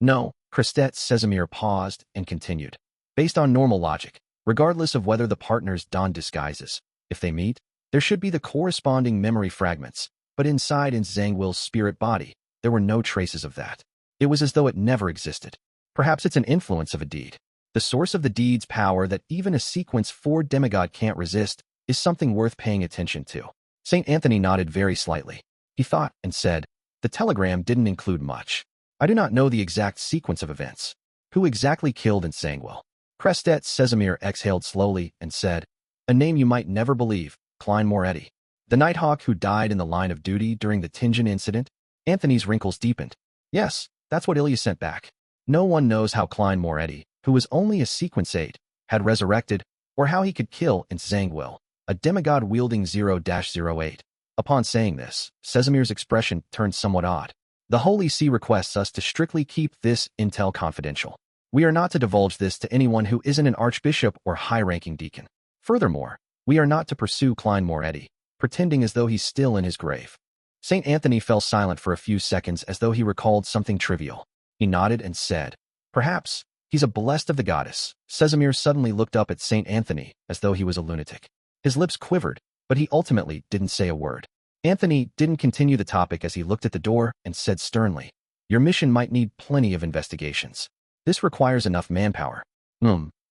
No, Christet Sesamir paused and continued. Based on normal logic, regardless of whether the partners don disguises, if they meet, there should be the corresponding memory fragments, but inside in Zhangwill's spirit body, there were no traces of that. It was as though it never existed. Perhaps it's an influence of a deed. The source of the deed's power that even a sequence 4 demigod can't resist is something worth paying attention to. St. Anthony nodded very slightly. He thought and said, the telegram didn't include much. I do not know the exact sequence of events. Who exactly killed in Zhangwill? Christet Sesamir exhaled slowly and said, a name you might never believe, Klein Moretti. The Nighthawk who died in the line of duty during the Tingen incident? Anthony's wrinkles deepened. Yes, that's what Ilya sent back. No one knows how Klein Moretti, who was only a sequence 8, had resurrected, or how he could kill in Zhangwill, a demigod wielding 0-08. Upon saying this, Sesamir's expression turned somewhat odd. The Holy See requests us to strictly keep this intel confidential. We are not to divulge this to anyone who isn't an archbishop or high-ranking deacon. Furthermore, we are not to pursue Klein Moretti, pretending as though he's still in his grave. St. Anthony fell silent for a few seconds as though he recalled something trivial. He nodded and said, perhaps, he's a blessed of the goddess. Sesamir suddenly looked up at St. Anthony as though he was a lunatic. His lips quivered, but he ultimately didn't say a word. Anthony didn't continue the topic as he looked at the door and said sternly, your mission might need plenty of investigations. This requires enough manpower.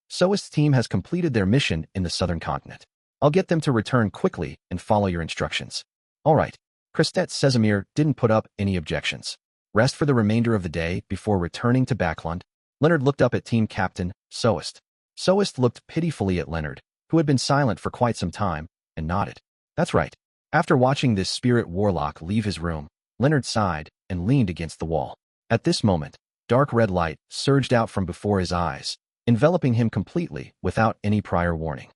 Soist's team has completed their mission in the southern continent. I'll get them to return quickly and follow your instructions. All right. Christet Sesamir didn't put up any objections. Rest for the remainder of the day before returning to Backlund. Leonard looked up at team captain, Soist. Soist looked pitifully at Leonard, who had been silent for quite some time, and nodded. That's right. After watching this spirit warlock leave his room, Leonard sighed and leaned against the wall. At this moment, dark red light surged out from before his eyes, enveloping him completely without any prior warning.